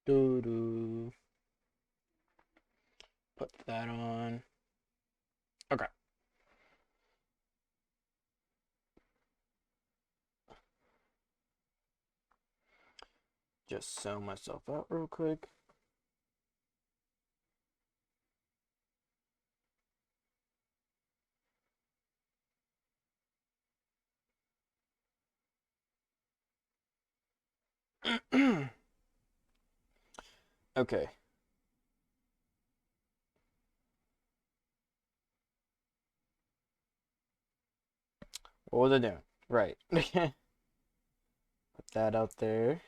Doo doo. Put that on. Okay. Just sound myself out real quick. Okay. What was I doing? Right. Put that out there.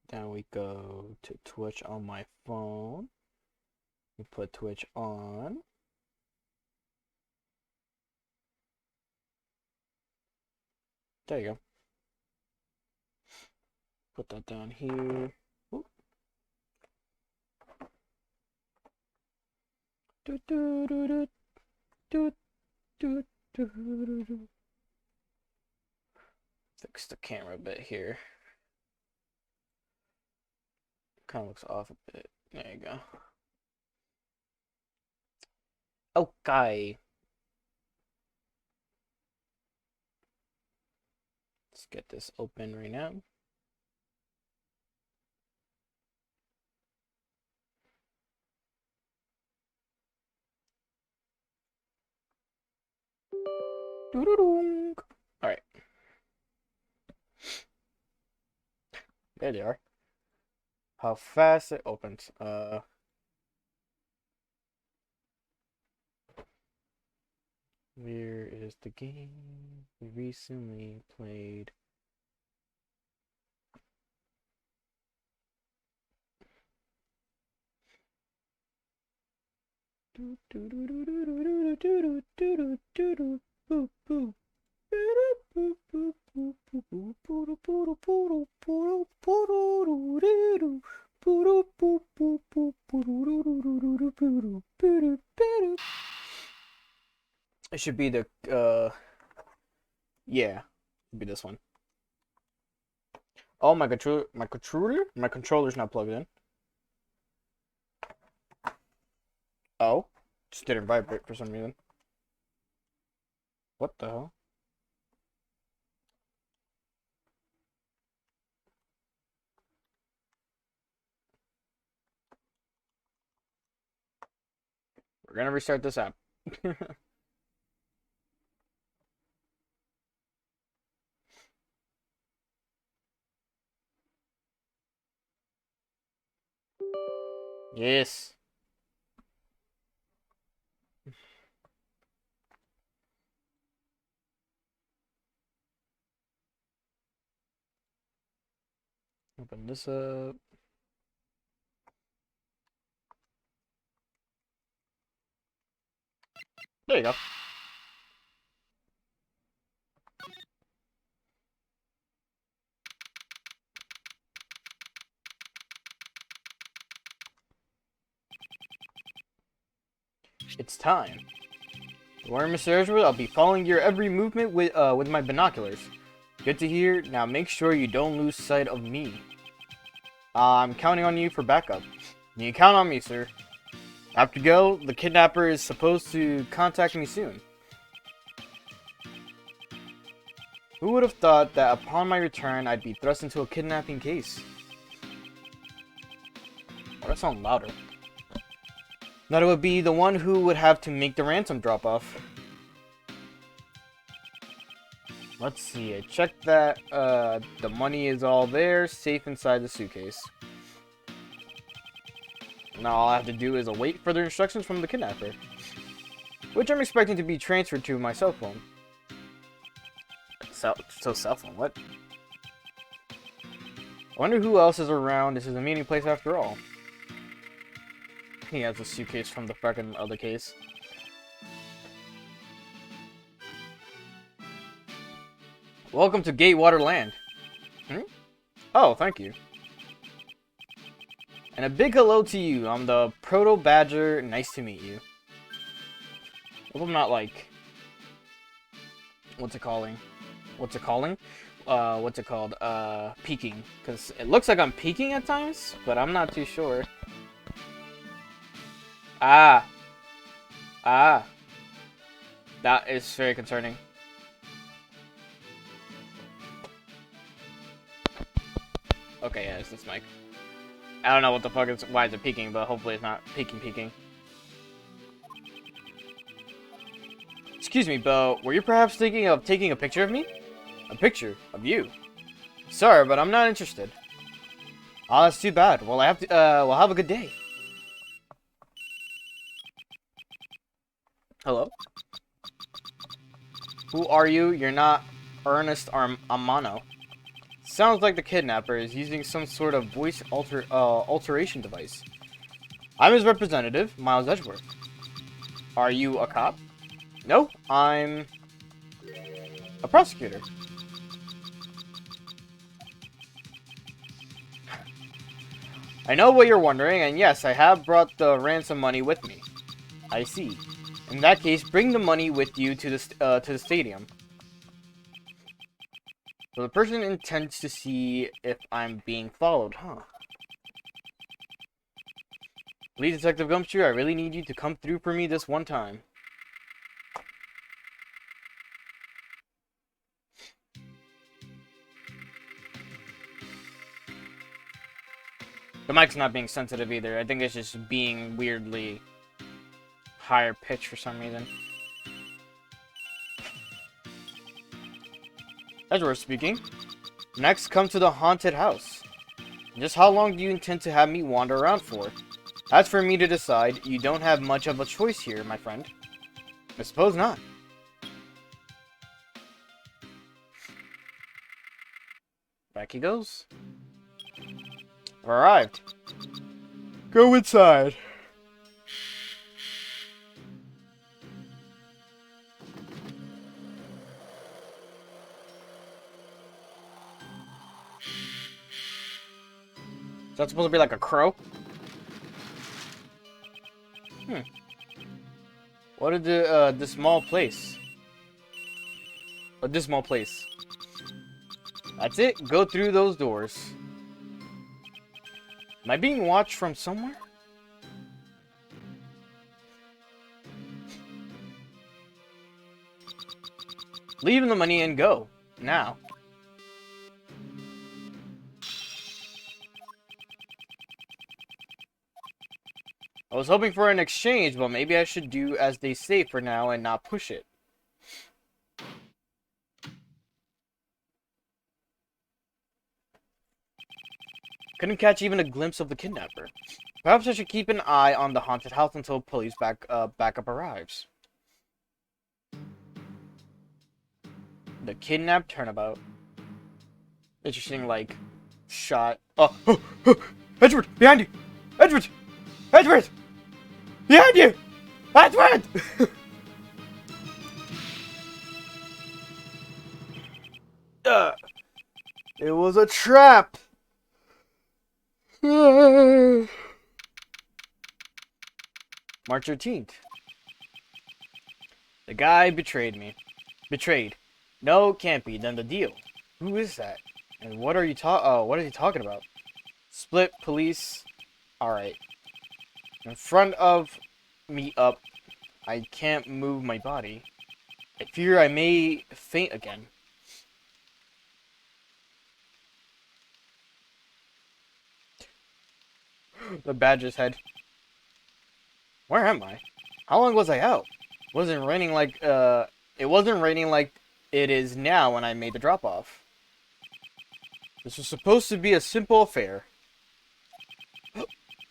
Then we go to Twitch on my phone. We put Twitch on. There you go. Put that down here. Ooh. Do, do, do, do, do, do, do, do. Fix the camera a bit here. Kind of looks off a bit. There you go. Okay. Let's get this open right now. Doo-doo-doo. All right. There they are. How fast it opens. Where is the game we recently played? It should be the yeah, it'd be this one. Oh, my controller's not plugged in. Oh, just didn't vibrate for some reason. What the hell? We're gonna restart this app. Yes. Open this up. There you go. It's time. Don't worry, Mr. Edgeworth, I'll be following your every movement with my binoculars. Good to hear. Now make sure you don't lose sight of me. I'm counting on you for backup. You can count on me, sir. After go, the kidnapper is supposed to contact me soon. Who would have thought that upon my return, I'd be thrust into a kidnapping case? Oh, that sounds louder. That it would be the one who would have to make the ransom drop off. Let's see, I checked that the money is all there, safe inside the suitcase. Now all I have to do is await further instructions from the kidnapper, which I'm expecting to be transferred to my cell phone. Cell phone, what? I wonder who else is around. This is a meeting place after all. He has a suitcase from the fucking other case. Welcome to Gatewater Land. Oh, thank you. And a big hello to you. I'm the Proto Badger. Nice to meet you. Hope I'm not like... What's it calling? what's it called? Peeking. Because it looks like I'm peeking at times, but I'm not too sure. Ah. Ah. That is very concerning. Okay, yeah, it's this mic. I don't know what the fuck is, why is it peeking, but hopefully it's not peeking. Excuse me, Bo, were you perhaps thinking of taking a picture of me? A picture of you? Sorry, but I'm not interested. Oh, that's too bad. Well, I have to, well, have a good day. Hello? Who are you? You're not Ernest Amano. Sounds like the kidnapper is using some sort of voice alteration device. I'm his representative, Miles Edgeworth. Are you a cop? No, I'm a prosecutor. I know what you're wondering, and yes, I have brought the ransom money with me. I see. In that case, bring the money with you to the stadium. So the person intends to see if I'm being followed, huh? Please, Detective Gumshoe, I really need you to come through for me this one time. The mic's not being sensitive either. I think it's just being weirdly higher pitch for some reason. Edgeworth speaking. Next, come to the haunted house. Just how long do you intend to have me wander around for? As for me to decide, you don't have much of a choice here, my friend. I suppose not. Back he goes. I've arrived. Go inside. Is that supposed to be like a crow? What is the small place? A dismal place. That's it. Go through those doors. Am I being watched from somewhere? Leave the money and go. Now. I was hoping for an exchange, but maybe I should do as they say for now and not push it. Couldn't catch even a glimpse of the kidnapper. Perhaps I should keep an eye on the haunted house until police backup arrives. The kidnapped turnabout. Interesting, like, shot. Oh, Edgeworth, behind you! Edgeworth! Edgeworth! Behind you! Edgeworth! It was a trap! March 13th. The guy betrayed me. Betrayed. No, can't be. Then the deal. Who is that? And what are you what are you talking about? Split police. Alright. In front of me up. I can't move my body. I fear I may faint again. The badger's head. Where am I? How long was I out? It wasn't raining like it is now when I made the drop off. This was supposed to be a simple affair.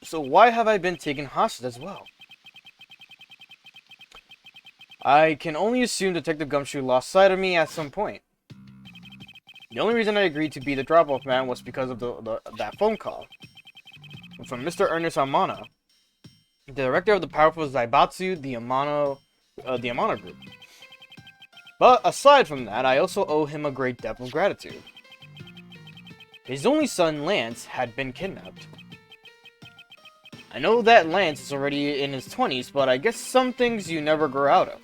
So why have I been taken hostage as well? I can only assume Detective Gumshoe lost sight of me at some point. The only reason I agreed to be the drop-off man was because of that phone call. From Mr. Ernest Amano, the director of the powerful Zaibatsu, the Amano group. But aside from that, I also owe him a great debt of gratitude. His only son, Lance, had been kidnapped. I know that Lance is already in his 20s, but I guess some things you never grow out of.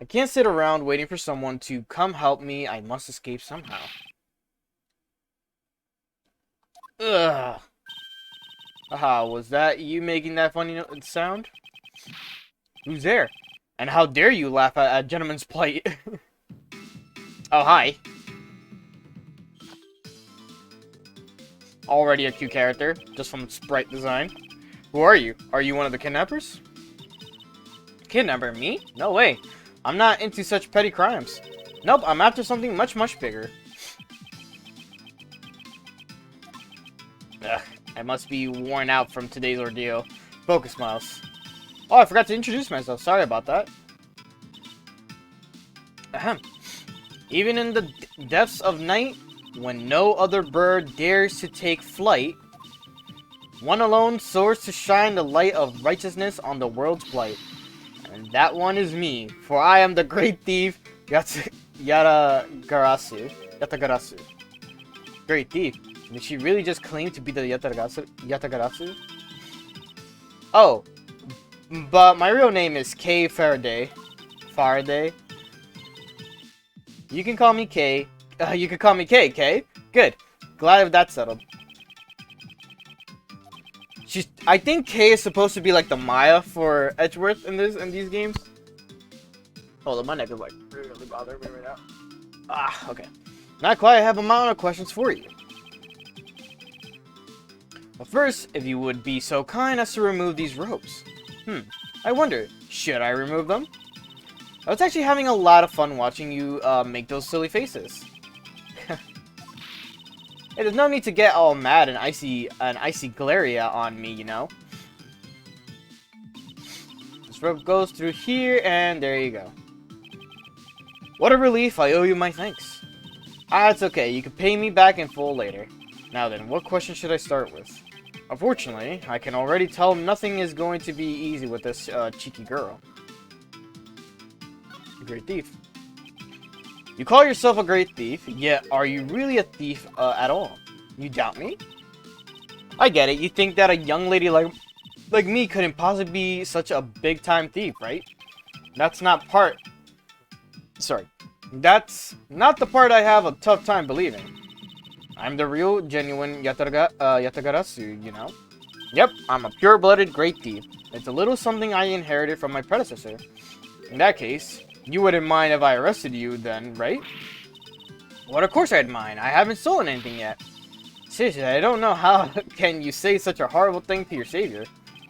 can't sit around waiting for someone to come help me. I must escape somehow. Ugh. Aha, was that you making that funny sound? Who's there? And how dare you laugh at a gentleman's plight? Oh, hi. Already a cute character, just from sprite design. Who are you? Are you one of the kidnappers? Kidnapper? Me? No way. I'm not into such petty crimes. Nope, I'm after something much, much bigger. Ugh, I must be worn out from today's ordeal. Focus, Miles. Oh, I forgot to introduce myself. Sorry about that. Ahem. Even in the depths of night, when no other bird dares to take flight, one alone soars to shine the light of righteousness on the world's plight. And that one is me, for I am the great thief, Yatagarasu. Great thief. Did she really just claim to be the Yatagarasu? Oh, but my real name is Kay Faraday. Faraday. You can call me Kay. You can call me Kay, Kay? Good. Glad that's settled. I think Kay is supposed to be like the Maya for Edgeworth in these games. Hold on, my neck is like really bothering me right now. Ah, okay. Not quite. I have a mountain of questions for you. But first, if you would be so kind as to remove these ropes. I wonder, should I remove them? I was actually having a lot of fun watching you make those silly faces. Hey, there's no need to get all mad and icy Galeria on me, you know. This rope goes through here, and there you go. What a relief! I owe you my thanks. Ah, it's okay. You can pay me back in full later. Now then, what question should I start with? Unfortunately, I can already tell nothing is going to be easy with this cheeky girl. Great thief. You call yourself a great thief, yet are you really a thief at all? You doubt me? I get it. You think that a young lady like me couldn't possibly be such a big-time thief, right? That's not the part I have a tough time believing. I'm the real, genuine Yatagarasu, you know? Yep, I'm a pure-blooded great thief. It's a little something I inherited from my predecessor. In that case, you wouldn't mind if I arrested you then, right? Well, of course I'd mind. I haven't stolen anything yet. Seriously, I don't know how can you say such a horrible thing to your savior.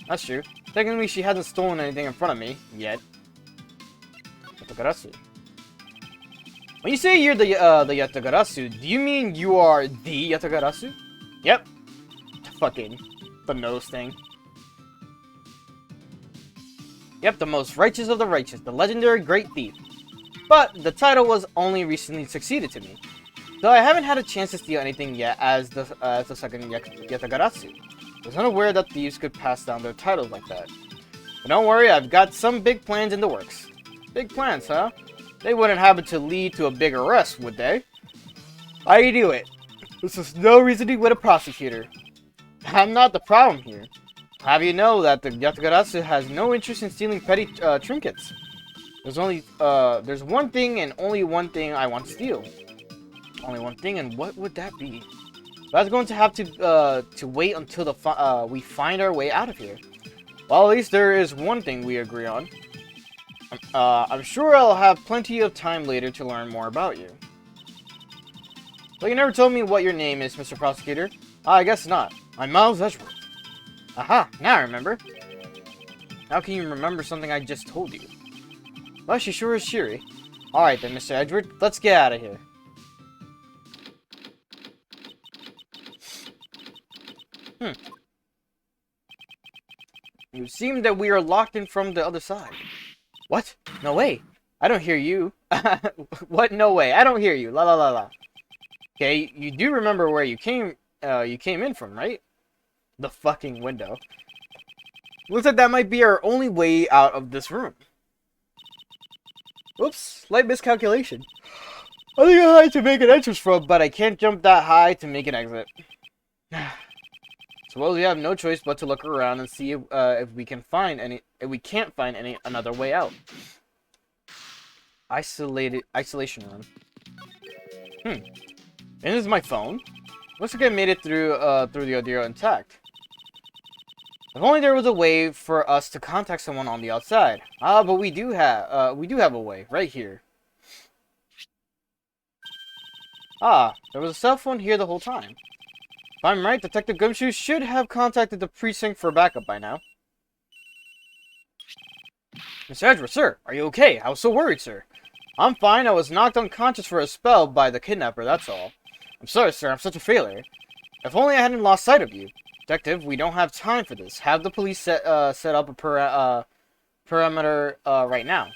That's true. Technically, she hasn't stolen anything in front of me, yet. Yatagarasu. When you say you're the Yatagarasu, do you mean you are the Yatagarasu? Yep. The nose thing. Yep, the most righteous of the righteous, the legendary great thief. But the title was only recently succeeded to me. Though I haven't had a chance to steal anything yet as the second Yatagarasu. I was unaware that thieves could pass down their titles like that. But don't worry, I've got some big plans in the works. Big plans, huh? They wouldn't happen to lead to a big arrest, would they? I knew it. This is no reasoning with a prosecutor. I'm not the problem here. Have you know that the Yatagarasu has no interest in stealing petty trinkets? There's one thing and only one thing I want to steal. Only one thing, and what would that be? That's going to have to wait until we find our way out of here. Well, at least there is one thing we agree on. I'm sure I'll have plenty of time later to learn more about you. But you never told me what your name is, Mr. Prosecutor. I guess not. I'm Miles Edgeworth. Aha, now I remember. How can you remember something I just told you? Well, she sure is cheery. Alright then, Mr. Edgeworth, let's get out of here. It seems that we are locked in from the other side. What? No way. I don't hear you. What? No way. I don't hear you. La la la la. Okay, you do remember where you came in from, right? The fucking window. Looks like that might be our only way out of this room. Oops, slight miscalculation. I think I had to make an entrance from, but I can't jump that high to make an exit. Suppose we have no choice but to look around and see if we can't find any another way out. isolation room. And this is my phone. Looks like I made it through the ordeal intact. If only there was a way for us to contact someone on the outside. But we do have a way right here. There was a cell phone here the whole time. If I'm right, Detective Gumshoe should have contacted the precinct for backup by now. Mr. Edgeworth, sir, are you okay? I was so worried, sir. I'm fine. I was knocked unconscious for a spell by the kidnapper, that's all. I'm sorry, sir. I'm such a failure. If only I hadn't lost sight of you. Detective, we don't have time for this. Have the police set up a perimeter right now.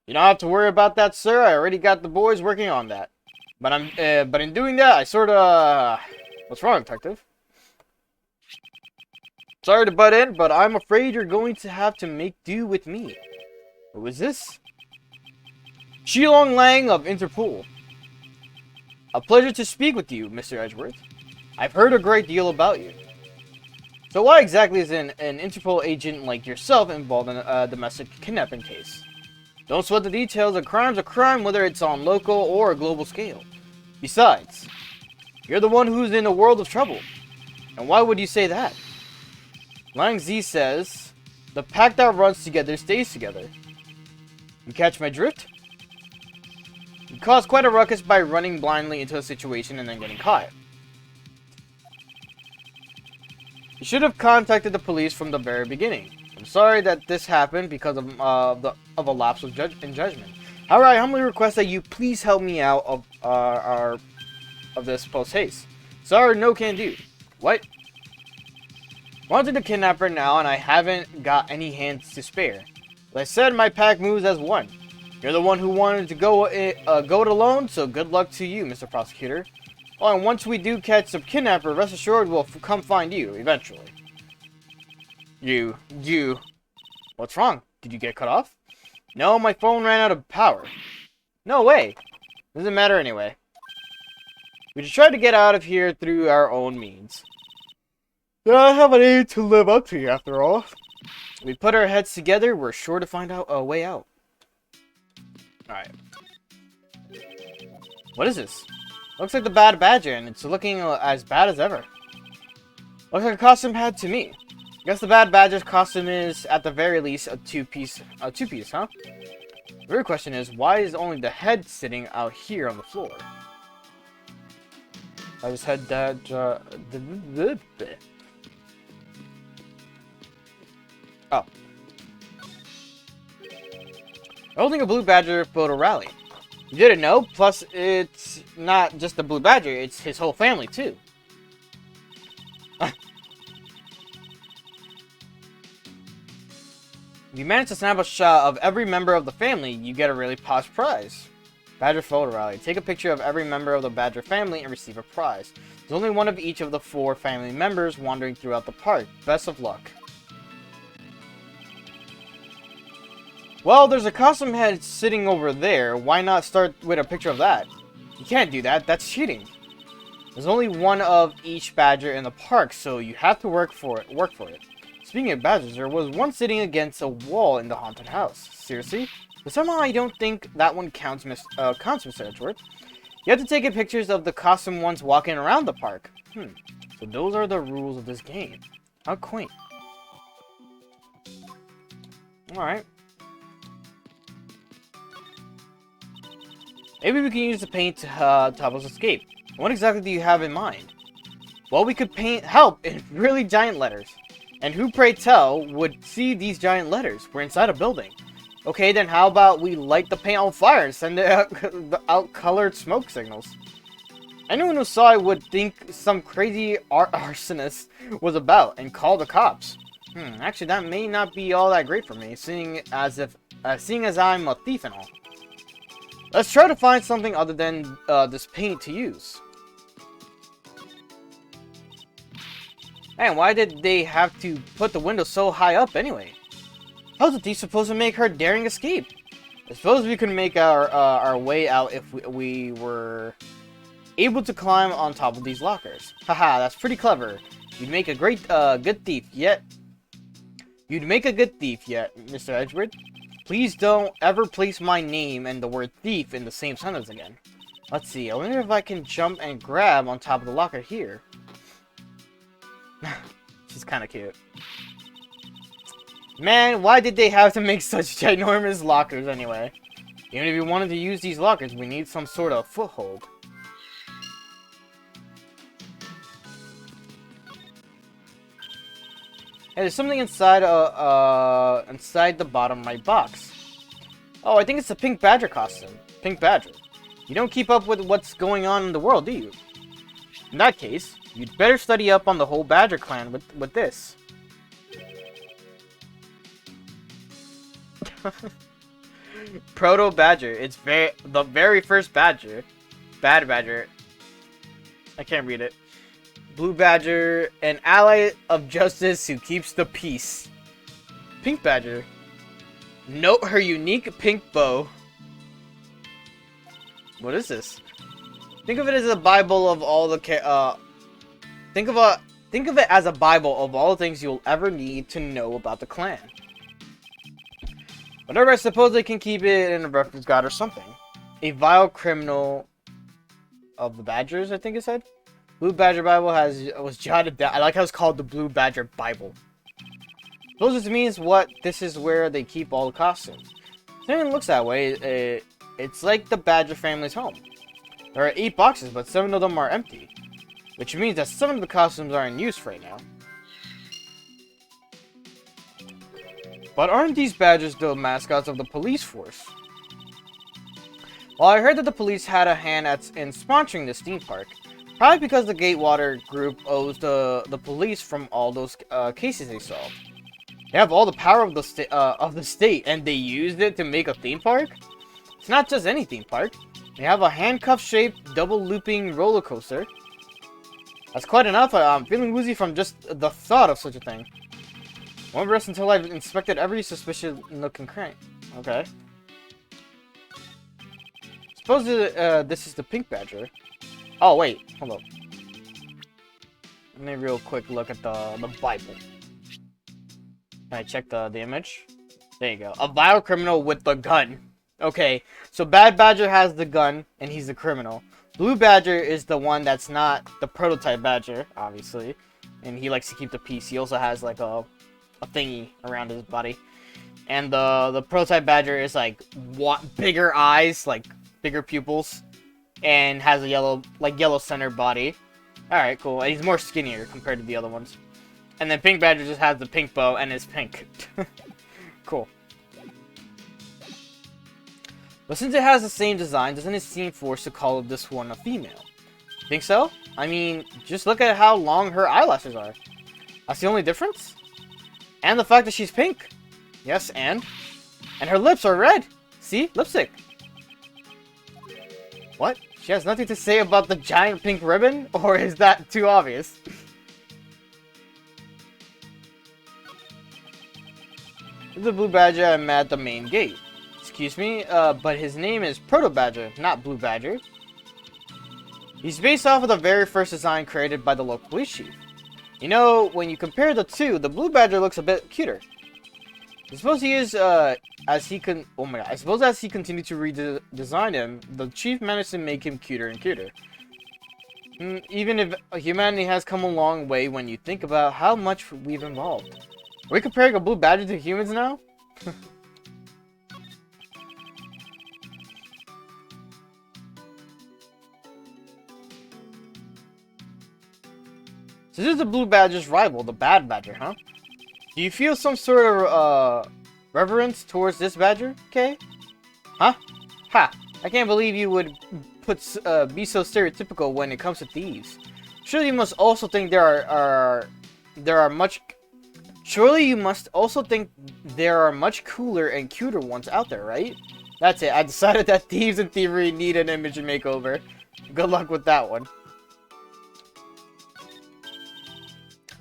You don't have to worry about that, sir. I already got the boys working on that. But in doing that, I sorta... What's wrong, Detective? Sorry to butt in, but I'm afraid you're going to have to make do with me. Who is this? Shilong Lang of Interpol. A pleasure to speak with you, Mr. Edgeworth. I've heard a great deal about you. So why exactly is an Interpol agent like yourself involved in a domestic kidnapping case? Don't sweat the details. A crime's a crime, whether it's on local or a global scale. Besides, you're the one who's in a world of trouble. And why would you say that? Lang Z says, the pack that runs together stays together. You catch my drift? You caused quite a ruckus by running blindly into a situation and then getting caught. You should have contacted the police from the very beginning. I'm sorry that this happened because of a lapse in judgment. However, I humbly request that you please help me out of this post haste. Sorry, no can do. What? Wanted the kidnapper now, and I haven't got any hands to spare. As I said, my pack moves as one. You're the one who wanted to go it alone, so good luck to you, Mr. Prosecutor. Oh, and once we do catch the kidnapper, rest assured we'll come find you, eventually. You... What's wrong? Did you get cut off? No, my phone ran out of power. No way. Doesn't matter anyway. We should try to get out of here through our own means. I have an aim to live up to, after all. If we put our heads together, we're sure to find out a way out. Alright. What is this? Looks like the Bad Badger, and it's looking as bad as ever. Looks like a costume hat to me. Guess the Bad Badger's costume is, at the very least, a two-piece, huh? The real question is, why is only the head sitting out here on the floor? I just had that, Oh. Holding a Blue Badger photo rally. You didn't know? Plus, it's not just the Blue Badger, it's his whole family, too. If you manage to snap a shot of every member of the family, you get a really posh prize. Badger photo rally. Take a picture of every member of the Badger family and receive a prize. There's only one of each of the 4 family members wandering throughout the park. Best of luck. Well, there's a costume head sitting over there. Why not start with a picture of that? You can't do that. That's cheating. There's only one of each badger in the park, so you have to work for it. Speaking of badgers, there was one sitting against a wall in the haunted house. Seriously? But somehow I don't think that one counts, Mr. Edgeworth. You have to take pictures of the costume ones walking around the park. So those are the rules of this game. How quaint. Alright. Maybe we can use the paint to help us escape. What exactly do you have in mind? Well, we could paint help in really giant letters. And who, pray tell, would see these giant letters? We're inside a building. Okay, then how about we light the paint on fire and send out colored smoke signals? Anyone who saw it would think some crazy arsonist was about and call the cops. Actually, that may not be all that great for me, seeing as I'm a thief and all. Let's try to find something other than this paint to use. Man, why did they have to put the window so high up anyway? How's a thief supposed to make her daring escape? I suppose we could make our way out if we were able to climb on top of these lockers. Haha, that's pretty clever. You'd make a good thief yet, Mr. Edgeworth. Please don't ever place my name and the word thief in the same sentence again. Let's see, I wonder if I can jump and grab on top of the locker here. She's kind of cute. Man, why did they have to make such ginormous lockers anyway? Even if we wanted to use these lockers, we need some sort of foothold. Hey, there's something inside inside the bottom right box. Oh, I think it's a Pink Badger costume. Pink Badger. You don't keep up with what's going on in the world, do you? In that case, you'd better study up on the whole Badger clan with this. Proto Badger. It's the very first Badger. Bad Badger. I can't read it. Blue Badger, an ally of justice who keeps the peace. Pink Badger. Note her unique pink bow. What is this? Think of it as a Bible of all the think of it as a Bible of all the things you'll ever need to know about the clan. Whatever, I suppose they can keep it in a reference guide or something. A vile criminal of the Badgers, I think it said. Blue Badger Bible was jotted down. I like how it's called the Blue Badger Bible. Suppose this means this is where they keep all the costumes. It looks that way. It's like the Badger family's home. There are 8 boxes, but 7 of them are empty. Which means that some of the costumes are in use right now. But aren't these badgers the mascots of the police force? Well, I heard that the police had a hand in sponsoring this theme park. Probably because the Gatewater group owes the police from all those cases they solved. They have all the power of the state, and they used it to make a theme park? It's not just any theme park. They have a handcuff-shaped, double-looping roller coaster. That's quite enough. I'm feeling woozy from just the thought of such a thing. Won't rest until I've inspected every suspicious nook and cranny. Okay. Suppose this is the Pink Badger. Oh, wait. Hold up. Let me real quick look at the Bible. Can I check the image? There you go. A vile criminal with the gun. Okay, so Bad Badger has the gun, and he's the criminal. Blue Badger is the one that's not the prototype Badger, obviously. And he likes to keep the peace. He also has, like, a thingy around his body. And the prototype Badger is, like, bigger eyes, like, bigger pupils. And has a yellow center body. Alright, cool. And he's more skinnier compared to the other ones. And then Pink Badger just has the pink bow and is pink. Cool. But since it has the same design, doesn't it seem forced to call this one a female? Think so? I mean, just look at how long her eyelashes are. That's the only difference? And the fact that she's pink. Yes, and her lips are red. See? Lipstick. What? She has nothing to say about the giant pink ribbon? Or is that too obvious? This is the Blue Badger I'm at the main gate. Excuse me, but his name is Proto Badger, not Blue Badger. He's based off of the very first design created by the local police chief. You know, when you compare the two, the Blue Badger looks a bit cuter. I suppose he is, oh my god, I suppose as he continued to redesign him, the chief managed to make him cuter and cuter. Even if humanity has come a long way when you think about how much we've evolved. Are we comparing a Blue Badger to humans now? So this is the Blue Badger's rival, the Bad Badger, huh? Do you feel some sort of, reverence towards this Badger, Kay? Huh? Ha! I can't believe you would be so stereotypical when it comes to thieves. Surely you must also think Surely you must also think there are much cooler and cuter ones out there, right? That's it. I decided that thieves and thievery need an image makeover. Good luck with that one.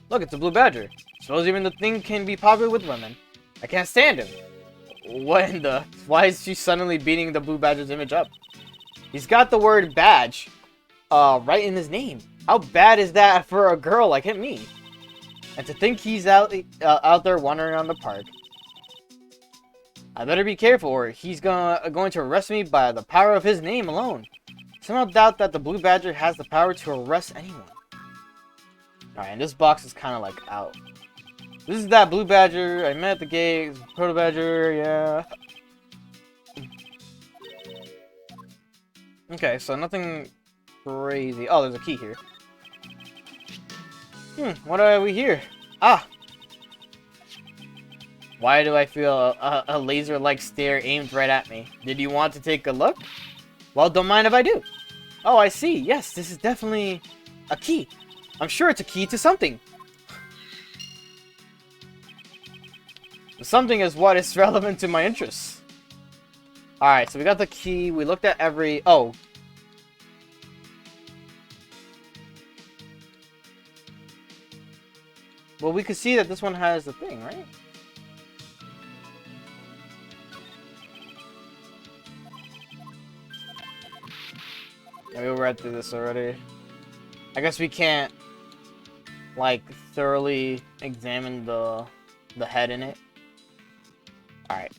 Look, it's a Blue Badger. Suppose even the thing can be popular with women. I can't stand him. What in the... Why is she suddenly beating the Blue Badger's image up? He's got the word badge right in his name. How bad is that for a girl like me? And to think he's out there wandering around the park. I better be careful or he's going to arrest me by the power of his name alone. Somehow doubt that the Blue Badger has the power to arrest anyone. Alright, and this box is kind of like out. This is that Blue Badger I met at the gate. Proto Badger, yeah. Okay, so nothing crazy. Oh, there's a key here. What are we here? Ah! Why do I feel a laser-like stare aimed right at me? Did you want to take a look? Well, don't mind if I do. Oh, I see. Yes, this is definitely a key. I'm sure it's a key to something. Something is what is relevant to my interests. Alright, so we got the key. We looked at every... Oh. Well, we could see that this one has the thing, right? Maybe we read through this already. I guess we can't, like, thoroughly examine the head in it. Alright.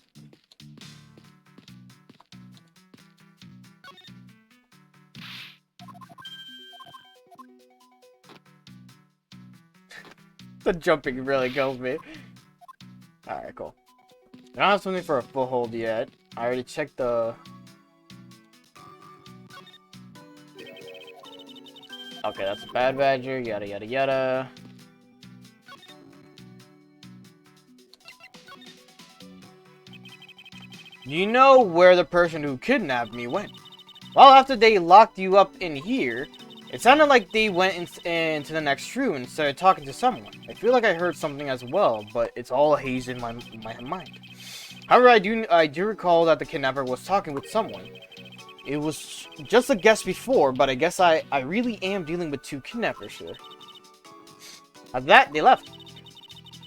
The jumping really killed me. Alright, cool. I don't have something for a full hold yet. I already checked the... Okay, that's a bad badger, yada yada yada. Do you know where the person who kidnapped me went? Well, after they locked you up in here, it sounded like they went into the next room and started talking to someone. I feel like I heard something as well, but it's all a haze in my mind. However, I do recall that the kidnapper was talking with someone. It was just a guess before, but I guess I really am dealing with two kidnappers here. After that, they left.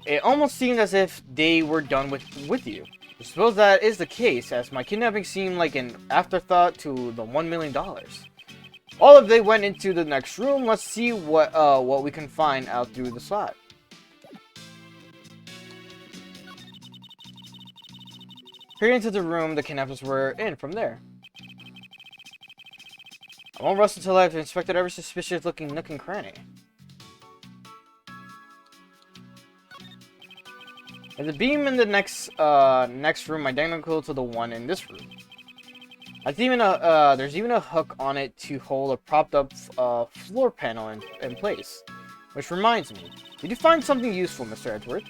It almost seemed as if they were done with you. I suppose that is the case, as my kidnapping seemed like an afterthought to the $1 million. All if they went into the next room, let's see what we can find out through the slot. Peering into the room the kidnappers were in from there. I won't rush until I've inspected every suspicious-looking nook and cranny. There's a beam in the next room identical to the one in this room. There's even a hook on it to hold a propped-up floor panel in place. Which reminds me, did you find something useful, Mr. Edgeworth?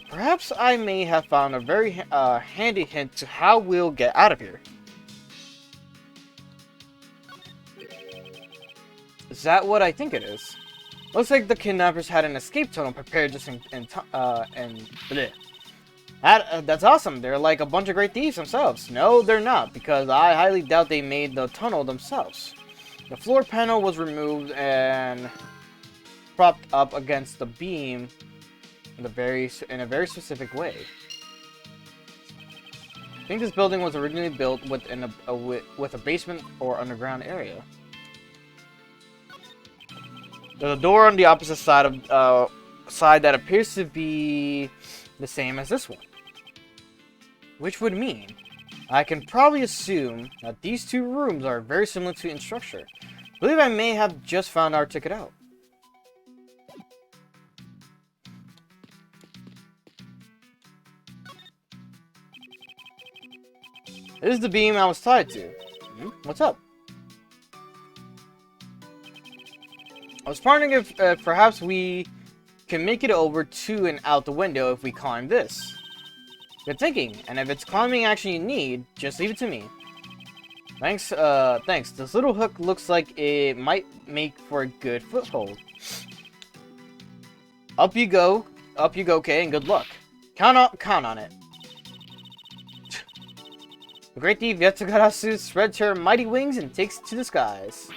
Perhaps I may have found a very handy hint to how we'll get out of here. Is that what I think it is? Looks like the kidnappers had an escape tunnel prepared just in bleh. That's awesome. They're like a bunch of great thieves themselves. No, they're not, because I highly doubt they made the tunnel themselves. The floor panel was removed and propped up against the beam in a very specific way. I think this building was originally built within with a basement or underground area. There's a door on the opposite side of side that appears to be the same as this one. Which would mean I can probably assume that these two rooms are very similar in structure. I believe I may have just found our ticket out. This is the beam I was tied to. What's up? I was wondering if perhaps we can make it over to and out the window if we climb this. Good thinking, and if it's climbing action you need, just leave it to me. Thanks, thanks. This little hook looks like it might make for a good foothold. Up you go, Kay, and good luck. Count on it. The great thief Yetsugarasu spreads her mighty wings and takes to the skies.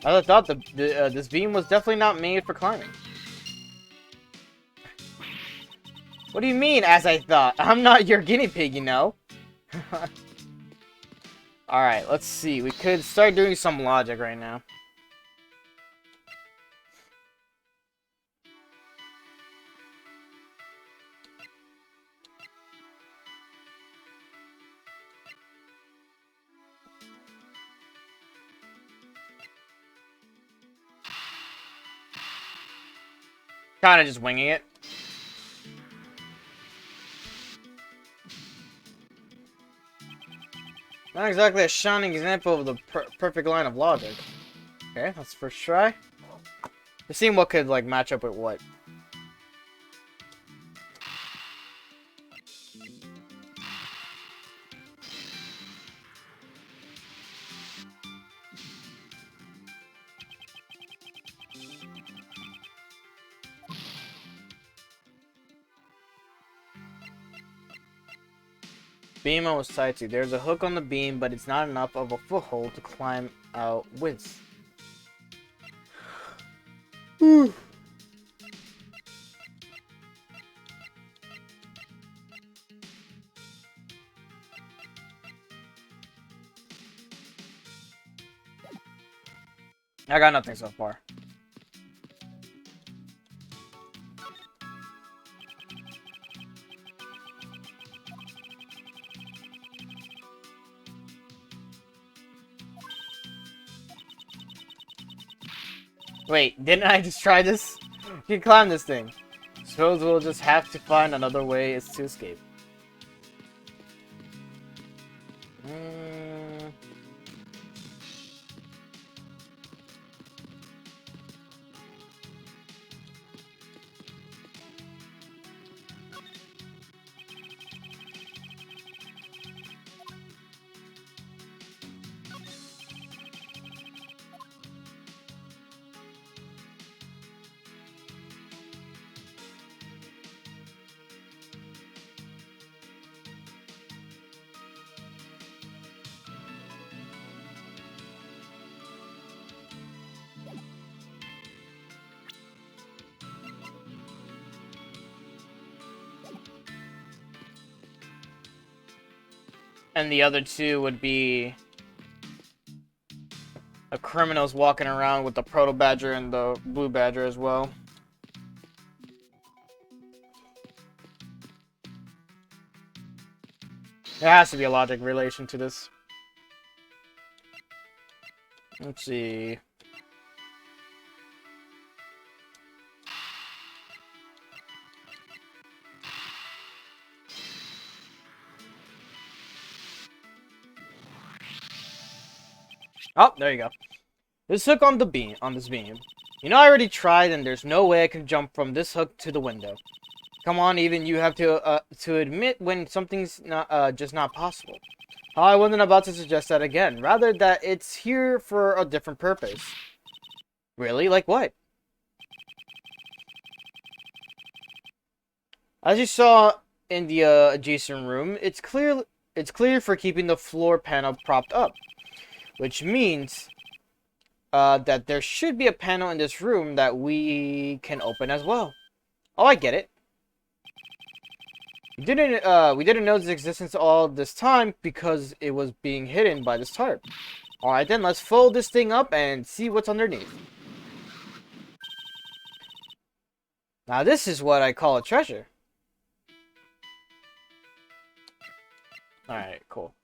I thought this beam was definitely not made for climbing. What do you mean, as I thought? I'm not your guinea pig, you know. Alright, let's see. We could start doing some logic right now. Kind of just winging it. Not exactly a shining example of the perfect line of logic. Okay, that's the first try. Let's see what could, like, match up with what. Beam almost tied to. There's a hook on the beam, but it's not enough of a foothold to climb out with. I got nothing so far. Wait, didn't I just try this? You can climb this thing. Suppose we'll just have to find another way to escape. And the other two would be the criminals walking around with the proto badger and the blue badger as well. There has to be a logic relation to this. Let's see. Oh, there you go. This hook on this beam. You know I already tried and there's no way I can jump from this hook to the window. Come on, even you have to admit when something's not just not possible. Oh, I wasn't about to suggest that again. Rather that it's here for a different purpose. Really? Like what? As you saw in the adjacent room, it's clear for keeping the floor panel propped up. Which means that there should be a panel in this room that we can open as well. Oh, I get it. We didn't know its existence all this time because it was being hidden by this tarp. Alright then, let's fold this thing up and see what's underneath. Now this is what I call a treasure. Alright, cool.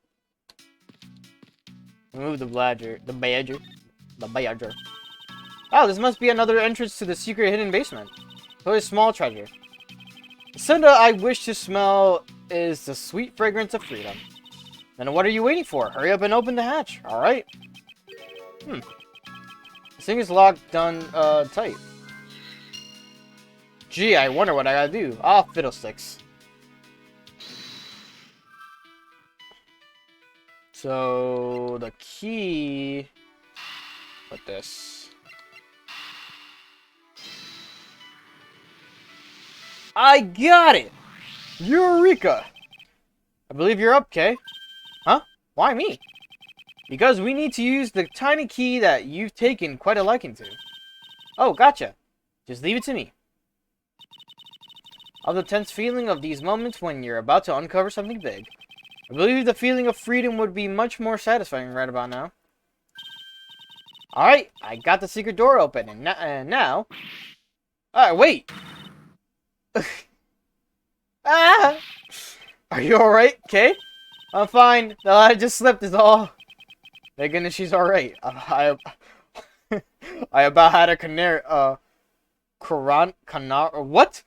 Remove the badger. Oh, this must be another entrance to the secret hidden basement. So a small treasure. The scent I wish to smell is the sweet fragrance of freedom. Then what are you waiting for? Hurry up and open the hatch. Alright. This thing is locked down tight. Gee, I wonder what I gotta do. Ah, fiddlesticks. So, the key... Put this. I got it! Eureka! I believe you're up, Kay. Huh? Why me? Because we need to use the tiny key that you've taken quite a liking to. Oh, gotcha. Just leave it to me. Of the tense feeling of these moments when you're about to uncover something big. I believe the feeling of freedom would be much more satisfying right about now. Alright, I got the secret door open, and now... Alright, wait! Ah! Are you alright, Kay? I'm fine. The ladder just slipped is all. Thank goodness she's alright. I about had a canary, What?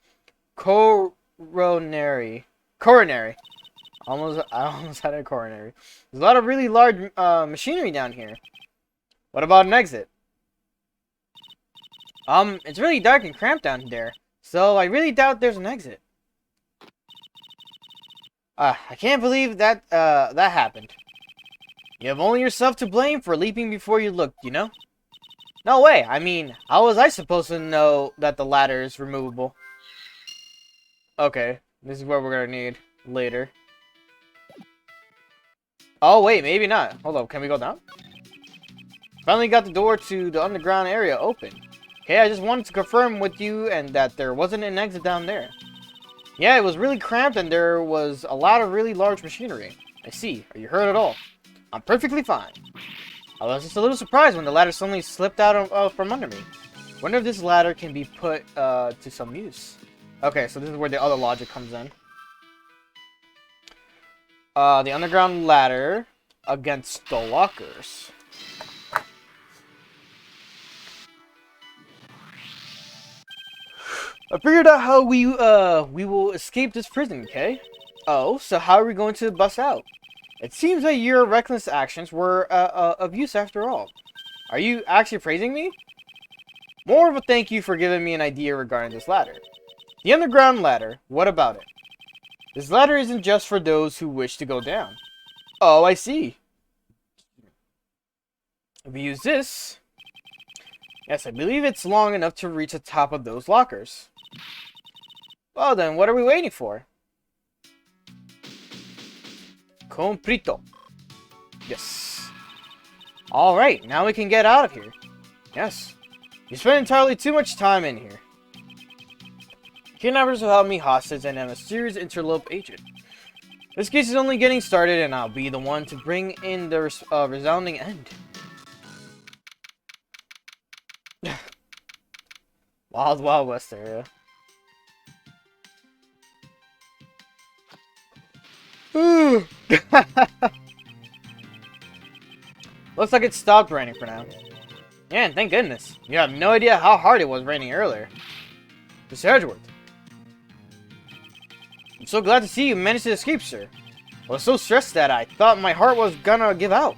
Coronary. Coronary. I almost had a coronary. There's a lot of really large machinery down here. What about an exit? It's really dark and cramped down there, so I really doubt there's an exit. I can't believe that that happened. You have only yourself to blame for leaping before you looked, you know? No way. I mean, how was I supposed to know that the ladder is removable? Okay, this is what we're gonna need later. Oh, wait, maybe not. Hold up, can we go down? Finally got the door to the underground area open. Okay, I just wanted to confirm with you and that there wasn't an exit down there. Yeah, it was really cramped and there was a lot of really large machinery. I see. Are you hurt at all? I'm perfectly fine. I was just a little surprised when the ladder suddenly slipped out from under me. Wonder if this ladder can be put to some use. Okay, so this is where the other logic comes in. The underground ladder against the lockers. I figured out how we will escape this prison, okay? Oh, so how are we going to bust out? It seems that your reckless actions were of use after all. Are you actually praising me? More of a thank you for giving me an idea regarding this ladder. The underground ladder, what about it? This ladder isn't just for those who wish to go down. Oh, I see. If we use this... Yes, I believe it's long enough to reach the top of those lockers. Well then, what are we waiting for? Comprito. Yes. Alright, now we can get out of here. Yes. You spent entirely too much time in here. Kidnappers will held me hostage and am a serious interlope agent. This case is only getting started and I'll be the one to bring in the resounding end. Wild Wild West area. Looks like it stopped raining for now. Yeah, and thank goodness. You have no idea how hard it was raining earlier. Mr. Edgeworth. I'm so glad to see you managed to escape, sir. I was so stressed that I thought my heart was gonna give out.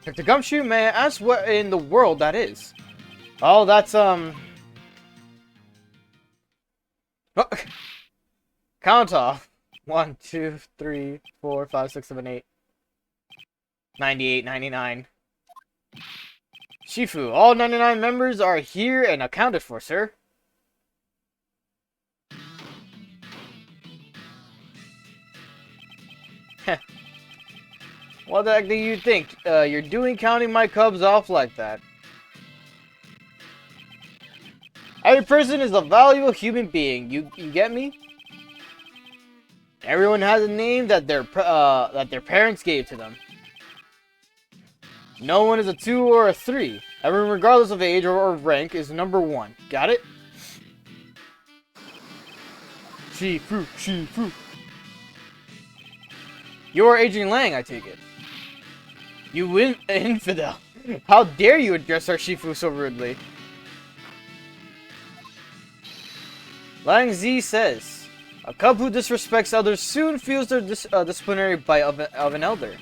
Dr. Gumshoe, may I ask what in the world that is? Oh, that's, Oh. Count off. 1, 2, 3, 4, 5, 6, 7, 8. 98, 99. Shifu, all 99 members are here and accounted for, sir. What the heck do you think you're doing counting my cubs off like that? Every person is a valuable human being. You get me? Everyone has a name that their parents gave to them. No one is a 2 or a 3. Everyone, regardless of age or rank, is number 1. Got it? Shifu, Shifu. You are Agent Lang, I take it. You infidel. How dare you address our Shifu so rudely? Lang Z says, a cub who disrespects others soon feels their disciplinary bite of an elder.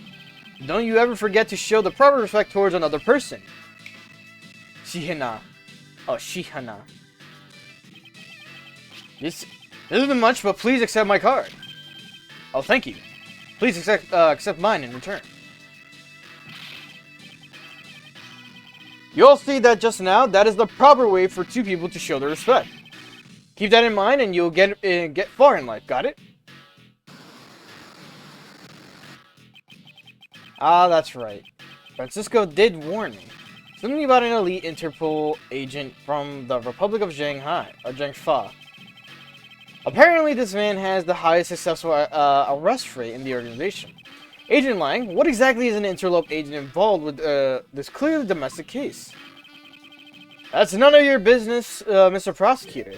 Don't you ever forget to show the proper respect towards another person. Shihana. Oh, Shihana. This isn't much, but please accept my card. Oh, thank you. Please accept mine in return. You'll see that just now, that is the proper way for two people to show their respect. Keep that in mind and you'll get far in life, got it? Ah, that's right. Francisco did warn me. Something about an elite Interpol agent from the Republic of Shanghai, or Zhengfa. Apparently, this man has the highest successful arrest rate in the organization. Agent Lang, what exactly is an interlope agent involved with this clearly domestic case? That's none of your business, Mr. Prosecutor.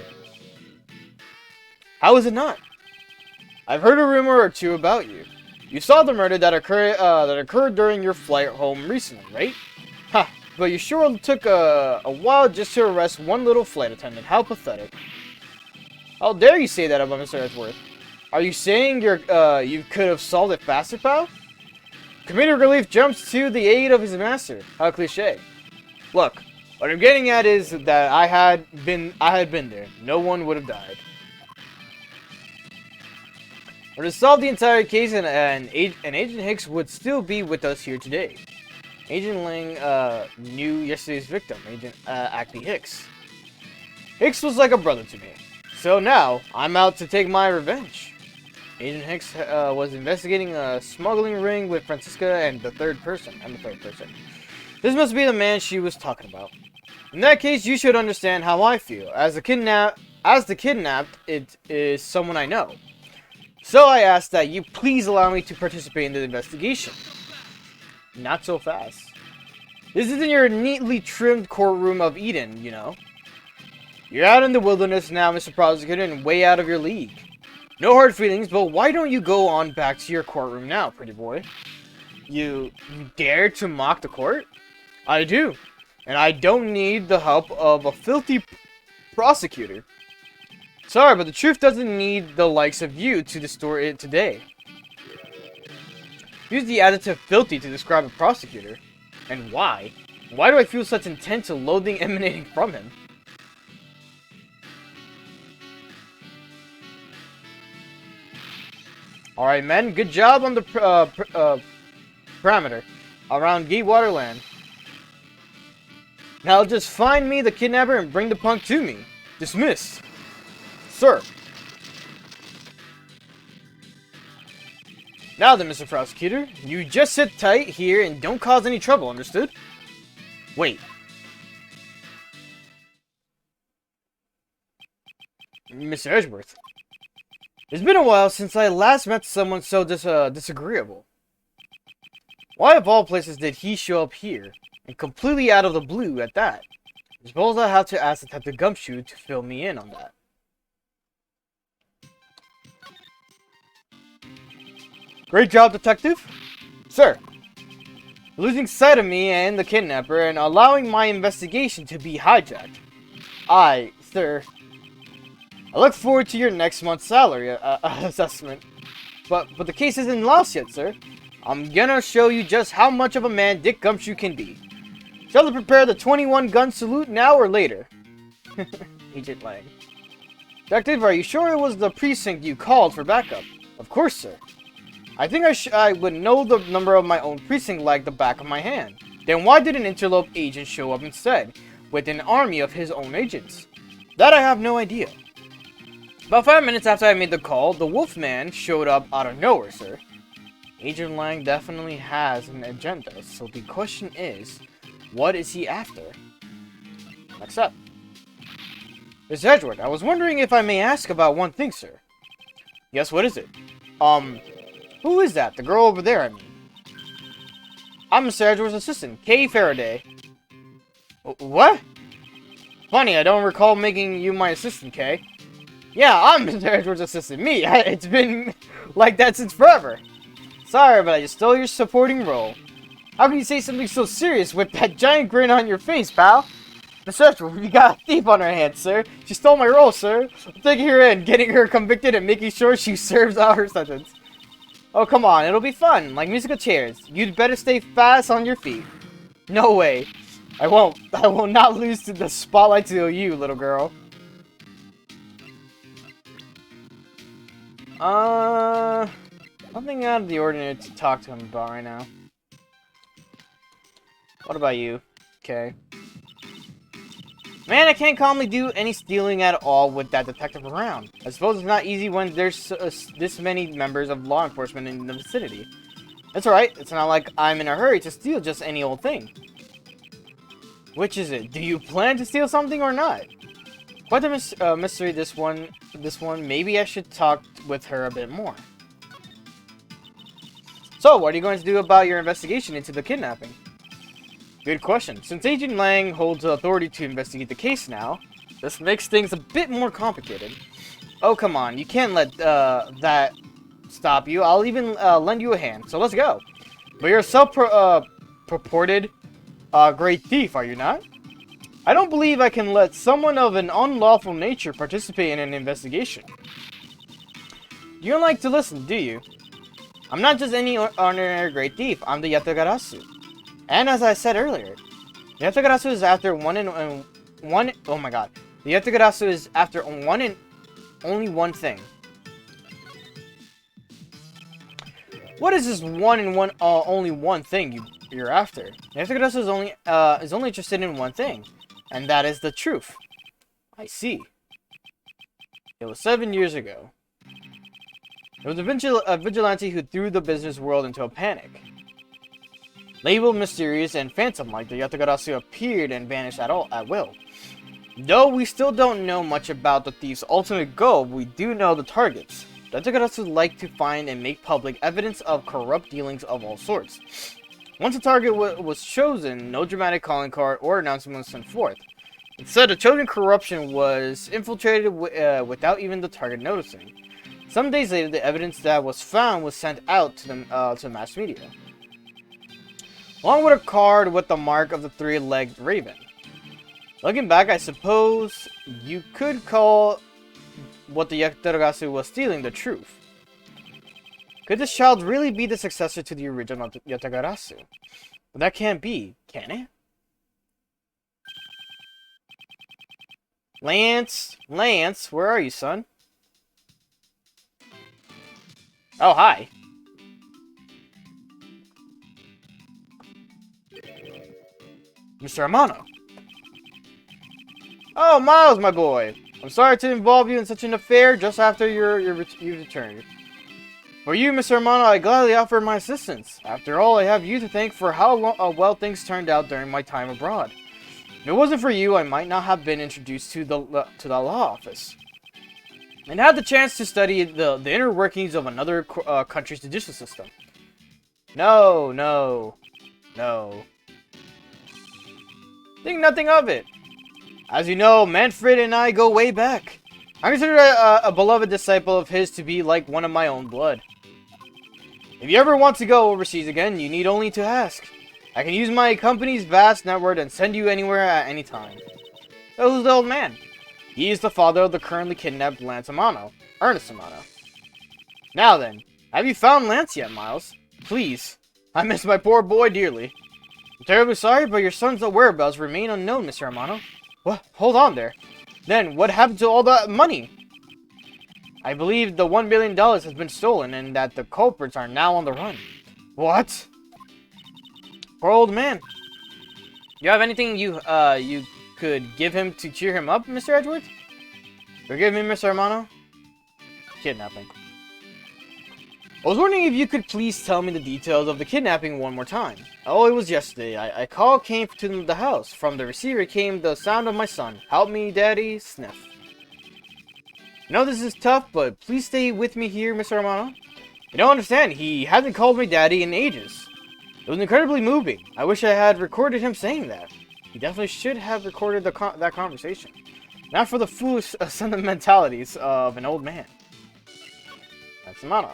How is it not? I've heard a rumor or two about you. You saw the murder that occurred during your flight home recently, right? Ha! but you sure took a while just to arrest one little flight attendant. How pathetic. How dare you say that about Mr. Edgeworth? Are you saying you could have solved it faster, pal? Comedic relief jumps to the aid of his master. How cliche. Look, what I'm getting at is that I had been there. No one would have died. Or to solve the entire case, and Agent Hicks would still be with us here today. Agent Lang knew yesterday's victim, Agent Ackley Hicks. Hicks was like a brother to me. So now, I'm out to take my revenge. Agent Hicks was investigating a smuggling ring with Francisca and the third person. This must be the man she was talking about. In that case, you should understand how I feel. As the kidnapped, it is someone I know. So I ask that you please allow me to participate in the investigation. Not so fast. This isn't your neatly trimmed courtroom of Eden, you know. You're out in the wilderness now, Mr. Prosecutor, and way out of your league. No hard feelings, but why don't you go on back to your courtroom now, pretty boy? You dare to mock the court? I do. And I don't need the help of a filthy prosecutor. Sorry, but the truth doesn't need the likes of you to distort it today. Use the adjective filthy to describe a prosecutor. And why? Why do I feel such intense loathing emanating from him? Alright, men. Good job on the parameter around Gatewater Land. Now just find me the kidnapper and bring the punk to me. Dismissed. Sir. Now then, Mr. Prosecutor, you just sit tight here and don't cause any trouble, understood? Wait. Mr. Edgeworth. It's been a while since I last met someone so disagreeable. Why of all places did he show up here? And completely out of the blue at that. I suppose I'll have to ask Detective Gumshoe to fill me in on that. Great job, Detective. Sir, losing sight of me and the kidnapper and allowing my investigation to be hijacked. Sir, I look forward to your next month's salary assessment. But the case isn't lost yet, sir. I'm gonna show you just how much of a man Dick Gumshoe can be. Shall I prepare the 21-gun salute now or later? Agent Lang. Detective, are you sure it was the precinct you called for backup? Of course, sir. I think I would know the number of my own precinct like the back of my hand. Then why did an interlope agent show up instead, with an army of his own agents? That I have no idea. About 5 minutes after I made the call, the Wolfman showed up out of nowhere, sir. Agent Lang definitely has an agenda, so the question is, what is he after? Next up. Miss Edgeworth, I was wondering if I may ask about one thing, sir. Yes, what is it? Who is that? The girl over there, I mean. I'm Mr. Edgeworth's assistant, Kay Faraday. What? Funny, I don't recall making you my assistant, Kay. Yeah, I'm Mr. Edgeworth's assistant. Me. It's been like that since forever. Sorry, but I just stole your supporting role. How can you say something so serious with that giant grin on your face, pal? Mr. Edgeworth, we got a thief on our hands, sir. She stole my role, sir. I'm taking her in, getting her convicted, and making sure she serves out her sentence. Oh, come on. It'll be fun, like musical chairs. You'd better stay fast on your feet. No way. I won't. I will not lose to the spotlight to you, little girl. Nothing out of the ordinary to talk to him about right now. What about you? Okay. Man, I can't calmly do any stealing at all with that detective around. I suppose it's not easy when there's this many members of law enforcement in the vicinity. That's alright. It's not like I'm in a hurry to steal just any old thing. Which is it? Do you plan to steal something or not? Quite a mystery, this one. Maybe I should talk with her a bit more. So, what are you going to do about your investigation into the kidnapping? Good question. Since Agent Lang holds authority to investigate the case now, this makes things a bit more complicated. Oh, come on. You can't let that stop you. I'll even lend you a hand. So let's go. But your self-purported a great thief, are you not? I don't believe I can let someone of an unlawful nature participate in an investigation. You don't like to listen, do you? I'm not just any ordinary great thief, I'm the Yatagarasu. And as I said earlier, the Yatagarasu is after oh my god. The Yatagarasu is after one and only one thing. What is this only one thing you're after? The Yatagarasu is only interested in one thing, and that is the truth. I see. It was 7 years ago. It was a vigilante who threw the business world into a panic. Labeled mysterious and phantom-like, the Yatagarasu appeared and vanished at will. Though we still don't know much about the thief's ultimate goal, we do know the targets. The Yatagarasu like to find and make public evidence of corrupt dealings of all sorts. Once a target was chosen, no dramatic calling card or announcement was sent forth. Instead, the chosen corruption was infiltrated without even the target noticing. Some days later, the evidence that was found was sent out to the mass media, along with a card with the mark of the three-legged raven. Looking back, I suppose you could call what the Yatagarasu was stealing the truth. Could this child really be the successor to the original Yatagarasu? But that can't be, can it? Lance, where are you, son? Oh, hi. Mr. Amano. Oh, Miles, my boy. I'm sorry to involve you in such an affair just after you returned. For you, Mr. Amano, I gladly offer my assistance. After all, I have you to thank for how well things turned out during my time abroad. If it wasn't for you, I might not have been introduced to the law office and had the chance to study the inner workings of another country's judicial system. No. Think nothing of it. As you know, Manfred and I go way back. I consider a beloved disciple of his to be like one of my own blood. If you ever want to go overseas again, you need only to ask. I can use my company's vast network and send you anywhere at any time. So who's the old man? He is the father of the currently kidnapped Lance Amano, Ernest Amano. Now then, have you found Lance yet, Miles? Please. I miss my poor boy dearly. I'm terribly sorry, but your son's whereabouts remain unknown, Mr. Amano. What? Hold on there. Then, what happened to all that money? I believe the $1 billion has been stolen and that the culprits are now on the run. What? Poor old man. You have anything you could give him to cheer him up, Mr. Edgeworth? Forgive me, Mr. Amano. Kidnapping. I was wondering if you could please tell me the details of the kidnapping one more time. Oh, it was yesterday. A call came to the house. From the receiver came the sound of my son. Help me, Daddy. Sniff. I know this is tough, but please stay with me here, Mr. Amano. I don't understand. He hasn't called me Daddy in ages. It was incredibly moving. I wish I had recorded him saying that. He definitely should have recorded that conversation. Not for the foolish sentimentalities of an old man. That's Amano.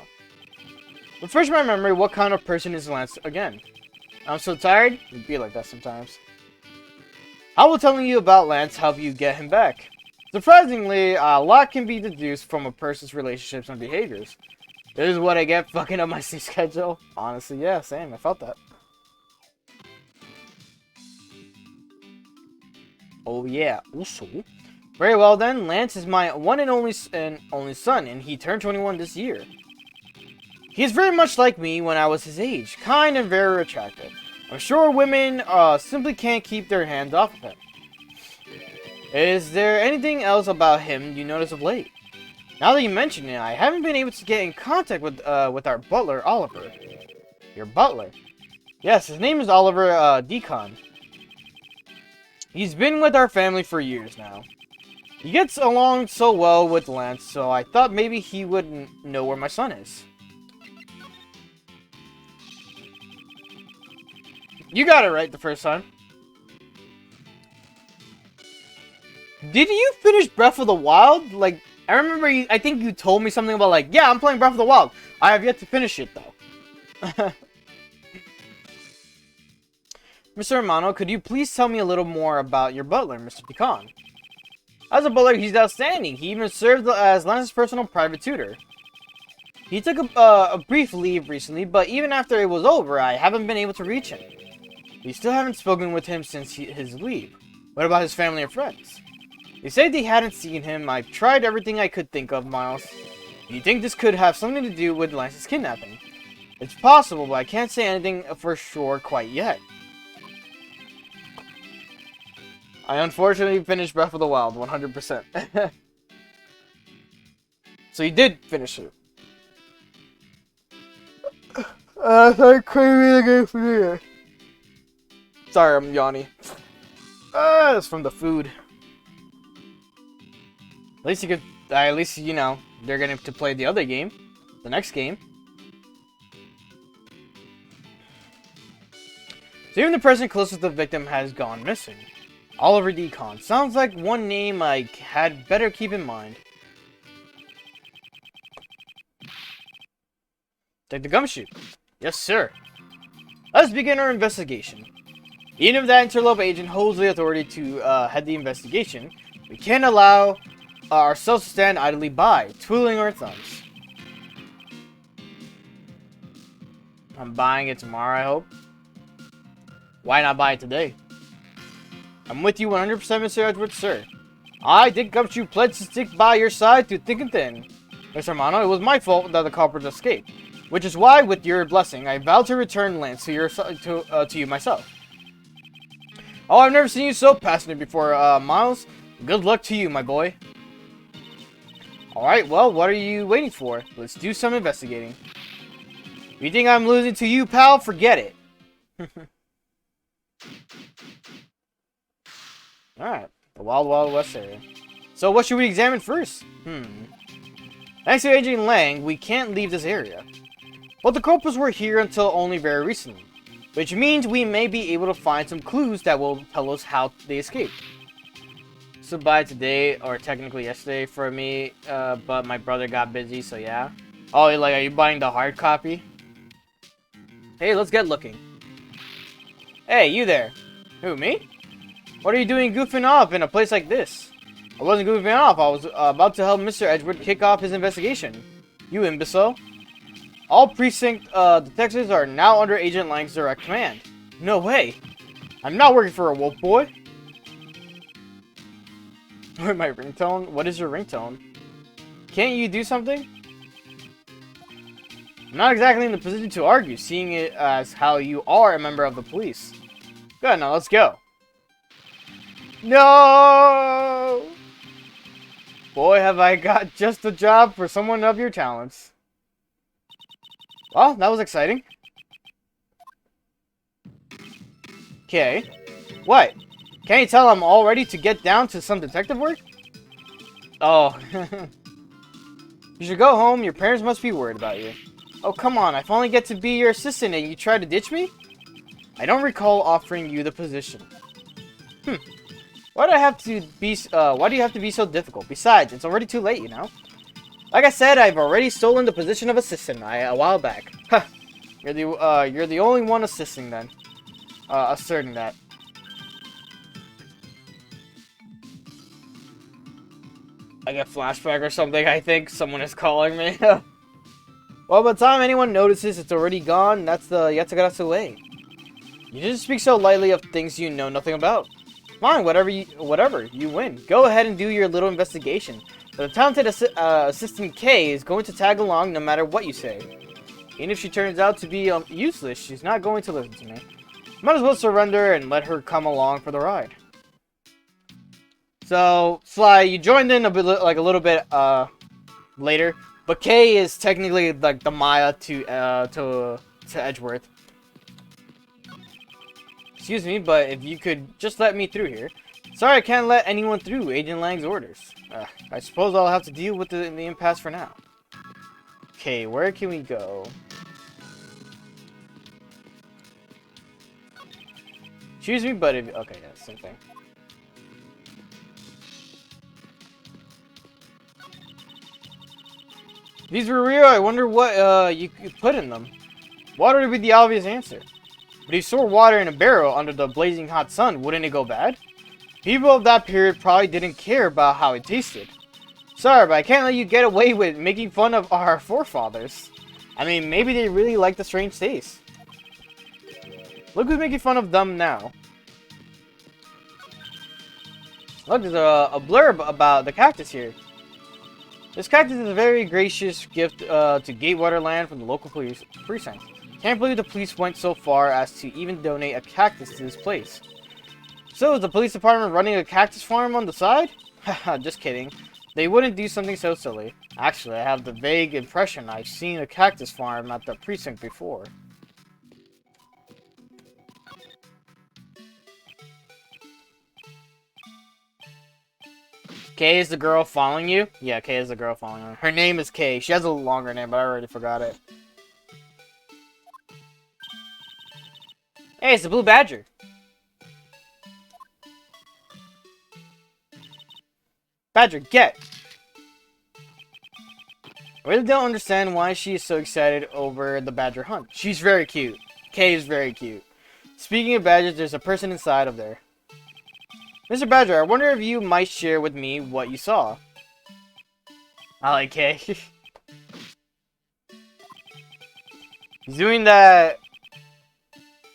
Refresh my memory, what kind of person is Lance again? I'm so tired. It'd be like that sometimes. How will telling you about Lance help you get him back? Surprisingly, a lot can be deduced from a person's relationships and behaviors. This is what I get fucking up my sleep schedule. Honestly, yeah, same. I felt that. Oh yeah. Also, very well then. Lance is my one and only son, and he turned 21 this year. He is very much like me when I was his age, kind and very attractive. I'm sure women simply can't keep their hands off of him. Is there anything else about him you notice of late? Now that you mention it, I haven't been able to get in contact with our butler, Oliver. Your butler? Yes, his name is Oliver Deacon. He's been with our family for years now. He gets along so well with Lance, so I thought maybe he would know where my son is. You got it right the first time. Did you finish Breath of the Wild? Like, I remember I think you told me something about like, yeah, I'm playing Breath of the Wild. I have yet to finish it though. Mr. Romano, could you please tell me a little more about your butler, Mr. Pecan? As a butler, he's outstanding. He even served as Lance's personal private tutor. He took a brief leave recently, but even after it was over, I haven't been able to reach him. We still haven't spoken with him since his leave. What about his family or friends? They said they hadn't seen him. I've tried everything I could think of, Miles. Do you think this could have something to do with Lance's kidnapping? It's possible, but I can't say anything for sure quite yet. I unfortunately finished Breath of the Wild 100%. So you did finish it. Sorry, crazy again for me. Sorry, I'm yawning. It's from the food. At least you could, at least, you know, they're going to play the other game. The next game. So even the person closest to the victim has gone missing. Oliver Decon. Sounds like one name I had better keep in mind. Take the gumshoe. Yes, sir. Let's begin our investigation. Even if that interlope agent holds the authority to head the investigation, we can't allow ourselves to stand idly by, twiddling our thumbs. I'm buying it tomorrow, I hope. Why not buy it today? I'm with you 100%, Mr. Edgeworth, sir. I, Dick Gumshoe, pledge to stick by your side through thick and thin. Mr. Romano, it was my fault that the culprits escaped, which is why, with your blessing, I vow to return Lance to you myself. Oh, I've never seen you so passionate before, Miles. Good luck to you, my boy. Alright, well, what are you waiting for? Let's do some investigating. You think I'm losing to you, pal? Forget it. Alright, the Wild Wild West area. So what should we examine first? Thanks to Agent Lang, we can't leave this area. But the culprits were here until only very recently, which means we may be able to find some clues that will tell us how they escaped. So by today, or technically yesterday for me, but my brother got busy, so yeah. Oh, like, are you buying the hard copy? Hey, let's get looking. Hey, you there. Who, me? What are you doing goofing off in a place like this? I wasn't goofing off. I was about to help Mr. Edgeworth kick off his investigation. You imbecile. All precinct detectives are now under Agent Lang's direct command. No way. I'm not working for a wolf boy. My ringtone? What is your ringtone? Can't you do something? I'm not exactly in the position to argue, seeing it as how you are a member of the police. Good, now let's go. No! Boy, have I got just the job for someone of your talents. Well, that was exciting. Okay. What? Can't you tell I'm all ready to get down to some detective work? Oh. You should go home. Your parents must be worried about you. Oh, come on. I finally get to be your assistant and you try to ditch me? I don't recall offering you the position. Why do you have to be so difficult? Besides, it's already too late, you know? Like I said, I've already stolen the position of assistant a while back. Huh. You're the only one assisting then. Asserting that. I get flashback or something, I think. Someone is calling me. Well, by the time anyone notices it's already gone, that's the Yatagarasu way. You just speak so lightly of things you know nothing about. Fine, whatever, you win. Go ahead and do your little investigation. But the talented Assistant K is going to tag along no matter what you say. Even if she turns out to be useless, she's not going to listen to me. Might as well surrender and let her come along for the ride. So, Sly, you joined in a little bit later, but Kay is technically like the Maya to Edgeworth. Excuse me, but if you could just let me through here. Sorry, I can't let anyone through. Agent Lang's orders. I suppose I'll have to deal with the impasse for now. Okay, where can we go? Excuse me, but if okay, yeah, same thing. These were real. I wonder what you could put in them. Water would be the obvious answer. But if you store water in a barrel under the blazing hot sun, wouldn't it go bad? People of that period probably didn't care about how it tasted. Sorry, but I can't let you get away with making fun of our forefathers. I mean, maybe they really like the strange taste. Look who's making fun of them now. Look, there's a blurb about the cactus here. This cactus is a very gracious gift to Gatewater Land from the local police precinct. Can't believe the police went so far as to even donate a cactus to this place. So, is the police department running a cactus farm on the side? Haha, just kidding. They wouldn't do something so silly. Actually, I have the vague impression I've seen a cactus farm at the precinct before. Kay is the girl following you? Yeah, Kay is the girl following her. Her name is Kay. She has a longer name, but I already forgot it. Hey, it's the Blue Badger. Badger, get! I really don't understand why she is so excited over the badger hunt. She's very cute. Kay is very cute. Speaking of badgers, there's a person inside of there. Mr. Badger, I wonder if you might share with me what you saw. I like Kay. He's doing that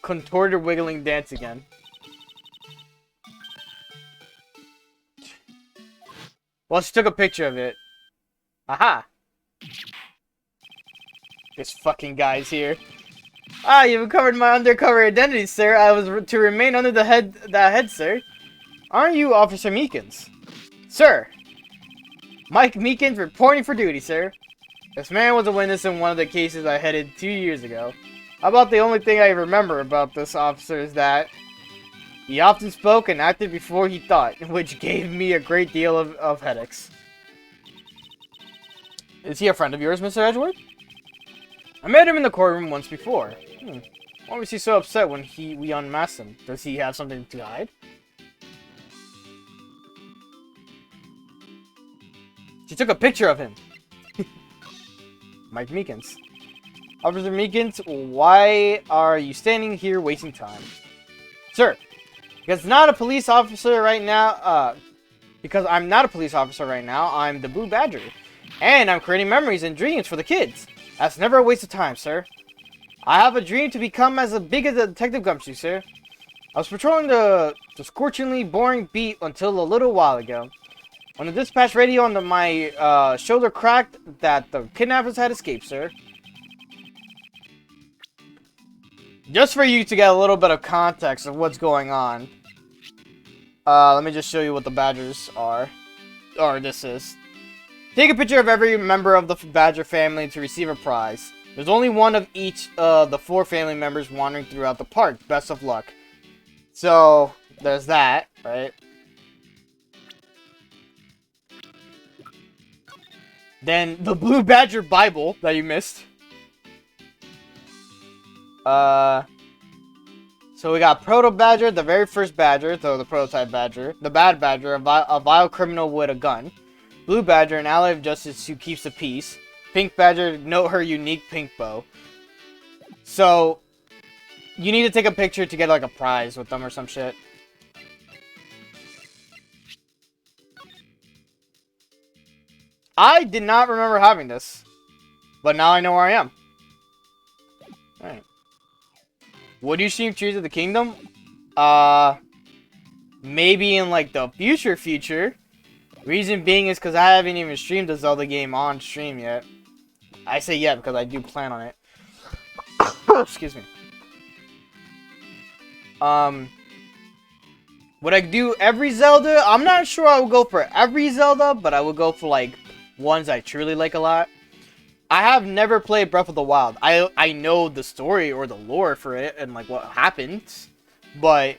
contorted wiggling dance again. Well, she took a picture of it. Aha! This fucking guy's here. Ah, you've uncovered my undercover identity, sir. I was to remain under that head, sir. Aren't you Officer Meekins? Sir! Mike Meekins reporting for duty, sir. This man was a witness in one of the cases I headed 2 years ago. About the only thing I remember about this officer is that he often spoke and acted before he thought, which gave me a great deal of headaches. Is he a friend of yours, Mr. Edgeworth? I met him in the courtroom once before. Why was he so upset when we unmasked him? Does he have something to hide? She took a picture of him. Mike Meekins. Officer Meekins, why are you standing here wasting time? Sir, because I'm not a police officer right now, I'm the Blue Badger. And I'm creating memories and dreams for the kids. That's never a waste of time, sir. I have a dream to become as big as a Detective Gumshoe, sir. I was patrolling the scorchingly boring beat until a little while ago, when the dispatch radio on my shoulder cracked that the kidnappers had escaped, sir. Just for you to get a little bit of context of what's going on, let me just show you what the Badgers are. Or this is. Take a picture of every member of the Badger family to receive a prize. There's only one of each of the 4 family members wandering throughout the park. Best of luck. So, there's that, right? Then, the Blue Badger Bible that you missed. So we got Proto Badger, the very first Badger, so the prototype Badger. The Bad Badger, a vile criminal with a gun. Blue Badger, an ally of justice who keeps the peace. Pink Badger, note her unique pink bow. So, you need to take a picture to get like a prize with them or some shit. I did not remember having this, but now I know where I am. Alright. Would you stream Tears of the Kingdom? Maybe in like the future. Reason being is because I haven't even streamed the Zelda game on stream yet. I say yeah because I do plan on it. Excuse me. Would I do every Zelda? I'm not sure I would go for every Zelda, but I would go for like ones I truly like a lot. I have never played Breath of the Wild. I know the story or the lore for it and like what happens, but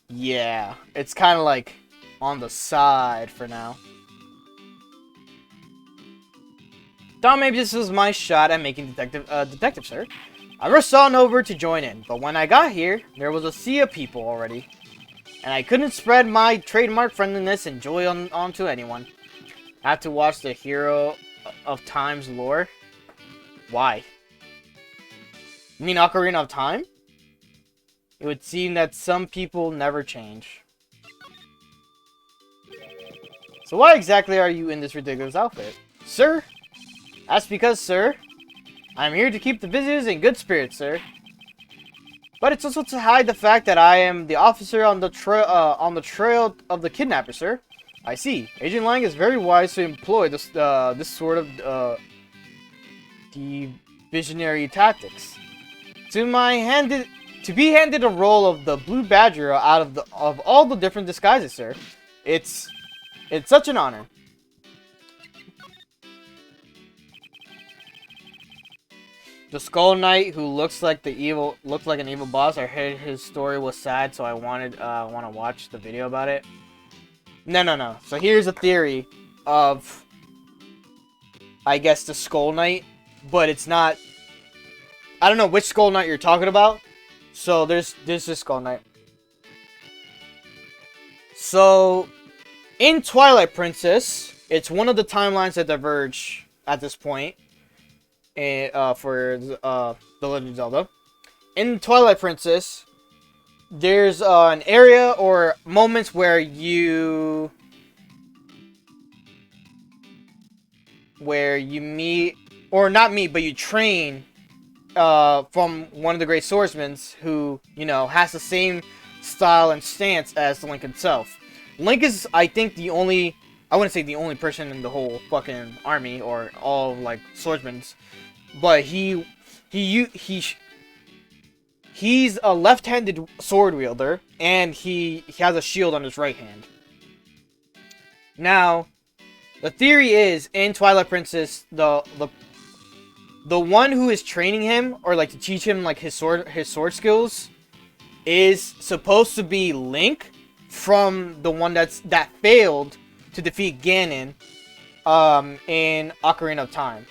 yeah, it's kind of like on the side for now. Thought maybe this was my shot at making detective, sir. I rushed on over to join in, but when I got here, there was a sea of people already, and I couldn't spread my trademark friendliness and joy onto anyone. I had to watch the Hero of Time's lore. Why? You mean Ocarina of Time? It would seem that some people never change. So why exactly are you in this ridiculous outfit? Sir? That's because, sir, I'm here to keep the visitors in good spirits, sir. But it's also to hide the fact that I am the officer on the trail of the kidnapper, sir. I see. Agent Lang is very wise to employ this sort of divisionary tactics. To be handed a role of the Blue Badger out of all the different disguises, sir. It's such an honor. The Skull Knight, who looks like an evil boss. I heard his story was sad, so I want to watch the video about it. No. So here's a theory of, I guess, the Skull Knight, but it's not. I don't know which Skull Knight you're talking about. So there's this Skull Knight. So in Twilight Princess, it's one of the timelines that diverge at this point. For The Legend of Zelda. In Twilight Princess, there's an area or moments where you meet, or not meet, but you train from one of the great swordsmen who, you know, has the same style and stance as Link himself. Link is, I think, I wouldn't say the only person in the whole fucking army or all, like, swordsmen. But he's a left-handed sword wielder, and he has a shield on his right hand. Now, the theory is in Twilight Princess, the one who is training him, or like to teach him like his sword skills, is supposed to be Link from the one that failed to defeat Ganon in Ocarina of Time.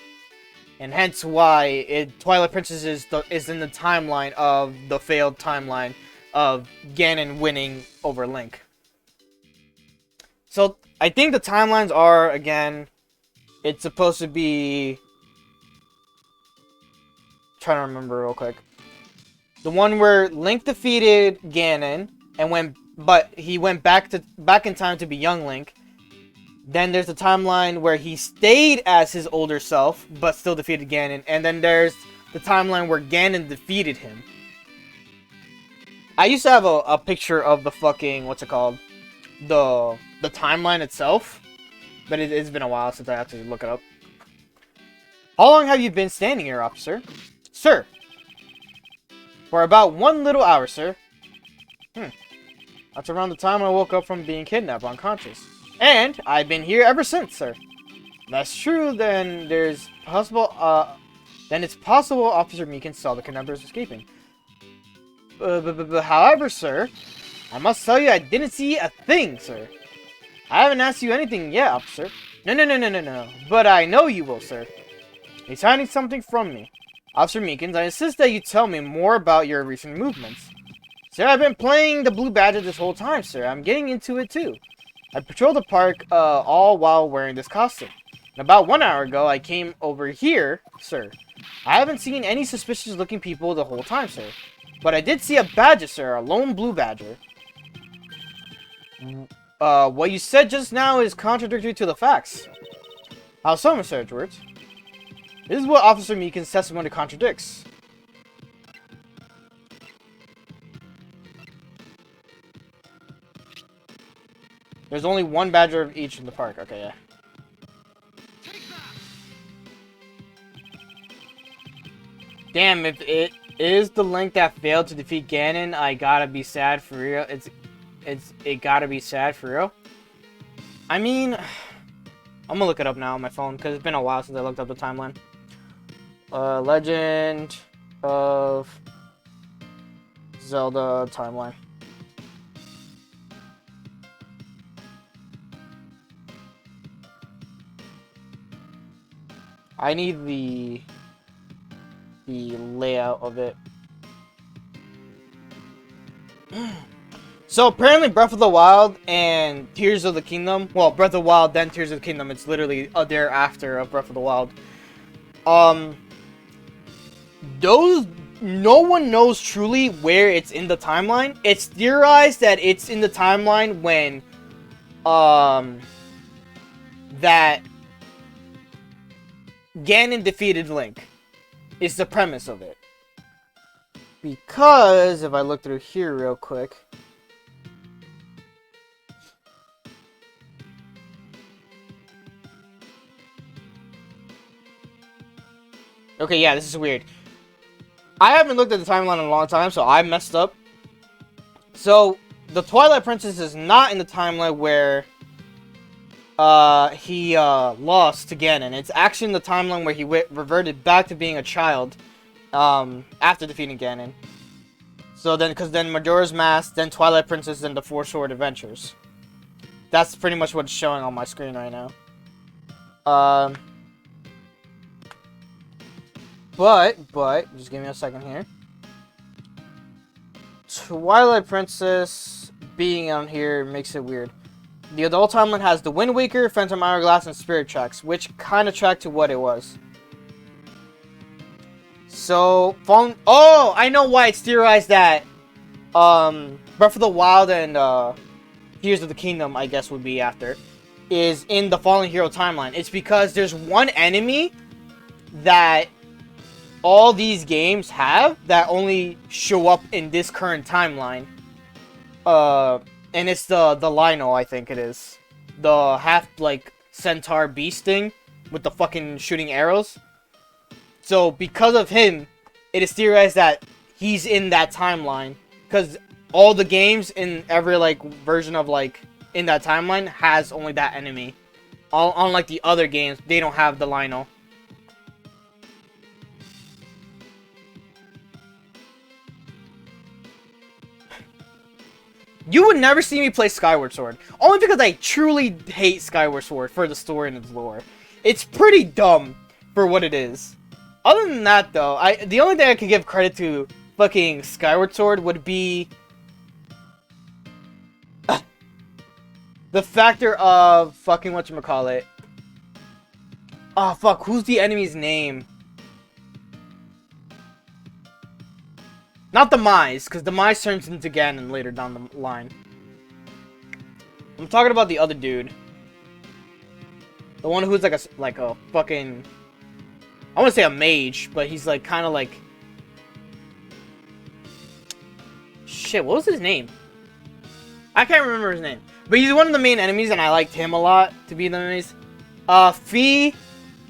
And hence why Twilight Princess is in the timeline of the failed timeline of Ganon winning over Link. So I think the timelines are, again, it's supposed to be, trying to remember real quick. The one where Link defeated Ganon and he went back in time to be young Link. Then there's the timeline where he stayed as his older self, but still defeated Ganon. And then there's the timeline where Ganon defeated him. I used to have a picture of the fucking, what's it called? The timeline itself. But it's been a while since I had to look it up. How long have you been standing here, officer? Sir. For about 1 little hour, sir. That's around the time I woke up from being kidnapped unconscious. And I've been here ever since, sir. That's true, then it's possible Officer Meekins saw the kidnappers escaping. However, sir, I must tell you I didn't see a thing, sir. I haven't asked you anything yet, officer. No. But I know you will, sir. He's hiding something from me. Officer Meekins, I insist that you tell me more about your recent movements. Sir, I've been playing the Blue Badger this whole time, sir. I'm getting into it, too. I patrolled the park all while wearing this costume. And about 1 hour ago, I came over here, sir. I haven't seen any suspicious-looking people the whole time, sir. But I did see a badger, sir, a lone blue badger. What you said just now is contradictory to the facts. How so, Mr. Edgeworth? This is what Officer Meekins' testimony contradicts. There's only one badger of each in the park. Okay, yeah. Damn, if it is the Link that failed to defeat Ganon, I gotta be sad for real. It gotta be sad for real. I mean, I'm gonna look it up now on my phone because it's been a while since I looked up the timeline. Legend of Zelda timeline. I need the layout of it. So apparently Breath of the Wild and Tears of the Kingdom, well, Breath of the Wild then Tears of the Kingdom, it's literally a thereafter of Breath of the Wild. Those no one knows truly where it's in the timeline. It's theorized that it's in the timeline when, that Ganon defeated Link. Is the premise of it. Because, if I look through here real quick... Okay, yeah, this is weird. I haven't looked at the timeline in a long time, so I messed up. So, the Twilight Princess is not in the timeline where he lost to Ganon. It's actually in the timeline where he reverted back to being a child after defeating Ganon. So then, because then Majora's Mask, then Twilight Princess, then the Four Sword Adventures. That's pretty much what's showing on my screen right now. But, just give me a second here. Twilight Princess being on here makes it weird. The adult timeline has the Wind Waker, Phantom Hourglass, and Spirit Tracks, which kind of track to what it was. So, oh, I know why it's theorized that Breath of the Wild and Tears of the Kingdom, I guess, would be after, is in the Fallen Hero timeline. It's because there's one enemy that all these games have that only show up in this current timeline. And it's the Lino, I think it is. The half, like, centaur beast thing with the fucking shooting arrows. So, because of him, it is theorized that he's in that timeline. Because all the games in every, like, version of, like, in that timeline has only that enemy. Unlike the other games, they don't have the Lino. You would never see me play Skyward Sword. Only because I truly hate Skyward Sword for the story and its lore. It's pretty dumb for what it is. Other than that, though, the only thing I could give credit to fucking Skyward Sword would be the factor of fucking whatchamacallit. Oh, fuck, who's the enemy's name? Not the Mize, because the Mize turns into Ganon later down the line. I'm talking about the other dude. The one who's like a fucking... I want to say a mage, but he's like kind of like... Shit, what was his name? I can't remember his name. But he's one of the main enemies, and I liked him a lot to be the enemies. Fee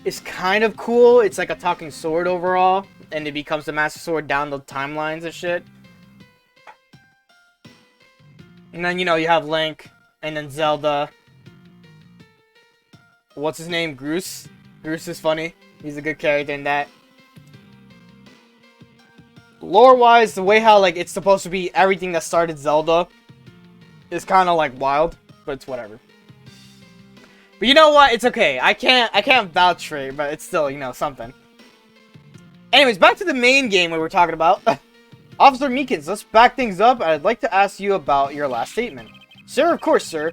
is kind of cool. It's like a talking sword overall. And it becomes the Master Sword down the timelines and shit. And then, you know, you have Link. And then Zelda. What's his name? Groose. Groose is funny. He's a good character in that. Lore-wise, the way how, like, it's supposed to be everything that started Zelda is kind of, like, wild. But it's whatever. But you know what? It's okay. I can't vouch for it, but it's still, you know, something. Anyways, back to the main game we were talking about. Officer Meekins, let's back things up. I'd like to ask you about your last statement. Sir, of course, sir.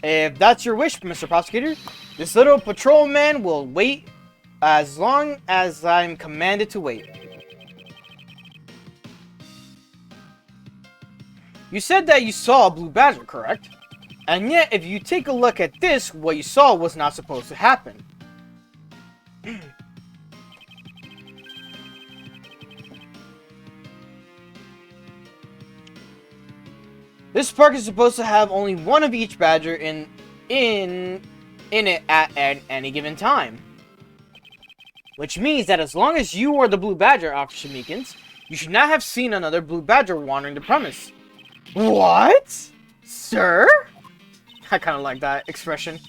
If that's your wish, Mr. Prosecutor, this little patrolman will wait as long as I'm commanded to wait. You said that you saw a blue badger, correct? And yet, if you take a look at this, what you saw was not supposed to happen. This park is supposed to have only one of each badger in it at any given time. Which means that as long as you are the blue badger, Officer Meekins, you should not have seen another blue badger wandering the premise. What? Sir? I kind of like that expression.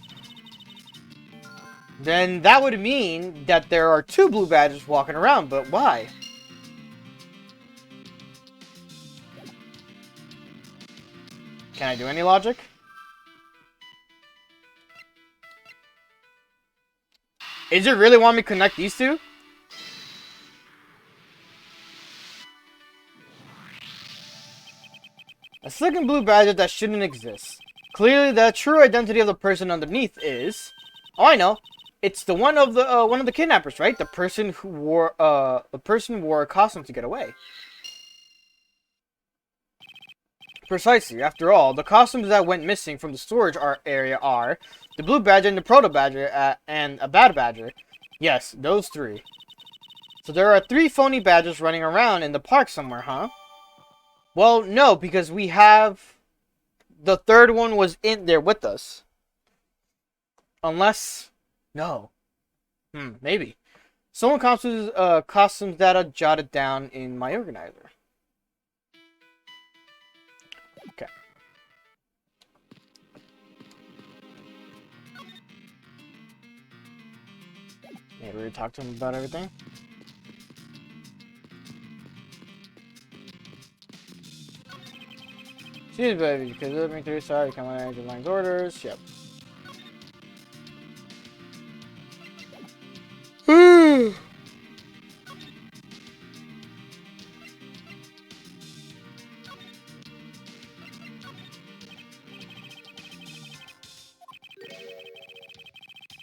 Then that would mean that there are two blue badgers walking around, but why? Can I do any logic? Is it really want me to connect these two? A second blue badger that shouldn't exist. Clearly, the true identity of the person underneath is... Oh, I know. It's the one of the kidnappers, right? The person who wore a costume to get away. Precisely. After all, the costumes that went missing from the storage area are the blue badger and the proto badger and a bad badger. Yes, those three. So there are 3 phony badgers running around in the park somewhere, huh? Well, no, because we have the third one was in there with us. Unless, no. Maybe. Someone costumes data jotted down in my organizer. Okay. Maybe we talk to him about everything. Excuse me, baby, because let me through. Sorry, come on, Angel Line's orders. Yep.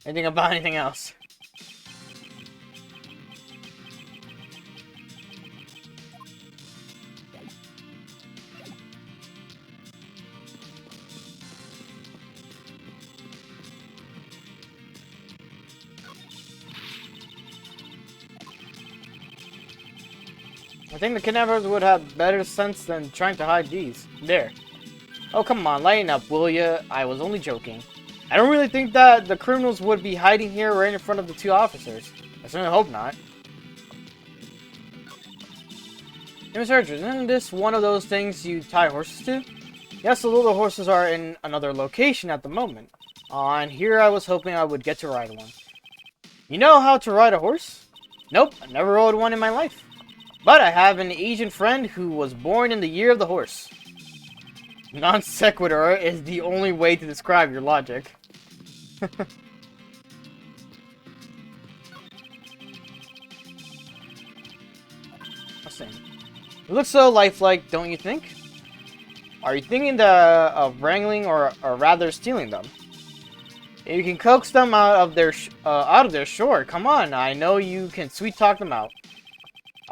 Anything about anything else? I think the kidnappers would have better sense than trying to hide these. There. Oh, come on, lighten up, will ya? I was only joking. I don't really think that the criminals would be hiding here right in front of the 2 officers. I certainly hope not. Hey, Mr. Edgeworth, isn't this one of those things you tie horses to? Yes, the little horses are in another location at the moment. And here I was hoping I would get to ride one. You know how to ride a horse? Nope, I never rode one in my life. But I have an Asian friend who was born in the year of the horse. Non sequitur is the only way to describe your logic. It looks so lifelike, don't you think? Are you thinking of wrangling or rather stealing them? If you can coax them out of their shore, come on, I know you can sweet talk them out.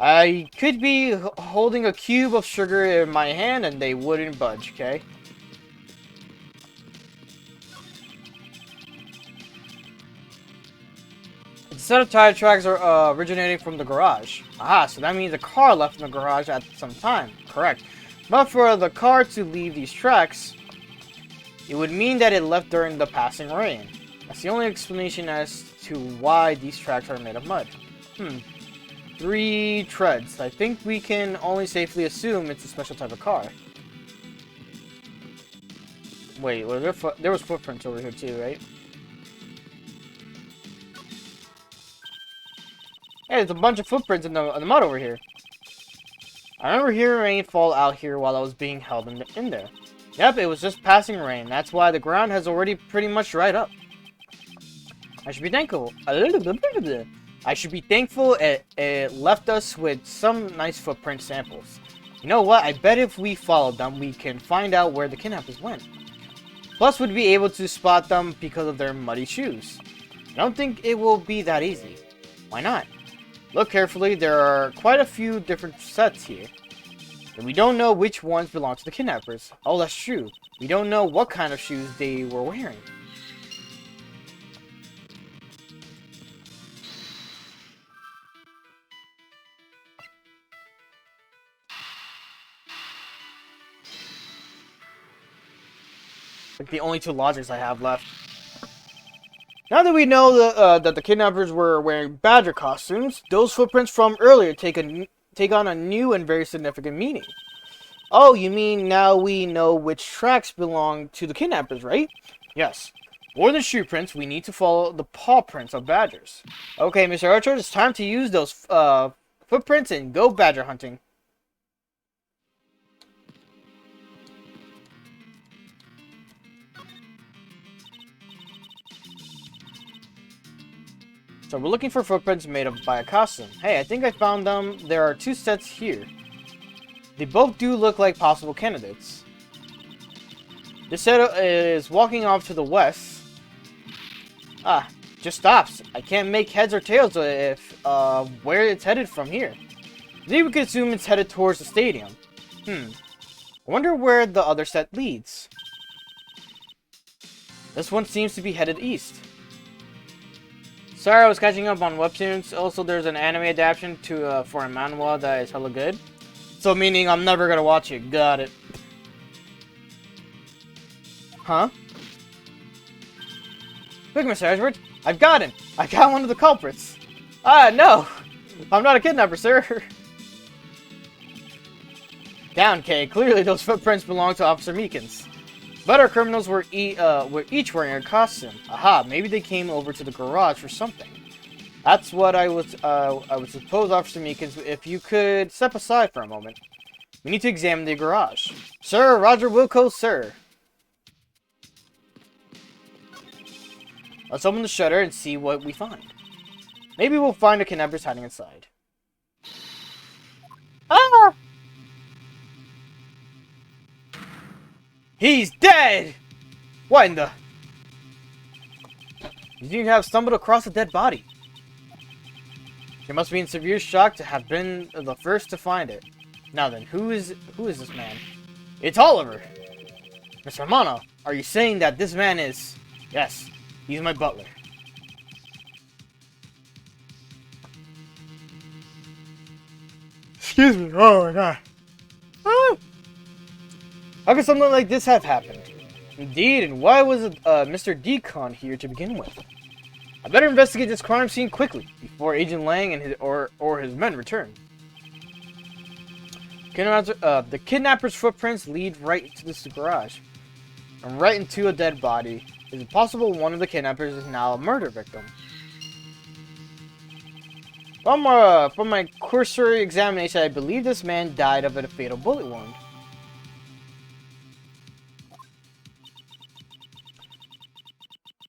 I could be holding a cube of sugar in my hand and they wouldn't budge, okay? The set of tire tracks are originating from the garage. Aha, so that means a car left in the garage at some time. Correct. But for the car to leave these tracks, it would mean that it left during the passing rain. That's the only explanation as to why these tracks are made of mud. 3 treads. I think we can only safely assume it's a special type of car. Wait, there was footprints over here too, right? Hey, there's a bunch of footprints in the mud over here. I remember hearing rain fall out here while I was being held in there. Yep, it was just passing rain. That's why the ground has already pretty much dried up. I should be thankful. I should be thankful it left us with some nice footprint samples. You know what? I bet if we followed them, we can find out where the kidnappers went. Plus, we'd be able to spot them because of their muddy shoes. I don't think it will be that easy. Why not? Look carefully, there are quite a few different sets here. And we don't know which ones belong to the kidnappers. Oh, that's true. We don't know what kind of shoes they were wearing. Like the only 2 logics I have left. Now that we know that the kidnappers were wearing badger costumes, those footprints from earlier take on a new and very significant meaning. Oh, you mean now we know which tracks belong to the kidnappers, right? Yes. More than shoe prints, we need to follow the paw prints of badgers. Okay, Mr. Archer, it's time to use those footprints and go badger hunting. So we're looking for footprints made by a costume. Hey, I think I found them. There are 2 sets here. They both do look like possible candidates. This set is walking off to the west. Ah, just stops. I can't make heads or tails if where it's headed from here. Maybe we could assume it's headed towards the stadium. I wonder where the other set leads. This one seems to be headed east. Sorry, I was catching up on webtoons. Also, there's an anime adaptation to for a manhwa that is hella good. So meaning I'm never gonna watch it. Got it. Huh? Look, Mr. Edgeworth, I've got him. I got one of the culprits. No. I'm not a kidnapper, sir. Down, Kay. Clearly those footprints belong to Officer Meekins. But our criminals were each wearing a costume. Aha, maybe they came over to the garage for something. That's what I would suppose, Officer Meekins, if you could step aside for a moment. We need to examine the garage. Sir, Roger Wilco, sir. Let's open the shutter and see what we find. Maybe we'll find a kidnappers hiding inside. Ah! He's dead! What in the... You seem to have stumbled across a dead body. You must be in severe shock to have been the first to find it. Now then, who is this man? It's Oliver! Mr. Amano, are you saying that this man is... Yes, he's my butler. Excuse me, oh my god. Ah! How could something like this have happened? Indeed, and why was Mr. Decon here to begin with? I better investigate this crime scene quickly, before Agent Lang and his men return. The kidnapper's footprints lead right into this garage, and right into a dead body. Is it possible one of the kidnappers is now a murder victim? From my cursory examination, I believe this man died of a fatal bullet wound.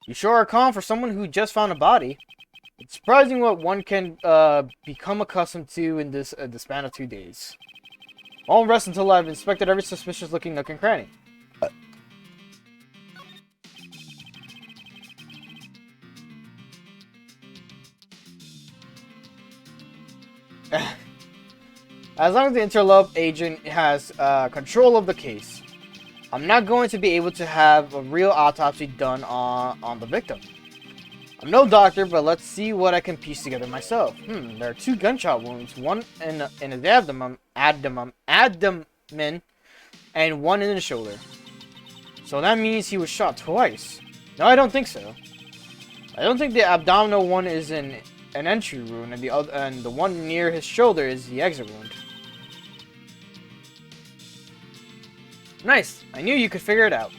You sure are calm for someone who just found a body. It's surprising what one can become accustomed to in this the span of 2 days. I won't rest until I've inspected every suspicious-looking nook and cranny. As long as the interlope agent has control of the case, I'm not going to be able to have a real autopsy done on the victim. I'm no doctor, but let's see what I can piece together myself. There are 2 gunshot wounds, one in his abdomen, and one in the shoulder. So that means he was shot twice. No, I don't think so. I don't think the abdominal one is an entry wound, and the one near his shoulder is the exit wound. Nice. I knew you could figure it out.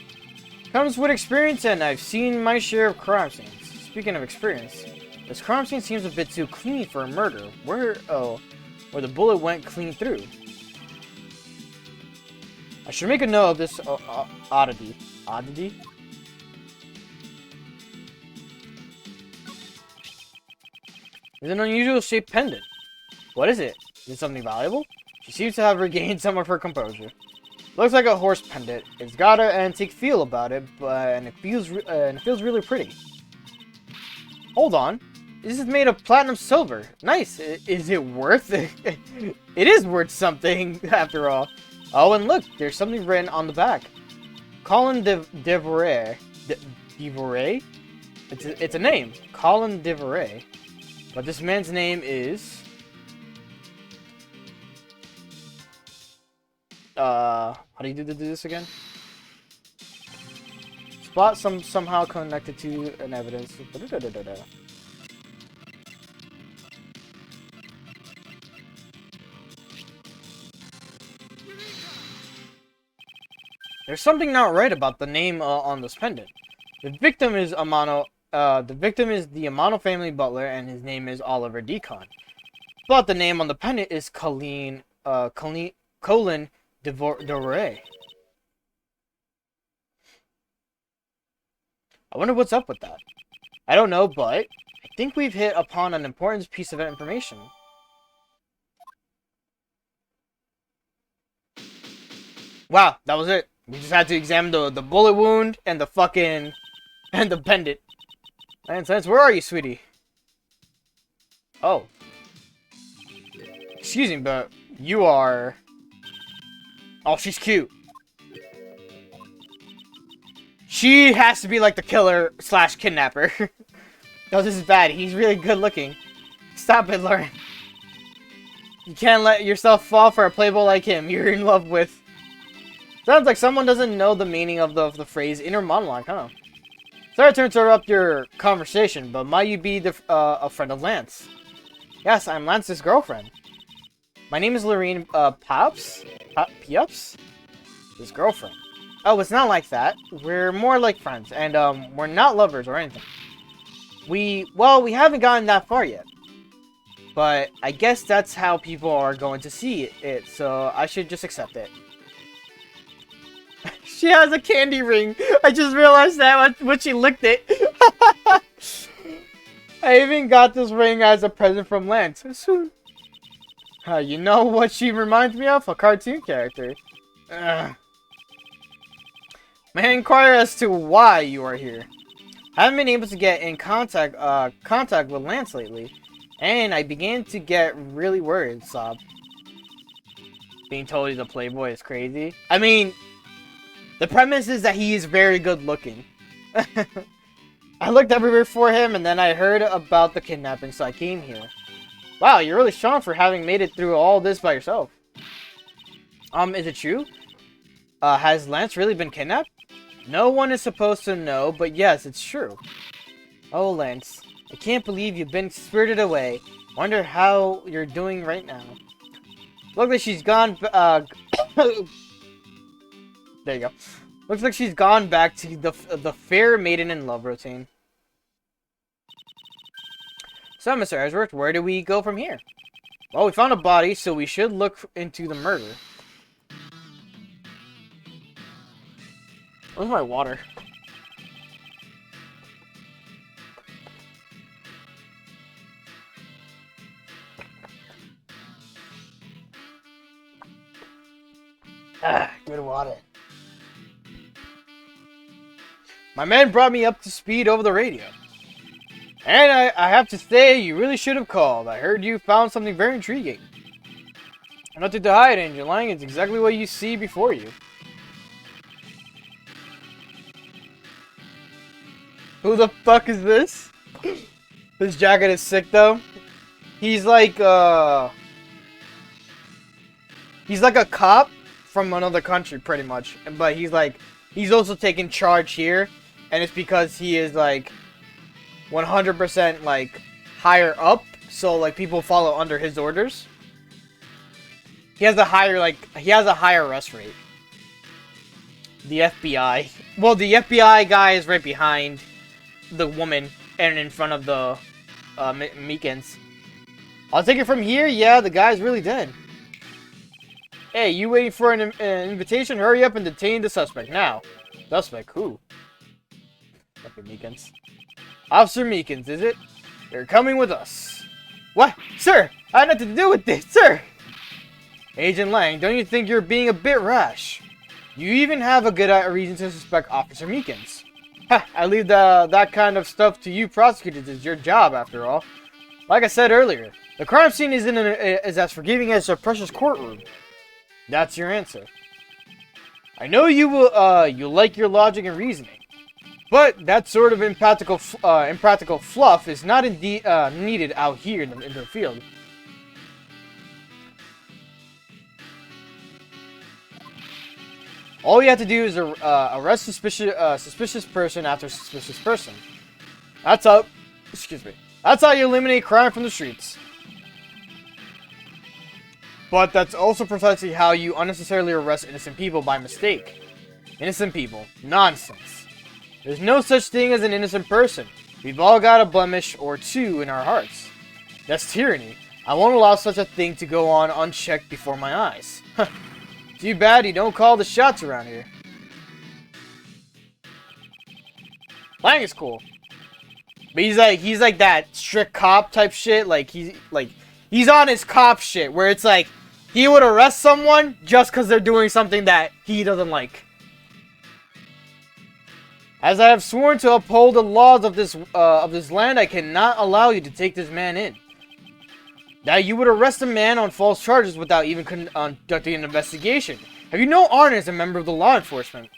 Comes with experience, and I've seen my share of crime scenes. Speaking of experience, this crime scene seems a bit too clean for a murder. Where the bullet went clean through. I should make a note of this oddity. Oddity? It's an unusual shaped pendant. What is it? Is it something valuable? She seems to have regained some of her composure. Looks like a horse pendant. It's got an antique feel about it, and it feels really pretty. Hold on. This is made of platinum silver. Nice. Is it worth it? It is worth something, after all. Oh, and look, there's something written on the back. Colin Devoret. Devoret? It's a name. Colin Devoret. But this man's name is... how do you do this again? Spot somehow connected to an evidence. There's something not right about the name on this pendant. The victim is Amano. The victim is the Amano family butler, and his name is Oliver Decon. But the name on the pendant is Colin Devoret. I wonder what's up with that. I don't know, but I think we've hit upon an important piece of information. Wow, that was it. We just had to examine the bullet wound and the fucking... and the pendant. Lance, where are you, sweetie? Oh. Excuse me, but you are... Oh, she's cute. She has to be like the killer slash kidnapper. No, this is bad. He's really good looking. Stop it, Lauren. You can't let yourself fall for a playboy like him you're in love with. Sounds like someone doesn't know the meaning of the phrase inner monologue, huh? Sorry to interrupt your conversation, but might you be a friend of Lance? Yes, I'm Lance's girlfriend. My name is Lorene, Pops? Piops? His girlfriend. Oh, it's not like that. We're more like friends, and, we're not lovers or anything. We haven't gotten that far yet. But I guess that's how people are going to see it, so I should just accept it. She has a candy ring. I just realized that when she licked it. I even got this ring as a present from Lance. Soon. You know what she reminds me of? A cartoon character. May I inquire as to why you are here? I haven't been able to get in contact with Lance lately, and I began to get really worried, sob. Being told he's a playboy is crazy. I mean, the premise is that he is very good looking. I looked everywhere for him, and then I heard about the kidnapping, so I came here. Wow, you're really strong for having made it through all this by yourself. Is it true? Has Lance really been kidnapped? No one is supposed to know, but yes, it's true. Oh, Lance, I can't believe you've been spirited away. Wonder how you're doing right now. Look like she's gone, there you go. Looks like she's gone back to the fair maiden in love routine. So, Mr. Edgeworth, where do we go from here? Well, we found a body, so we should look into the murder. Where's my water? Good water. My man brought me up to speed over the radio. And I have to say, you really should have called. I heard you found something very intriguing. Nothing to hide, Angel Lang. It's exactly what you see before you. Who the fuck is this? This jacket is sick, though. He's like a cop from another country, pretty much. But he's also taking charge here. And it's because he is, like, 100%, like, higher up. So, like, people follow under his orders. He has a higher arrest rate. The FBI. Well, the FBI guy is right behind the woman and in front of the Meekins. I'll take it from here. Yeah, the guy's really dead. Hey, you waiting for an invitation? Hurry up and detain the suspect now. Suspect? Who? Fucking Meekins. Officer Meekins, is it? You're coming with us. What? Sir! I had nothing to do with this, sir! Agent Lang, don't you think you're being a bit rash? You even have a good reason to suspect Officer Meekins. Ha! I leave that kind of stuff to you prosecutors. It's your job, after all. Like I said earlier, the crime scene is as forgiving as a precious courtroom. That's your answer. I know you will. You like your logic and reasoning, but that sort of impractical fluff is not indeed needed out here in the field. All you have to do is arrest suspicious person after suspicious person. That's how. Excuse me. That's how you eliminate crime from the streets. But that's also precisely how you unnecessarily arrest innocent people by mistake. Innocent people. Nonsense. There's no such thing as an innocent person. We've all got a blemish or two in our hearts. That's tyranny. I won't allow such a thing to go on unchecked before my eyes. Too bad you don't call the shots around here. Lang is cool. But he's like that strict cop type shit. He's on his cop shit where it's like he would arrest someone just because they're doing something that he doesn't like. As I have sworn to uphold the laws of this land, I cannot allow you to take this man in. That you would arrest a man on false charges without even conducting an investigation. Have you no honor as a member of the law enforcement?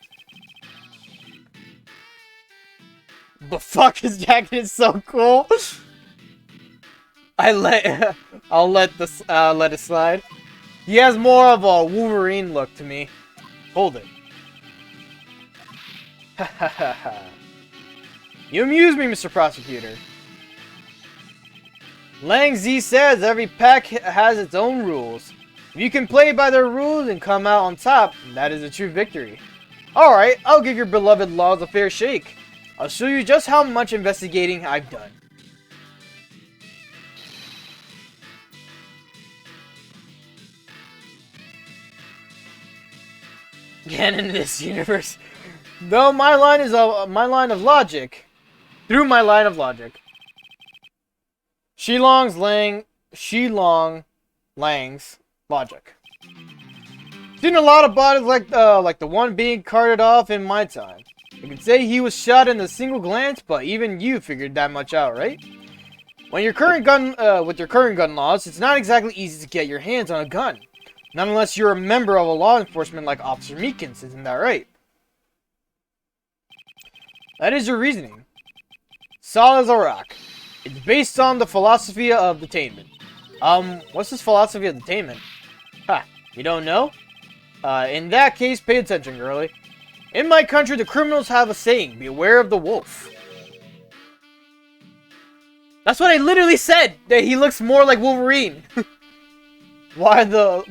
The fuck, his jacket is so cool. I'll let it slide. He has more of a Wolverine look to me. Hold it. Ha ha ha ha. You amuse me, Mr. Prosecutor. Lang Z says every pack has its own rules. If you can play by their rules and come out on top, that is a true victory. Alright, I'll give your beloved laws a fair shake. I'll show you just how much investigating I've done. Canon in this universe. Though my line is my line of logic. Through my line of logic. Shilong Lang's logic. Seen a lot of bodies like the one being carted off in my time. I can say he was shot in a single glance, but even you figured that much out, right? When your current gun, with your current gun laws, it's not exactly easy to get your hands on a gun. Not unless you're a member of a law enforcement like Officer Meekins, isn't that right? That is your reasoning. Solid as a rock. It's based on the philosophy of detainment. What's this philosophy of detainment? Ha, you don't know? In that case, pay attention, girlie. In my country, the criminals have a saying, beware of the wolf. That's what I literally said, that he looks more like Wolverine. Why the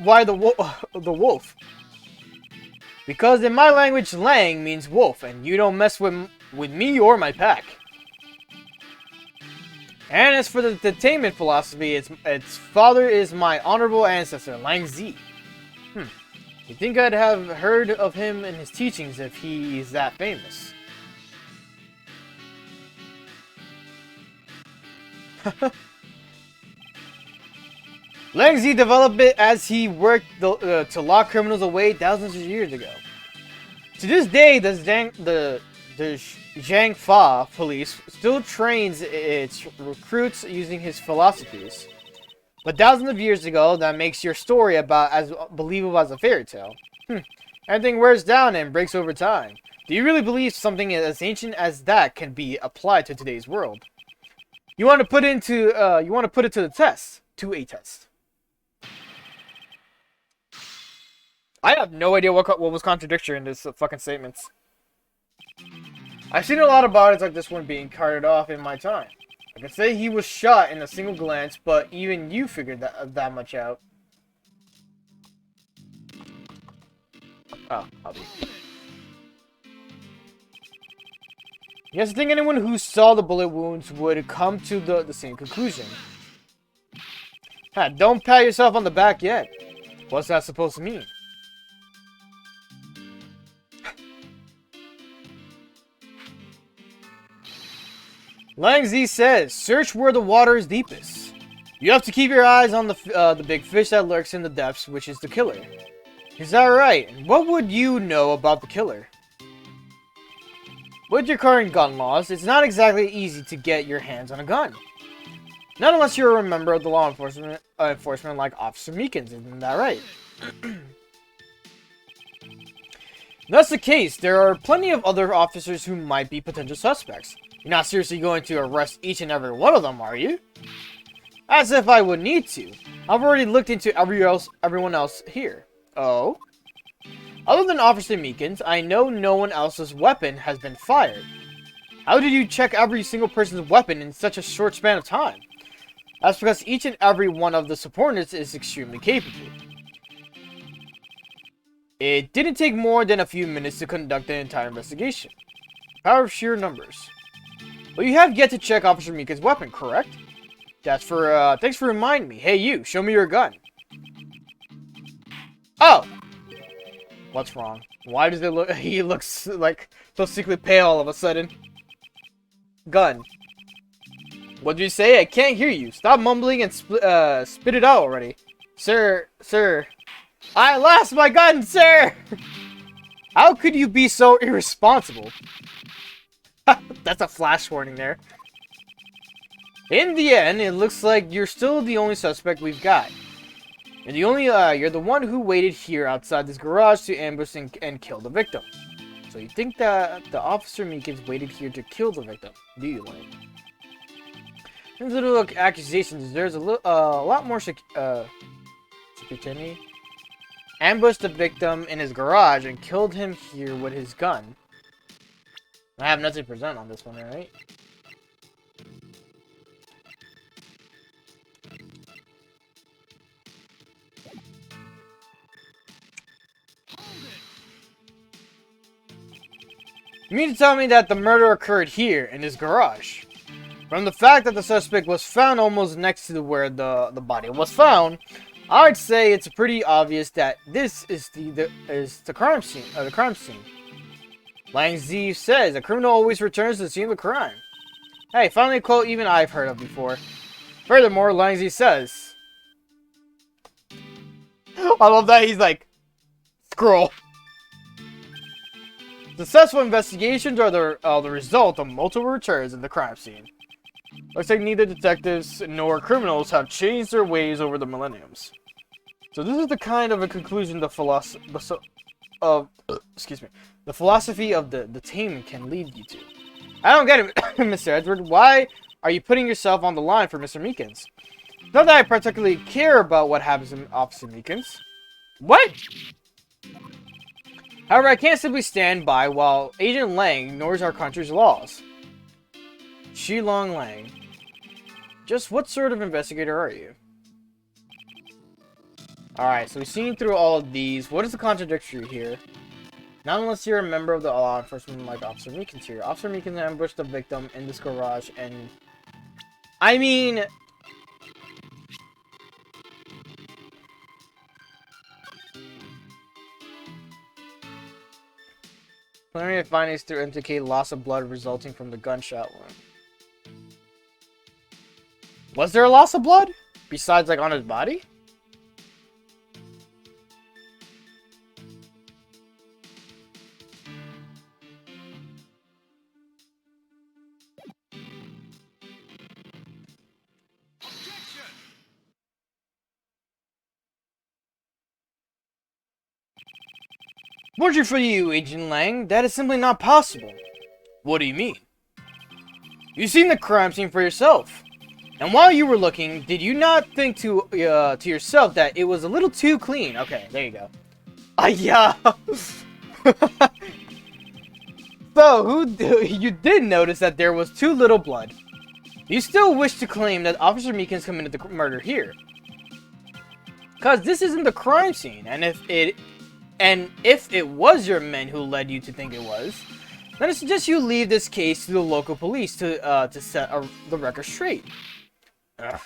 wolf? Because in my language, Lang means wolf, and you don't mess with me or my pack. And as for the detainment philosophy, its father is my honorable ancestor, Lang Z. You think I'd have heard of him and his teachings if he's that famous? Lang Z developed it as he worked to lock criminals away thousands of years ago. To this day, the Zhang police still trains its recruits using his philosophies. But thousands of years ago, that makes your story about as believable as a fairy tale. Everything wears down and breaks over time. Do you really believe something as ancient as that can be applied to today's world? You want to put it to the test, to a test. I have no idea what was contradictory in this fucking statements. I've seen a lot of bodies like this one being carted off in my time. I can say he was shot in a single glance, but even you figured that much out. Oh, I'll be. Yes, I think anyone who saw the bullet wounds would come to the same conclusion. Ha, don't pat yourself on the back yet. What's that supposed to mean? Lang Z says, search where the water is deepest. You have to keep your eyes on the big fish that lurks in the depths, which is the killer. Is that right? What would you know about the killer? With your current gun laws, it's not exactly easy to get your hands on a gun. Not unless you're a member of the law enforcement like Officer Meekins, isn't that right? That's the case. There are plenty of other officers who might be potential suspects. You're not seriously going to arrest each and every one of them, are you? As if I would need to. I've already looked into everyone else here. Oh? Other than Officer Meekins, I know no one else's weapon has been fired. How did you check every single person's weapon in such a short span of time? That's because each and every one of the subordinates is extremely capable. It didn't take more than a few minutes to conduct an entire investigation. Power of sheer numbers. Well, you have yet to check Officer Mika's weapon, correct? That's for, thanks for reminding me. Hey, you, show me your gun. Oh! What's wrong? Why does it look, he looks like so sickly pale all of a sudden? Gun. What did you say? I can't hear you. Stop mumbling and spit it out already. Sir. I lost my gun, sir! How could you be so irresponsible? That's a flash warning there. In the end, it looks like you're still the only suspect we've got. You're the one who waited here outside this garage to ambush and kill the victim. So you think that the Officer Meekins waited here to kill the victim, do you, Lane? These little accusations, there's a lot more security. Ambushed the victim in his garage and killed him here with his gun. I have nothing to present on this one, right? You mean to tell me that the murder occurred here, in his garage? From the fact that the suspect was found almost next to where the body was found, I'd say it's pretty obvious that this is the crime scene. Lang Z says, a criminal always returns to the scene of a crime. Hey, finally a quote even I've heard of before. Furthermore, Lang Z says... I love that he's like... Scroll. Successful investigations are the result of multiple returns in the crime scene. Looks like neither detectives nor criminals have changed their ways over the millenniums. So this is the kind of a conclusion the philosophy of the tame can lead you to. I don't get it, Mr. Edgeworth. Why are you putting yourself on the line for Mr. Meekins? Not that I particularly care about what happens to Officer Meekins. What? However, I can't simply stand by while Agent Lang ignores our country's laws. Shilong Lang. Just what sort of investigator are you? Alright, so we've seen through all of these. What is the contradictory here? Not unless you're a member of the law enforcement like Officer Meekins here. Officer Meekins ambushed the victim in this garage and... I mean... preliminary findings to indicate loss of blood resulting from the gunshot wound. Was there a loss of blood? Besides, like, on his body? Fortunately for you, Agent Lang, that is simply not possible. What do you mean? You've seen the crime scene for yourself. And while you were looking, did you not think to yourself that it was a little too clean? Okay, there you go. Yeah. So, you did notice that there was too little blood. You still wish to claim that Officer Meekins committed the murder here. Because this isn't the crime scene, and if it was your men who led you to think it was, then I suggest you leave this case to the local police to set the record straight. Ugh.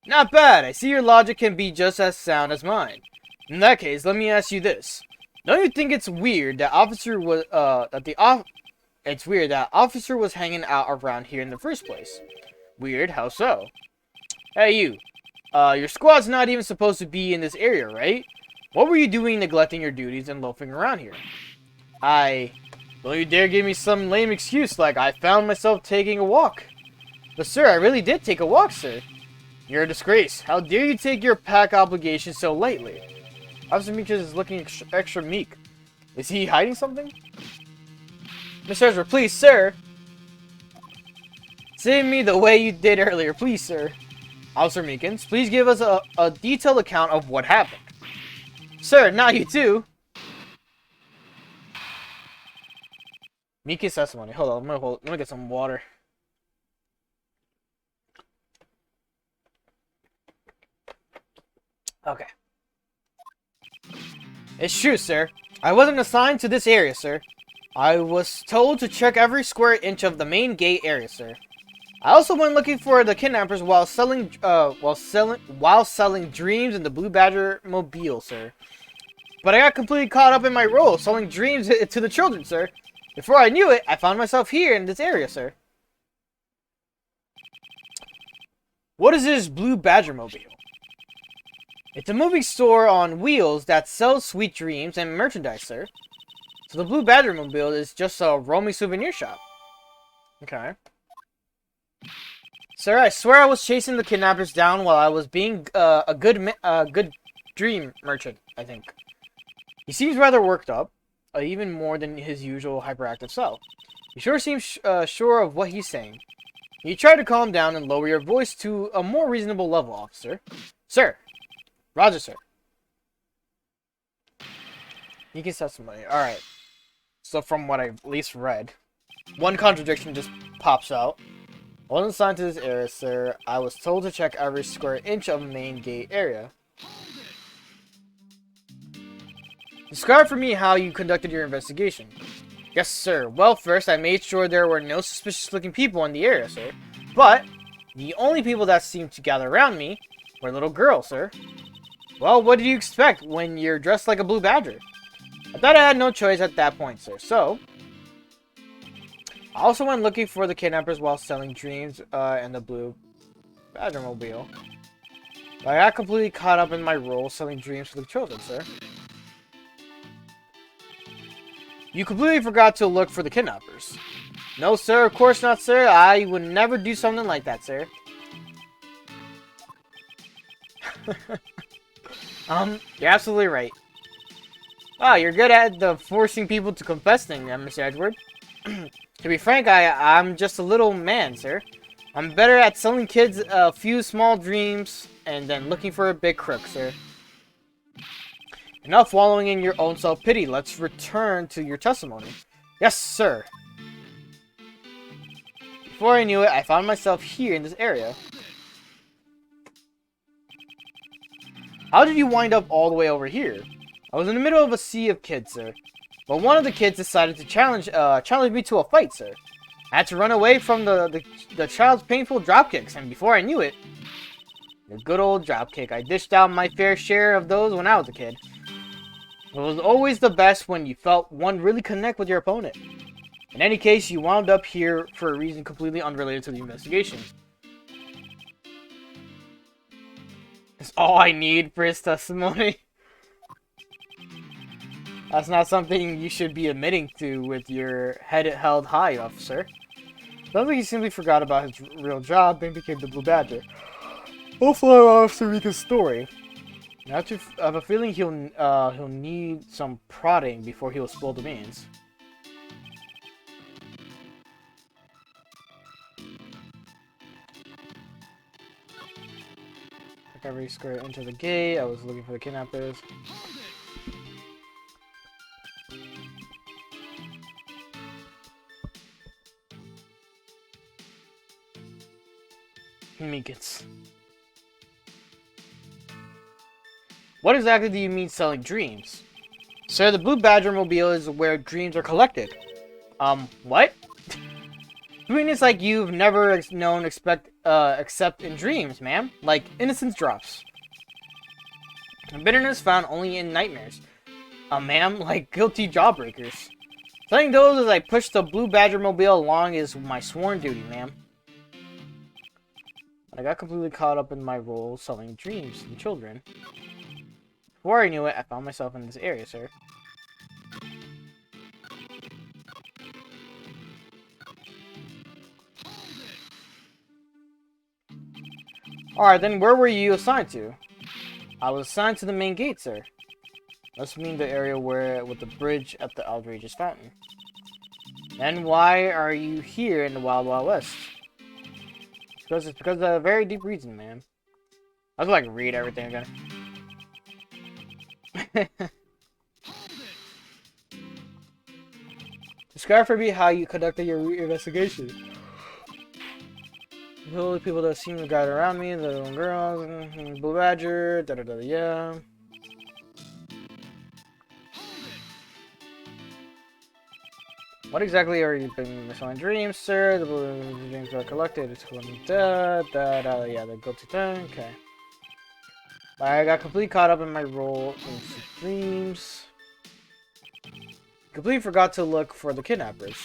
Not bad. I see your logic can be just as sound as mine. In that case, let me ask you this: don't you think it's weird that it's weird that officer was hanging out around here in the first place? Weird? How so? Hey, you. Your squad's not even supposed to be in this area, right? What were you doing neglecting your duties and loafing around here? Don't you dare give me some lame excuse like I found myself taking a walk. But sir, I really did take a walk, sir. You're a disgrace. How dare you take your pack obligations so lightly? Officer Meekins is looking extra meek. Is he hiding something? Mr. Ezra, please, sir. Save me the way you did earlier, please, sir. Officer Meekins, please give us a detailed account of what happened. Sir, not you too. Meekins testimony. Hold on, I'm gonna get some water. Okay. It's true, sir. I wasn't assigned to this area, sir. I was told to check every square inch of the main gate area, sir. I also went looking for the kidnappers while selling dreams in the Blue Badger mobile, sir. But I got completely caught up in my role, selling dreams to the children, sir. Before I knew it, I found myself here in this area, sir. What is this Blue Badger mobile? It's a movie store on wheels that sells sweet dreams and merchandise, sir. So the Blue Badger Mobile is just a roaming souvenir shop. Okay. Sir, I swear I was chasing the kidnappers down while I was being a good dream merchant, I think. He seems rather worked up, even more than his usual hyperactive self. He sure seems sure of what he's saying. You try to calm down and lower your voice to a more reasonable level, officer. Sir. Roger, sir. You can set somebody. Alright. So from what I at least read, one contradiction just pops out. I wasn't assigned to this area, sir. I was told to check every square inch of the main gate area. Describe for me how you conducted your investigation. Yes, sir. Well, first, I made sure there were no suspicious-looking people in the area, sir. But the only people that seemed to gather around me were little girls, sir. Well, what did you expect when you're dressed like a blue badger? I thought I had no choice at that point, sir. So, I also went looking for the kidnappers while selling dreams and the blue badger mobile. But I got completely caught up in my role selling dreams for the children, sir. You completely forgot to look for the kidnappers. No, sir. Of course not, sir. I would never do something like that, sir. You're absolutely right. Wow, you're good at the forcing people to confess thing, Mr. Edgeworth. To be frank, I'm just a little man, sir. I'm better at selling kids a few small dreams and then looking for a big crook, sir. Enough wallowing in your own self-pity. Let's return to your testimony. Yes, sir. Before I knew it, I found myself here in this area. How did you wind up all the way over here? I was in the middle of a sea of kids, sir. But one of the kids decided to challenge me to a fight, sir. I had to run away from the child's painful dropkicks, and before I knew it, the good old dropkick, I dished out my fair share of those when I was a kid. It was always the best when you felt one really connect with your opponent. In any case, you wound up here for a reason completely unrelated to the investigation. That's all I need for his testimony. That's not something you should be admitting to with your head held high, officer. Sounds like he simply forgot about his real job and became the Blue Badger. Hopefully I'll have to read his story. I have a feeling he'll need some prodding before he'll spill the beans. Took every square into the gate. I was looking for the kidnappers. Meekins. What exactly do you mean selling dreams? Sir, the Blue Badger Mobile is where dreams are collected. What? Sweetness like you've never known except in dreams, ma'am. Like innocence drops. And bitterness found only in nightmares. Ma'am, like guilty jawbreakers. Selling those as I push the Blue Badger Mobile along is my sworn duty, ma'am. I got completely caught up in my role selling dreams to children. Before I knew it, I found myself in this area, sir. Alright, then where were you assigned to? I was assigned to the main gate, sir. Must mean the area with the bridge at the outrageous fountain. Then why are you here in the Wild Wild West? It's because of a very deep reason, man. I was like read everything again. Describe for me how you conducted your investigation. The only people that seem to gather around me, the little girls, Blue Badger, yeah. What exactly are you been selling dreams, sir? The dreams are collected. It's yeah, the guilty thing. Okay. I got completely caught up in my role in dreams. Completely forgot to look for the kidnappers.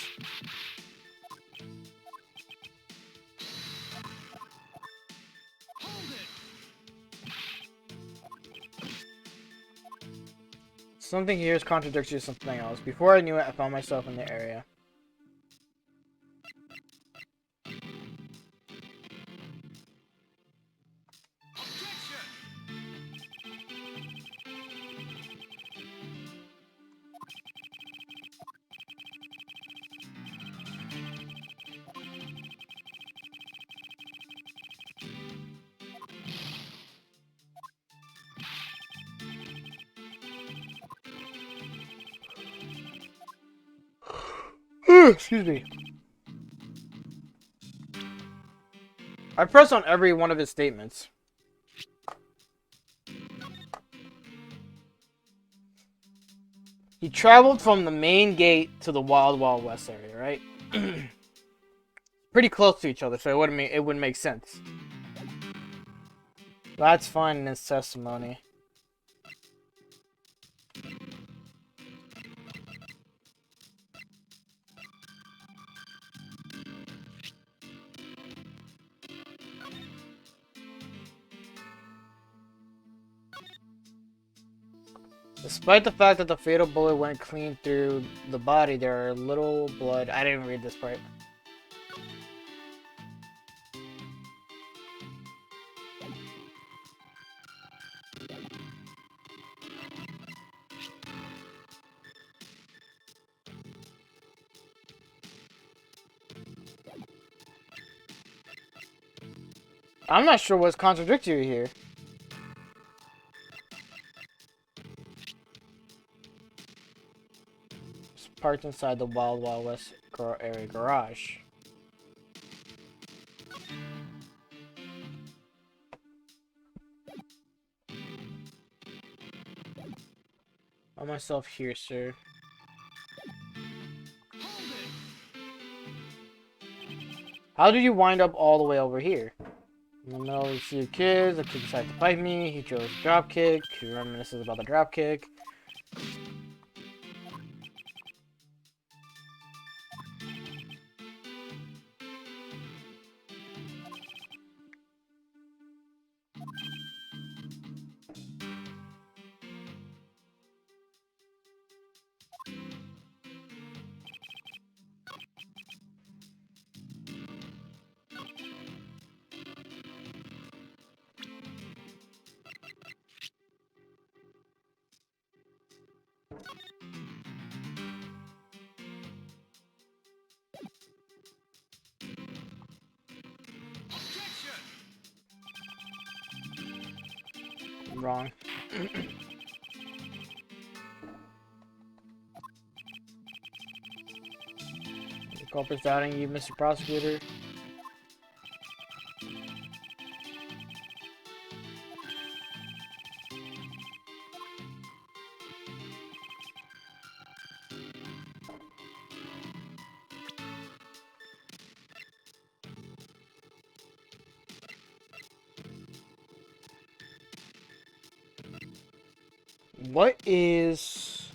Something here is contradictory to something else. Before I knew it, I found myself in the area. Excuse me. I pressed on every one of his statements. He traveled from the main gate to the Wild Wild West area, right? Pretty close to each other, so it wouldn't make sense. That's fine in his testimony. Despite the fact that the fatal bullet went clean through the body, there are little blood. I didn't read this part. I'm not sure what's contradictory here. It's parked inside the Wild Wild West area garage. On myself here, sir. How did you wind up all the way over here? In the middle, you see your kids. The kid decided to fight me. He chose a drop kick. He reminisces about the drop kick. I'm wrong. The culprit's doubting you, Mr. Prosecutor. What is...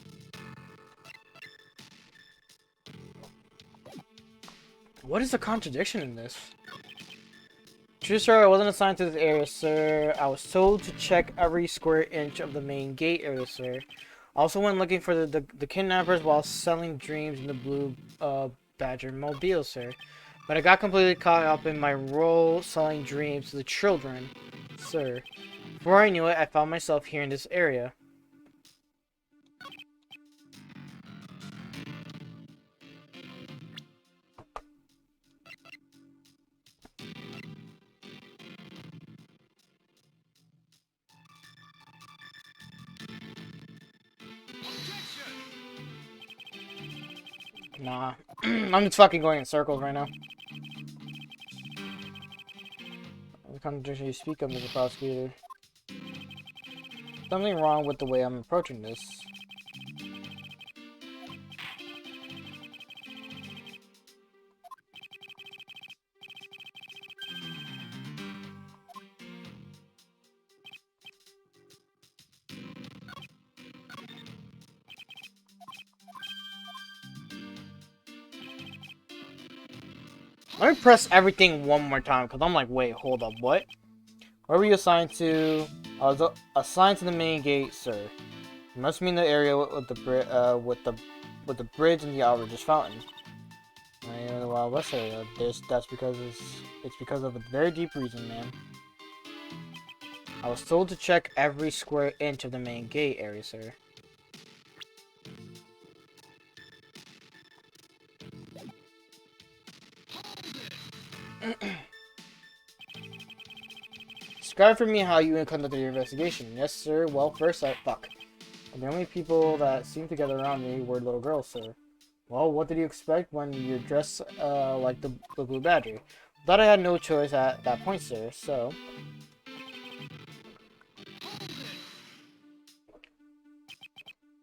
What is the contradiction in this? True, sir, I wasn't assigned to this area, sir. I was told to check every square inch of the main gate area, sir. I also went looking for the kidnappers while selling dreams in the blue Badger mobile, sir. But I got completely caught up in my role selling dreams to the children, sir. Before I knew it, I found myself here in this area. Nah. I'm just fucking going in circles right now. The contradiction you speak of, Mr. Prosecutor. Something wrong with the way I'm approaching this. Let me press everything one more time, because I'm like, wait, hold up, what? Where were you assigned to? I was assigned to the main gate, sir. You must mean the area with the bridge and the outrageous fountain. In the Wild West area. That's because it's because of a very deep reason, man. I was told to check every square inch of the main gate area, sir. Describe for me how you conducted your investigation. Yes, sir. Well, first fuck. The only people that seemed to gather around me were little girls, sir. Well, what did you expect when you're dressed like the Blue Badger? Thought I had no choice at that point, sir, so...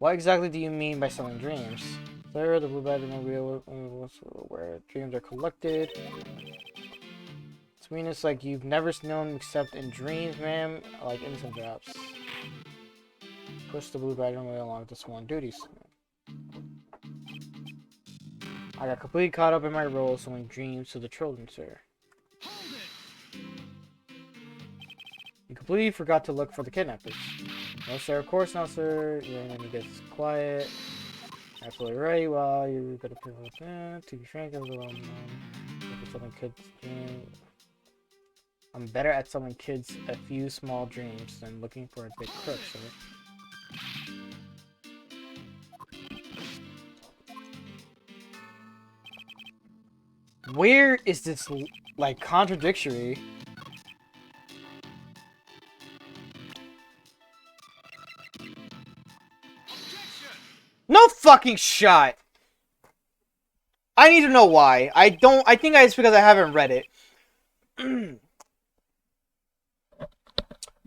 What exactly do you mean by selling dreams? Sir, the Blue Badger mobile where dreams are collected. To me, it's like you've never known except in dreams, ma'am, like innocent drops. Push the Blue Badger mobile along to sworn duties. I got completely caught up in my role selling dreams to the children, sir. You completely forgot to look for the kidnappers. No, sir, of course not, sir. Your enemy gets quiet. Absolutely right. Well, you gotta prove it. To be frank, I'm selling kids dreams. I'm better at selling kids a few small dreams than looking for a big crook, sir. Where is this, like, contradictory? No fucking shot! I need to know why. I think it's because I haven't read it.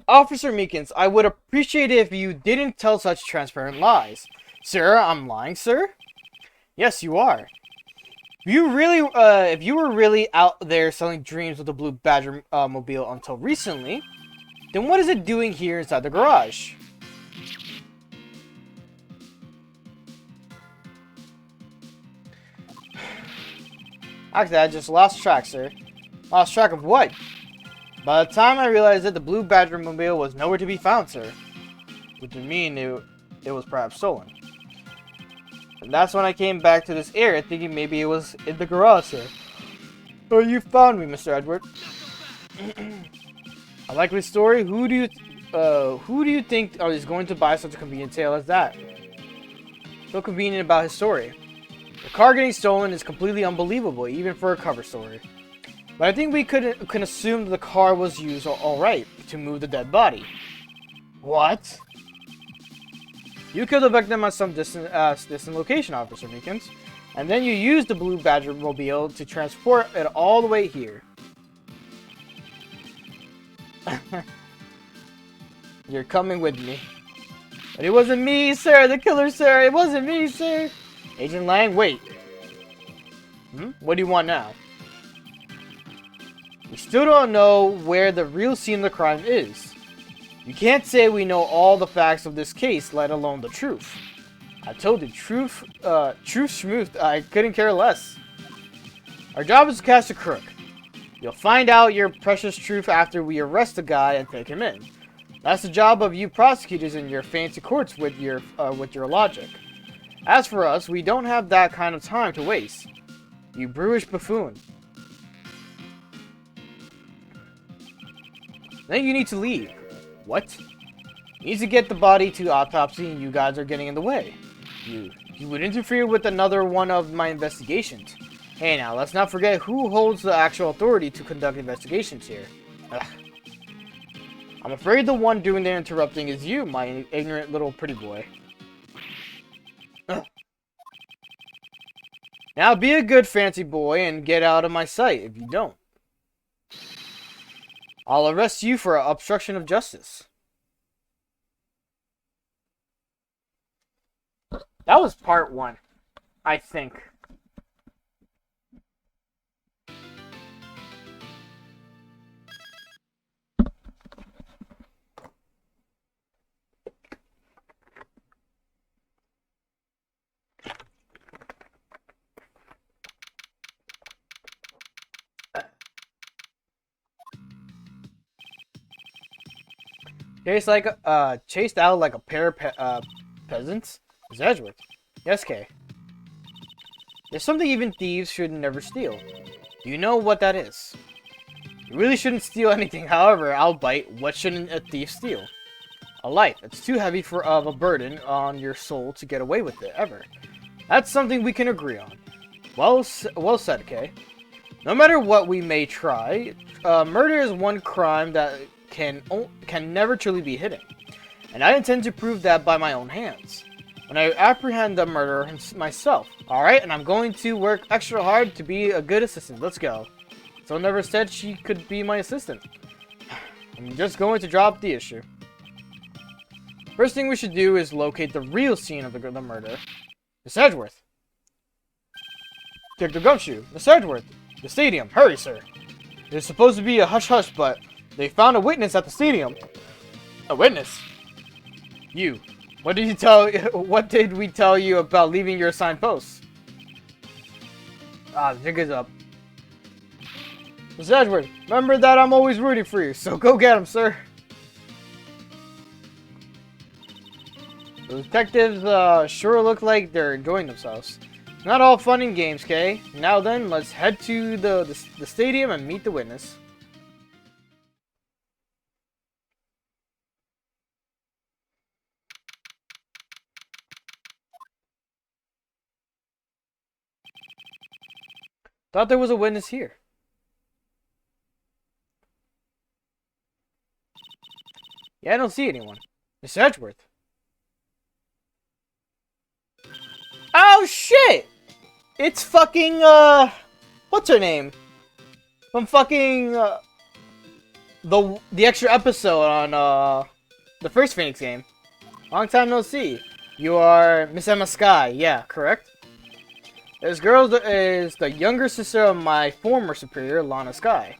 Officer Meekins, I would appreciate it if you didn't tell such transparent lies. Sir, I'm lying, sir? Yes, you are. If you were really out there selling dreams with the Blue Badger mobile until recently, then what is it doing here inside the garage? Actually, I just lost track, sir. Lost track of what? By the time I realized that the Blue Badger mobile was nowhere to be found, sir. Which would mean it was perhaps stolen. And that's when I came back to this area thinking maybe it was in the garage, sir. Oh, you found me, Mr. Edgeworth. A likely story? Who do you think is going to buy such a convenient tale as that? So convenient about his story. The car getting stolen is completely unbelievable, even for a cover story. But I think we can assume that the car was used alright to move the dead body. What? You killed the victim at some distant location, Officer Meekins, and then you used the Blue Badger mobile to transport it all the way here. You're coming with me. But it wasn't me, sir, the killer, sir. It wasn't me, sir. Agent Lang, wait. What do you want now? We still don't know where the real scene of the crime is. You can't say we know all the facts of this case, let alone the truth. I told you, truth schmooth, I couldn't care less. Our job is to catch a crook. You'll find out your precious truth after we arrest the guy and take him in. That's the job of you prosecutors in your fancy courts with your logic. As for us, we don't have that kind of time to waste. You brutish buffoon. Then you need to leave. What? You need to get the body to autopsy and you guys are getting in the way. You would interfere with another one of my investigations. Hey now, let's not forget who holds the actual authority to conduct investigations here. Ugh. I'm afraid the one doing the interrupting is you, my ignorant little pretty boy. Ugh. Now be a good fancy boy and get out of my sight if you don't. I'll arrest you for obstruction of justice. That was part 1, I think. Chased out like a pair of Peasants? It's Edgeworth. Yes, Kay. There's something even thieves should never steal. Do you know what that is? You really shouldn't steal anything, however, I'll bite. What shouldn't a thief steal? A life. It's too heavy of a burden on your soul to get away with it, ever. That's something we can agree on. Well said, Kay. No matter what we may try, murder is one crime that can never truly be hidden. And I intend to prove that by my own hands. When I apprehend the murderer myself. Alright, and I'm going to work extra hard to be a good assistant. Let's go. Someone never said she could be my assistant. I'm just going to drop the issue. First thing we should do is locate the real scene of the murder. Miss Edgeworth. Take the gumshoe. Miss Edgeworth. The stadium. Hurry, sir. There's supposed to be a hush-hush, but they found a witness at the stadium. A witness? You. What did we tell you about leaving your assigned post? Ah, the jig is up. Miss Edgeworth, remember that I'm always rooting for you, so go get him, sir. The detectives sure look like they're enjoying themselves. Not all fun and games, Kay. Now then, let's head to the stadium and meet the witness. Thought there was a witness here. Yeah, I don't see anyone. Miss Edgeworth. Oh shit! It's fucking what's her name? From fucking the extra episode on the first Phoenix game. Long time no see. You are Miss Emma Sky, yeah, correct? This girl is the younger sister of my former superior, Lana Sky.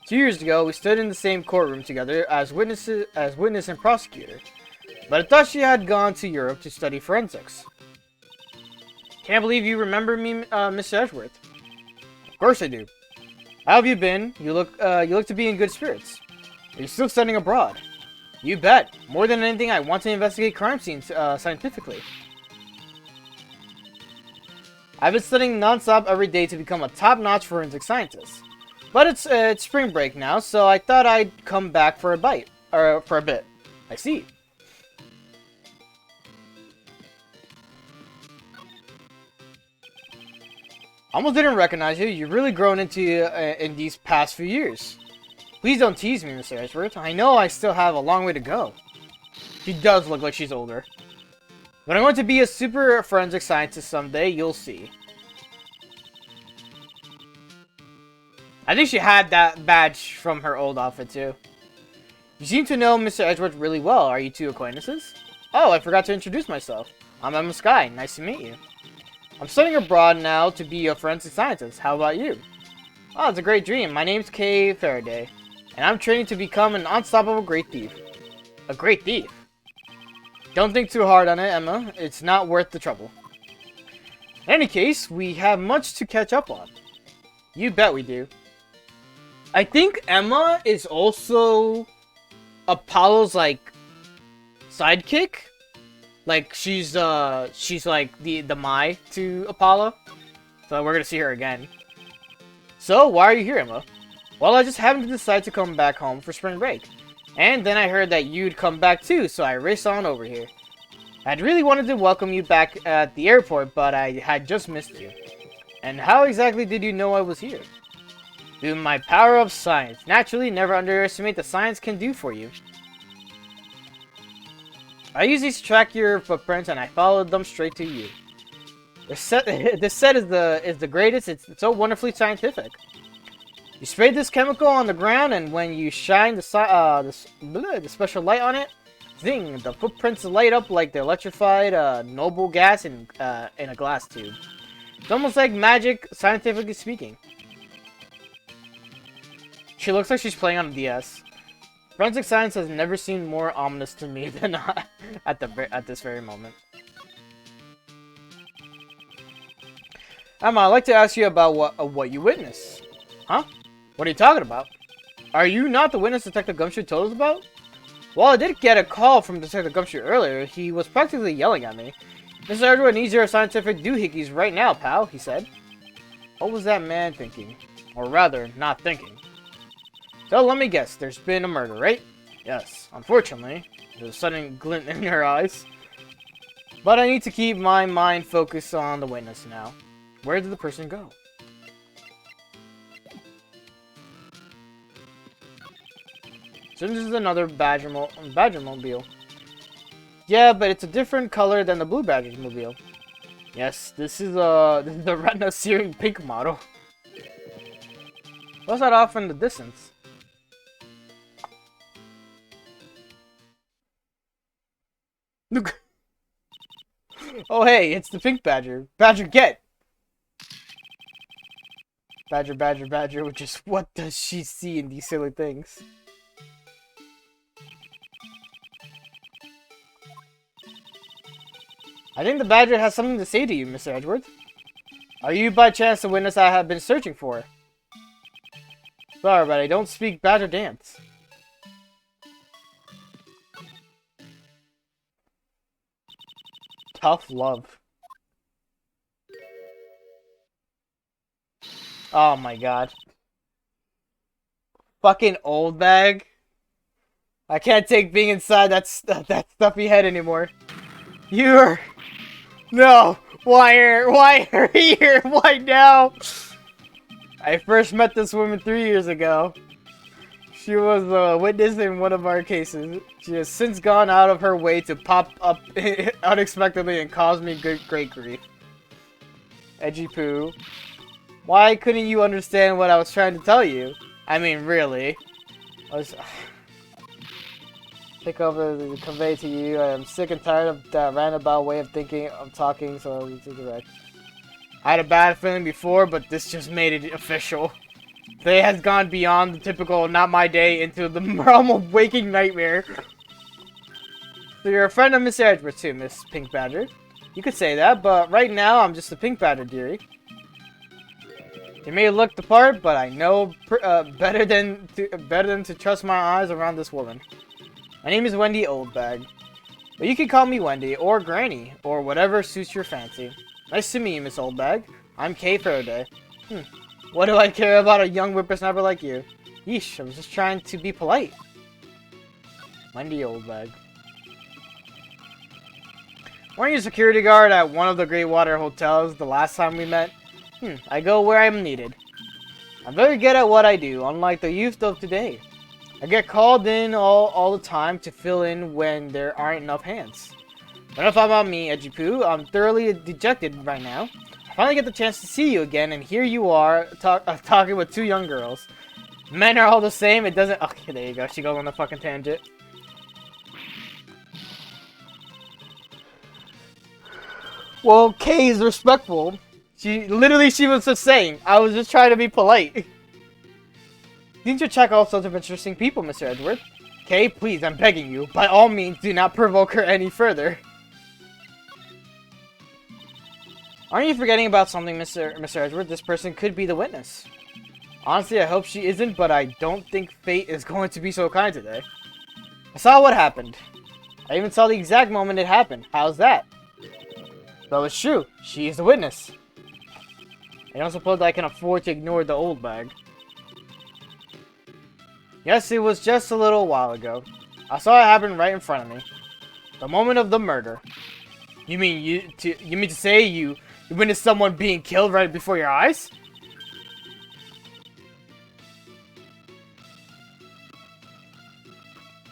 2 years ago, we stood in the same courtroom together as witness and prosecutor. But I thought she had gone to Europe to study forensics. Can't believe you remember me, Miss Edgeworth. Of course I do. How have you been? You look to be in good spirits. Are you still studying abroad? You bet. More than anything, I want to investigate crime scenes scientifically. I've been studying non-stop every day to become a top-notch forensic scientist. But it's spring break now, so I thought I'd come back for a bit. I see. Almost didn't recognize you. You've really grown in these past few years. Please don't tease me, Mr. Edgeworth. I know I still have a long way to go. She does look like she's older. When I want to be a super forensic scientist someday, you'll see. I think she had that badge from her old outfit, too. You seem to know Mr. Edgeworth really well. Are you two acquaintances? Oh, I forgot to introduce myself. I'm Emma Sky. Nice to meet you. I'm studying abroad now to be a forensic scientist. How about you? Oh, it's a great dream. My name's Kay Faraday, and I'm training to become an unstoppable great thief. A great thief? Don't think too hard on it, Emma. It's not worth the trouble. In any case, we have much to catch up on. You bet we do. I think Emma is also Apollo's, like, sidekick. Like, she's like the Mai to Apollo. So we're gonna see her again. So, why are you here, Emma? Well, I just happened to decide to come back home for spring break. And then I heard that you'd come back too, so I raced on over here. I'd really wanted to welcome you back at the airport, but I had just missed you. And how exactly did you know I was here? Through my power of science. Naturally, never underestimate the science can do for you. I used these to track your footprints, and I followed them straight to you. This set is the greatest. It's so wonderfully scientific. You sprayed this chemical on the ground, and when you shine the special light on it, zing! The footprints light up like the electrified noble gas in a glass tube. It's almost like magic, scientifically speaking. She looks like she's playing on a DS. Forensic science has never seemed more ominous to me than at this very moment. Emma, I'd like to ask you about what you witnessed. Huh? What are you talking about? Are you not the witness Detective Gumshoe told us about? Well, I did get a call from Detective Gumshoe earlier. He was practically yelling at me. Mr. Edgeworth needs your scientific doohickeys right now, pal, he said. What was that man thinking? Or rather, not thinking. So let me guess, there's been a murder, right? Yes, unfortunately. There's a sudden glint in her eyes. But I need to keep my mind focused on the witness now. Where did the person go? So this is another Badgermobile. Yeah, but it's a different color than the blue Badgermobile. Yes, this is the retina searing pink model. What's that off in the distance? Look. Oh hey, it's the pink badger. Badger get! Badger, badger, badger, which is what does she see in these silly things? I think the badger has something to say to you, Mr. Edgeworth. Are you by chance the witness I have been searching for? Sorry, but I don't speak badger dance. Tough love. Oh my god. Fucking old bag. I can't take being inside that stuffy head anymore. You're... No! Why are here? Why now? I first met this woman 3 years ago. She was a witness in one of our cases. She has since gone out of her way to pop up unexpectedly and cause me great grief. Edgy poo. Why couldn't you understand what I was trying to tell you? I mean, really. Pick up and convey to you. I am sick and tired of that roundabout way of thinking, of talking, so it's direct. I had a bad feeling before, but this just made it official. Today has gone beyond the typical not my day into the realm of waking nightmare. So you're a friend of Miss Edgeworth too, Miss Pink Badger. You could say that, but right now I'm just a Pink Badger, dearie. You may look the part, but I know better than to trust my eyes around this woman. My name is Wendy Oldbag, but you can call me Wendy or Granny or whatever suits your fancy. Nice to meet you, Miss Oldbag. I'm Kay Faraday. What do I care about a young whippersnapper like you? Yeesh, I was just trying to be polite. Wendy Oldbag. Weren't you a security guard at one of the Great Water hotels the last time we met? I go where I'm needed. I'm very good at what I do, unlike the youth of today. I get called in all the time to fill in when there aren't enough hands. But enough about me, Edgy Poo. I'm thoroughly dejected right now. I finally get the chance to see you again, and here you are talking with 2 young girls. Men are all the same. It doesn't. Okay, there you go. She goes on a fucking tangent. Well, Kay is respectful. She was just saying, I was just trying to be polite. You need to check all sorts of interesting people, Mr. Edgeworth. Kay, please, I'm begging you. By all means, do not provoke her any further. Aren't you forgetting about something, Mr. Edgeworth? This person could be the witness. Honestly, I hope she isn't, but I don't think fate is going to be so kind today. I saw what happened. I even saw the exact moment it happened. How's that? So it's true. She is the witness. I don't suppose I can afford to ignore the old bag. Yes, it was just a little while ago. I saw it happen right in front of me. The moment of the murder. You mean to say you witnessed someone being killed right before your eyes?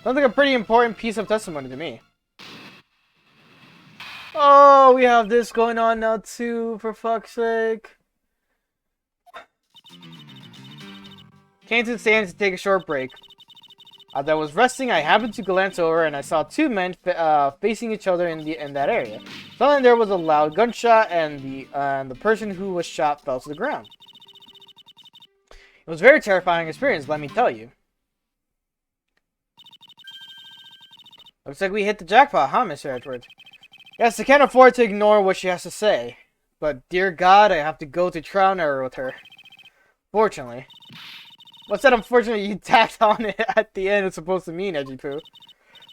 Sounds like a pretty important piece of testimony to me. Oh, we have this going on now too, for fuck's sake. Came to the stand to take a short break. As I was resting, I happened to glance over and I saw 2 men facing each other in that area. Suddenly there was a loud gunshot and the person who was shot fell to the ground. It was a very terrifying experience, let me tell you. Looks like we hit the jackpot, huh, Mr. Edgeworth? Yes, I can't afford to ignore what she has to say. But, dear God, I have to go to trial and error with her. Fortunately. What's that unfortunately you tacked on it at the end is supposed to mean, Edgy Poo?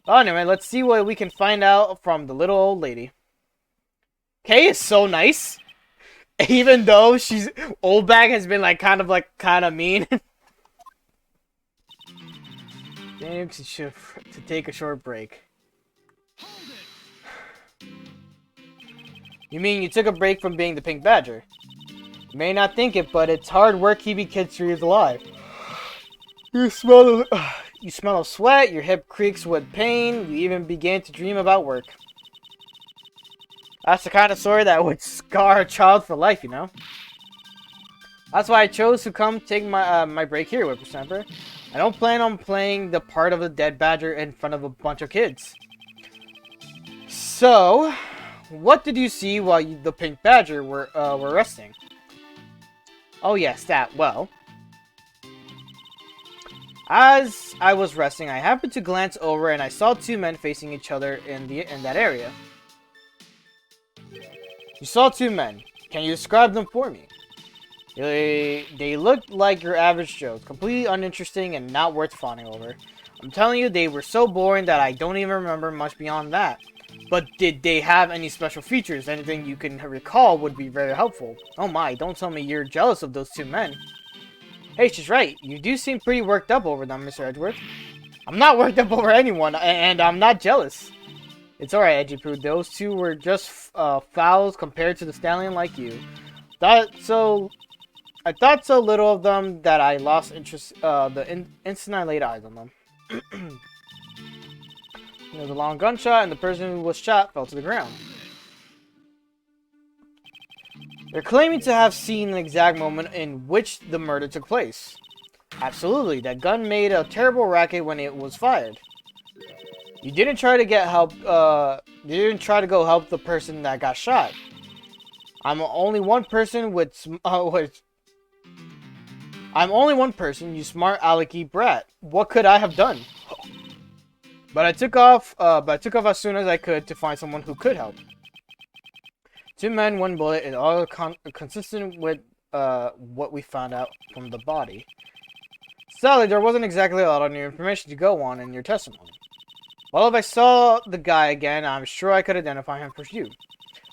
Well, anyway, let's see what we can find out from the little old lady. Kay is so nice. Even though old bag has been kind of mean. Thanks to take a short break. You mean you took a break from being the Pink Badger? You may not think it, but it's hard work keeping Kid Trees alive. You smell of sweat, your hip creaks with pain, you even began to dream about work. That's the kind of story that would scar a child for life, you know? That's why I chose to come take my break here, Whippersnapper. I don't plan on playing the part of a dead badger in front of a bunch of kids. So, what did you see while the Pink Badger were resting? Oh yes, that. Well, as I was resting, I happened to glance over and I saw two men facing each other in that area. You saw two men. Can you describe them for me? They looked like your average Joes, completely uninteresting and not worth fawning over. I'm telling you, they were so boring that I don't even remember much beyond that. But did they have any special features? Anything you can recall would be very helpful. Oh my, don't tell me you're jealous of those two men. Hey, she's right. You do seem pretty worked up over them, Mr. Edgeworth. I'm not worked up over anyone, and I'm not jealous. It's alright, Edgy Poo. Those two were just fowls compared to the stallion like you. I thought so little of them that I lost interest the instant I laid eyes on them. There was a long gunshot, and the person who was shot fell to the ground. They're claiming to have seen the exact moment in which the murder took place. Absolutely, that gun made a terrible racket when it was fired. You didn't try to get help, you didn't try to go help the person that got shot. I'm only one person, you smart alecky brat. What could I have done? But I took off as soon as I could to find someone who could help. Two men, one bullet is all consistent with what we found out from the body. Sadly, there wasn't exactly a lot of new information to go on in your testimony. Well, if I saw the guy again, I'm sure I could identify him for you.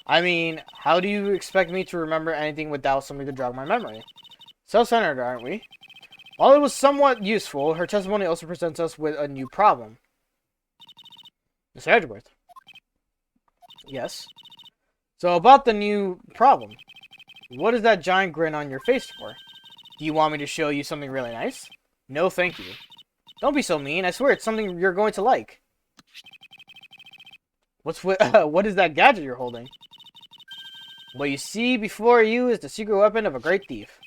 I mean, how do you expect me to remember anything without somebody to jog my memory? Self-centered, aren't we? While it was somewhat useful, her testimony also presents us with a new problem. Mr. Edgeworth. Yes? So about the new problem. What is that giant grin on your face for? Do you want me to show you something really nice? No, thank you. Don't be so mean. I swear it's something you're going to like. What is that gadget you're holding? What you see before you is the secret weapon of a great thief.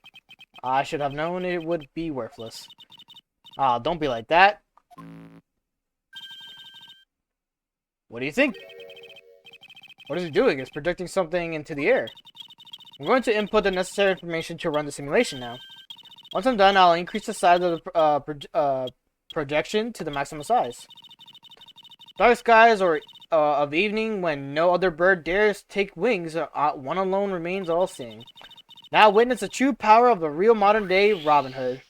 I should have known it would be worthless. Ah, don't be like that. What do you think? What is it doing? It's projecting something into the air. I'm going to input the necessary information to run the simulation now. Once I'm done, I'll increase the size of the projection to the maximum size. Dark skies or of evening when no other bird dares take wings, one alone remains all-seeing. Now witness the true power of the real modern-day Robin Hood.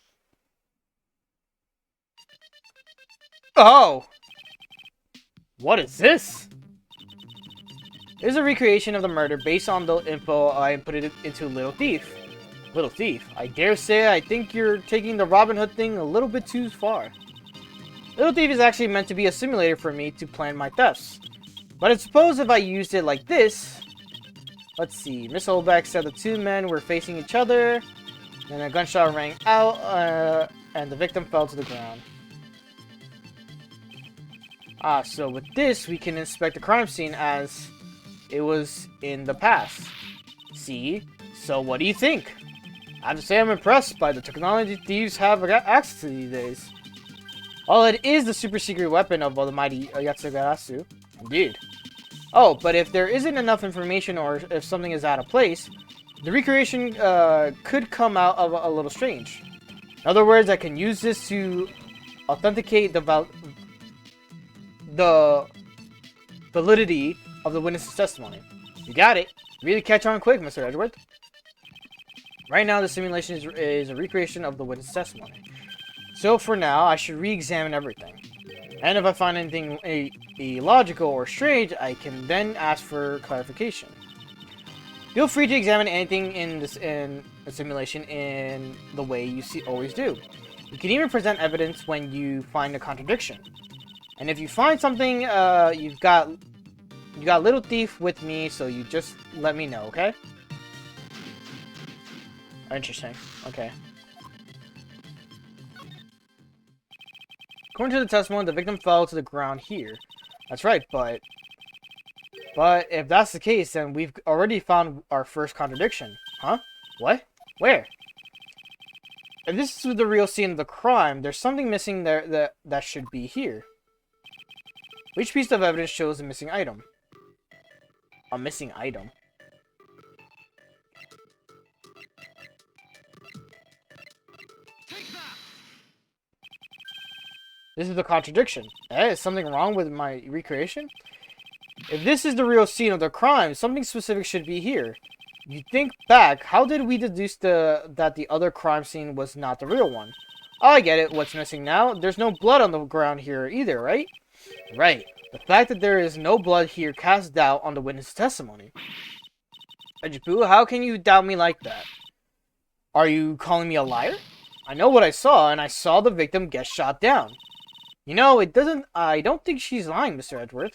Oh! What is this? It is a recreation of the murder based on the info I inputted into Little Thief. Little Thief, I dare say I think you're taking the Robin Hood thing a little bit too far. Little Thief is actually meant to be a simulator for me to plan my thefts. But I suppose if I used it like this... Let's see, Miss Oldback said the two men were facing each other, and a gunshot rang out, and the victim fell to the ground. Ah, so with this, we can inspect the crime scene as it was in the past. See? So what do you think? I have to say I'm impressed by the technology thieves have access to these days. Well, it is the super secret weapon of the mighty Yatsugarasu. Indeed. Oh, but if there isn't enough information or if something is out of place, the recreation could come out of a little strange. In other words, I can use this to authenticate the validity of the witness's testimony. You got it. Really catch on quick, Mr. Edgeworth. Right now, the simulation is a recreation of the witness's testimony. So for now, I should re-examine everything. And if I find anything illogical or strange, I can then ask for clarification. Feel free to examine anything in a simulation in the way you always do. You can even present evidence when you find a contradiction. And if you find something, you got Little Thief with me, so you just let me know, okay? Interesting. Okay. According to the testimony, the victim fell to the ground here. That's right, but if that's the case, then we've already found our first contradiction. Huh? What? Where? If this is the real scene of the crime, there's something missing there that should be here. Which piece of evidence shows a missing item? A missing item? This is a contradiction. Is something wrong with my recreation? If this is the real scene of the crime, something specific should be here. You think back, how did we deduce that the other crime scene was not the real one? Oh, I get it. What's missing now? There's no blood on the ground here either, right? Right. The fact that there is no blood here casts doubt on the witness' testimony. Edgeworth, how can you doubt me like that? Are you calling me a liar? I know what I saw, and I saw the victim get shot down. You know, I don't think she's lying, Mr. Edgeworth.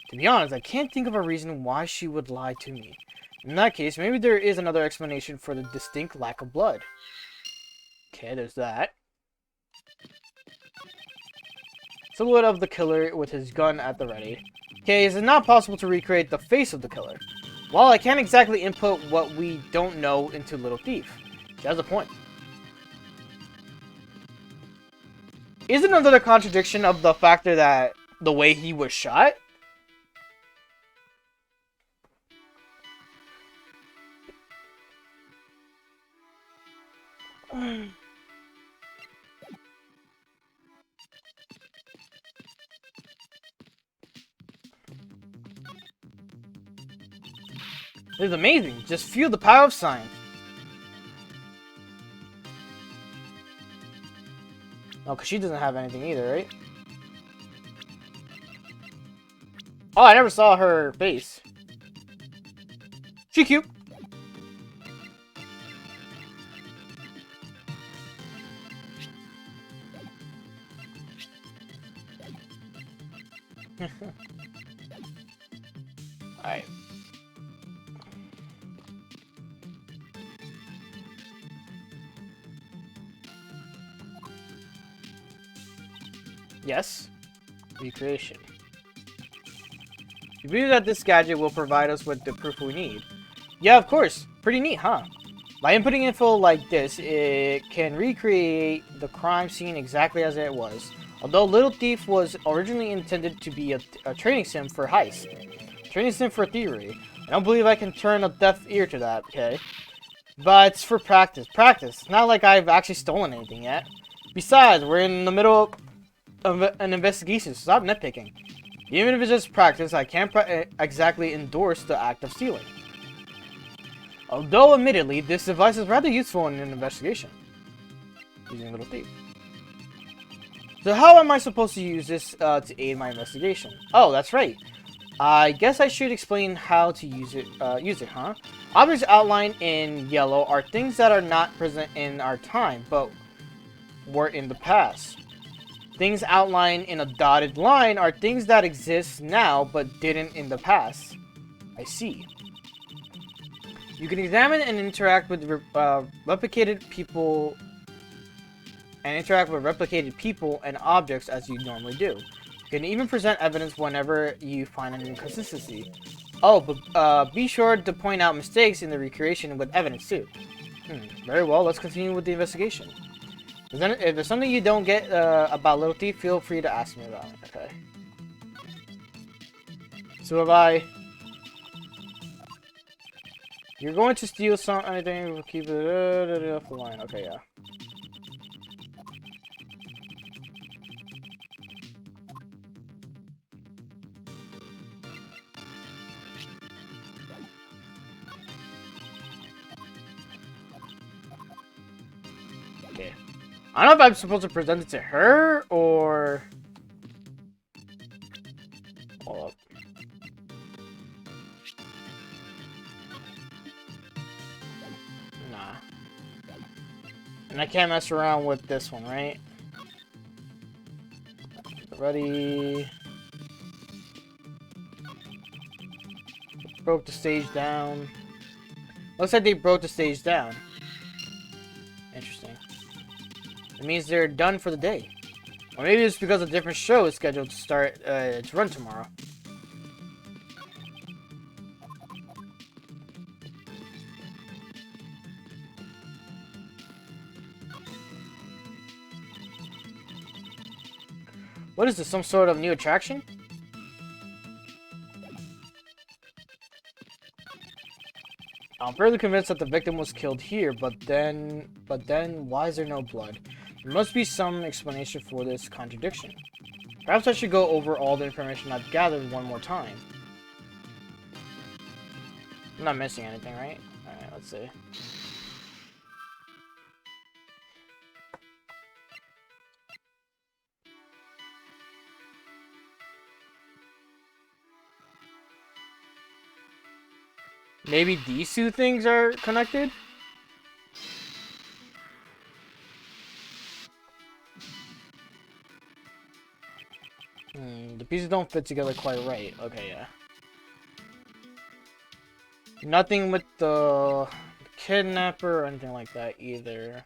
To be honest, I can't think of a reason why she would lie to me. In that case, maybe there is another explanation for the distinct lack of blood. Okay, there's that. Silhouette of the killer with his gun at the ready. Okay, is it not possible to recreate the face of the killer? Well, I can't exactly input what we don't know into Little Thief. She has a point. Isn't another contradiction of the factor that the way he was shot? This is amazing. Just feel the power of science. Oh, because she doesn't have anything either, right? Oh, I never saw her face. She cute. Alright. Yes. Recreation. You believe that this gadget will provide us with the proof we need? Yeah, of course. Pretty neat, huh? By inputting info like this, it can recreate the crime scene exactly as it was. Although Little Thief was originally intended to be a training sim for heist. Training sim for theory. I don't believe I can turn a deaf ear to that, okay? But it's for practice. Practice. It's not like I've actually stolen anything yet. Besides, we're in the middle of an investigation, so stop nitpicking. Even if it's just practice, I can't exactly endorse the act of stealing. Although, admittedly, this device is rather useful in an investigation. Using Little Thief. So how am I supposed to use this to aid my investigation? Oh, that's right. I guess I should explain how to use it, huh? Objects outlined in yellow are things that are not present in our time, but were in the past. Things outlined in a dotted line are things that exist now, but didn't in the past. I see. You can examine and interact with replicated people and objects as you normally do. You can even present evidence whenever you find an inconsistency. Oh, but be sure to point out mistakes in the recreation with evidence too. Very well, let's continue with the investigation. If there's something you don't get about Little Thief, feel free to ask me about it. Okay. So have I... You're going to steal anything, we'll keep it off the line. Okay, yeah. Okay. I don't know if I'm supposed to present it to her, or... And I can't mess around with this one, right? Ready. Broke the stage down. Looks like they broke the stage down. Interesting. It means they're done for the day. Or maybe it's because a different show is scheduled to start to run tomorrow. What is this, some sort of new attraction? I'm fairly convinced that the victim was killed here, but then, why is there no blood? There must be some explanation for this contradiction. Perhaps I should go over all the information I've gathered one more time. I'm not missing anything, right? Alright, let's see. Maybe these two things are connected? The pieces don't fit together quite right. Okay, yeah. Nothing with the kidnapper or anything like that either.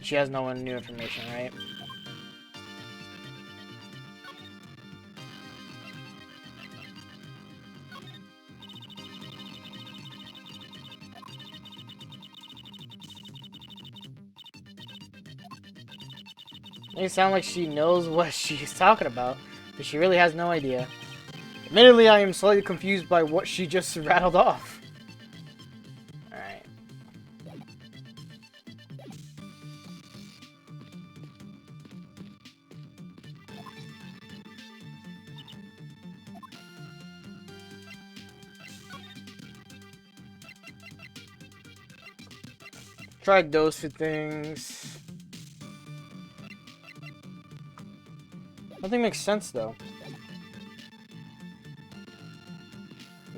She has no new information, right? It sounds like she knows what she's talking about, but she really has no idea. Admittedly, I am slightly confused by what she just rattled off. Alright. Tried those two things. Nothing makes sense, though.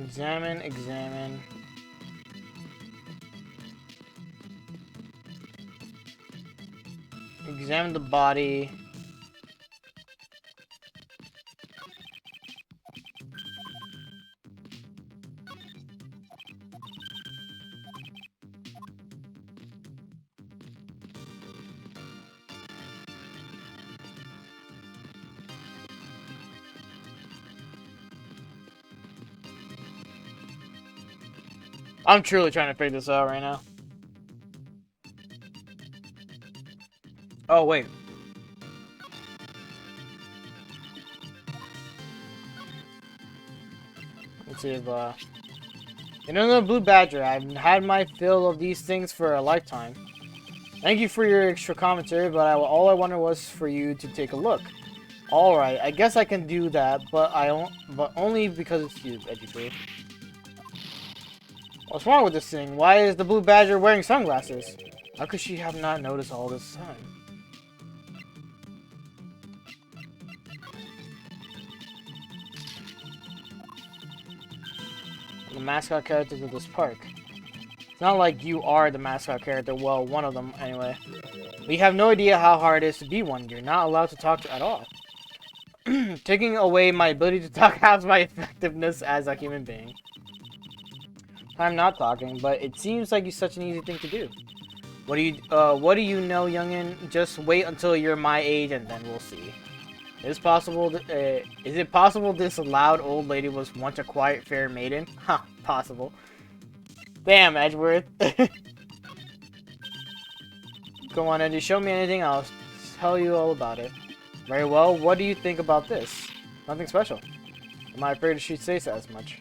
Examine, examine. Examine the body. I'm truly trying to figure this out right now. Oh, wait. Let's see if, You know, the Blue Badger, I've had my fill of these things for a lifetime. Thank you for your extra commentary, but all I wanted was for you to take a look. Alright, I guess I can do that, but only because it's you, Edgeworth. What's wrong with this thing? Why is the Blue Badger wearing sunglasses? How could she have not noticed all this time? The mascot characters of this park. It's not like you are the mascot character. Well, one of them, anyway. We have no idea how hard it is to be one. You're not allowed to talk at all. Taking away my ability to talk halves my effectiveness as a human being. I'm not talking, but it seems like it's such an easy thing to do. What do you know, youngin? Just wait until you're my age and then we'll see. Is it possible this loud old lady was once a quiet, fair maiden? Huh, possible. Damn, Edgeworth. Come on, Edgy, show me anything, I'll tell you all about it. Very well, what do you think about this? Nothing special. Am I afraid she'd say so as much?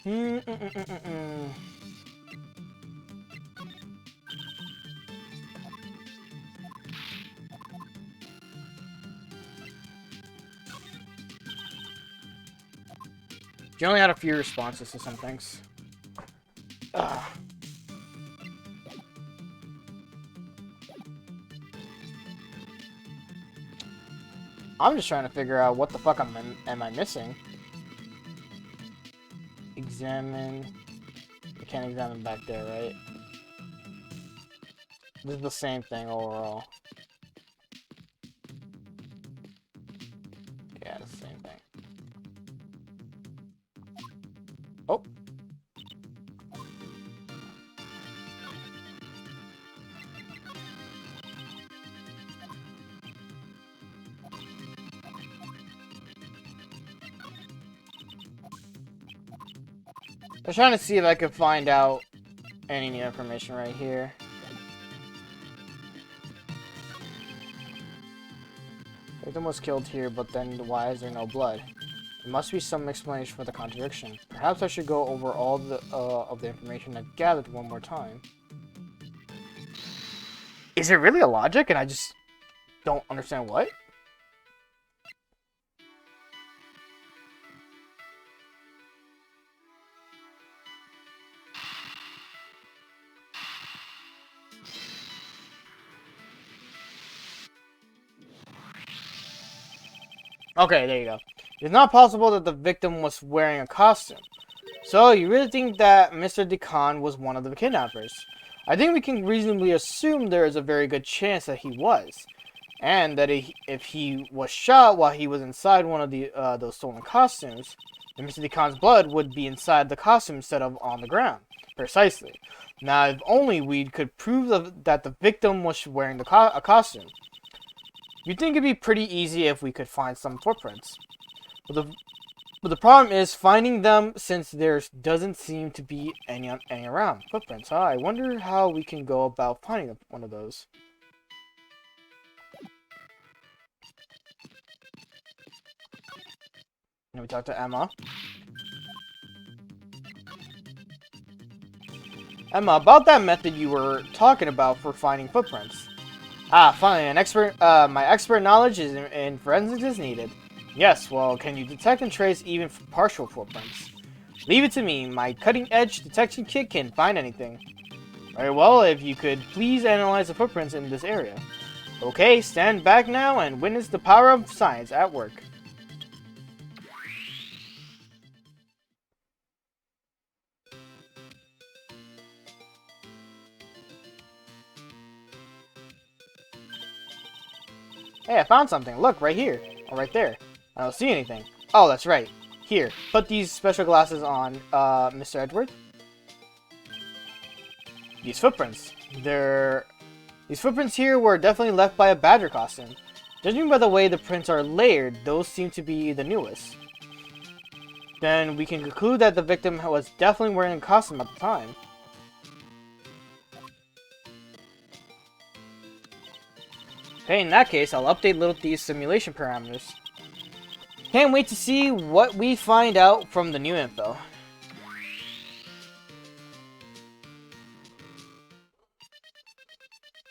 You only had a few responses to some things. Ugh. I'm just trying to figure out what the fuck am I missing. examine. We can't examine back there, right? This is the same thing overall. Yeah, it's the same thing. Oh. I was trying to see if I could find out any new information right here. Victim was killed here, but then why is there no blood? There must be some explanation for the contradiction. Perhaps I should go over all of the information I've gathered one more time. Is it really a logic and I just don't understand what? Okay, there you go. It's not possible that the victim was wearing a costume. So, you really think that Mr. Decan was one of the kidnappers? I think we can reasonably assume there is a very good chance that he was. And that if he was shot while he was inside one of those stolen costumes, then Mr. Decan's blood would be inside the costume instead of on the ground. Precisely. Now, if only we could prove that the victim was wearing a costume. You'd think it'd be pretty easy if we could find some footprints. But the problem is finding them since there doesn't seem to be any around. Footprints, huh? I wonder how we can go about finding one of those. And we talk to Emma. Emma, about that method you were talking about for finding footprints. Ah, finally, my expert knowledge in forensics is needed. Yes, well, can you detect and trace even partial footprints? Leave it to me. My cutting-edge detection kit can find anything. Very well, if you could please analyze the footprints in this area. Okay, stand back now and witness the power of science at work. Hey, I found something. Look, right here. Or right there. I don't see anything. Oh, that's right. Here, put these special glasses on, Mr. Edgeworth. These footprints. These footprints here were definitely left by a badger costume. Judging by the way the prints are layered, those seem to be the newest. Then we can conclude that the victim was definitely wearing a costume at the time. Okay, in that case, I'll update Little Thief's simulation parameters. Can't wait to see what we find out from the new info.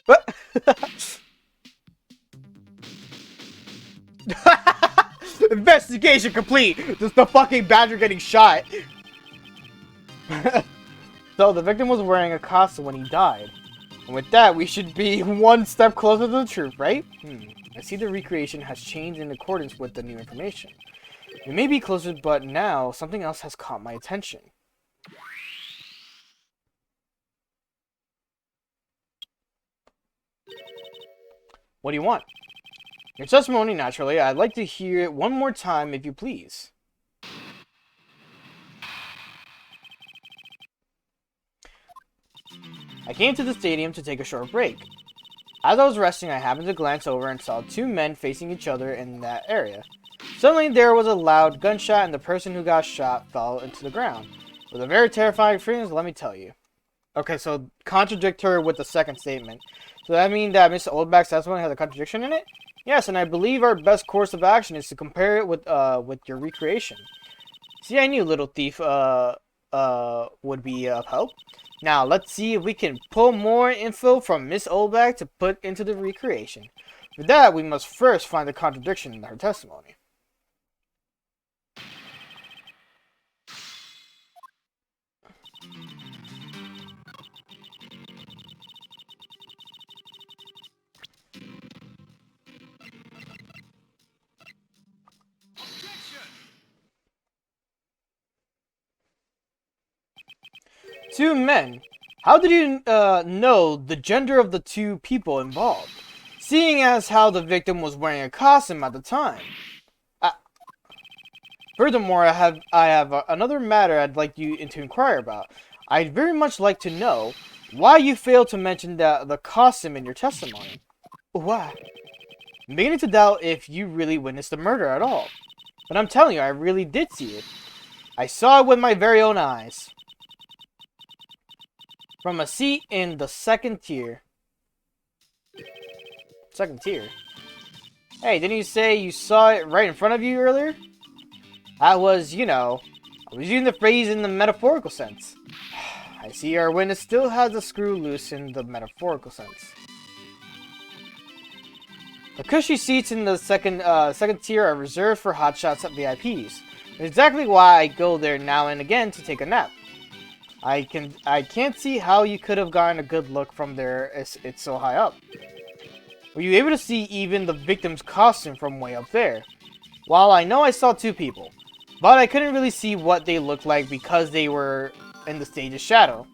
What? Investigation complete! Just the fucking badger getting shot. So, the victim was wearing a costume when he died. And with that, we should be one step closer to the truth, right? I see the recreation has changed in accordance with the new information. We may be closer, but now something else has caught my attention. What do you want? Your testimony, naturally. I'd like to hear it one more time, if you please. I came to the stadium to take a short break. As I was resting, I happened to glance over and saw two men facing each other in that area. Suddenly, there was a loud gunshot, and the person who got shot fell into the ground. It was a very terrifying experience, let me tell you. Okay, so contradict her with the second statement. So that mean that Mr. Oldback's testimony has a contradiction in it? Yes, and I believe our best course of action is to compare it with your recreation. See, I knew Little Thief would be of help. Now, let's see if we can pull more info from Miss Oldback to put into the recreation. For that, we must first find the contradiction in her testimony. Two men. How did you know the gender of the two people involved? Seeing as how the victim was wearing a costume at the time. Furthermore, I have another matter I'd like you to inquire about. I'd very much like to know why you failed to mention the costume in your testimony. Why? I'm beginning to doubt if you really witnessed the murder at all. But I'm telling you, I really did see it. I saw it with my very own eyes. From a seat in the second tier. Second tier? Hey, didn't you say you saw it right in front of you earlier? I was, you know, I was using the phrase in the metaphorical sense. I see our witness still has the screw loose in the metaphorical sense. The cushy seats in the second tier are reserved for hotshots at VIPs. That's exactly why I go there now and again to take a nap. I can't see how you could have gotten a good look from there as it's so high up. Were you able to see even the victim's costume from way up there? While I know I saw two people, but I couldn't really see what they looked like because they were in the stage's shadow.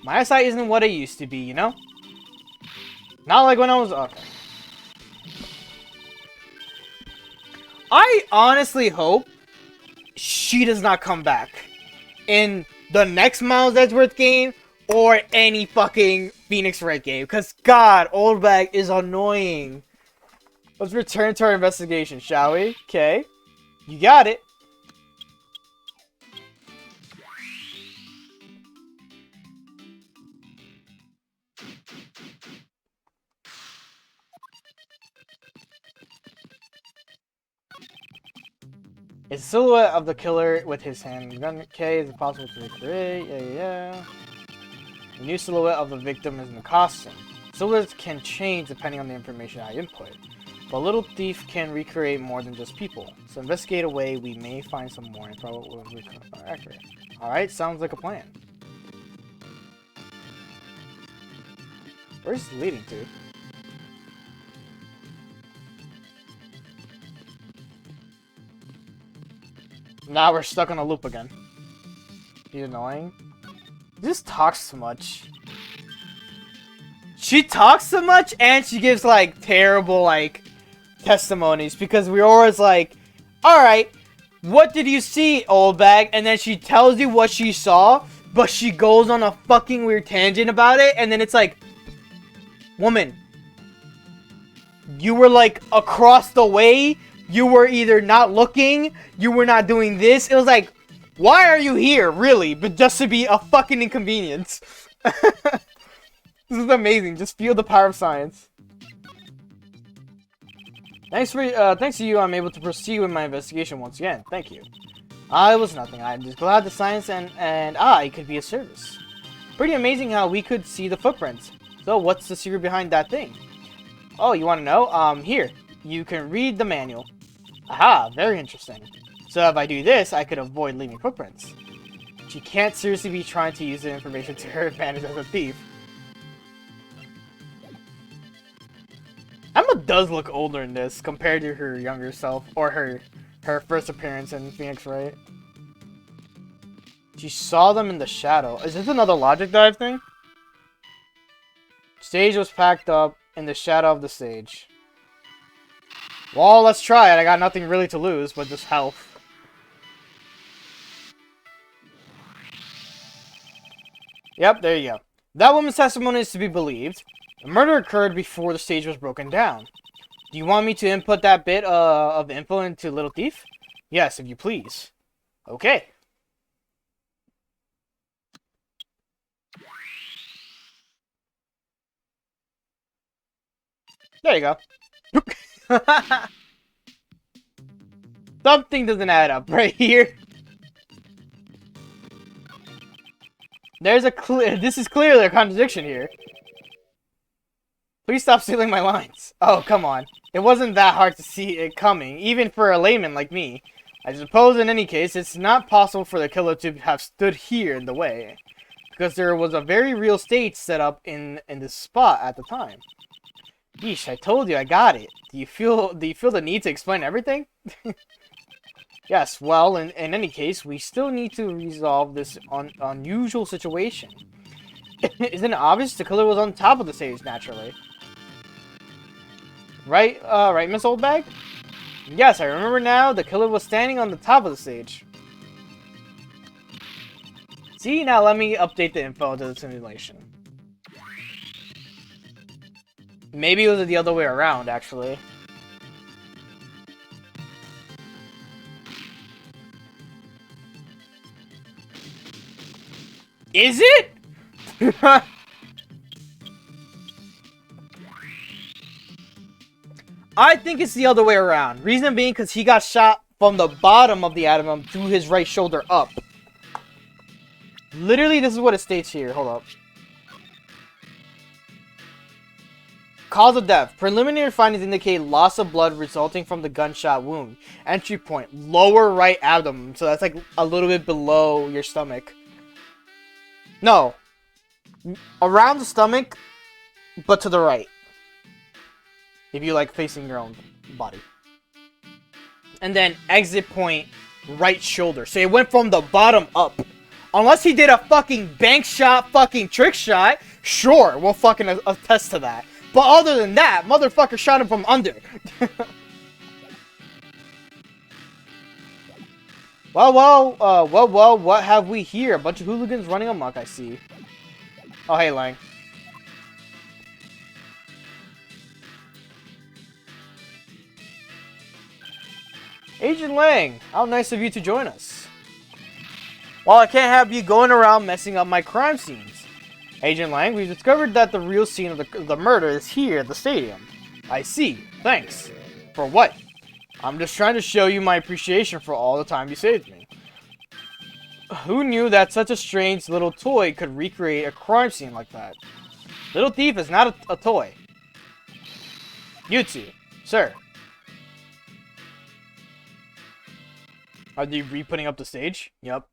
My eyesight isn't what it used to be, you know? Not like when I was... Okay. I honestly hope she does not come back in the next Miles Edgeworth game or any fucking Phoenix Red game. Because, God, Old Bag is annoying. Let's return to our investigation, shall we? Okay. You got it. It's a silhouette of the killer with his hand gun. Okay, is it possible to recreate? Yeah. The new silhouette of the victim is in the costume. Silhouettes can change depending on the information I input. But Little Thief can recreate more than just people. So investigate a way we may find some more info will be accurate. Alright, sounds like a plan. Where's this leading to? Now we're stuck on a loop again. He's annoying. He just talks too much. She talks so much and she gives like terrible like testimonies because we're always like, alright, what did you see, Old Bag? And then she tells you what she saw, but she goes on a fucking weird tangent about it, and then it's like, woman, you were like across the way, you were either not looking, you were not doing this. It was like, why are you here, really? But just to be a fucking inconvenience. This is amazing. Just feel the power of science. Thanks to you, I'm able to proceed with my investigation once again. Thank you. It was nothing. I'm just glad the science and I could be of service. Pretty amazing how we could see the footprints. So, what's the secret behind that thing? Oh, you want to know? Here. You can read the manual. Aha, very interesting. So if I do this, I could avoid leaving footprints. She can't seriously be trying to use the information to her advantage as a thief. Emma does look older in this compared to her younger self, or her first appearance in Phoenix, right? She saw them in the shadow. Is this another logic dive thing? Stage was packed up in the shadow of the stage. Well, let's try it. I got nothing really to lose, but just health. Yep, there you go. That woman's testimony is to be believed. The murder occurred before the stage was broken down. Do you want me to input that bit of info into Little Thief? Yes, if you please. Okay. There you go. Something doesn't add up right here. There's a this is clearly a contradiction here. Please stop stealing my lines. Oh, come on. It wasn't that hard to see it coming, even for a layman like me. I suppose in any case, it's not possible for the killer to have stood here in the way, because there was a very real stage set up in this spot at the time. Yeesh, I told you I got it. Do you feel the need to explain everything? Yes, well, in any case, we still need to resolve this unusual situation. Isn't it obvious the killer was on top of the stage, naturally? Right, right, Miss Oldbag? Yes, I remember now, the killer was standing on the top of the stage. See, now let me update the info to the simulation. Maybe it was the other way around, actually. Is it? I think it's the other way around. Reason being because he got shot from the bottom of the atom through his right shoulder up. Literally, this is what it states here. Hold up. Cause of death. Preliminary findings indicate loss of blood resulting from the gunshot wound. Entry point. Lower right abdomen. So that's like a little bit below your stomach. No. Around the stomach, but to the right. If you like facing your own body. And then exit point, right shoulder. So it went from the bottom up. Unless he did a fucking bank shot, fucking trick shot, sure, we'll fucking attest to that. But other than that, motherfucker shot him from under. Well, what have we here? A bunch of hooligans running amok, I see. Oh, hey, Lang. Agent Lang, how nice of you to join us. Well, I can't have you going around messing up my crime scenes. Agent Lang, we've discovered that the real scene of the murder is here at the stadium. I see. Thanks. For what? I'm just trying to show you my appreciation for all the time you saved me. Who knew that such a strange little toy could recreate a crime scene like that? Little Thief is not a toy. You two, sir. Are they re-putting up the stage? Yep.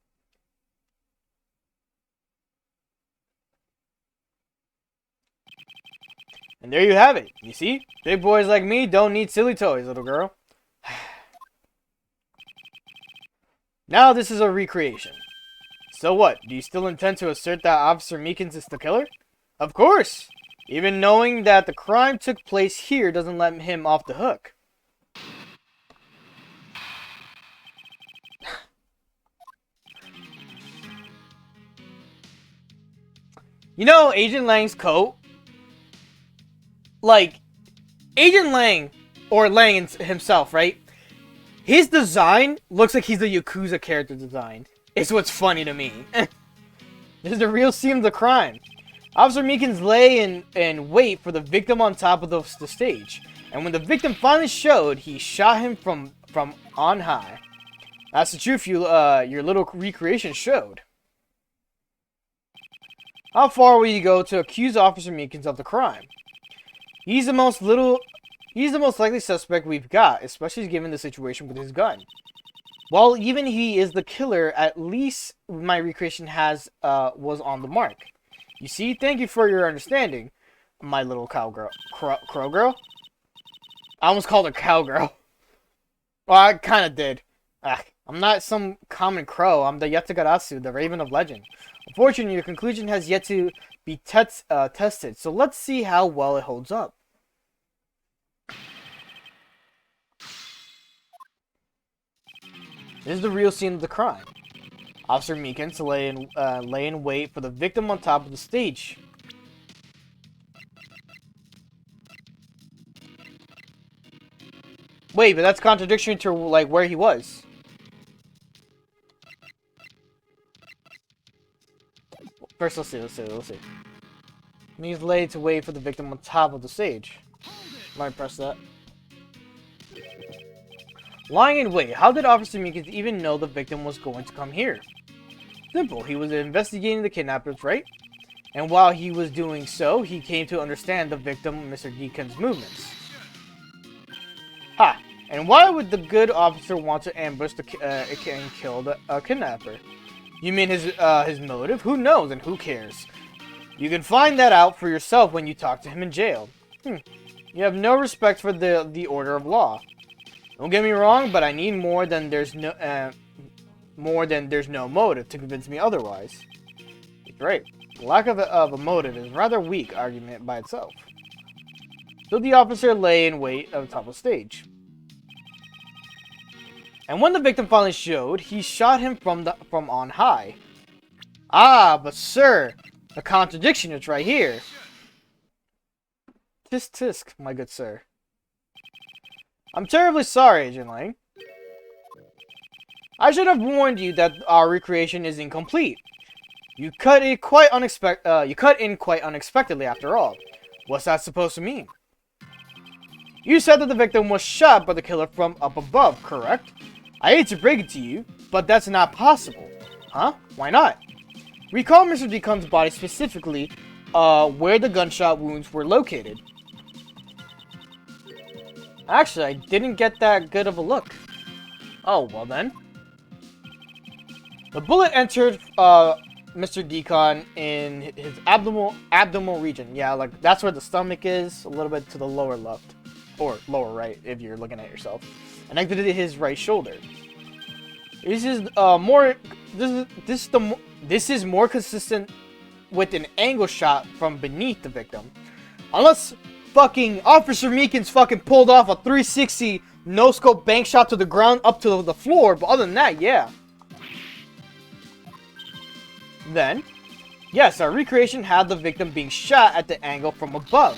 And there you have it. You see? Big boys like me don't need silly toys, little girl. Now this is a recreation. So what? Do you still intend to assert that Officer Meekins is the killer? Of course! Even knowing that the crime took place here doesn't let him off the hook. You know, Agent Lang's coat? Like, Agent Lang, or Lang himself, right? His design looks like he's the Yakuza character design. It's what's funny to me. This is the real scene of the crime. Officer Meekins lay in wait for the victim on top of the stage. And when the victim finally showed, he shot him from on high. That's the truth your little recreation showed. How far will you go to accuse Officer Meekins of the crime? He's the most likely suspect we've got, especially given the situation with his gun. Well, even he is the killer, at least my recreation was on the mark. You see, thank you for your understanding, my little cowgirl. Crow girl? I almost called her cowgirl. Well, I kind of did. I'm not some common crow. I'm the Yatagarasu, the Raven of Legend. Unfortunately, your conclusion has yet to be tested, so let's see how well it holds up. This is the real scene of the crime. Officer Meekins lay in wait for the victim on top of the stage. Wait, but that's contradiction to like where he was. First, let's see. He's laid to wait for the victim on top of the stage. Might press that. Lying in wait. How did Officer Meekins even know the victim was going to come here? Simple. He was investigating the kidnappers, right? And while he was doing so, he came to understand the victim, Mr. Deacon's movements. Ha! And why would the good officer want to ambush and kill the kidnapper? You mean his motive? Who knows and who cares? You can find that out for yourself when you talk to him in jail. You have no respect for the order of law. Don't get me wrong, but I need more than there's no motive to convince me otherwise. It's right. The lack of a motive is a rather weak argument by itself. So the officer lay in wait at the top of the stage. And when the victim finally showed, he shot him from on high. Ah, but sir, the contradiction is right here. Tisk tisk, my good sir. I'm terribly sorry, Agent Lang. I should have warned you that our recreation is incomplete. You cut in quite unexpectedly after all. What's that supposed to mean? You said that the victim was shot by the killer from up above, correct? I hate to break it to you, but that's not possible. Huh? Why not? Recall Mr. Deacon's body specifically, where the gunshot wounds were located. Actually, I didn't get that good of a look. Oh, well then. The bullet entered, Mr. Deacon in his abdominal region. Yeah, like, that's where the stomach is, a little bit to the lower left. Or lower right, if you're looking at yourself. And exited his right shoulder. This is more consistent with an angle shot from beneath the victim. Unless fucking Officer Meekins fucking pulled off a 360 no-scope bank shot to the ground up to the floor, but other than that, yeah. Then, yes, our recreation had the victim being shot at the angle from above.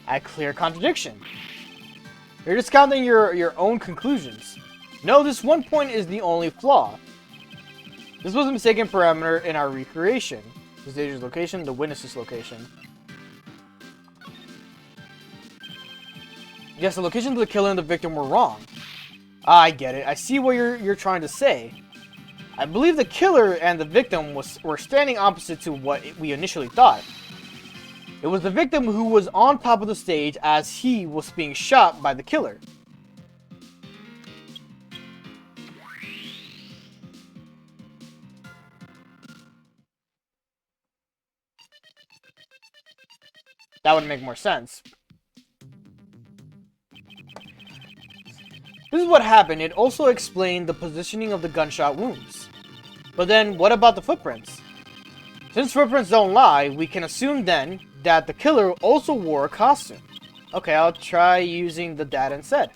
A clear contradiction. You're discounting your own conclusions. No, this one point is the only flaw. This was a mistaken parameter in our recreation. The stage's location, the witness's location. Yes, the locations of the killer and the victim were wrong. I get it. I see what you're trying to say. I believe the killer and the victim were standing opposite to what we initially thought. It was the victim who was on top of the stage as he was being shot by the killer. That would make more sense. This is what happened. It also explained the positioning of the gunshot wounds. But then, what about the footprints? Since footprints don't lie, we can assume then that the killer also wore a costume. Okay, I'll try using the data instead.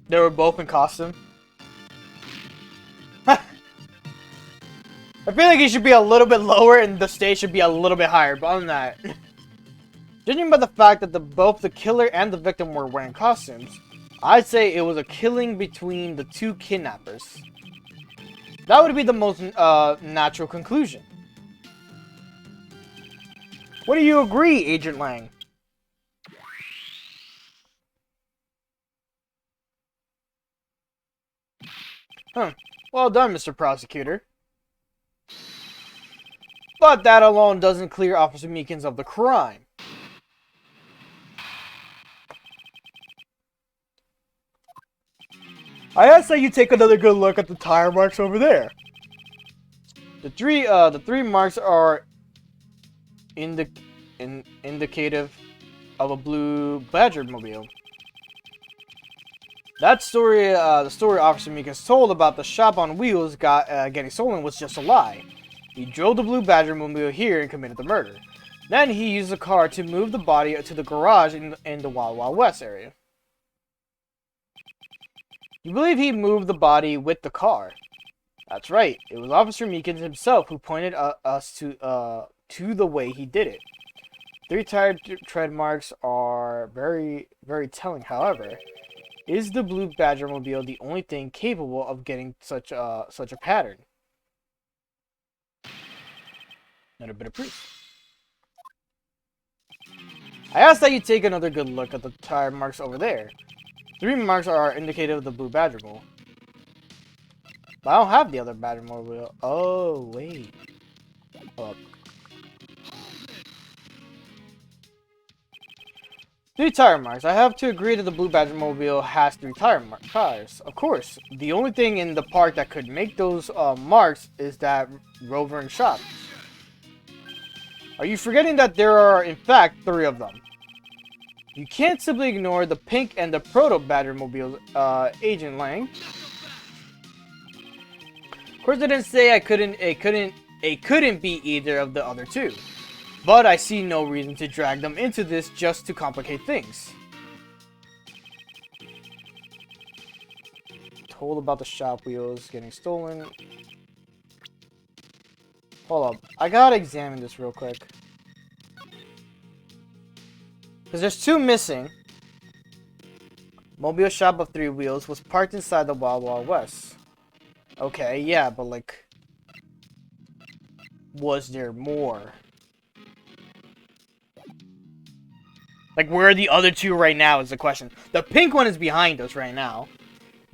They were both in costume. I feel like it should be a little bit lower and the stage should be a little bit higher, but other than that. Judging by the fact that both the killer and the victim were wearing costumes, I'd say it was a killing between the two kidnappers. That would be the most natural conclusion. What do you agree, Agent Lang? Huh. Well done, Mr. Prosecutor. But that alone doesn't clear Officer Meekins of the crime. I ask that you take another good look at the tire marks over there. The three marks are indicative of a blue Badger mobile. That story, the story Officer Meekins told about the shop on wheels getting stolen was just a lie. He drove the blue Badger mobile here and committed the murder. Then he used the car to move the body to the garage in the Wild Wild West area. You believe he moved the body with the car? That's right. It was Officer Meekins himself who pointed us to the way he did it. 3 tire tread marks are very, very telling. However, is the blue Badger mobile the only thing capable of getting such a pattern? Another bit of proof. I ask that you take another good look at the tire marks over there. 3 marks are indicative of the blue Badger mobile. But I don't have the other Badger mobile. Oh, wait. Hold up. 3 tire marks. I have to agree that the blue Badger mobile has 3 tires. Of course, the only thing in the park that could make those marks is that roving shop. Are you forgetting that there are, in fact, 3 of them? You can't simply ignore the pink and the proto-Badgermobile, Agent Lang. Of course, I didn't say it couldn't be either of the other two. But I see no reason to drag them into this just to complicate things. Told about the shop wheels getting stolen. Hold up. I gotta examine this real quick. Because there's two missing. Mobile shop of 3 wheels was parked inside the Wild Wild West. Okay, yeah, but like... was there more? Like, where are the other two right now is the question. The pink one is behind us right now.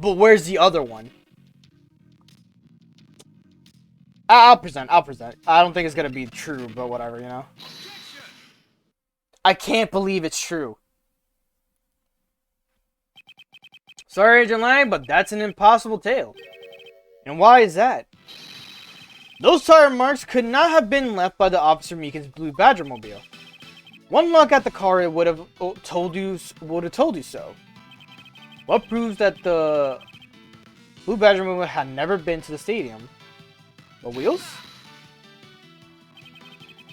But where's the other one? I'll present. I don't think it's gonna be true, but whatever, you know? I can't believe it's true. Sorry, Agent Lang, but that's an impossible tale. And why is that? Those tire marks could not have been left by the Officer Meekin's blue Badgermobile. One look at the car it would have told you so. What proves that the blue Badgermobile had never been to the stadium? The wheels?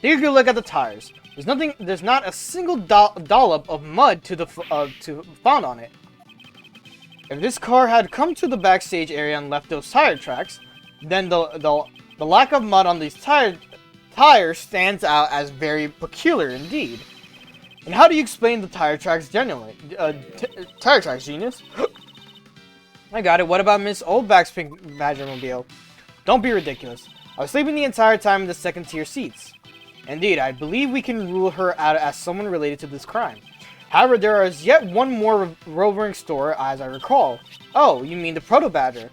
Take a good look at the tires. There's not a single dollop of mud to found on it. If this car had come to the backstage area and left those tire tracks, then the lack of mud on these tires stands out as very peculiar indeed. And how do you explain the tire tracks generally? Tire tracks, genius? I got it. What about Miss Oldback's pink Badgermobile? Don't be ridiculous. I was sleeping the entire time in the second tier seats. Indeed, I believe we can rule her out as someone related to this crime. However, there is yet one more roving store, as I recall. Oh, you mean the Proto Badger?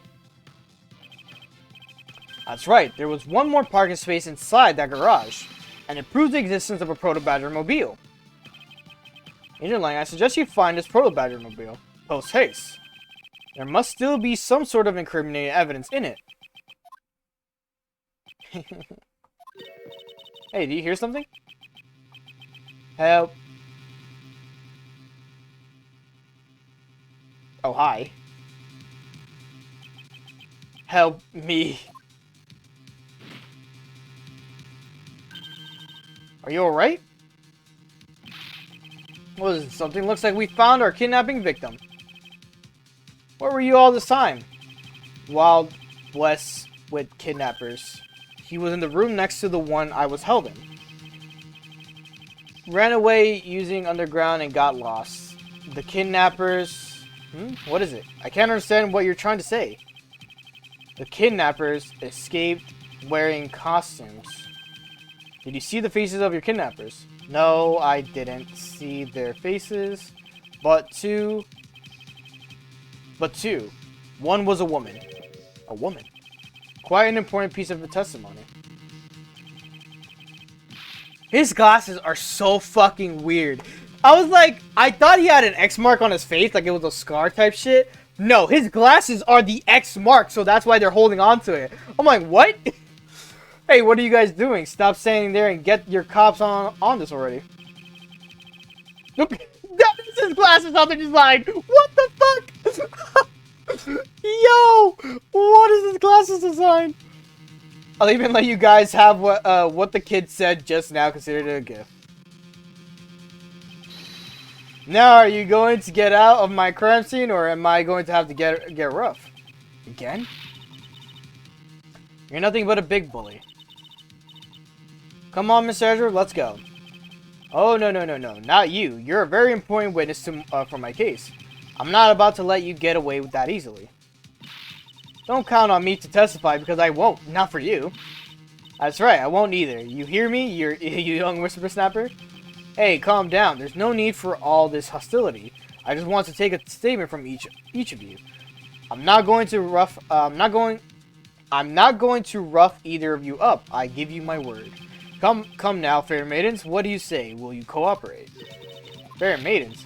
That's right. There was one more parking space inside that garage, and it proves the existence of a Proto Badgermobile. Agent Lang, I suggest you find this Proto Badgermobile. Post haste. There must still be some sort of incriminating evidence in it. Hey, do you hear something? Help. Oh, hi. Help me. Are you alright? What is it? Something looks like we found our kidnapping victim. Where were you all this time? Wild West with kidnappers. He was in the room next to the one I was held in. Ran away using underground and got lost. The kidnappers... What is it? I can't understand what you're trying to say. The kidnappers escaped wearing costumes. Did you see the faces of your kidnappers? No, I didn't see their faces. But two. One was a woman. A woman? Quite an important piece of the testimony. His glasses are so fucking weird. I was like, I thought he had an X mark on his face, like it was a scar type shit. No, his glasses are the X mark, so that's why they're holding on to it. I'm like, what? Hey, what are you guys doing? Stop standing there and get your cops on this already. Look, that is his glasses on the design. What the fuck? Yo, what is his glasses design? I'll even let you guys have what the kid said just now, considered it a gift. Now, are you going to get out of my crime scene, or am I going to have to get rough? Again? You're nothing but a big bully. Come on, Mr. Edgeworth, let's go. Oh, no, not you. You're a very important witness for my case. I'm not about to let you get away with that easily. Don't count on me to testify, because I won't. Not for you. That's right, I won't either. You hear me, you young whisper snapper? Hey, calm down. There's no need for all this hostility. I just want to take a statement from each of you. I'm not going to rough either of you up. I give you my word. Come now, fair maidens. What do you say? Will you cooperate? Fair maidens?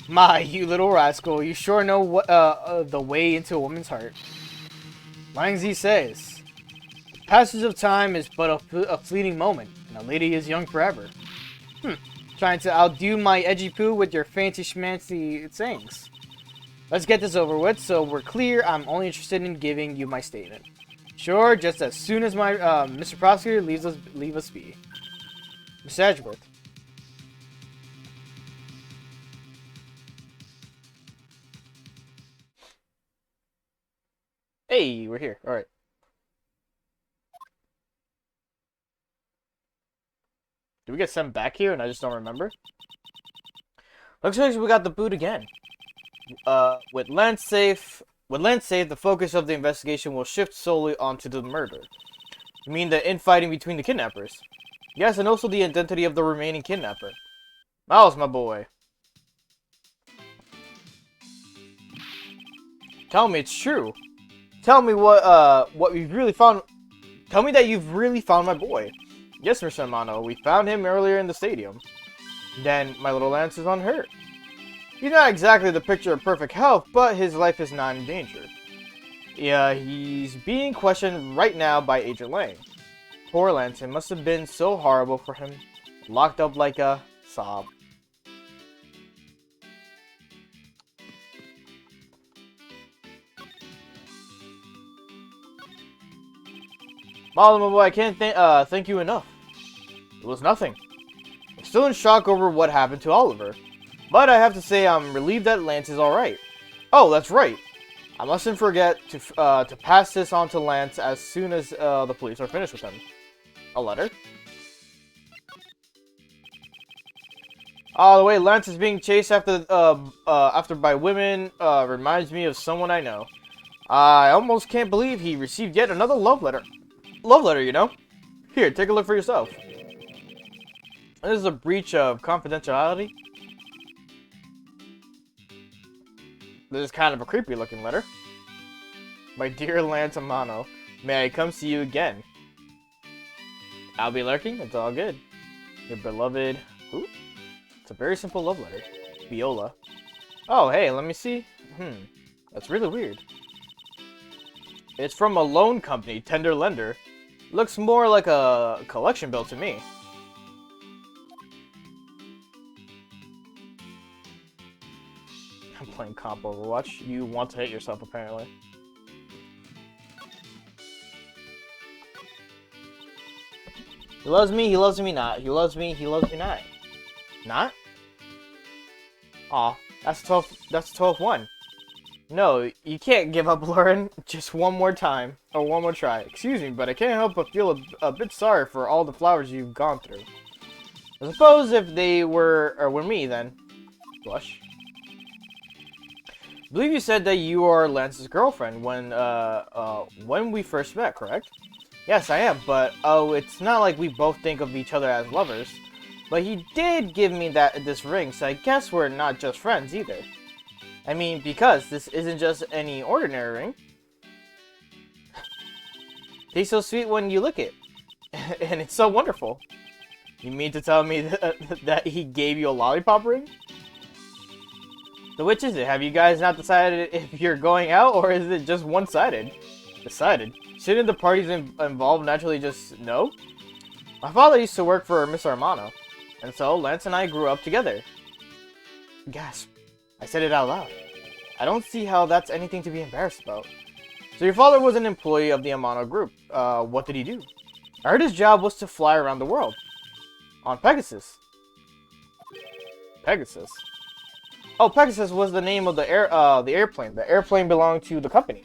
My, you little rascal. You sure know what the way into a woman's heart. Langzi says, the passage of time is but a fleeting moment, and a lady is young forever. Trying to outdo my edgy poo with your fancy schmancy sayings. Let's get this over with so we're clear. I'm only interested in giving you my statement. Sure, just as soon as my Mr. Prosecutor leave us be. Mr. Edgeworth. Hey, we're here. Alright. Did we get sent back here and I just don't remember? Looks like we got the boot again. With land safe, the focus of the investigation will shift solely onto the murder. You mean the infighting between the kidnappers? Yes, and also the identity of the remaining kidnapper. Miles, my boy. Tell me it's true. Tell me what we've really found. Tell me that you've really found my boy. Yes, Mr. Amano, we found him earlier in the stadium. Then my little Lance is unhurt. He's not exactly the picture of perfect health, but his life is not in danger. Yeah, he's being questioned right now by Agent Lang. Poor Lance, it must have been so horrible for him. Locked up like a sob. Molly, my boy, I can't thank you enough. It was nothing. I'm still in shock over what happened to Oliver. But I have to say I'm relieved that Lance is alright. Oh, that's right. I mustn't forget to pass this on to Lance as soon as the police are finished with him. A letter? Oh, the way Lance is being chased after by women reminds me of someone I know. I almost can't believe he received yet another love letter. Love letter, you know? Here, take a look for yourself. This is a breach of confidentiality. This is kind of a creepy looking letter. My dear Lance Amano, may I come see you again? I'll be lurking, it's all good. Your beloved... Who? It's a very simple love letter. Viola. Oh, hey, let me see. That's really weird. It's from a loan company, Tender Lender. Looks more like a collection bill to me. I'm playing comp Overwatch. You want to hate yourself, apparently. He loves me not. He loves me not. Not? Aw, that's 12th one. No, you can't give up, Lauren. Just one more time. Or one more try. Excuse me, but I can't help but feel a bit sorry for all the flowers you've gone through. I suppose if they were me, then. Blush. I believe you said that you are Lance's girlfriend when we first met, correct? Yes, I am, but it's not like we both think of each other as lovers. But he did give me this ring, so I guess we're not just friends either. I mean, because this isn't just any ordinary ring. Tastes so sweet when you lick it. And it's so wonderful. You mean to tell me that he gave you a lollipop ring? So which is it? Have you guys not decided if you're going out, or is it just one-sided? Decided? Shouldn't the parties involved naturally just know? My father used to work for Mr. Armano, and so Lance and I grew up together. Gasp. I said it out loud. I don't see how that's anything to be embarrassed about. So your father was an employee of the Amano group. What did he do? I heard his job was to fly around the world. On Pegasus. Pegasus? Oh, Pegasus was the name of the airplane. The airplane belonged to the company.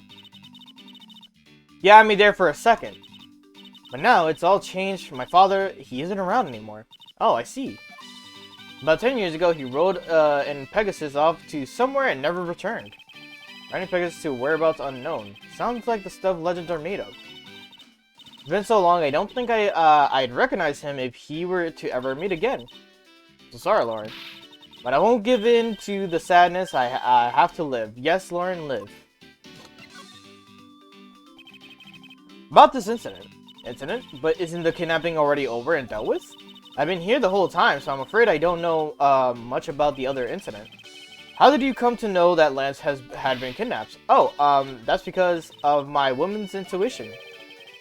Yeah, I mean there for a second. But now it's all changed. My father, he isn't around anymore. Oh, I see. About 10 years ago, he rode in Pegasus off to somewhere and never returned. Riding Pegasus to whereabouts unknown. Sounds like the stuff legends are made of. It's been so long, I don't think I'd recognize him if he were to ever meet again. So sorry, Lauren. But I won't give in to the sadness. I have to live. Yes, Lauren, live. About this incident. But isn't the kidnapping already over and dealt with? I've been here the whole time, so I'm afraid I don't know much about the other incident. How did you come to know that Lance had been kidnapped? Oh, that's because of my woman's intuition.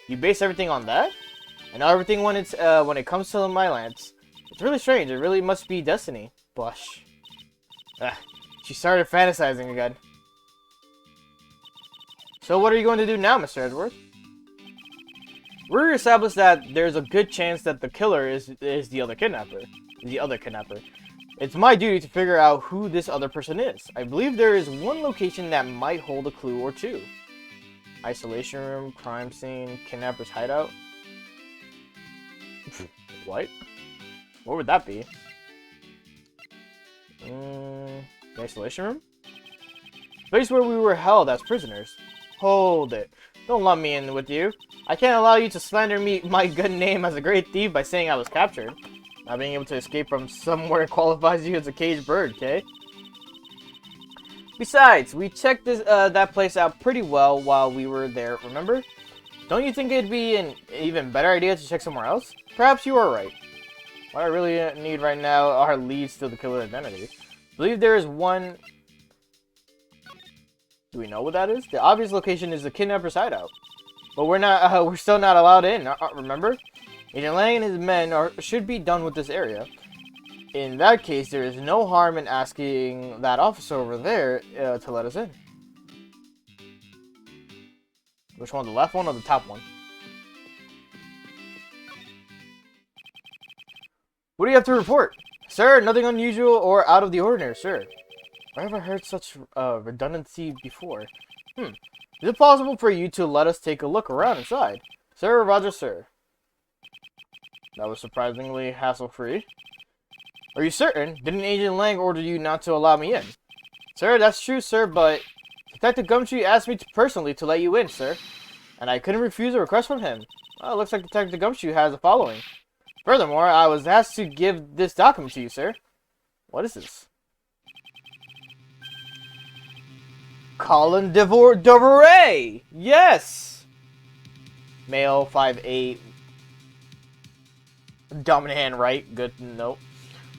You base everything on that? I know everything when it comes to my Lance. It's really strange. It really must be destiny. Blush. She started fantasizing again. So what are you going to do now, Mr. Edgeworth? We established that there's a good chance that the killer is the other kidnapper. It's my duty to figure out who this other person is. I believe there is one location that might hold a clue or two. Isolation room, crime scene, kidnapper's hideout. What? What would that be? The isolation room? Place where we were held as prisoners. Hold it. Don't lump me in with you. I can't allow you to slander my good name as a great thief by saying I was captured. Not being able to escape from somewhere qualifies you as a caged bird, okay? Besides, we checked that place out pretty well while we were there, remember? Don't you think it'd be an even better idea to check somewhere else? Perhaps you are right. What I really need right now are leads to the killer's identity. I believe there is one... Do we know what that is? The obvious location is the kidnapper's hideout. But we're still not allowed in, remember? Agent Lang and his men should be done with this area. In that case, there is no harm in asking that officer over there to let us in. Which one, the left one or the top one? What do you have to report? Sir, nothing unusual or out of the ordinary, sir. Where have I heard such redundancy before? Is it possible for you to let us take a look around inside? Sir, roger, sir. That was surprisingly hassle-free. Are you certain? Didn't Agent Lang order you not to allow me in? Sir, that's true, sir, but Detective Gumshoe asked me personally to let you in, sir. And I couldn't refuse a request from him. Well, it looks like Detective Gumshoe has a following. Furthermore, I was asked to give this document to you, sir. What is this? Colin Devoray! Yes! Male, 5'8". Dominant hand right. Good to know.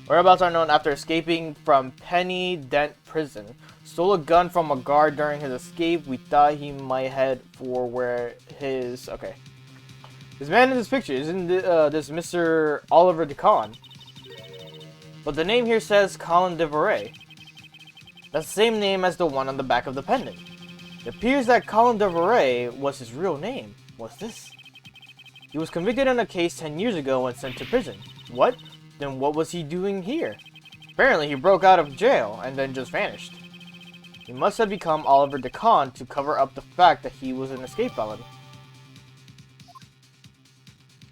Whereabouts are known after escaping from Penny Dent Prison. Stole a gun from a guard during his escape. We thought he might head for where his... Okay. This man in this picture, isn't this Mr. Oliver DeCon? But the name here says Colin Devoray. That's the same name as the one on the back of the pendant. It appears that Colin Devoray was his real name. What's this? He was convicted in a case 10 years ago and sent to prison. What? Then what was he doing here? Apparently he broke out of jail and then just vanished. He must have become Oliver DeCon to cover up the fact that he was an escape felon.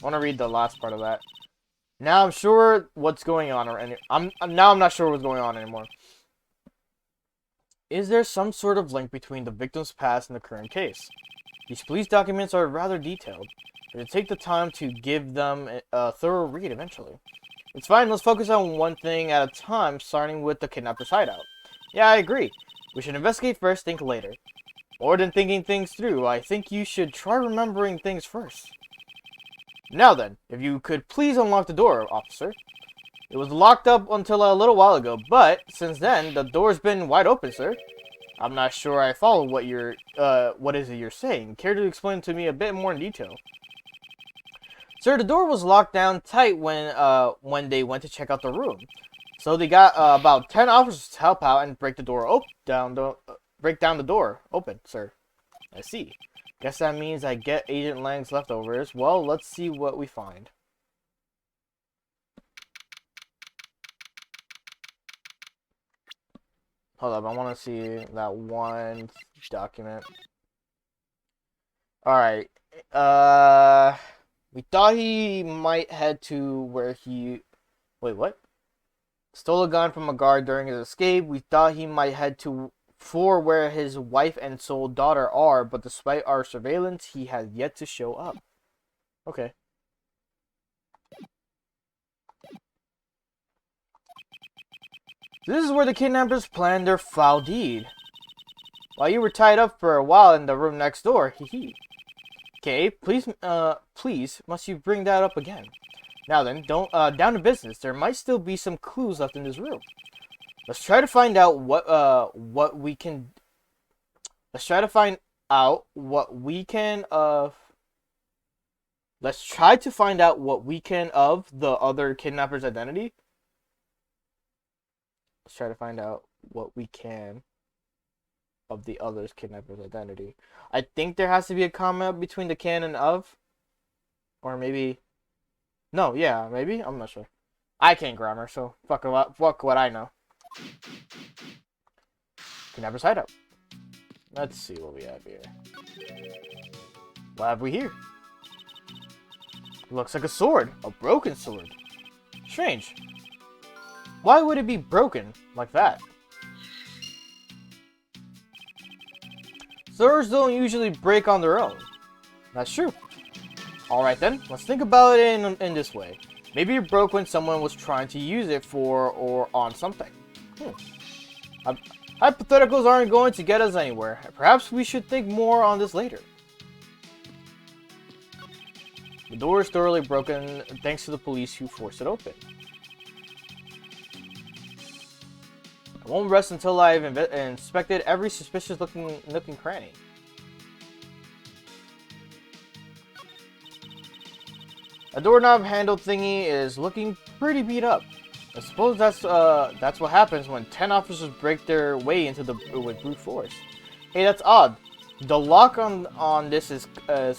I want to read the last part of that. Now I'm sure what's going on, I'm not sure what's going on anymore. Is there some sort of link between the victim's past and the current case? These police documents are rather detailed. It'll take the time to give them a thorough read eventually. It's fine, let's focus on one thing at a time, starting with the kidnapper's hideout. Yeah, I agree. We should investigate first, think later. More than thinking things through, I think you should try remembering things first. Now then, if you could please unlock the door, officer. It was locked up until a little while ago, but since then, the door's been wide open, sir. I'm not sure I follow what is it you're saying. Care to explain to me a bit more in detail? Sir, the door was locked down tight when they went to check out the room. So they got about 10 officers to help out and break the door break down the door open, sir. I see. Guess that means I get Agent Lang's leftovers. Well, let's see what we find. Hold up, I want to see that one document. Alright. We thought he might head to where he... Wait, what? Stole a gun from a guard during his escape. We thought he might head for where his wife and sole daughter are, but despite our surveillance, he has yet to show up. Okay. This is where the kidnappers planned their foul deed. While you were tied up for a while in the room next door, hee. Okay, please, must you bring that up again? Now then, down to business. There might still be some clues left in this room. Let's try to find out what we can. Let's try to find out what we can Let's try to find out what we can of the other kidnapper's identity. Let's try to find out what we can of the other's kidnapper's identity. I think there has to be a comma between the can and of. Or maybe... No, yeah, maybe? I'm not sure. I can't grammar, so fuck what I know. Kidnapper's hideout. Let's see what we have here. What have we here? Looks like a sword. A broken sword. Strange. Why would it be broken like that? Swords don't usually break on their own. That's true. Alright then, let's think about it in this way. Maybe it broke when someone was trying to use it for or on something. Hypotheticals aren't going to get us anywhere. Perhaps we should think more on this later. The door is thoroughly broken thanks to the police who forced it open. I won't rest until I've inspected every suspicious looking nook and cranny. A doorknob handle thingy is looking pretty beat up. I suppose that's what happens when 10 officers break their way into with brute force. Hey, that's odd. The lock on this is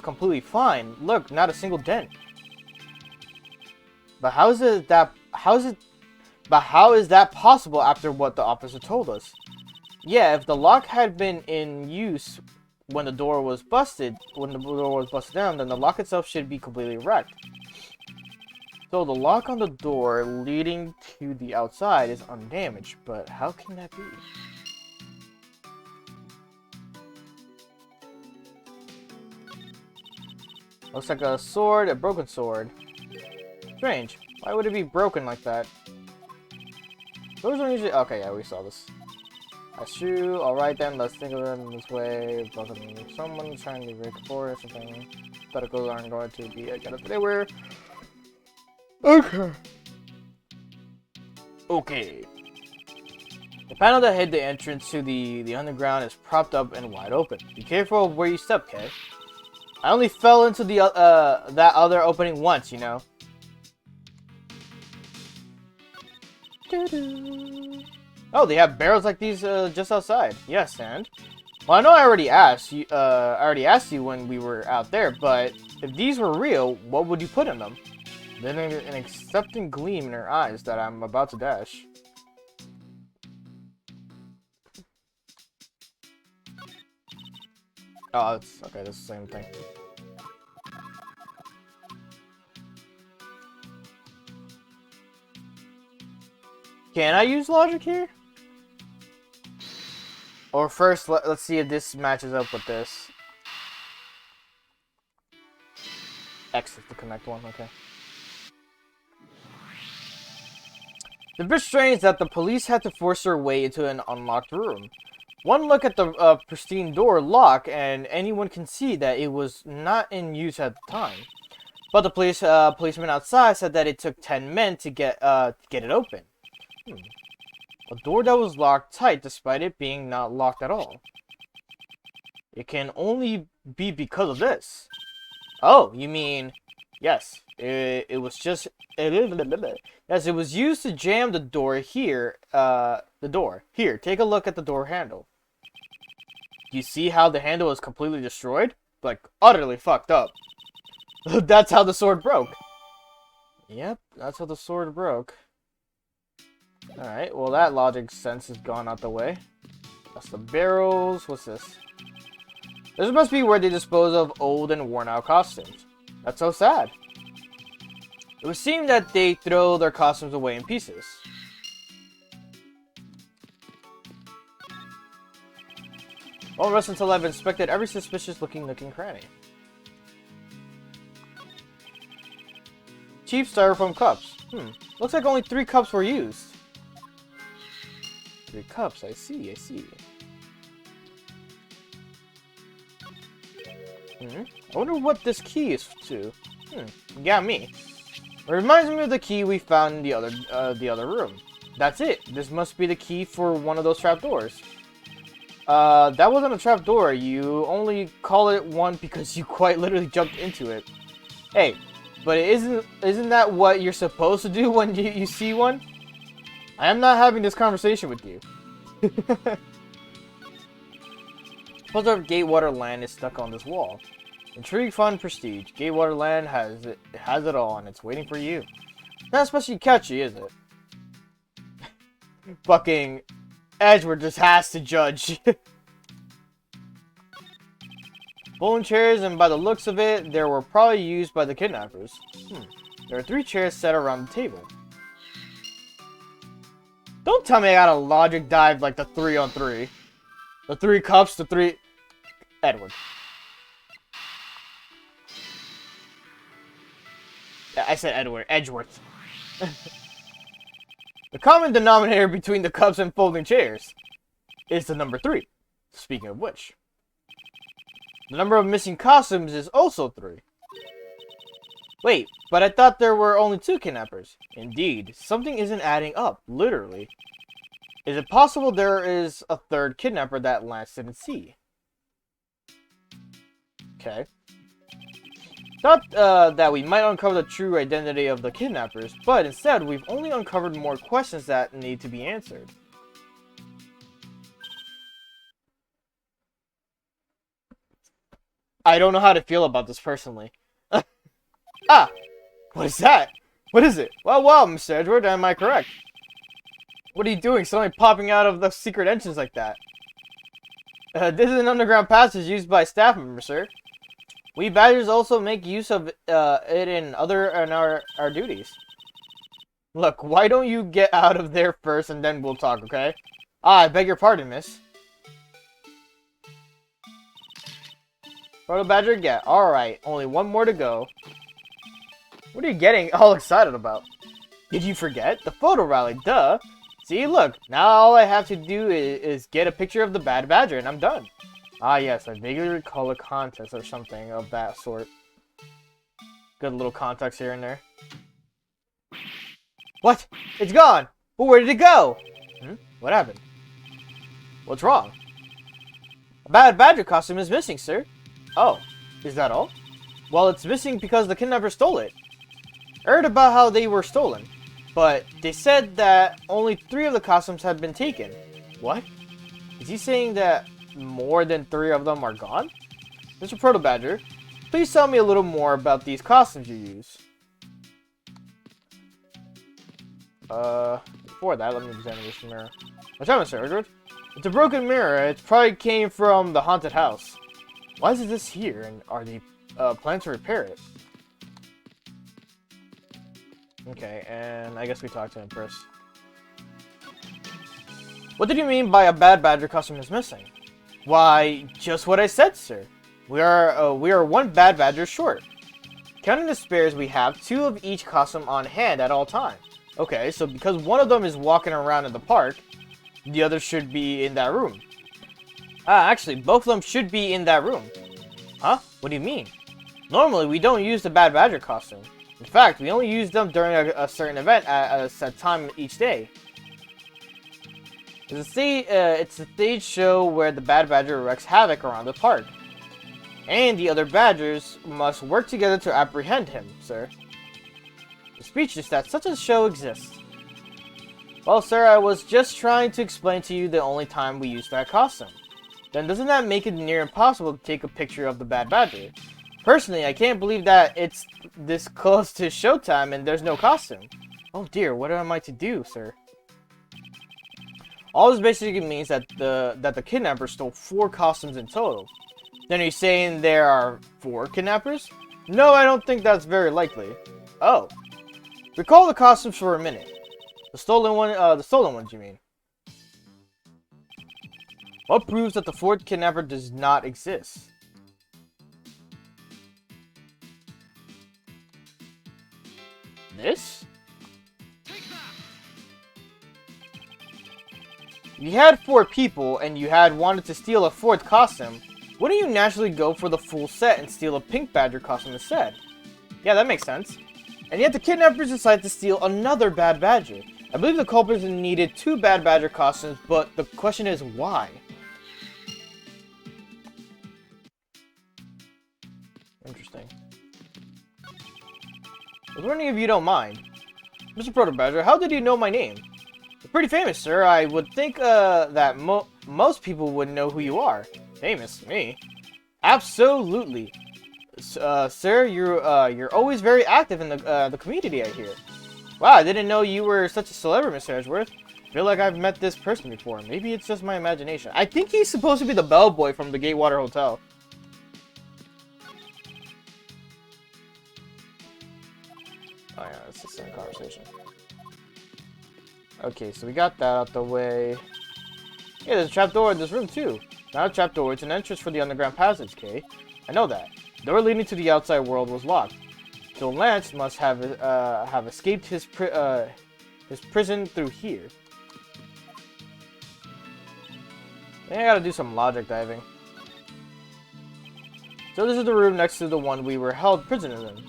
completely fine. Look, not a single dent. But how is that possible after what the officer told us? Yeah, if the lock had been in use when the door was busted down, then the lock itself should be completely wrecked. So the lock on the door leading to the outside is undamaged, but how can that be? Looks like a sword, a broken sword. Strange. Why would it be broken like that? Those are usually... Okay, yeah, we saw this. That's true. Alright then, let's think of it in this way. Someone trying to break a door or something. Hypotheticals aren't going to be again anywhere. Okay. Okay. The panel that hid the entrance to the underground is propped up and wide open. Be careful of where you step, Kay. I only fell into the that other opening once, you know. Oh, they have barrels like these just outside. Yes, and well, I know I already asked you when we were out there, but if these were real, what would you put in them? Then an accepting gleam in her eyes that I'm about to dash. Oh, that's okay. That's the same thing. Can I use logic here? Or first, let's see if this matches up with this. X is the connect one, okay. It's a bit strange that the police had to force their way into an unlocked room. One look at the pristine door lock, and anyone can see that it was not in use at the time. But the policeman outside said that it took 10 men to get it open. A door that was locked tight despite it being not locked at all. It can only be because of this. Oh, you mean... Yes, it was just... Yes, it was used to jam the door here. Here, take a look at the door handle. You see how the handle is completely destroyed? Like, utterly fucked up. That's how the sword broke. Yep, that's how the sword broke. Alright, well that logic sense has gone out the way. That's the barrels. What's this? This must be where they dispose of old and worn out costumes. That's so sad. It would seem that they throw their costumes away in pieces. Won't rest until I've inspected every suspicious looking nook and cranny. Cheap styrofoam cups. Looks like only 3 cups were used. 3 cups, I see. I wonder what this key is to. Yeah, me. It reminds me of the key we found in the other room. That's it. This must be the key for one of those trapdoors. That wasn't a trapdoor. You only call it one because you quite literally jumped into it. Hey, but isn't that what you're supposed to do when you see one? I am not having this conversation with you. Poster of Gatewater Land is stuck on this wall. Intrigue, fun, prestige. Gatewater Land has it all, and it's waiting for you. Not especially catchy, is it? Fucking Edgeworth just has to judge. Bowling chairs, and by the looks of it, they were probably used by the kidnappers. There are 3 chairs set around the table. Don't tell me I gotta logic dive like the 3-on-3. The 3 cups, the 3... Edward. I said Edward. Edgeworth. The common denominator between the cups and folding chairs is the number 3. Speaking of which. The number of missing costumes is also 3. Wait, but I thought there were only 2 kidnappers. Indeed, something isn't adding up, literally. Is it possible there is a 3rd kidnapper that Lance didn't see? Okay. Thought that we might uncover the true identity of the kidnappers, but instead we've only uncovered more questions that need to be answered. I don't know how to feel about this personally. Ah! What is that? What is it? Well, Mr. Edgeworth, am I correct? What are you doing suddenly popping out of the secret entrance like that? This is an underground passage used by staff members, sir. We badgers also make use of it in our duties. Look, why don't you get out of there first and then we'll talk, okay? I beg your pardon, miss. Proto Badger, get. Alright, only 1 more to go. What are you getting all excited about? Did you forget? The photo rally, duh. See, look, now all I have to do is get a picture of the Bad Badger and I'm done. Ah, yes, I vaguely recall a contest or something of that sort. Good little context here and there. What? It's gone! But where did it go? What happened? What's wrong? A Bad Badger costume is missing, sir. Oh, is that all? Well, it's missing because the kidnapper stole it. I heard about how they were stolen, but they said that only 3 of the costumes had been taken. What? Is he saying that more than 3 of them are gone? Mr. Proto Badger, please tell me a little more about these costumes you use. Before that, let me examine this mirror. What's up, Mr. Edgeworth? It's a broken mirror. It probably came from the haunted house. Why is this here, and are they planning to repair it? Okay, and I guess we talked to him first. What did you mean by a Bad Badger costume is missing? Why, just what I said, sir. We are 1 Bad Badger short. Counting the spares, we have 2 of each costume on hand at all times. Okay, so because one of them is walking around in the park, the other should be in that room. Actually, both of them should be in that room. Huh? What do you mean? Normally, we don't use the Bad Badger costume. In fact, we only use them during a certain event at a set time each day. It's a stage show where the Bad Badger wreaks havoc around the park. And the other Badgers must work together to apprehend him, sir. The speech is that such a show exists. Well, sir, I was just trying to explain to you the only time we use that costume. Then doesn't that make it near impossible to take a picture of the Bad Badger? Personally, I can't believe that it's this close to showtime and there's no costume. Oh dear, what am I to do, sir? All this basically means that the kidnapper stole 4 costumes in total. Then are you saying there are 4 kidnappers? No, I don't think that's very likely. Oh. Recall the costumes for a minute. The stolen ones, you mean? What proves that the 4th kidnapper does not exist? This? You had 4 people, and you had wanted to steal a 4th costume. Wouldn't you naturally go for the full set and steal a Pink Badger costume instead? Yeah, that makes sense. And yet the kidnappers decided to steal another Bad Badger. I believe the culprits needed 2 Bad Badger costumes, but the question is why? Interesting. I was wondering if you don't mind. Mr. Proto Badger, how did you know my name? You're pretty famous, sir. I would think that most people would know who you are. Famous? Me? Absolutely. Sir, you're always very active in the community, I hear. Wow, I didn't know you were such a celebrity, Mr. Edgeworth. I feel like I've met this person before. Maybe it's just my imagination. I think he's supposed to be the bellboy from the Gatewater Hotel. Oh yeah, it's the same conversation. Okay, so we got that out the way. Yeah, there's a trapdoor in this room too. Not a trapdoor, it's an entrance for the underground passage, Kay. I know that. The door leading to the outside world was locked. So Lance must have escaped his prison through here. I think I gotta do some logic diving. So this is the room next to the one we were held prisoners in.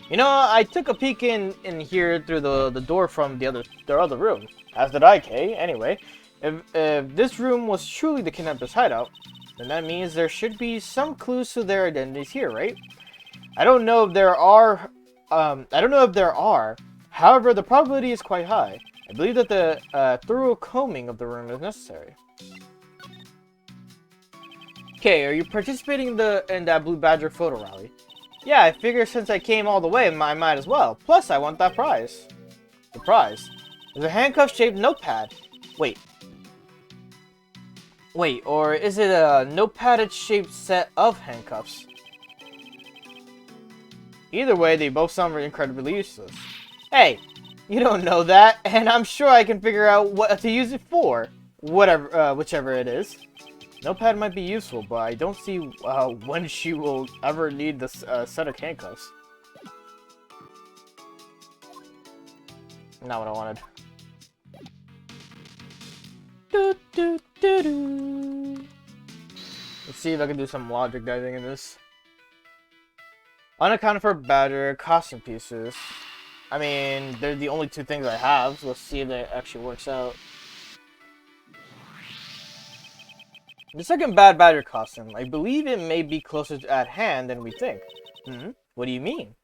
You know, I took a peek in here through the door from the other room. As did I, Kay. Anyway, if this room was truly the kidnappers' hideout, then that means there should be some clues to their identities here, right? I don't know if there are. However, the probability is quite high. I believe that the thorough combing of the room is necessary. Okay, are you participating in that Blue Badger photo rally? Yeah, I figure since I came all the way, I might as well. Plus, I want that prize. The prize? It's a handcuff-shaped notepad. Wait, or is it a notepad-shaped set of handcuffs? Either way, they both sound incredibly useless. Hey, you don't know that, and I'm sure I can figure out what to use it for. Whichever it is. Notepad might be useful, but I don't see when she will ever need this set of handcuffs. Not what I wanted. Let's see if I can do some logic diving in this. Unaccounted for badger costume pieces. I mean, they're the only two things I have, so let's see if that actually works out. The second bad badger costume. I believe it may be closer at hand than we think. What do you mean?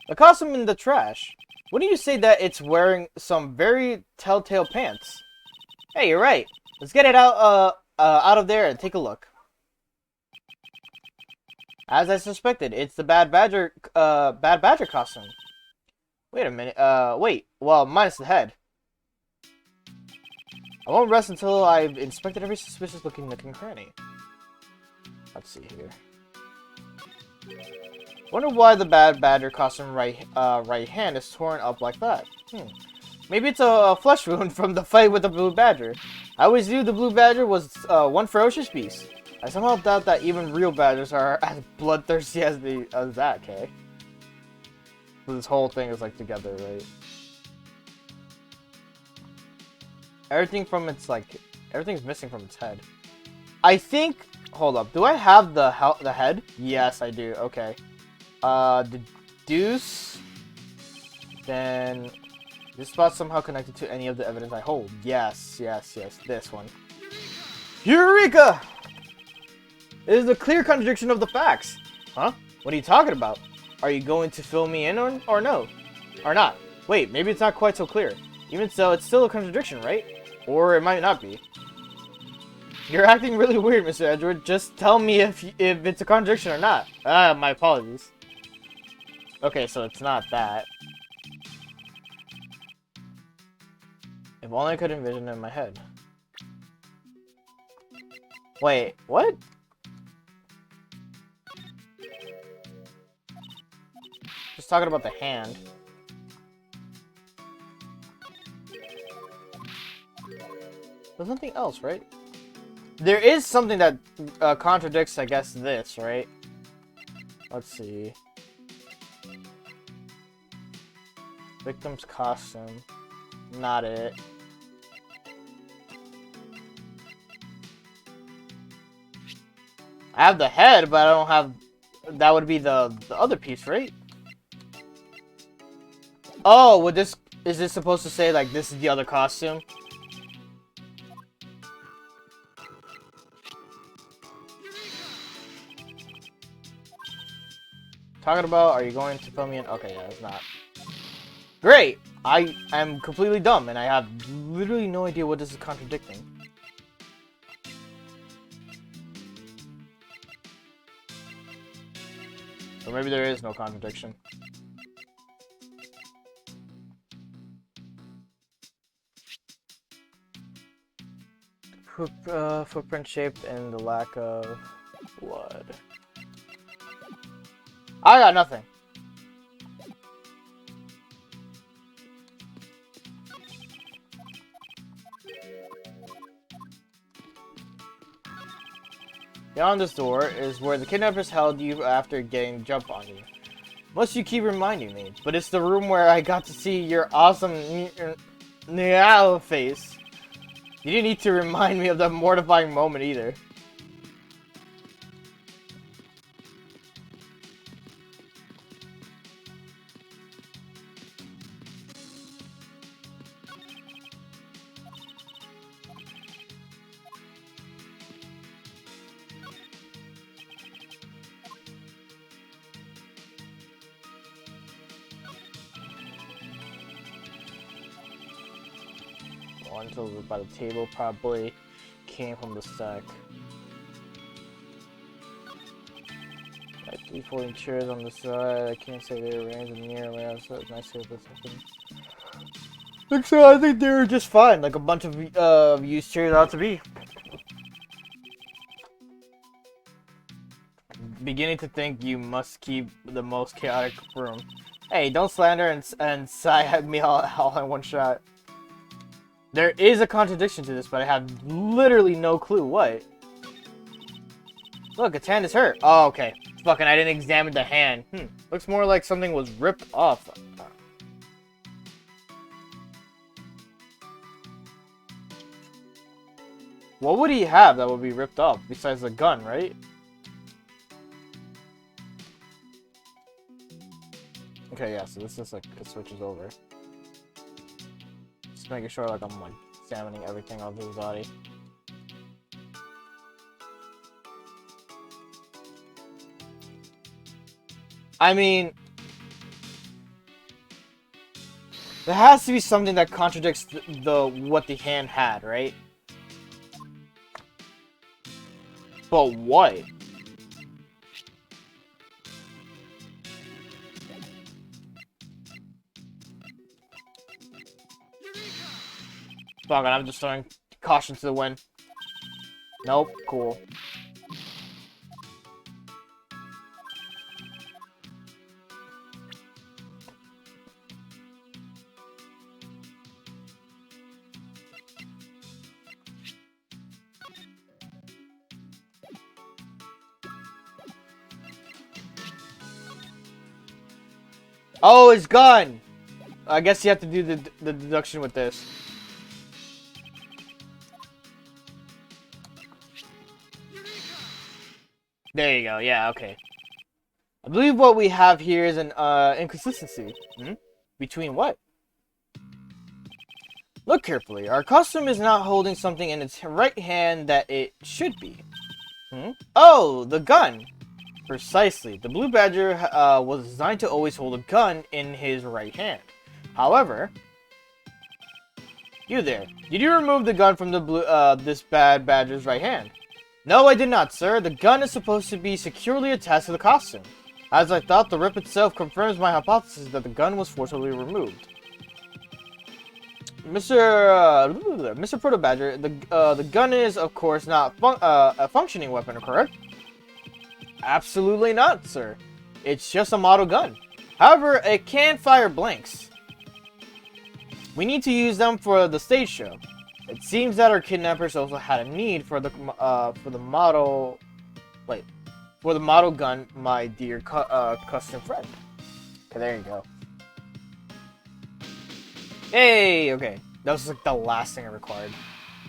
The costume in the trash. Wouldn't you say that it's wearing some very telltale pants? Hey, you're right. Let's get it out of there and take a look. As I suspected, it's the bad badger costume. Wait a minute. Well, minus the head. I won't rest until I've inspected every suspicious-looking nook and cranny. Let's see here. Wonder why the bad badger costume right hand is torn up like that. Maybe it's a flesh wound from the fight with the blue badger. I always knew the blue badger was one ferocious beast. I somehow doubt that even real badgers are as bloodthirsty as that, okay? So this whole thing is like together, right? Everything's missing from its head. I think, hold up, do I have the head? Yes, I do, okay. Deduce, then this spot's somehow connected to any of the evidence I hold. Yes, this one. Eureka! It is a clear contradiction of the facts. Huh? What are you talking about? Are you going to fill me in or no? Or not? Wait, maybe it's not quite so clear. Even so, it's still a contradiction, right? Or it might not be. You're acting really weird, Mr. Edgeworth. Just tell me if it's a contradiction or not. My apologies. Okay, so it's not that. If only I could envision it in my head. Wait, what? Just talking about the hand. There's nothing else, right? There is something that contradicts, I guess, this, right? Let's see. Victim's costume. Not it. I have the head, but I don't have... That would be the other piece, right? Oh, would this... Is this supposed to say, like, this is the other costume? talking about? Are you going to fill me in? Okay, yeah, it's not. Great! I am completely dumb, and I have literally no idea what this is contradicting. Or maybe there is no contradiction. Footprint shaped and the lack of blood. I got nothing. Beyond this door is where the kidnappers held you after getting jump on you. Must you keep reminding me, but it's the room where I got to see your awesome Niall face. You didn't need to remind me of that mortifying moment either. Until by the table probably came from the stack. Like 3 folding chairs on the side. I can't say they were arranged in near layout, so it's nice to have this happen. So I think they were just fine, like a bunch of used chairs ought to be. Beginning to think you must keep the most chaotic room. Hey, don't slander and sigh at me all in one shot. There is a contradiction to this, but I have literally no clue what. Look, its hand is hurt. Oh, okay. Fucking, I didn't examine the hand. Looks more like something was ripped off. What would he have that would be ripped off besides the gun, right? Okay, yeah, so this is like, it switches over. Just making sure like I'm like examining everything of his body. I mean, there has to be something that contradicts what the hand had, right? But what? Fuck it, I'm just throwing caution to the wind. Nope, cool. Oh, it's gone! I guess you have to do the deduction with this. There you go, yeah, okay. I believe what we have here is an inconsistency. Between what? Look carefully. Our customer is not holding something in its right hand that it should be. Oh, the gun! Precisely. The Blue Badger was designed to always hold a gun in his right hand. However, you there. Did you remove the gun from the this bad Badger's right hand? No, I did not, sir. The gun is supposed to be securely attached to the costume. As I thought, the rip itself confirms my hypothesis that the gun was forcibly removed. Mr. Proto Badger, the gun is, of course, not a functioning weapon, correct? Absolutely not, sir. It's just a model gun. However, it can fire blanks. We need to use them for the stage show. It seems that our kidnappers also had a need for the model gun, my dear custom friend. Okay, there you go. Hey, okay. That was like the last thing I required.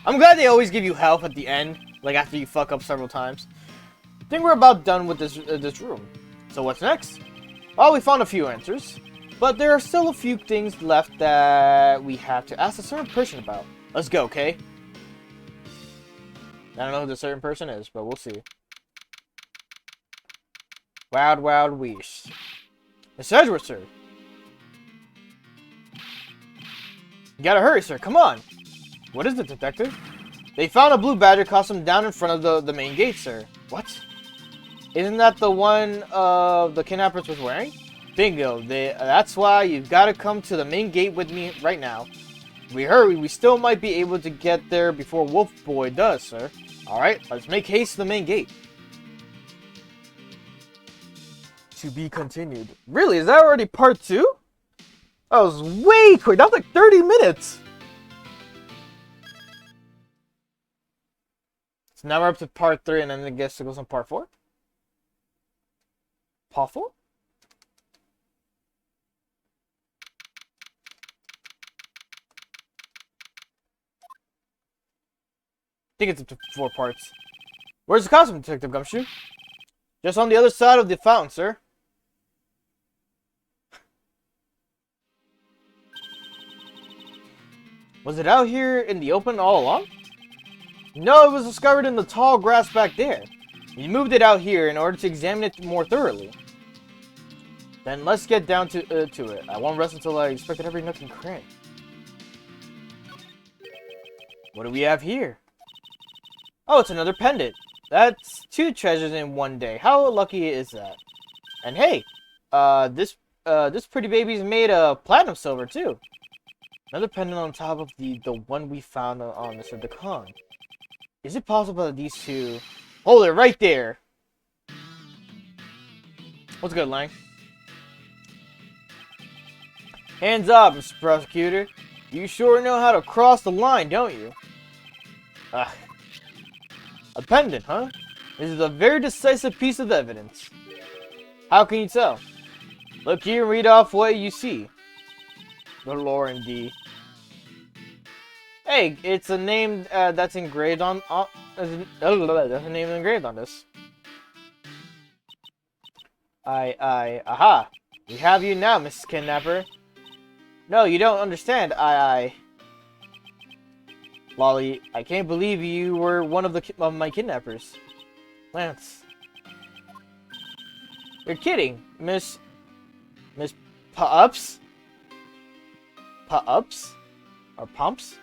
I'm glad they always give you health at the end, like after you fuck up several times. I think we're about done with this room. So what's next? Well, we found a few answers, but there are still a few things left that we have to ask a certain person about. Let's go, okay? I don't know who the certain person is, but we'll see. Wild Wild West. Miss Edgeworth, sir. You gotta hurry, sir. Come on. What is it, detective? They found a blue badger costume down in front of the main gate, sir. What? Isn't that the one the kidnappers was wearing? Bingo. That's why you've got to come to the main gate with me right now. If we hurry, we still might be able to get there before Wolf Boy does, sir. Alright, let's make haste to the main gate. To be continued. Really? Is that already part 2? That was way quick. That was like 30 minutes. So now we're up to part 3, and then I guess it goes on part 4? Part 4? I think it's up to 4 parts. Where's the costume, Detective Gumshoe? Just on the other side of the fountain, sir. Was it out here in the open all along? No, it was discovered in the tall grass back there. We moved it out here in order to examine it more thoroughly. Then let's get down to it. I won't rest until I inspected every nook and cranny. What do we have here? Oh, it's another pendant. That's 2 treasures in one day. How lucky is that? And hey, this pretty baby's made of platinum silver too. Another pendant on top of the one we found on Mr. Decon. Is it possible that these 2... Hold it right there! What's good, Lang? Hands up, Mr. Prosecutor. You sure know how to cross the line, don't you? A pendant, huh? This is a very decisive piece of evidence. How can you tell? Look here and read off what you see. The lore indeed. Hey, it's a name that's engraved on. That's a name engraved on this. Aha! We have you now, Mrs. Kidnapper. No, you don't understand. Lolly, I can't believe you were one of my kidnappers. Lance. You're kidding, Miss Pups? Pups? Or Pumps?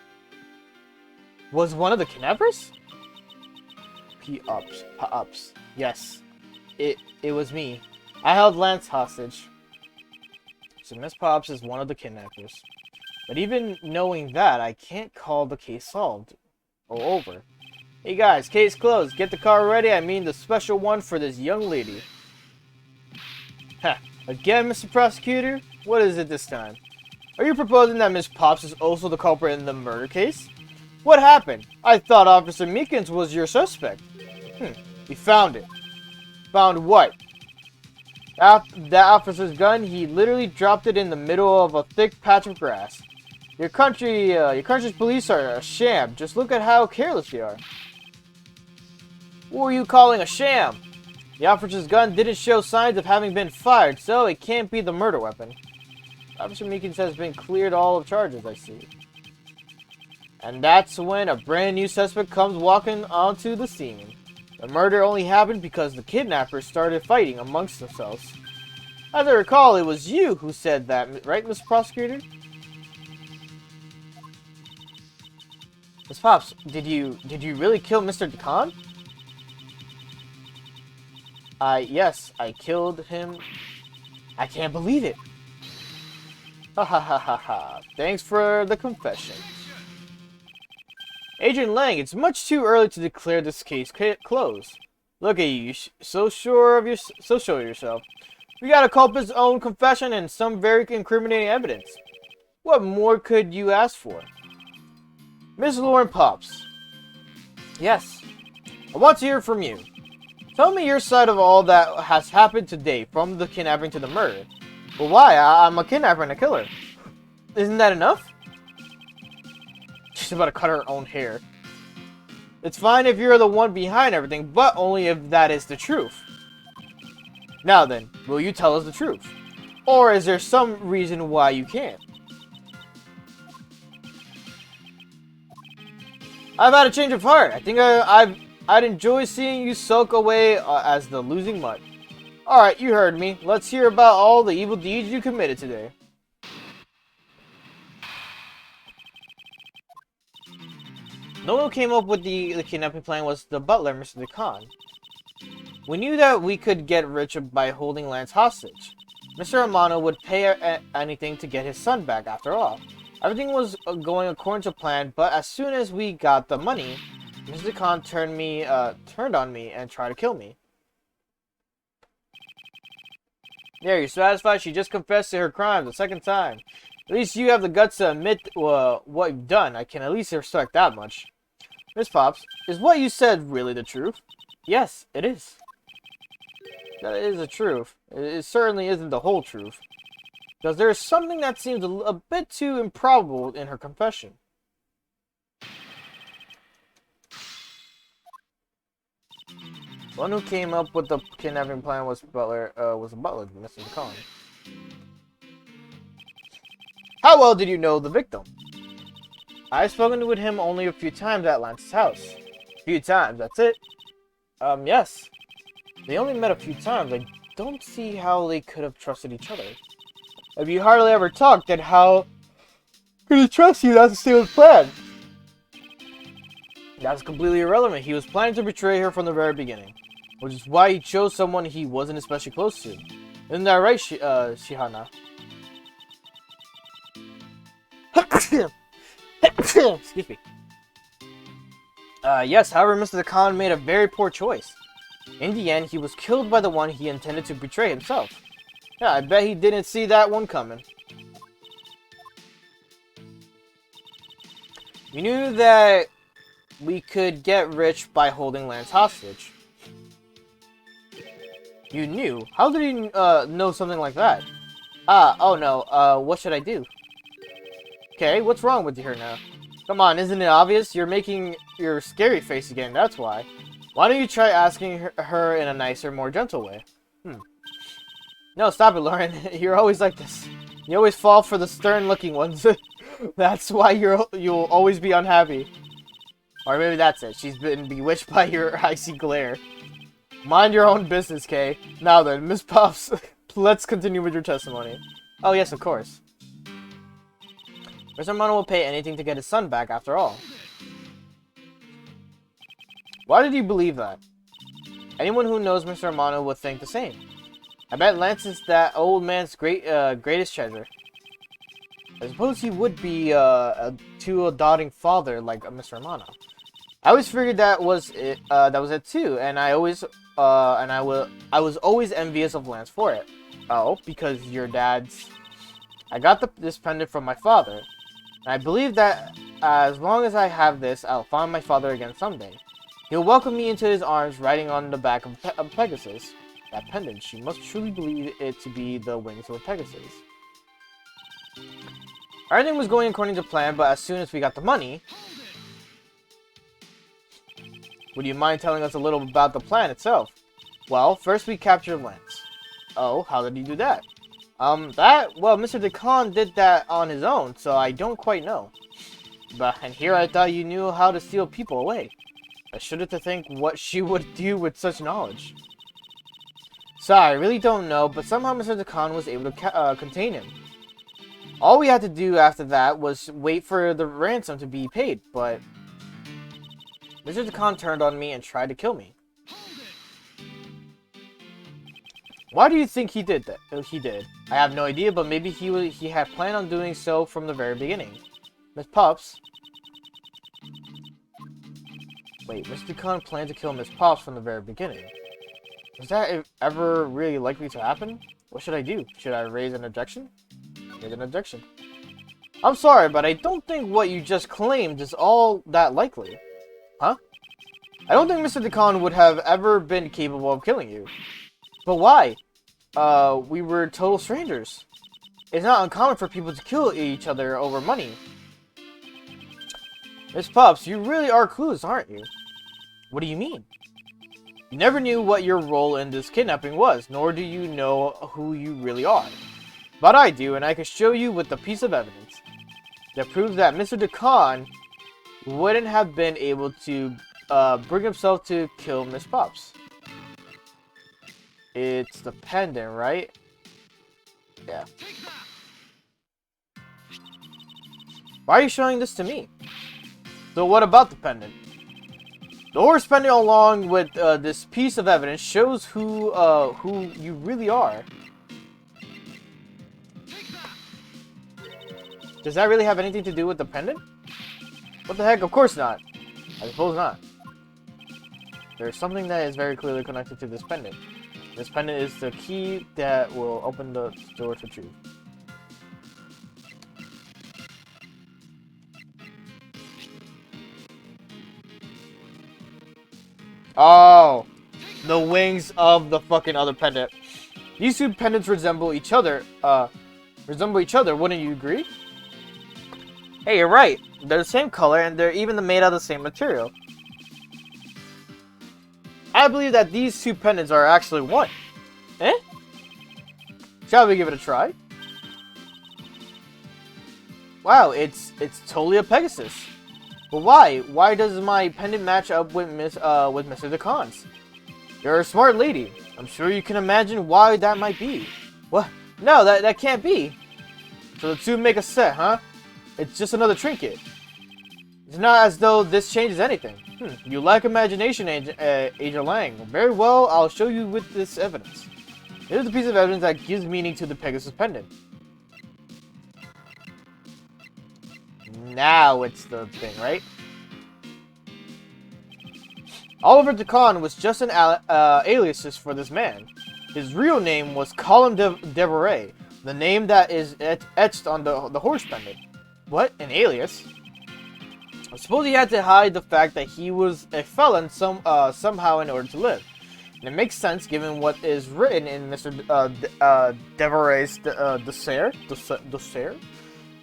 Was one of the kidnappers? Pups. Yes. It was me. I held Lance hostage. So Miss Pops is one of the kidnappers. But even knowing that, I can't call the case solved. Or over. Hey guys, case closed. Get the car ready. I mean the special one for this young lady. Ha. Again, Mr. Prosecutor? What is it this time? Are you proposing that Miss Pops is also the culprit in the murder case? What happened? I thought Officer Meekins was your suspect. We found it. Found what? That officer's gun, he literally dropped it in the middle of a thick patch of grass. Your country's police are a sham. Just look at how careless they are. Who are you calling a sham? The officer's gun didn't show signs of having been fired, so it can't be the murder weapon. Officer Meekins has been cleared all of charges, I see. And that's when a brand new suspect comes walking onto the scene. The murder only happened because the kidnappers started fighting amongst themselves. As I recall, it was you who said that, right, Mr. Prosecutor? Miss Pops, did you really kill Mr. Decon? Yes, I killed him. I can't believe it. Ha ha ha ha ha. Thanks for the confession. Agent Lang, it's much too early to declare this case closed. Look at you, so sure of yourself. We got a culprit's own confession and some very incriminating evidence. What more could you ask for? Miss Lauren Pops. Yes. I want to hear from you. Tell me your side of all that has happened today, from the kidnapping to the murder. But why? I'm a kidnapper and a killer. Isn't that enough? She's about to cut her own hair. It's fine if you're the one behind everything, but only if that is the truth. Now then, will you tell us the truth? Or is there some reason why you can't? I've had a change of heart. I think I'd enjoy seeing you sulk away as the losing mutt. Alright, you heard me. Let's hear about all the evil deeds you committed today. No one who came up with the kidnapping plan was the butler, Mr. DeCon. We knew that we could get rich by holding Lance hostage. Mr. Amano would pay anything to get his son back, after all. Everything was going according to plan, but as soon as we got the money, Mr. DeCon turned on me and tried to kill me. There, you're satisfied? She just confessed to her crime the second time. At least you have the guts to admit what you've done. I can at least respect that much. Miss Pops, is what you said really the truth? Yes, it is. That is the truth. It certainly isn't the whole truth. Because there is something that seems a bit too improbable in her confession. One who came up with the kidnapping plan was a butler, Mr. DeCon. How well did you know the victim? I've spoken with him only a few times at Lance's house. A few times, that's it? Yes. They only met a few times. I don't see how they could have trusted each other. If you hardly ever talked, then how could he trust you? That's the same plan. That's completely irrelevant. He was planning to betray her from the very beginning, which is why he chose someone he wasn't especially close to. Isn't that right, Shihana? Excuse me. Yes, however, Mr. DeCon made a very poor choice. In the end, he was killed by the one he intended to betray himself. Yeah, I bet he didn't see that one coming. We knew that we could get rich by holding Lance hostage. You knew? How did you know something like that? Oh no, what should I do? Okay, what's wrong with her now? Come on, isn't it obvious? You're making your scary face again, that's why. Why don't you try asking her in a nicer, more gentle way? No, stop it, Lauren. You're always like this. You always fall for the stern-looking ones. That's why you'll always be unhappy. Or maybe that's it. She's been bewitched by your icy glare. Mind your own business, Kay. Now then, Miss Puffs, let's continue with your testimony. Oh yes, of course. Mr. Mono will pay anything to get his son back, after all. Why did you believe that? Anyone who knows Mr. Amano would think the same. I bet Lance is that old man's greatest treasure. I suppose he would be to a doting father like Mr. Amano. I always figured that was it. That was it too, and I was always envious of Lance for it. Oh, because your dad's. I got this pendant from my father, and I believe that as long as I have this, I'll find my father again someday. He'll welcome me into his arms, riding on the back of Pegasus. That pendant, she must truly believe it to be the wings of a Pegasus. Everything was going according to plan, but as soon as we got the money... Would you mind telling us a little about the plan itself? Well, first we captured Lance. Oh, how did he do that? Well, Mr. DeCon did that on his own, so I don't quite know. And here I thought you knew how to steal people away. I shudder to think what she would do with such knowledge. Sorry, I really don't know, but somehow Mr. DeCon was able to contain him. All we had to do after that was wait for the ransom to be paid, but... Mr. DeCon turned on me and tried to kill me. Why do you think he did that? He did. I have no idea, but maybe he had planned on doing so from the very beginning. Miss Pups. Wait, Mr. DeCon planned to kill Miss Pups from the very beginning. Is that ever really likely to happen? What should I do? Should I raise an objection? Raise an objection. I'm sorry, but I don't think what you just claimed is all that likely. Huh? I don't think Mr. DeCon would have ever been capable of killing you. But why? We were total strangers. It's not uncommon for people to kill each other over money. Miss Pups, you really are clueless, aren't you? What do you mean? You never knew what your role in this kidnapping was, nor do you know who you really are. But I do, and I can show you with a piece of evidence that proves that Mr. DeCon wouldn't have been able to bring himself to kill Miss Pups. It's the pendant, right? Yeah. Why are you showing this to me? So what about the pendant? The horse pendant, along with this piece of evidence, shows who you really are. Does that really have anything to do with the pendant? What the heck? Of course not. I suppose not. There's something that is very clearly connected to this pendant. This pendant is the key that will open the door to truth. Oh, the wings of the fucking other pendant. These two pendants resemble each other. Wouldn't you agree? Hey, you're right. They're the same color, and they're even made out of the same material. I believe that these two pendants are actually one. Eh? Shall we give it a try? Wow, it's totally a Pegasus. But why? Why does my pendant match up with Mr. DeCon's? You're a smart lady. I'm sure you can imagine why that might be. What? No, that can't be. So the two make a set, huh? It's just another trinket. It's not as though this changes anything. You lack imagination, Agent Lang. Very well, I'll show you with this evidence. Here's the piece of evidence that gives meaning to the Pegasus pendant. Now it's the thing, right? Oliver DeCon was just an alias for this man. His real name was Colin Deveray, the name that is etched on the horse pendant. What? An alias? I suppose he had to hide the fact that he was a felon somehow in order to live. And it makes sense given what is written in Mr. Deveray's dossier.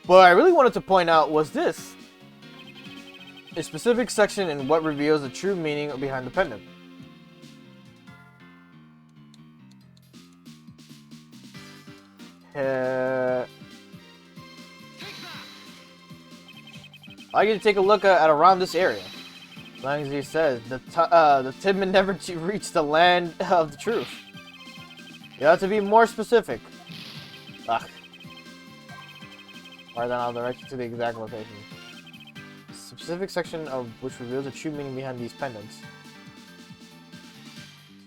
But I really wanted to point out was this. A specific section in what reveals the true meaning behind the pendant. I get to take a look at around this area. As long as he says, the Tidman never reached the land of the truth. You have to be more specific. Ugh. Alright, then I'll direct you to the exact location. Specific section of which reveals the true meaning behind these pendants.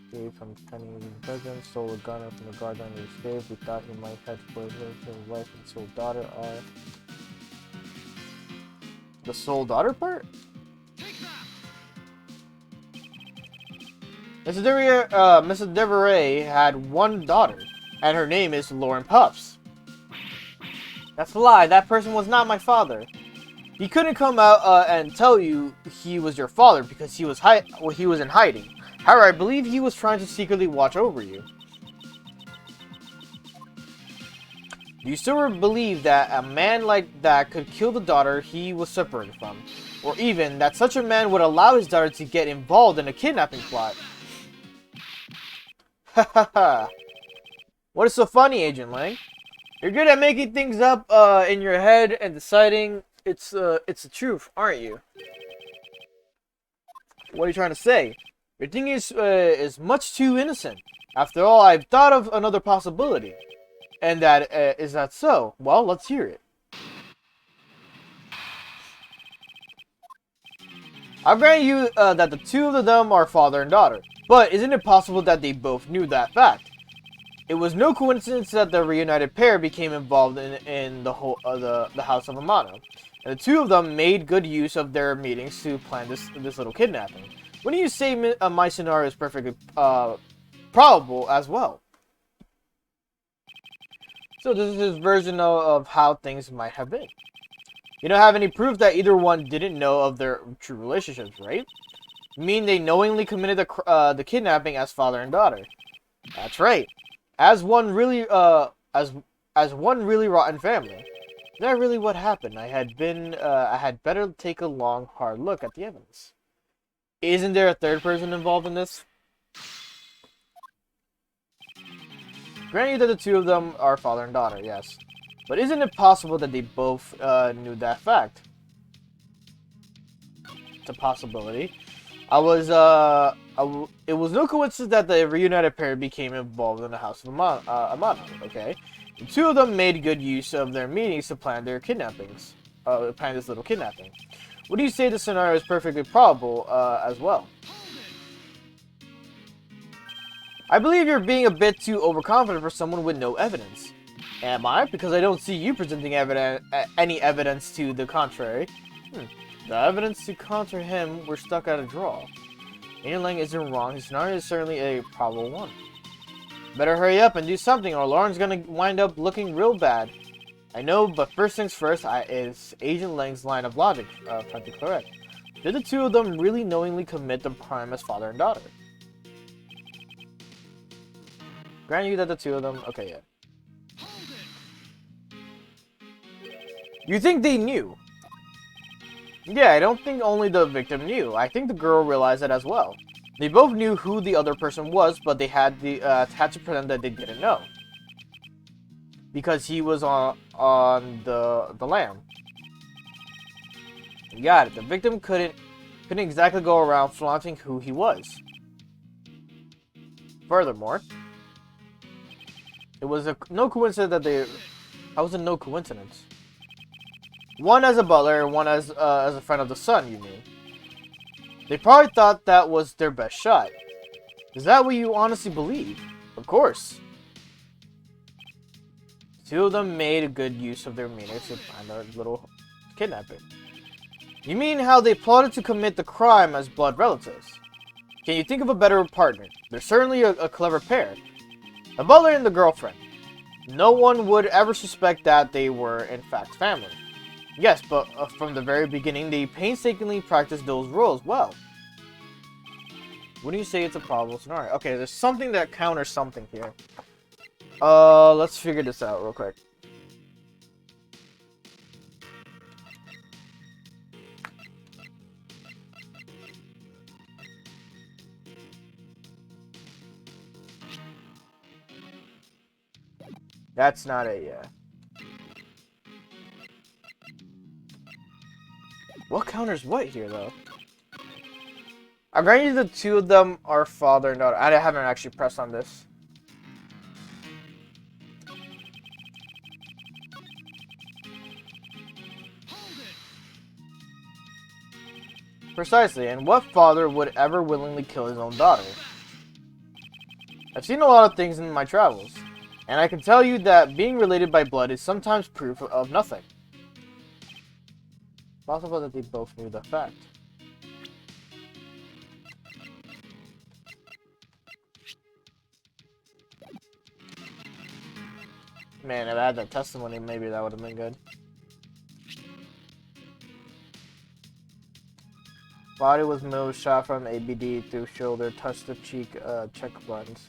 Escaped from cunning prison, stole a gun from the guard under his grave. We thought he might have poisoned his wife and sole daughter are... The sole daughter part? Mrs. Deveray had one daughter, and her name is Lauren Puffs. That's a lie. That person was not my father. He couldn't come out and tell you he was your father because he was in hiding. However, I believe he was trying to secretly watch over you. Do you still believe that a man like that could kill the daughter he was separated from? Or even that such a man would allow his daughter to get involved in a kidnapping plot? Hahaha. What is so funny, Agent Lang? You're good at making things up in your head and deciding it's the truth, aren't you? What are you trying to say? Your thinking is much too innocent. After all, I've thought of another possibility. And that, is that so? Well, let's hear it. I'll grant you that the two of them are father and daughter. But isn't it possible that they both knew that fact? It was no coincidence that the reunited pair became involved in the House of Amano. And the two of them made good use of their meetings to plan this little kidnapping. Wouldn't you say my scenario is perfectly probable as well? So this is his version of how things might have been. You don't have any proof that either one didn't know of their true relationships, right? You mean they knowingly committed the kidnapping as father and daughter? That's right. As one really rotten family. Is that really what happened? I had better take a long, hard look at the evidence. Isn't there a third person involved in this? Granted you that the two of them are father and daughter, yes. But isn't it possible that they both knew that fact? It's a possibility. It was no coincidence that the reunited pair became involved in the House of Amano, okay? The two of them made good use of their meetings to plan their kidnappings. Plan this little kidnapping. Would you say the scenario is perfectly probable, as well? I believe you're being a bit too overconfident for someone with no evidence. Am I? Because I don't see you presenting any evidence to the contrary. The evidence to counter him, we're stuck at a draw. Agent Lang isn't wrong. His scenario is certainly a probable one. Better hurry up and do something, or Lauren's gonna wind up looking real bad. I know, but first things first is Agent Lang's line of logic, frankly correct. Did the two of them really knowingly commit the crime as father and daughter? Grant you that the two of them... Okay, yeah. You think they knew? Yeah, I don't think only the victim knew. I think the girl realized it as well. They both knew who the other person was, but they had to pretend that they didn't know. Because he was on the lam. You got it. The victim couldn't exactly go around flaunting who he was. Furthermore, it was no coincidence that they... That was no coincidence. One as a butler and one as a friend of the son, you mean? They probably thought that was their best shot. Is that what you honestly believe? Of course. Two of them made a good use of their meetings to plan their little kidnapping. You mean how they plotted to commit the crime as blood relatives? Can you think of a better partner? They're certainly a clever pair. The butler and the girlfriend. No one would ever suspect that they were, in fact, family. Yes, but from the very beginning, they painstakingly practiced those roles well. Wouldn't you say it's a probable scenario? Okay, there's something that counters something here. Let's figure this out real quick. That's not it, yeah. What counters what here, though? I grant you the two of them are father and daughter. I haven't actually pressed on this. Precisely, and what father would ever willingly kill his own daughter? I've seen a lot of things in my travels, and I can tell you that being related by blood is sometimes proof of nothing. Possible that they both knew the fact. Man, if I had that testimony, maybe that would have been good. Body was moved, shot from ABD through shoulder, touched the cheek, check buttons.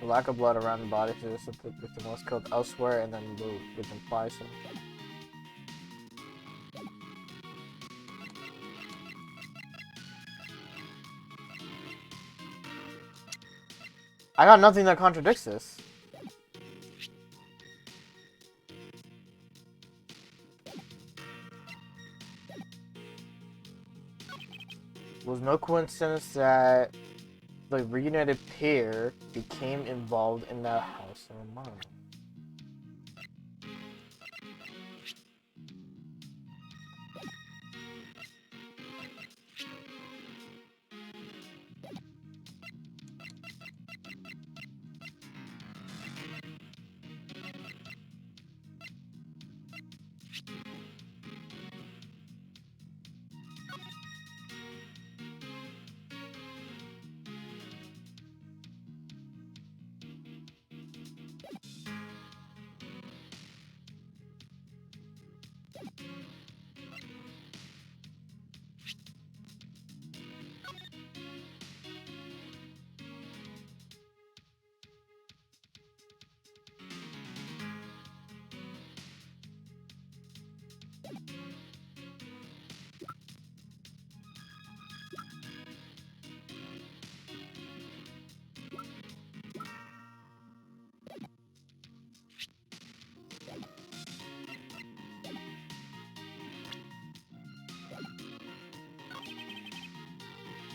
The lack of blood around the body suggests that the victim was killed elsewhere and then moved, which implies some. I got nothing that contradicts this. It was no coincidence that the reunited pair became involved in the House of Amano.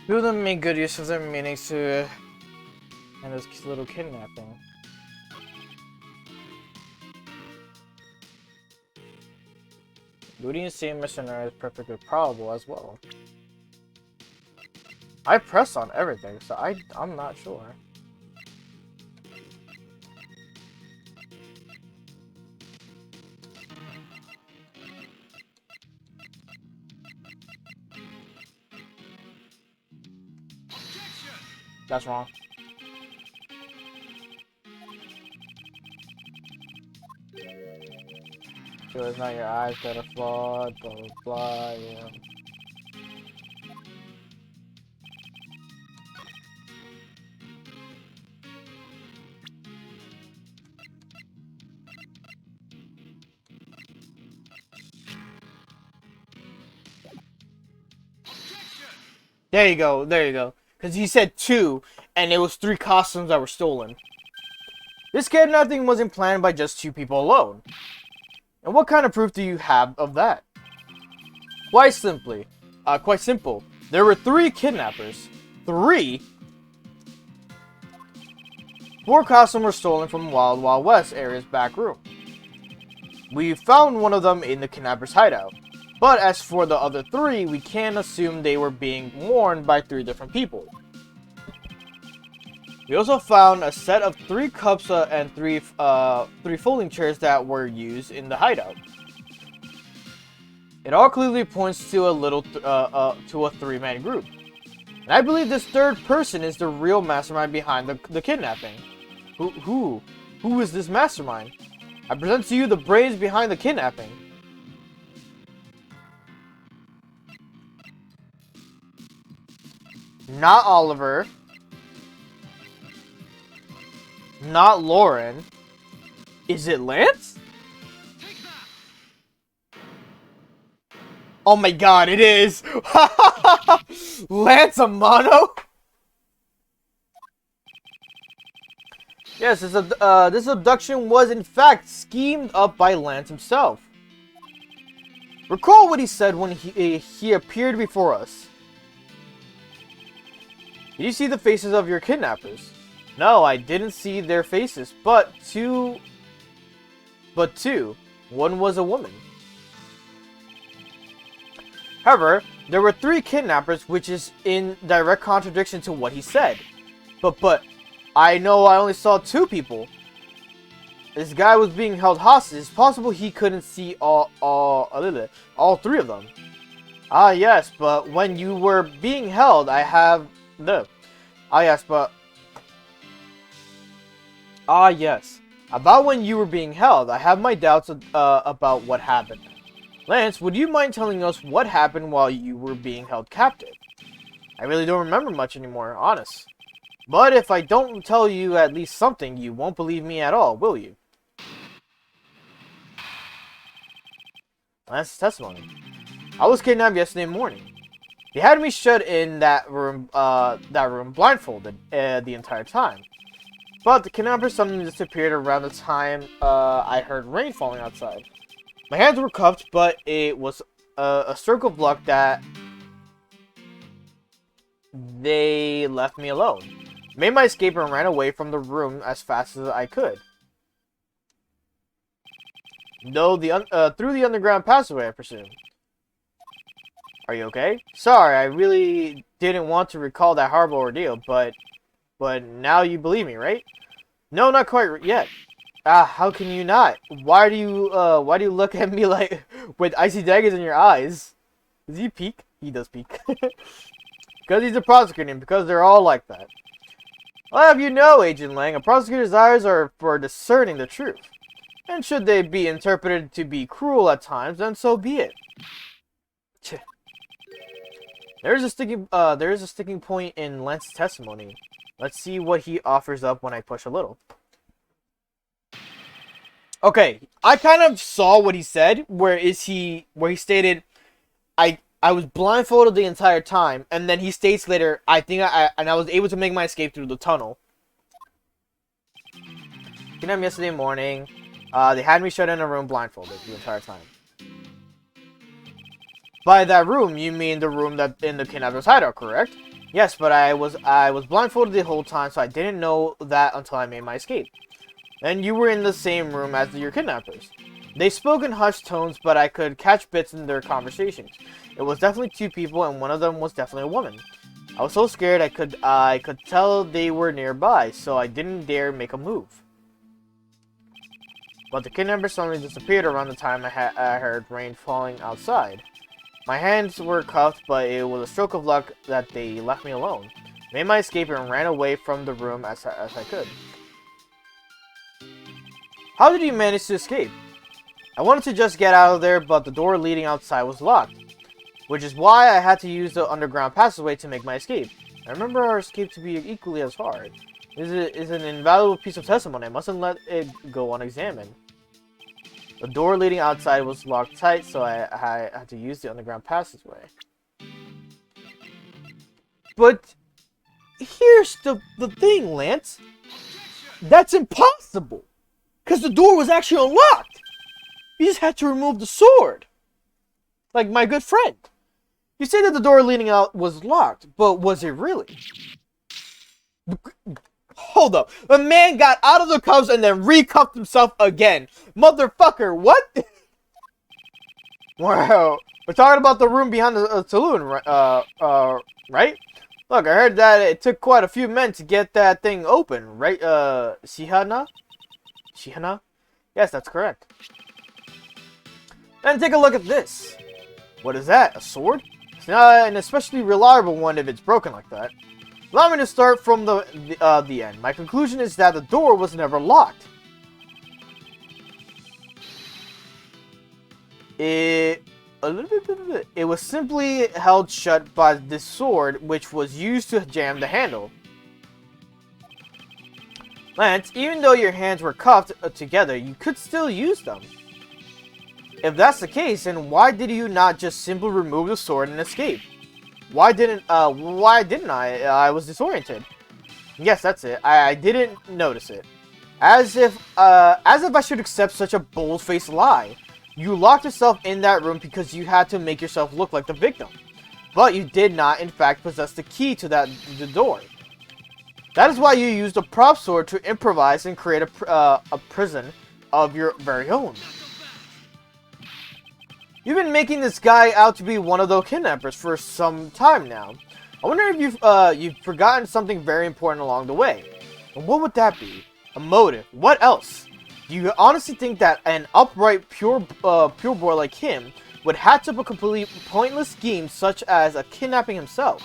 Two of them made good use of their meanings to and this little kidnapping. Looting the same missionary is perfectly probable as well. I press on everything, so I'm not sure. That's wrong. So it's not your eyes that are flawed, blah blah blah, yeah. There you go, there you go. Because he said 2, and it was 3 costumes that were stolen. This kidnapping wasn't planned by just 2 people alone. And what kind of proof do you have of that? Quite simple. There were 3 kidnappers. 3? 4 costumes were stolen from Wild Wild West area's back room. We found one of them in the kidnapper's hideout. But as for the other 3, we can assume they were being worn by 3 different people. We also found a set of 3 cups and 3 folding chairs that were used in the hideout. It all clearly points to a 3-man group. And I believe this 3rd person is the real mastermind behind the kidnapping. Who is this mastermind? I present to you the brains behind the kidnapping. Not Oliver. Not Lauren. Is it Lance? Oh my god, it is! Lance Amano? Yes, this abduction was in fact schemed up by Lance himself. Recall what he said when he appeared before us. Did you see the faces of your kidnappers? No, I didn't see their faces, but two. One was a woman. However, there were 3 kidnappers, which is in direct contradiction to what he said. But, I know I only saw 2 people. This guy was being held hostage. It's possible he couldn't see all 3 of them. Ah, yes, but when you were being held, yes. About when you were being held, I have my doubts about what happened. Lance, would you mind telling us what happened while you were being held captive? I really don't remember much anymore, honest. But if I don't tell you at least something, you won't believe me at all, will you? Lance's testimony. I was kidnapped yesterday morning. They had me shut in that room blindfolded the entire time. But the kidnapper suddenly disappeared around the time I heard rain falling outside. My hands were cuffed, but it was a circle block that they left me alone. Made my escape and ran away from the room as fast as I could. Though through the underground passageway, I presume. Are you okay? Sorry, I really didn't want to recall that horrible ordeal, but now you believe me, right? No, not quite yet. How can you not? Why do you look at me like with icy daggers in your eyes? Does he peek? He does peek. Because he's a prosecutor, and because they're all like that. I'll have you know, Agent Lang, a prosecutor's eyes are for discerning the truth. And should they be interpreted to be cruel at times, then so be it. There is a sticking point in Lance's testimony. Let's see what he offers up when I push a little. Okay, I kind of saw what he said, where he stated, I was blindfolded the entire time, and then he states later, I was able to make my escape through the tunnel. Yesterday morning, they had me shut in a room blindfolded the entire time. By that room, you mean the room that in the kidnapper's hideout, correct? Yes, but I was blindfolded the whole time, so I didn't know that until I made my escape. And you were in the same room as your kidnappers. They spoke in hushed tones, but I could catch bits in their conversations. It was definitely two people, and one of them was definitely a woman. I was so scared I could tell they were nearby, so I didn't dare make a move. But the kidnappers suddenly disappeared around the time I heard rain falling outside. My hands were cuffed, but it was a stroke of luck that they left me alone. I made my escape and ran away from the room as I could. How did you manage to escape? I wanted to just get out of there, but the door leading outside was locked, which is why I had to use the underground passageway to make my escape. I remember our escape to be equally as hard. It is an invaluable piece of testimony. I mustn't let it go unexamined. The door leading outside was locked tight, so I had to use the underground passageway. But here's the thing, Lance. That's impossible! Because the door was actually unlocked! You just had to remove the sword! Like my good friend. You say that the door leading out was locked, but was it really? Hold up. The man got out of the cuffs and then recuffed himself again. Motherfucker, what? Wow. We're talking about the room behind the saloon, right? Look, I heard that it took quite a few men to get that thing open, right? Shihana? Shihana? Yes, that's correct. Then take a look at this. What is that? A sword? It's not an especially reliable one if it's broken like that. Allow me to start from the end. My conclusion is that the door was never locked. It was simply held shut by this sword, which was used to jam the handle. Lance, even though your hands were cuffed together, you could still use them. If that's the case, then why did you not just simply remove the sword and escape? Why didn't I? I was disoriented. Yes, that's it. I didn't notice it. As if I should accept such a bold-faced lie. You locked yourself in that room because you had to make yourself look like the victim. But you did not, in fact, possess the key to the door. That is why you used a prop sword to improvise and create a prison of your very own. You've been making this guy out to be one of those kidnappers for some time now. I wonder if you've forgotten something very important along the way. And what would that be? A motive. What else? Do you honestly think that an upright, pure boy like him would hatch up a completely pointless scheme such as a kidnapping himself?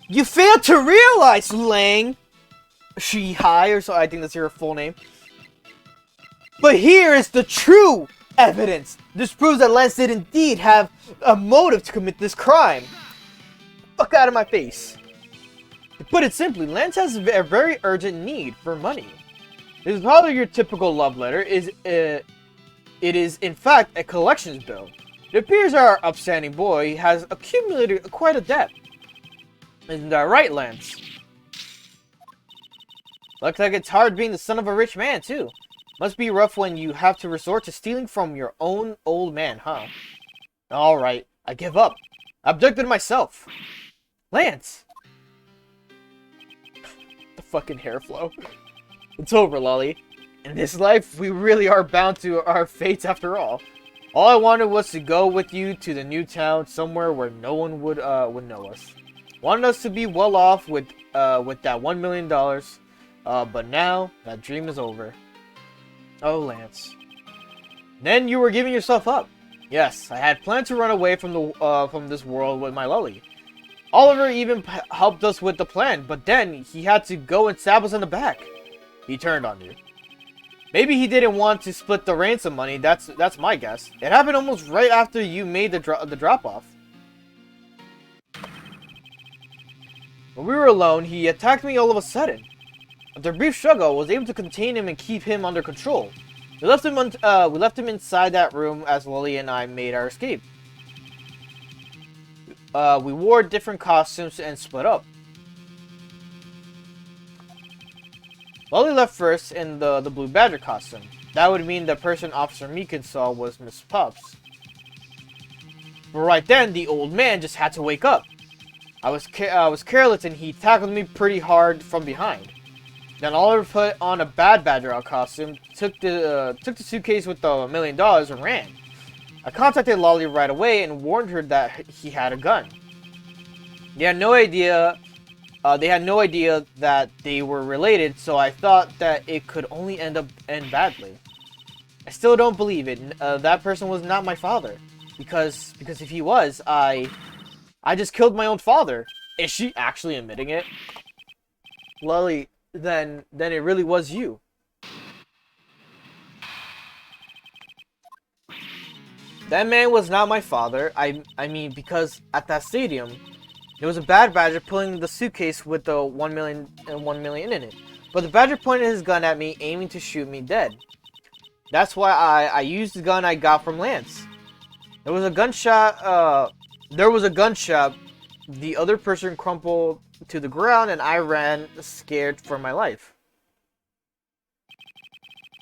You failed to realize, Lang! Shihai, or so I think that's your full name. But here is the true evidence. This proves that Lance did indeed have a motive to commit this crime. Fuck out of my face. To put it simply, Lance has a very urgent need for money. This is probably your typical love letter. It is in fact a collections bill. It appears our upstanding boy has accumulated quite a debt. Isn't that right, Lance? Looks like it's hard being the son of a rich man, too. Must be rough when you have to resort to stealing from your own old man, huh? Alright, I give up. I abducted myself. Lance! The fucking hair flow. It's over, Lolly. In this life, we really are bound to our fates after all. All I wanted was to go with you to the new town, somewhere where no one would know us. Wanted us to be well off with that $1 million. But now, that dream is over. Oh, Lance. Then you were giving yourself up. Yes, I had planned to run away from this world with my Lolly. Oliver even helped us with the plan, but then he had to go and stab us in the back. He turned on you. Maybe he didn't want to split the ransom money. That's my guess. It happened almost right after you made the drop-off. When we were alone, he attacked me all of a sudden. After a brief struggle, I was able to contain him and keep him under control. We left him inside that room as Lily and I made our escape. We wore different costumes and split up. Lolly left first in the Blue Badger costume. That would mean the person Officer Meekin saw was Miss Pups. But right then, the old man just had to wake up. I was careless and he tackled me pretty hard from behind. Then Oliver put on a Bad Badger costume, took the suitcase with the $1 million and ran. I contacted Lolly right away and warned her that he had a gun. They had no idea that they were related, so I thought that it could only end badly. I still don't believe it. That person was not my father, because if he was, I just killed my own father. Is she actually admitting it? Lolly, then it really was you. That man was not my father. I mean, because at that stadium, there was a Bad Badger pulling the suitcase with the $1 million in it. But the Badger pointed his gun at me, aiming to shoot me dead. That's why I used the gun I got from Lance. There was a gunshot. The other person crumpled to the ground, and I ran, scared for my life.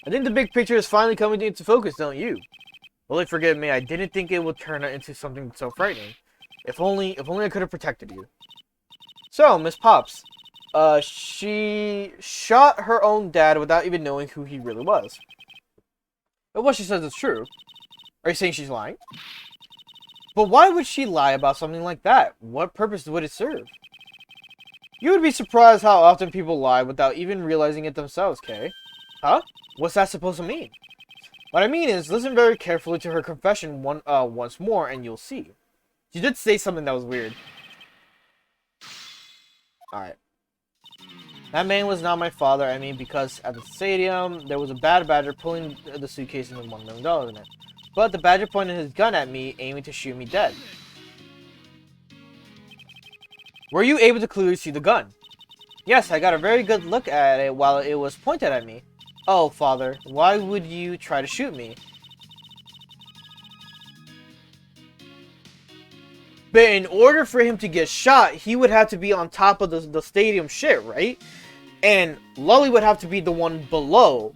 I think the big picture is finally coming into focus, don't you? Well, forgive me. I didn't think it would turn into something so frightening. If only I could have protected you. So, Miss Pops, she shot her own dad without even knowing who he really was. But what she says is true. Are you saying she's lying? But why would she lie about something like that? What purpose would it serve? You would be surprised how often people lie without even realizing it themselves, Kay. Huh? What's that supposed to mean? What I mean is, listen very carefully to her confession once more, and you'll see. She did say something that was weird. Alright. That man was not my father. I mean, because at the stadium, there was a Bad Badger pulling the suitcase with $1 million in it. But the Badger pointed his gun at me, aiming to shoot me dead. Were you able to clearly see the gun? Yes, I got a very good look at it while it was pointed at me. Oh, Father, why would you try to shoot me? But in order for him to get shot, he would have to be on top of the stadium shit, right? And Lolly would have to be the one below.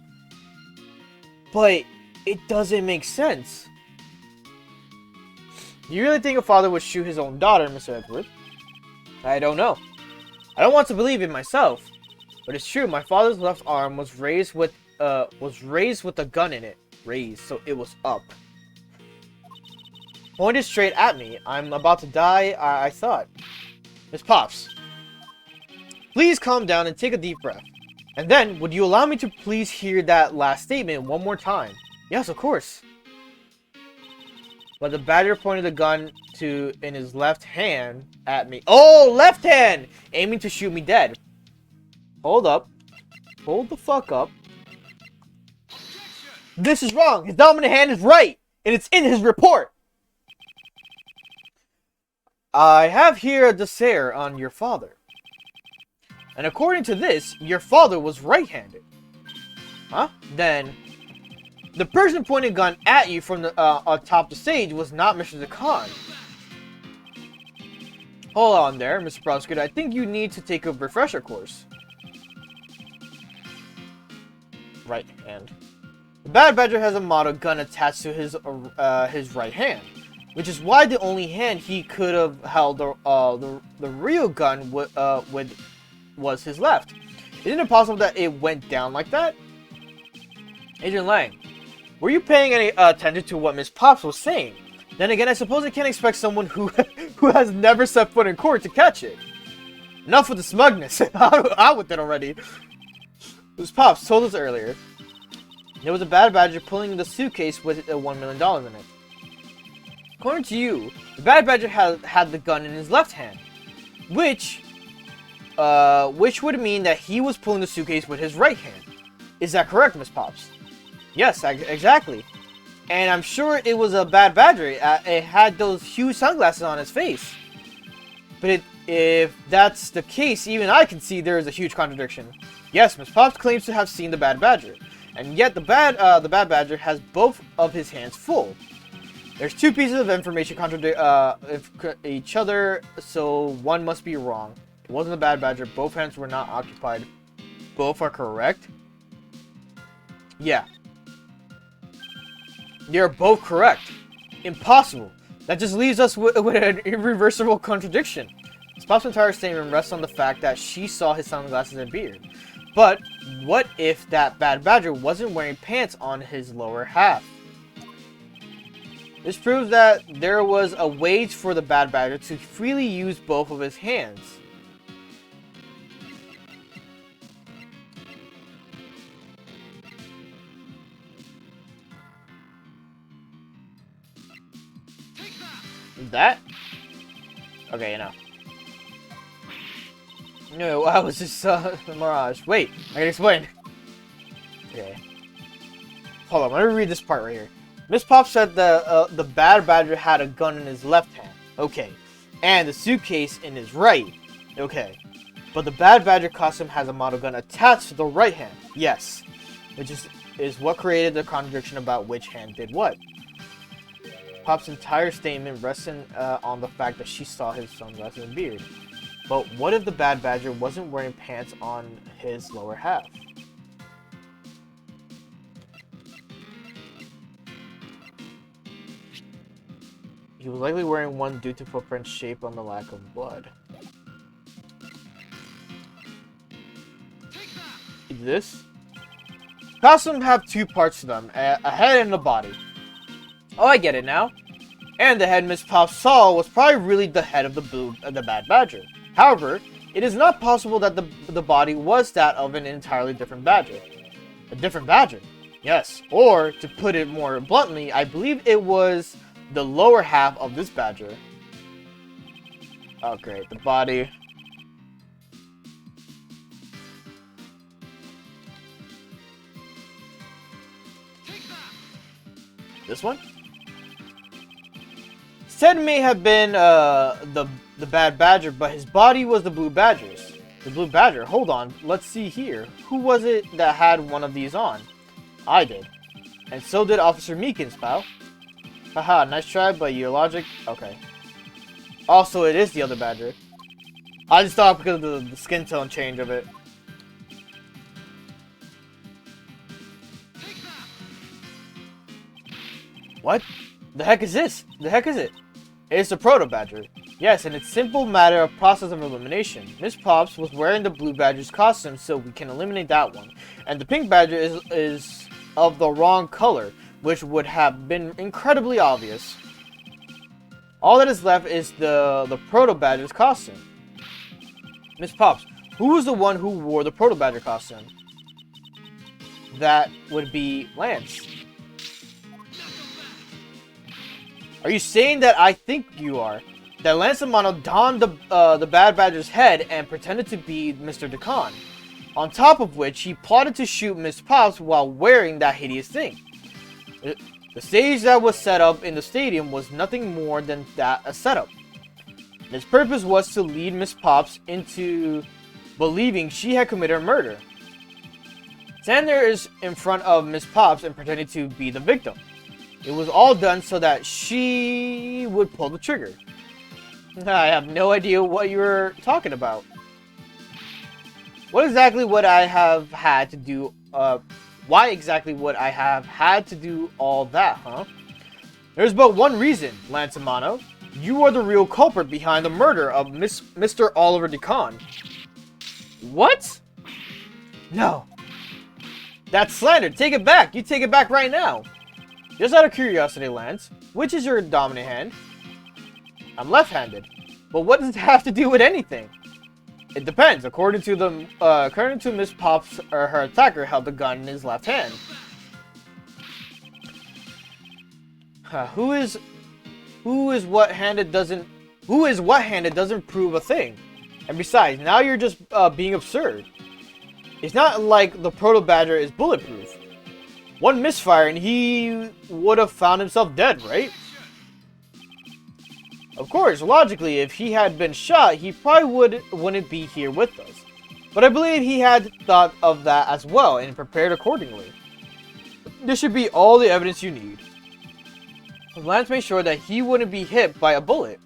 But it doesn't make sense. You really think a father would shoot his own daughter, Mr. Edgeworth? I don't know. I don't want to believe it myself. But it's true, my father's left arm was raised with a gun in it. Raised, so it was up. Pointed straight at me. I'm about to die, I thought. Miss Pops, please calm down and take a deep breath. And then, would you allow me to please hear that last statement one more time? Yes, of course. But the Badger pointed the gun in his left hand at me. Oh, left hand! Aiming to shoot me dead. Hold up. Hold the fuck up. This is wrong. His dominant hand is right. And it's in his report. I have here a dossier on your father. And according to this, your father was right-handed. Huh? Then, the person pointing a gun at you from the atop the stage was not Mr. Khan. Hold on there, Mr. Prosecutor. I think you need to take a refresher course. Right hand. The Bad Badger has a model gun attached to his right hand, which is why the only hand he could have held the real gun was his left. Isn't it possible that it went down like that? Agent Lang, were you paying any attention to what Miss Pops was saying? Then again, I suppose I can't expect someone who has never set foot in court to catch it. Enough with the smugness. Out with it already. Miss Pops told us earlier. There was a Bad Badger pulling the suitcase with $1 million in it. According to you, the Bad Badger had the gun in his left hand, which would mean that he was pulling the suitcase with his right hand. Is that correct, Miss Pops? Yes, exactly. And I'm sure it was a Bad Badger. It had those huge sunglasses on its face. But if that's the case, even I can see there is a huge contradiction. Yes, Miss Pops claims to have seen the Bad Badger, and yet the Bad Badger has both of his hands full. There's two pieces of information contradict each other, so one must be wrong. It wasn't the Bad Badger. Both hands were not occupied. Both are correct. Yeah. They're both correct. Impossible. That just leaves us with an irreversible contradiction. Pop's entire statement rests on the fact that she saw his sunglasses and beard. But what if that bad badger wasn't wearing pants on his lower half? This proves that there was a way for the bad badger to freely use both of his hands. That? Okay, no. No, I was just a mirage. Wait, I can explain. Okay. Hold on, let me read this part right here. Miss Pop said the bad badger had a gun in his left hand. Okay. And the suitcase in his right. Okay. But the bad badger costume has a model gun attached to the right hand. Yes. Which is what created the contradiction about which hand did what. Pop's entire statement rests on the fact that she saw his sunglasses and beard. But what if the bad badger wasn't wearing pants on his lower half? He was likely wearing one due to footprints shaped on the lack of blood. This? Costumes have two parts to them, a head and a body. Oh, I get it now. And the head Miss Pop saw was probably really the head of the bad badger. However, it is not possible that the body was that of an entirely different badger. A different badger? Yes. Or, to put it more bluntly, I believe it was the lower half of this badger. Oh, great. The body. This one? Ted may have been the bad badger, but his body was the blue badger's. The blue badger? Hold on, let's see here. Who was it that had one of these on? I did. And so did Officer Meekins, pal. Haha, nice try, but your logic... Okay. Also, it is the other badger. I just thought because of the skin tone change of it. What? The heck is this? The heck is it? It's the proto badger. Yes, and it's simple matter of process of elimination. Miss Pops was wearing the blue badger's costume, so we can eliminate that one. And the pink badger is of the wrong color, which would have been incredibly obvious. All that is left is the proto badger's costume. Miss Pops, who was the one who wore the proto badger costume? That would be Lance. Are you saying that I think you are? That Lance Amano donned the bad badger's head and pretended to be Mr. Decon. On top of which, he plotted to shoot Miss Pops while wearing that hideous thing. The stage that was set up in the stadium was nothing more than that, a setup. Its purpose was to lead Miss Pops into believing she had committed a murder. Stand there is in front of Miss Pops and pretending to be the victim. It was all done so that she would pull the trigger. I have no idea what you're talking about. What exactly would I have had to do, why exactly would I have had to do all that, huh? There's but one reason, Lance Amano. You are the real culprit behind the murder of Mr. Oliver Decon. What? No. That's slander. Take it back. You take it back right now. Just out of curiosity, Lance, which is your dominant hand? I'm left-handed. But what does it have to do with anything? It depends. According to Miss Pops, her attacker held the gun in his left hand. Who is what-handed doesn't prove a thing. And besides, now you're just being absurd. It's not like the Proto Badger is bulletproof. One misfire and he would have found himself dead, right? Of course, logically, if he had been shot, he probably wouldn't be here with us. But I believe he had thought of that as well and prepared accordingly. This should be all the evidence you need. Lance made sure that he wouldn't be hit by a bullet.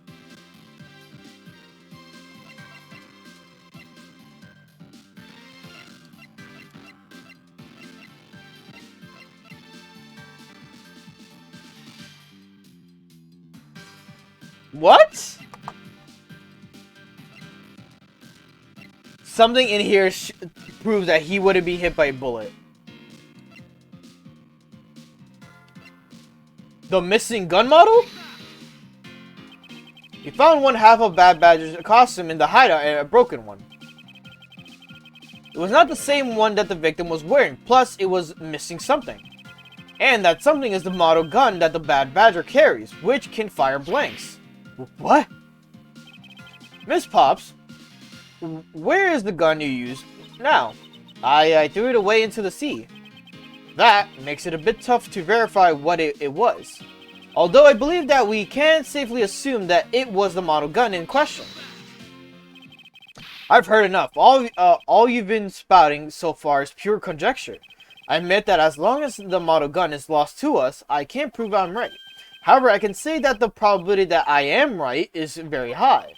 What? Something in here proves that he wouldn't be hit by a bullet. The missing gun model? We found one half of Bad Badger's costume in the hideout and a broken one. It was not the same one that the victim was wearing, plus it was missing something. And that something is the model gun that the Bad Badger carries, which can fire blanks. What? Miss Pops, where is the gun you used now? I threw it away into the sea. That makes it a bit tough to verify what it was. Although I believe that we can safely assume that it was the model gun in question. I've heard enough. All you've been spouting so far is pure conjecture. I admit that as long as the model gun is lost to us, I can't prove I'm right. However, I can say that the probability that I am right is very high.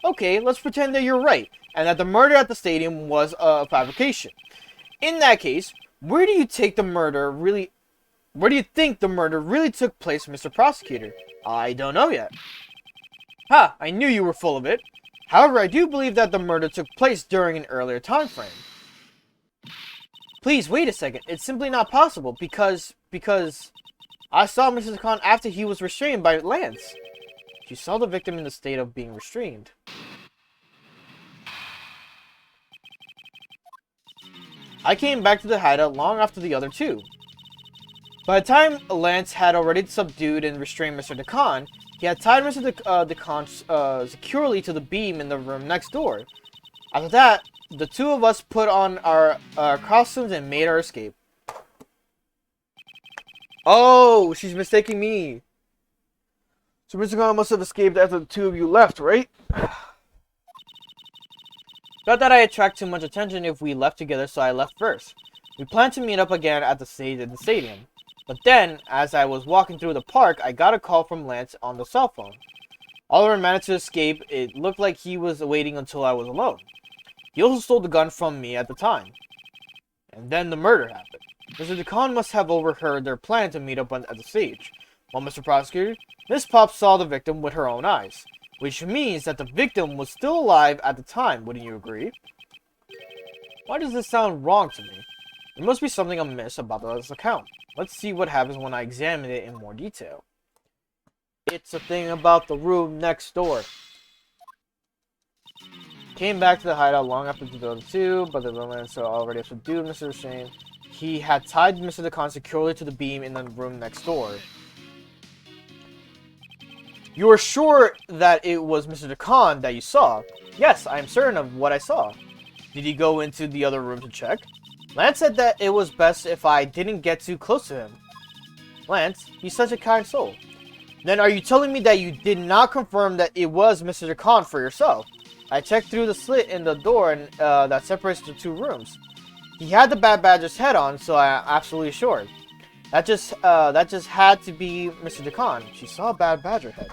Okay, let's pretend that you're right, and that the murder at the stadium was a fabrication. In that case, where do you think the murder really took place, Mr. Prosecutor? I don't know yet. Ha! I knew you were full of it. However, I do believe that the murder took place during an earlier time frame. Please, wait a second. It's simply not possible, because I saw Mr. Khan after he was restrained by Lance. You saw the victim in the state of being restrained. I came back to the hideout long after the other two. By the time Lance had already subdued and restrained Mr. DeCon, he had tied Mr. DeCon securely to the beam in the room next door. After that, the two of us put on our costumes and made our escape. Oh, she's mistaking me. So Mr. Khan must have escaped after the two of you left, right? Thought that I'd attract too much attention if we left together, so I left first. We planned to meet up again at the stadium. But then, as I was walking through the park, I got a call from Lance on the cell phone. Although I managed to escape, it looked like he was waiting until I was alone. He also stole the gun from me at the time. And then the murder happened. Mr. DeCon must have overheard their plan to meet up at the stage. Well, Mr. Prosecutor, Miss Pop saw the victim with her own eyes, which means that the victim was still alive at the time, wouldn't you agree? Why does this sound wrong to me? There must be something amiss about this account. Let's see what happens when I examine it in more detail. It's a thing about the room next door. Came back to the hideout long after the other two, but the Lancer already subdued Mr. Shane. He had tied Mr. DeCon securely to the beam in the room next door. You are sure that it was Mr. DeCon that you saw? Yes, I am certain of what I saw. Did he go into the other room to check? Lance said that it was best if I didn't get too close to him. Lance, he's such a kind soul. Then are you telling me that you did not confirm that it was Mr. DeCon for yourself? I checked through the slit in the door and that separates the two rooms. He had the Bad Badger's head on, so I'm absolutely sure. That just had to be Mr. DeCon. She saw a Bad Badger head.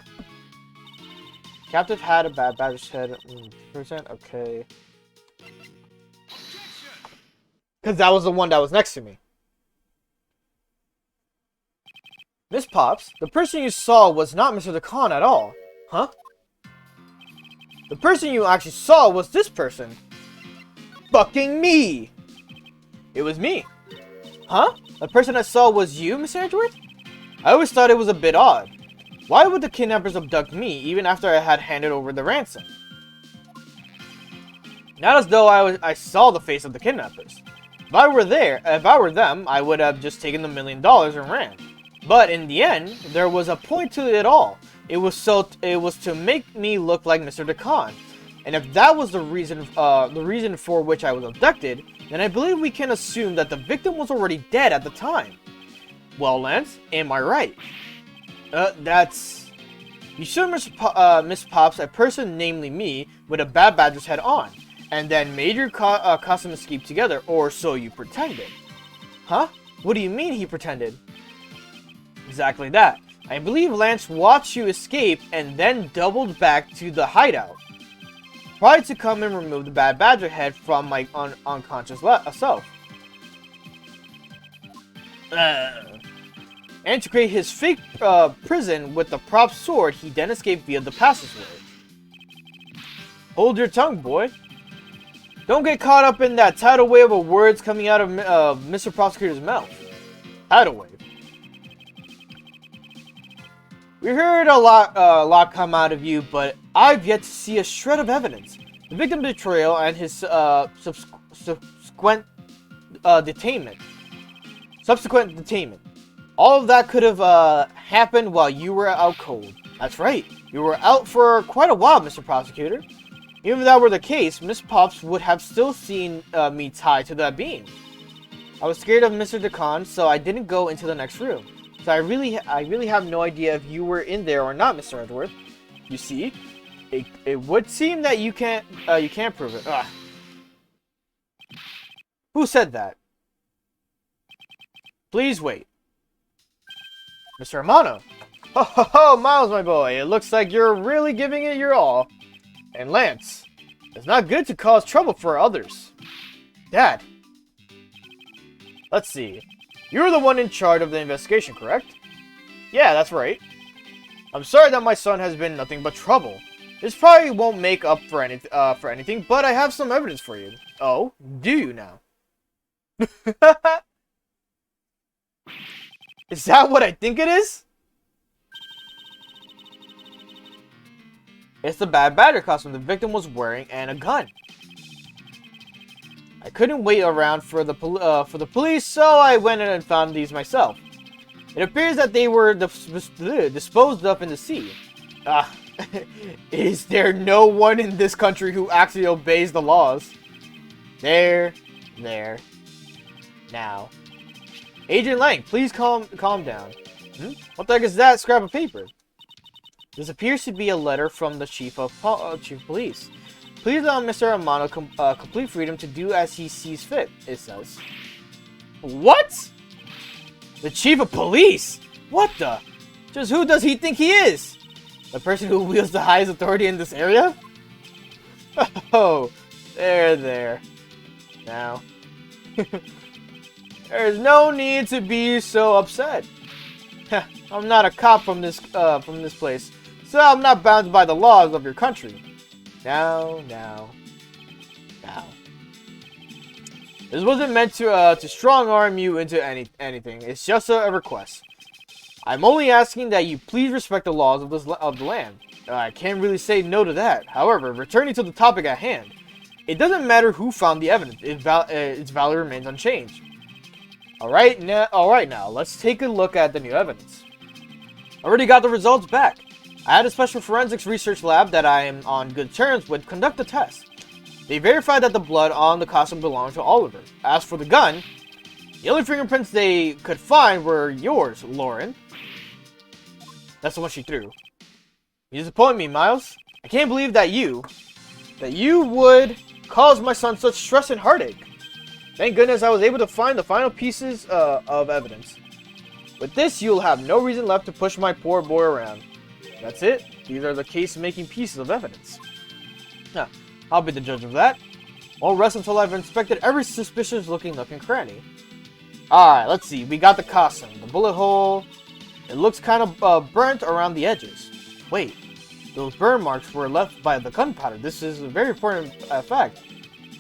Captive had a Bad Badger's head. Percent, okay. Because that was the one that was next to me. Miss Pops, the person you saw was not Mr. DeCon at all. Huh? The person you actually saw was this person. Fucking me! It was me. Huh? The person I saw was you, Miss Edgeworth? I always thought it was a bit odd. Why would the kidnappers abduct me, even after I had handed over the ransom? Not as though I saw the face of the kidnappers. If I were them, I would have just taken the $1 million and ran. But in the end, there was a point to it all. It was to make me look like Mr. DeCon. And if that was the reason for which I was abducted, then I believe we can assume that the victim was already dead at the time. Well, Lance, am I right? You showed Miss Pops a person, namely me, with a Bad Badger's head on, and then made your costume escape together, or so you pretended. Huh? What do you mean he pretended? Exactly that. I believe Lance watched you escape and then doubled back to the hideout. Tried to come and remove the Bad Badger head from my unconscious self. and to create his fake prison with the prop sword he then escaped via the passageway. Hold your tongue, boy. Don't get caught up in that tidal wave of words coming out of Mr. Prosecutor's mouth. Tidal wave. We heard a lot come out of you, but I've yet to see a shred of evidence. The victim's betrayal and his subsequent detainment. All of that could have happened while you were out cold. That's right. You were out for quite a while, Mr. Prosecutor. Even if that were the case, Miss Pops would have still seen me tied to that beam. I was scared of Mr. Decon, so I didn't go into the next room. So I really have no idea if you were in there or not, Mr. Edgeworth. You see, it would seem that you can't prove it. Ugh. Who said that? Please wait. Mr. Amano. Ho ho ho, Miles, my boy. It looks like you're really giving it your all. And Lance, it's not good to cause trouble for others. Dad. Let's see. You're the one in charge of the investigation, correct? Yeah, that's right. I'm sorry that my son has been nothing but trouble. This probably won't make up for anything, but I have some evidence for you. Oh, do you now? Is that what I think it is? It's the Bad Badger costume the victim was wearing and a gun. I couldn't wait around for the police, so I went in and found these myself. It appears that they were disposed of in the sea. Is there no one in this country who actually obeys the laws? There. Now. Agent Lang, please calm down. What the heck is that scrap of paper? This appears to be a letter from the Chief of Police. Please allow Mr. Amano complete freedom to do as he sees fit, it says. What? The Chief of Police? What the? Just who does he think he is? The person who wields the highest authority in this area? Oh, there. Now. There's no need to be so upset. I'm not a cop from this place, so I'm not bound by the laws of your country. Now. This wasn't meant to strong-arm you into anything. It's just a request. I'm only asking that you please respect the laws of the land. I can't really say no to that. However, returning to the topic at hand, it doesn't matter who found the evidence. Its value remains unchanged. Alright now, let's take a look at the new evidence. Already got the results back. I had a special forensics research lab that I am on good terms with conduct the test. They verified that the blood on the costume belonged to Oliver. As for the gun, the only fingerprints they could find were yours, Lauren. That's the one she threw. You disappoint me, Miles. I can't believe that you would cause my son such stress and heartache. Thank goodness I was able to find the final pieces of evidence. With this, you'll have no reason left to push my poor boy around. That's it. These are the case-making pieces of evidence. Now, I'll be the judge of that. Won't rest until I've inspected every suspicious-looking nook and cranny. Alright, let's see. We got the costume. The bullet hole. It looks kind of burnt around the edges. Wait. Those burn marks were left by the gunpowder. This is a very important fact.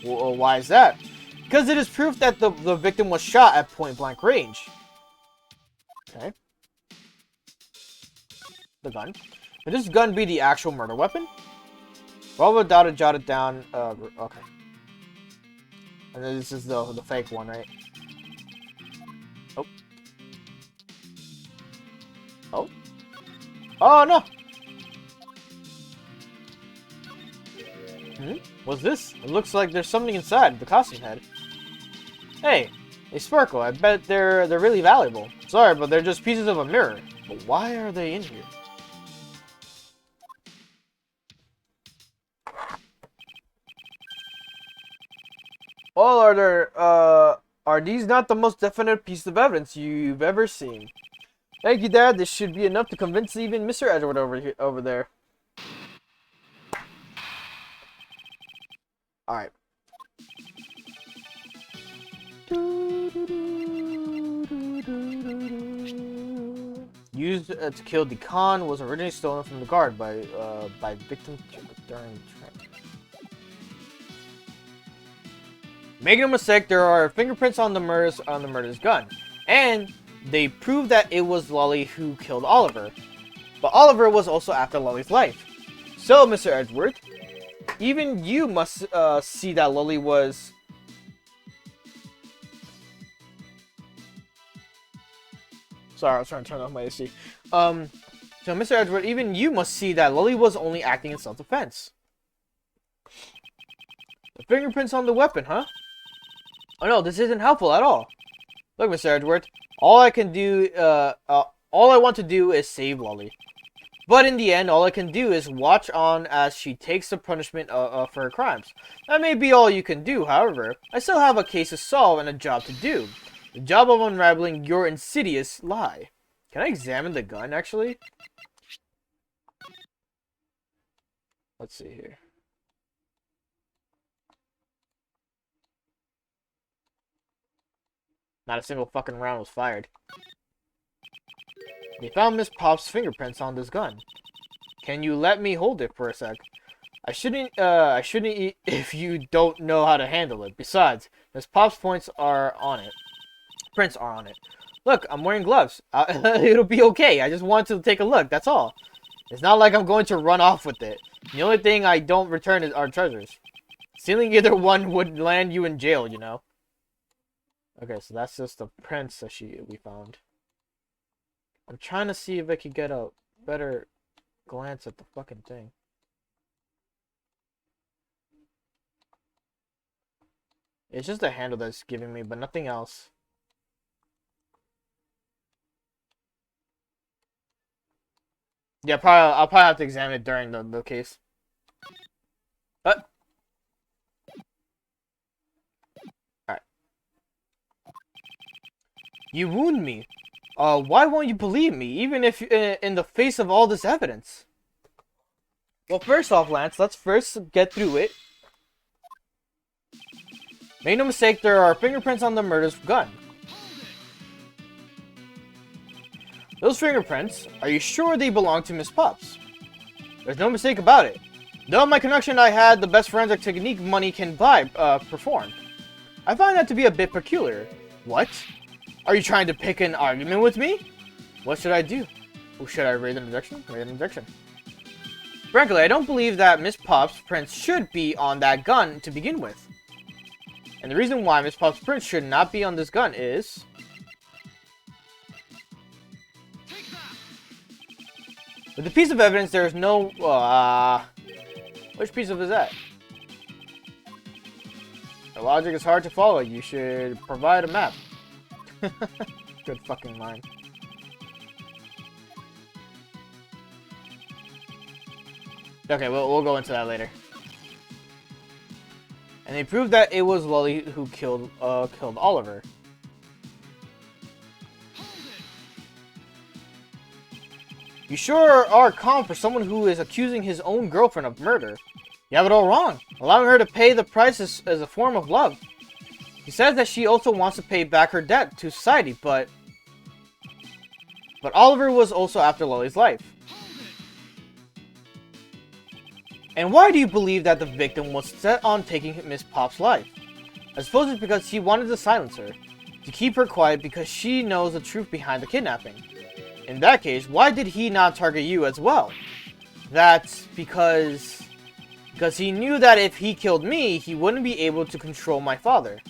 Well, why is that? Because it is proof that the victim was shot at point-blank range. Okay. The gun. Could this gun be the actual murder weapon? Well, without it, jot it down. Okay. And then this is the fake one, right? Oh. Oh. Oh, no! What's this? It looks like there's something inside the costume head. Hey, they sparkle. I bet they're really valuable. Sorry, but they're just pieces of a mirror. But why are they in here? Well, are these not the most definite piece of evidence you've ever seen? Thank you, Dad. This should be enough to convince even Mr. Edgeworth over there. Alright. used to kill the Khan was originally stolen from the guard by victim during. Make no mistake, there are fingerprints on the murder's gun, and they prove that it was Lolly who killed Oliver. But Oliver was also after Lolly's life. So, Mr. Edgeworth, even you must see that Lolly was. Sorry, I was trying to turn off my AC. So, Mr. Edgeworth, even you must see that Lolly was only acting in self-defense. The fingerprints on the weapon, huh? Oh no, this isn't helpful at all. Look, Mr. Edgeworth, all I want to do is save Lolly. But in the end, all I can do is watch on as she takes the punishment for her crimes. That may be all you can do, however. I still have a case to solve and a job to do. The job of unraveling your insidious lie. Can I examine the gun, actually? Let's see here. Not a single fucking round was fired. They found Miss Pop's fingerprints on this gun. Can you let me hold it for a sec? I shouldn't if you don't know how to handle it. Besides, Miss Pop's prints are on it. Look, I'm wearing gloves. It'll be okay. I just want to take a look, that's all. It's not like I'm going to run off with it. The only thing I don't return are treasures. Stealing either one would land you in jail, you know. Okay, so that's just the prints that we found. I'm trying to see if I could get a better glance at the fucking thing. It's just the handle that's giving me, but nothing else. Yeah, I'll probably have to examine it during the case. Alright. You wound me. Why won't you believe me, even if in the face of all this evidence? Well, first off, Lance, let's first get through it. Make no mistake, there are fingerprints on the murder's gun. Those fingerprints, are you sure they belong to Miss Pops? There's no mistake about it. Though my connection I had the best forensic technique money can buy performed. I find that to be a bit peculiar. What? Are you trying to pick an argument with me? What should I do? Should I raise an objection? Raise an objection. Frankly, I don't believe that Miss Pop's prints should be on that gun to begin with. And the reason why Miss Pop's prints should not be on this gun is... with the piece of evidence, there is no... which piece of is that? The logic is hard to follow. You should provide a map. Good fucking line. Okay, we'll go into that later. And they proved that it was Lolly who killed Oliver. You sure are calm for someone who is accusing his own girlfriend of murder. You have it all wrong. Allowing her to pay the price is a form of love. He says that she also wants to pay back her debt to society, but Oliver was also after Lolly's life. And why do you believe that the victim was set on taking Miss Pop's life? I suppose it's because he wanted to silence her, to keep her quiet because she knows the truth behind the kidnapping. In that case, why did he not target you as well? That's because he knew that if he killed me, he wouldn't be able to control my father.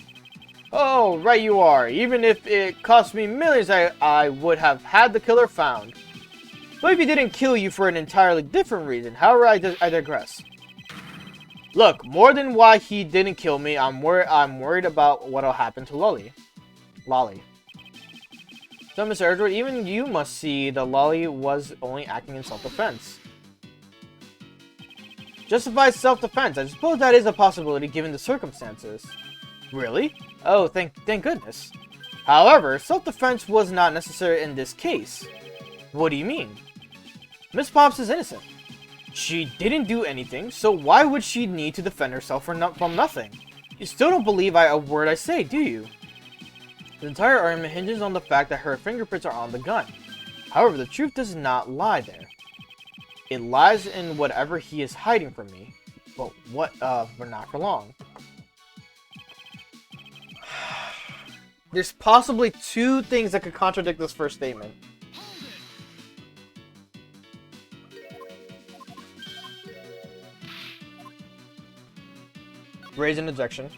Oh, right you are. Even if it cost me millions, I would have had the killer found. But if he didn't kill you for an entirely different reason, however, I digress. Look, more than why he didn't kill me, I'm worried about what'll happen to Lolly. So, Mr. Edgeworth, even you must see that Lolly was only acting in self-defense. Justified self-defense. I suppose that is a possibility given the circumstances. Really? Oh, thank goodness. However, self-defense was not necessary in this case. What do you mean? Miss Pops is innocent. She didn't do anything, so why would she need to defend herself from nothing? You still don't believe a word I say, do you? The entire argument hinges on the fact that her fingerprints are on the gun. However, the truth does not lie there. It lies in whatever he is hiding from me. But what, for not for long. There's possibly two things that could contradict this first statement. Raise an ejection.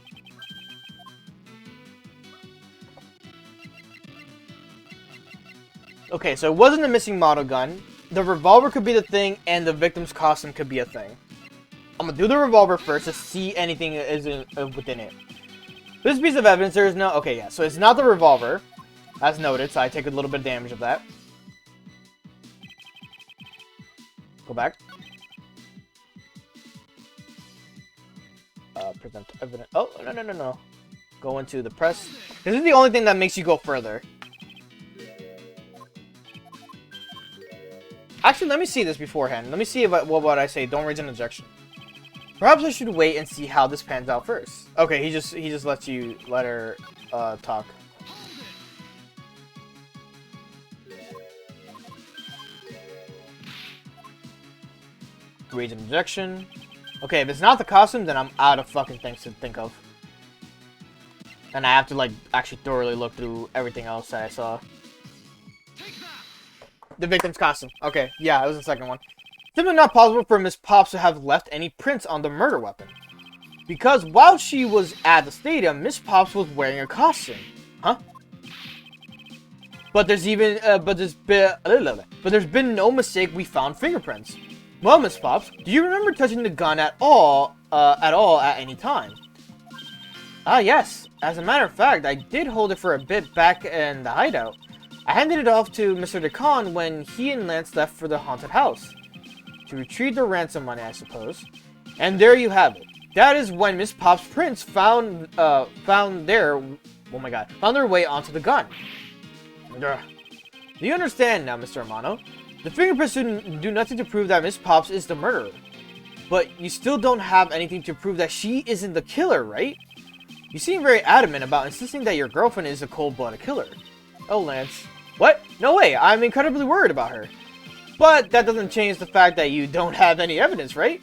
Okay, so it wasn't the missing model gun. The revolver could be the thing, and the victim's costume could be a thing. I'm gonna do the revolver first to see anything is within it. This piece of evidence, there is no... Okay, yeah, so it's not the revolver, as noted, so I take a little bit of damage of that. Go back. Present evidence. Oh, no. Go into the press. This is the only thing that makes you go further. Actually, let me see this beforehand. Let me see if what I say. Don't raise an objection. Perhaps I should wait and see how this pans out first. Okay, he just let her talk. Raise an objection. Okay, if it's not the costume, then I'm out of fucking things to think of. And I have to, like, actually thoroughly look through everything else that I saw. The victim's costume. Okay, yeah, it was the second one. Simply not possible for Miss Pops to have left any prints on the murder weapon. Because while she was at the stadium, Miss Pops was wearing a costume. Huh? But there's been no mistake. We found fingerprints. Well, Miss Pops, do you remember touching the gun at all at any time? Ah, yes. As a matter of fact, I did hold it for a bit back in the hideout. I handed it off to Mr. DeCon when he and Lance left for the haunted house. To retrieve the ransom money, I suppose. And there you have it. That is when Miss Pop's prints found their way onto the gun. Do you understand now, Mr. Amano? The fingerprints do nothing to prove that Miss Pops is the murderer. But you still don't have anything to prove that she isn't the killer, right? You seem very adamant about insisting that your girlfriend is a cold-blooded killer. Oh, Lance. What? No way, I'm incredibly worried about her. But that doesn't change the fact that you don't have any evidence, right?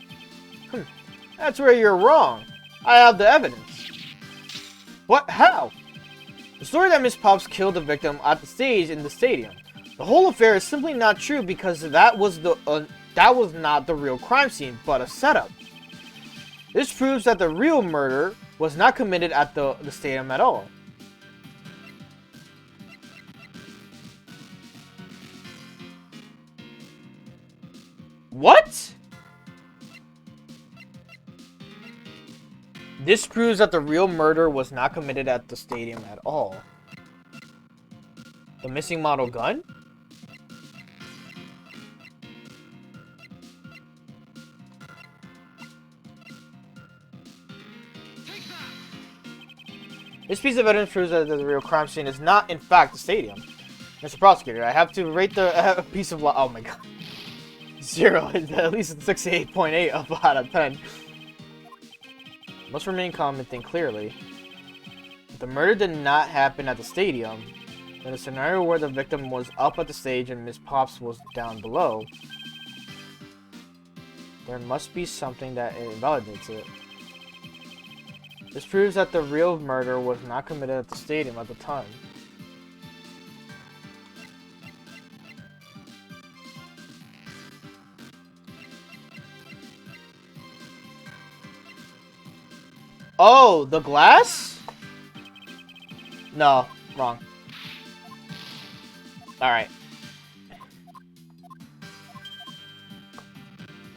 That's where you're wrong. I have the evidence. What? How? The story that Miss Pops killed the victim at the stage in the stadium. The whole affair is simply not true because that was not the real crime scene, but a setup. This proves that the real murder was not committed at the stadium at all. What? This proves that the real murder was not committed at the stadium at all. The missing model gun? This piece of evidence proves that the real crime scene is not, in fact, the stadium. Mr. Prosecutor, I have to rate the piece of law. Oh my god. 0. At least it's 68.8 out of 10. Must remain calm and think clearly. If the murder did not happen at the stadium, in a scenario where the victim was up at the stage and Miss Pops was down below, there must be something that invalidates it. This proves that the real murder was not committed at the stadium at the time. Oh, the glass? No, wrong. Alright.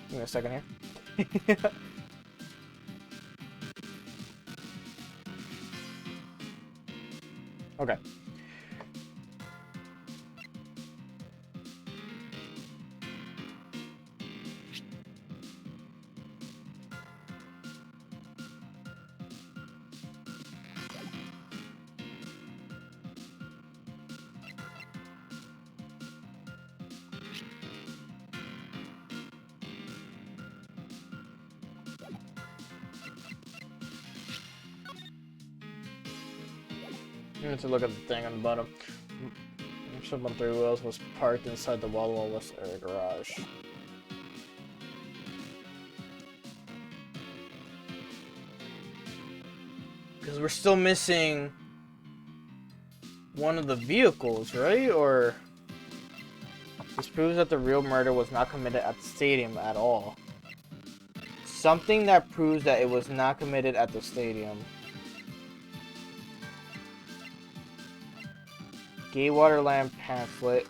Give me a second here. Okay. I need to look at the thing on the bottom. Ship on 3 wheels was parked inside the Walla West area garage. Because we're still missing one of the vehicles, right? Or this proves that the real murder was not committed at the stadium at all. Something that proves that it was not committed at the stadium. Gay Waterland pamphlet.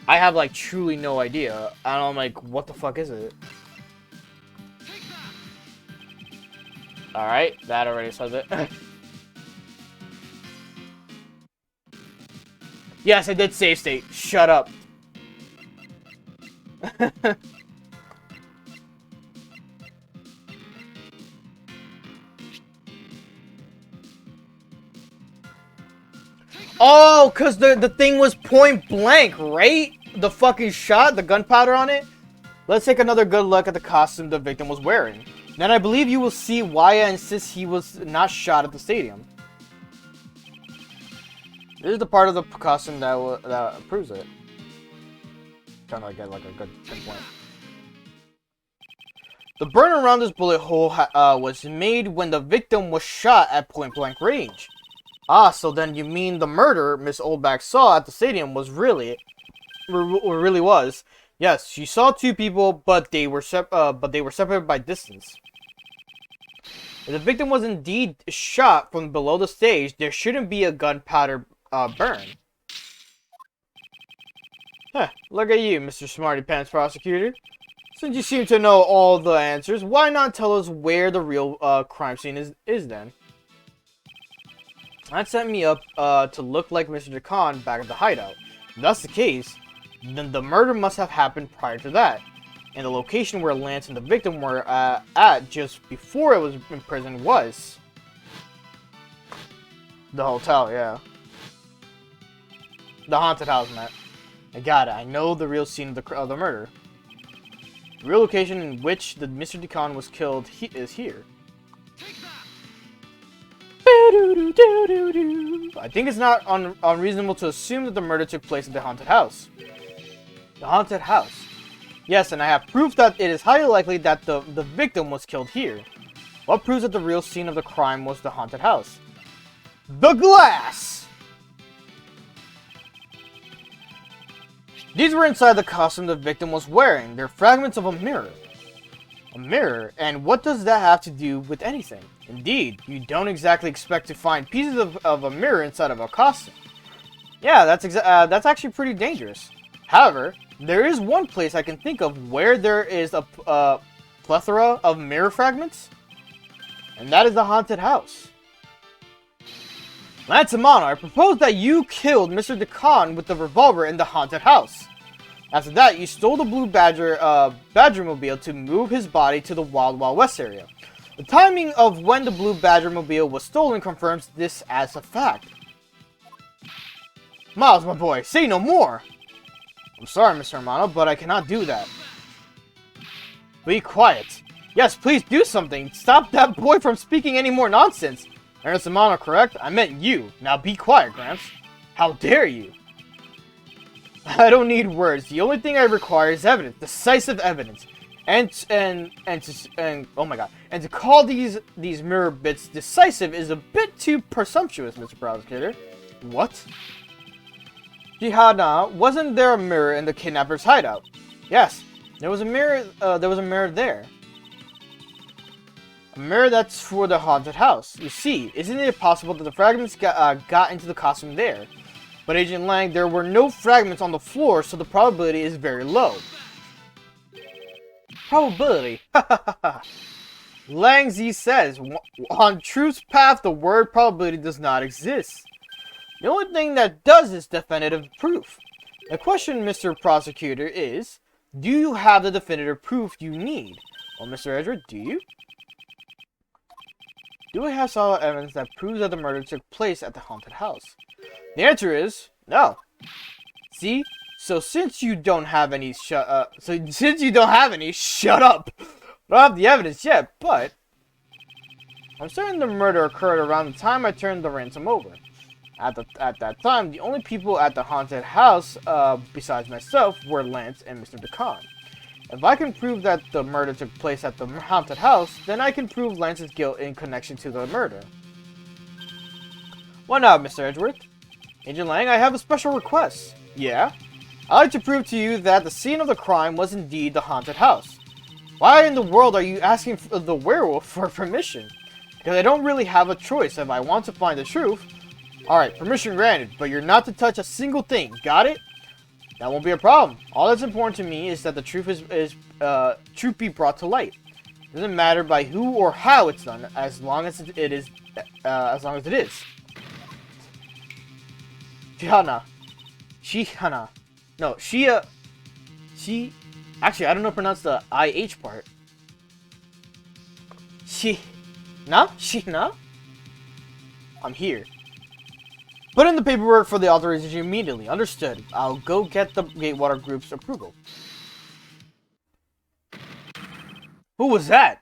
I have like truly no idea. And I'm like, what the fuck is it? Alright, that already says it. Yes, I did save state. Shut up. Oh, because the thing was point blank, right? The fucking shot, the gunpowder on it. Let's take another good look at the costume the victim was wearing. Then I believe you will see why I insist he was not shot at the stadium. This is the part of the costume that proves it. Trying to get like a good pinpoint. The burn around this bullet hole was made when the victim was shot at point blank range. Ah, so then you mean the murder Miss Oldback saw at the stadium was really was. Yes, she saw two people, but they were separated by distance. If the victim was indeed shot from below the stage, there shouldn't be a gunpowder burn. Huh, look at you, Mr. Smarty Pants Prosecutor. Since you seem to know all the answers, why not tell us where the real crime scene is then? That set me up to look like Mr. DeCon back at the hideout. If that's the case, then the murder must have happened prior to that. And the location where Lance and the victim were at just before it was in prison was the hotel, yeah. The haunted house, Matt. I got it. I know the real scene of the murder. The real location in which the Mr. DeCon was killed is here. I think it's not unreasonable to assume that the murder took place at the haunted house. The haunted house. Yes, and I have proof that it is highly likely that the victim was killed here. What proves that the real scene of the crime was the haunted house? The glass! These were inside the costume the victim was wearing. They're fragments of a mirror. A mirror? And what does that have to do with anything? Indeed, you don't exactly expect to find pieces of a mirror inside of a costume. Yeah, that's actually pretty dangerous. However, there is one place I can think of where there is a plethora of mirror fragments, and that is the haunted house. Lance Amano, I propose that you killed Mr. DeCon with the revolver in the haunted house. After that, you stole the Blue Badgermobile to move his body to the Wild Wild West area. The timing of when the Blue Badgermobile was stolen confirms this as a fact. Miles, my boy, say no more! I'm sorry, Mr. Amano, but I cannot do that. Be quiet. Yes, please do something. Stop that boy from speaking any more nonsense. Ernest Amano, correct? I meant you. Now be quiet, Gramps. How dare you? I don't need words. The only thing I require is evidence, decisive evidence. And oh my god. And to call these mirror bits decisive is a bit too presumptuous, Mr. Prosecutor. What? Jihana, wasn't there a mirror in the kidnapper's hideout? Yes, there was a mirror. There. A mirror that's for the haunted house. You see, isn't it possible that the fragments got into the costume there? But Agent Lang, there were no fragments on the floor, so the probability is very low. Probability? Lang Z says, on truth's path, the word probability does not exist. The only thing that does is definitive proof. The question, Mr. Prosecutor, is, do you have the definitive proof you need? Well, Mr. Edgeworth, do you? Do we have solid evidence that proves that the murder took place at the haunted house? The answer is no. See? So since you don't have any, shut up. I don't have the evidence yet, but I'm certain the murder occurred around the time I turned the ransom over. At that time, the only people at the haunted house, besides myself, were Lance and Mr. DeCon. If I can prove that the murder took place at the haunted house, then I can prove Lance's guilt in connection to the murder. What now, Mr. Edgeworth? Agent Lang, I have a special request. Yeah? I'd like to prove to you that the scene of the crime was indeed the haunted house. Why in the world are you asking the werewolf for permission? Because I don't really have a choice if I want to find the truth. Alright, permission granted, but you're not to touch a single thing, got it? That won't be a problem. All that's important to me is that the truth truth be brought to light. It doesn't matter by who or how it's done, as long as it is. Shihana. No, she. Actually, I don't know how to pronounce the IH part. Shihna? I'm here. Put in the paperwork for the authorization immediately. Understood. I'll go get the Gatewater Group's approval. Who was that?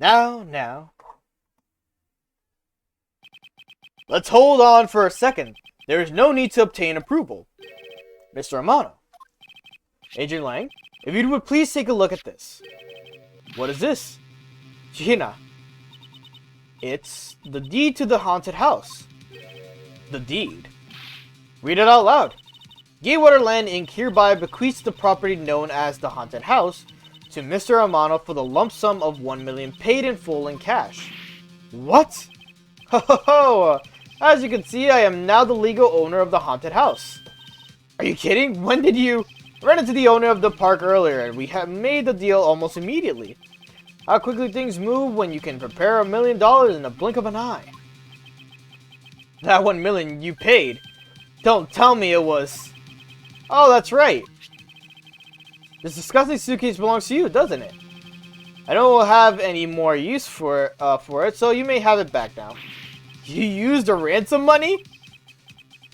Now. Let's hold on for a second. There is no need to obtain approval. Mr. Amano. Agent Lang, if you would please take a look at this. What is this? Gina. It's the deed to the haunted house. The deed. Read it out loud. Gatewater Land Inc. hereby bequeaths the property known as the haunted house to Mr. Amano for the lump sum of 1 million paid in full in cash. What? Ho ho ho! As you can see, I am now the legal owner of the haunted house. Are you kidding? When did you? I ran into the owner of the park earlier and we have made the deal almost immediately. How quickly things move when you can prepare $1 million in the blink of an eye. That 1 million you paid. Don't tell me it was. Oh, that's right. This disgusting suitcase belongs to you, doesn't it? I don't have any more use for it, so you may have it back now. You used the ransom money?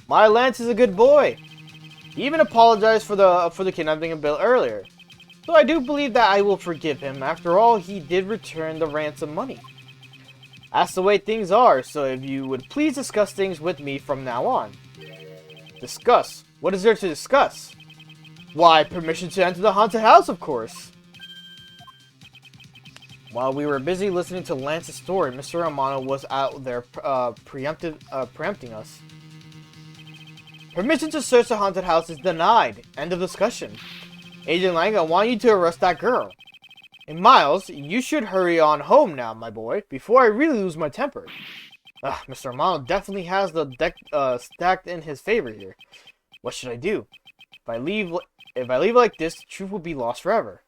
My Lance is a good boy. He even apologized for the kidnapping a bit earlier. So I do believe that I will forgive him. After all, he did return the ransom money. That's the way things are, so if you would please discuss things with me from now on. Discuss? What is there to discuss? Why, permission to enter the haunted house, of course. While we were busy listening to Lance's story, Mr. Amano was out there preempting us. Permission to search the haunted house is denied. End of discussion. Agent Lang, I want you to arrest that girl. And Miles, you should hurry on home now, my boy, before I really lose my temper. Mr. Amano definitely has the deck stacked in his favor here. What should I do? If I leave like this, the truth will be lost forever.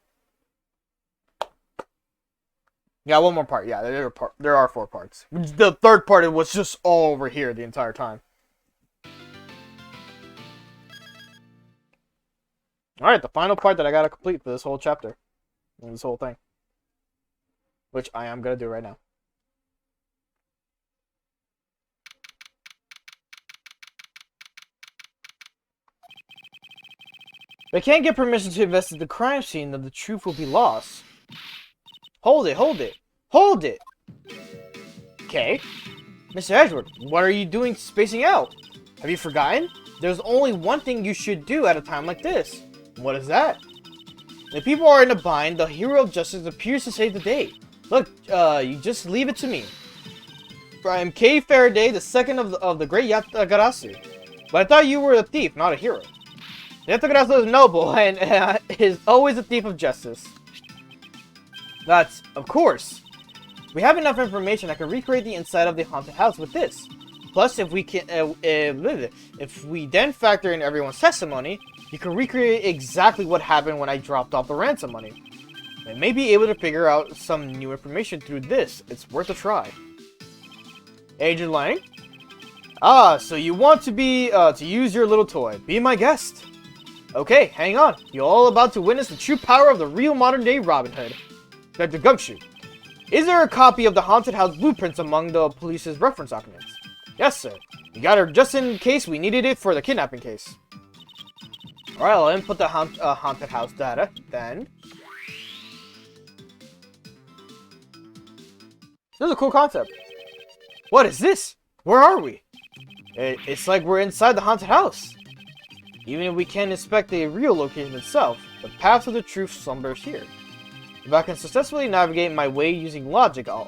Yeah, one more part. Yeah, there are 4 parts. The third part was just all over here the entire time. Alright, the final part that I gotta complete for this whole chapter. And this whole thing. Which I am gonna do right now. If I can't get permission to investigate the crime scene, then the truth will be lost. Hold it. Okay. Mr. Edgeworth, what are you doing spacing out? Have you forgotten? There's only one thing you should do at a time like this. What is that? If people are in a bind, the hero of justice appears to save the day. Look, you just leave it to me. I am Kei Faraday, the second of the great Yatagarasu. But I thought you were a thief, not a hero. Yatagarasu is noble and is always a thief of justice. That's, of course. We have enough information that can recreate the inside of the haunted house with this. Plus, if we then factor in everyone's testimony, you can recreate exactly what happened when I dropped off the ransom money. I may be able to figure out some new information through this. It's worth a try. Agent Lang? So you want to use your little toy. Be my guest. Okay, hang on. You're all about to witness the true power of the real modern-day Robin Hood. Dr. Gumshoe, is there a copy of the haunted house blueprints among the police's reference documents? Yes, sir. We got her just in case we needed it for the kidnapping case. Alright, I'll input the haunted house data, then. This is a cool concept. What is this? Where are we? It's like we're inside the haunted house. Even if we can't inspect the real location itself, the path to the truth slumbers here. If I can successfully navigate my way using logic, I'll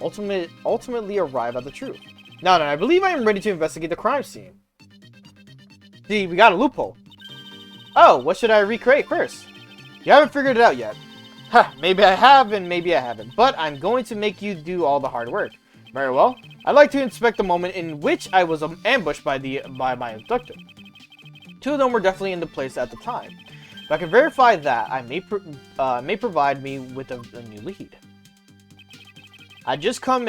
ultimately arrive at the truth. Now then, I believe I am ready to investigate the crime scene. See, we got a loophole. Oh, what should I recreate first? You haven't figured it out yet. Ha, maybe I have and maybe I haven't, but I'm going to make you do all the hard work. Very well. I'd like to inspect the moment in which I was ambushed by my abductor. Two of them were definitely in the place at the time. If I can verify that, I may provide me with a new lead. I had just come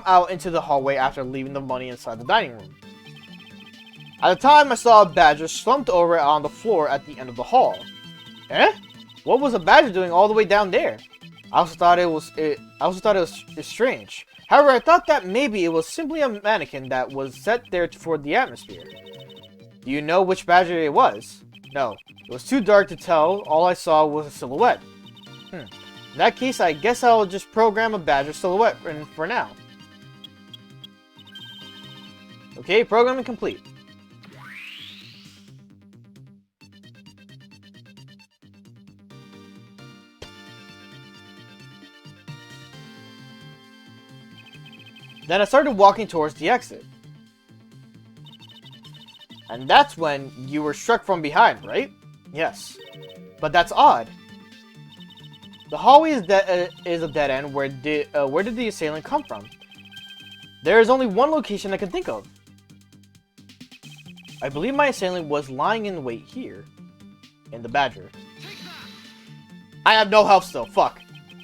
out into the hallway after leaving the money inside the dining room. At the time, I saw a badger slumped over on the floor at the end of the hall. Eh? What was a badger doing all the way down there? I also thought it was strange. However, I thought that maybe it was simply a mannequin that was set there for the atmosphere. Do you know which badger it was? No, it was too dark to tell. All I saw was a silhouette. In that case, I guess I'll just program a badger silhouette for now. Okay, programming complete. Then I started walking towards the exit. And that's when you were struck from behind, right? Yes. But that's odd. The hallway is a dead end. Where did the assailant come from? There is only one location I can think of. I believe my assailant was lying in wait here. In the badger. I have no health still, fuck.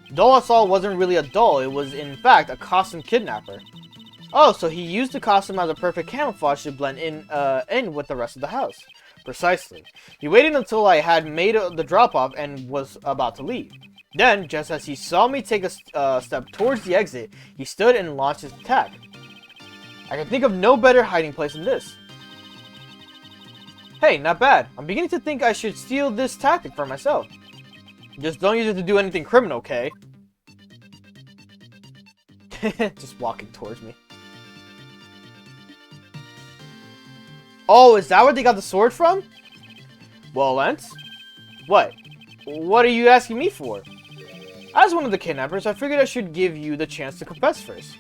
The doll I saw wasn't really a doll, it was in fact a costume kidnapper. Oh, so he used the costume as a perfect camouflage to blend in with the rest of the house. Precisely. He waited until I had made the drop-off and was about to leave. Then, just as he saw me take a step towards the exit, he stood and launched his attack. I can think of no better hiding place than this. Hey, not bad. I'm beginning to think I should steal this tactic for myself. Just don't use it to do anything criminal, okay? Just walking towards me. Oh, is that where they got the sword from? Well, Lance? What? What are you asking me for? As one of the kidnappers, I figured I should give you the chance to confess first.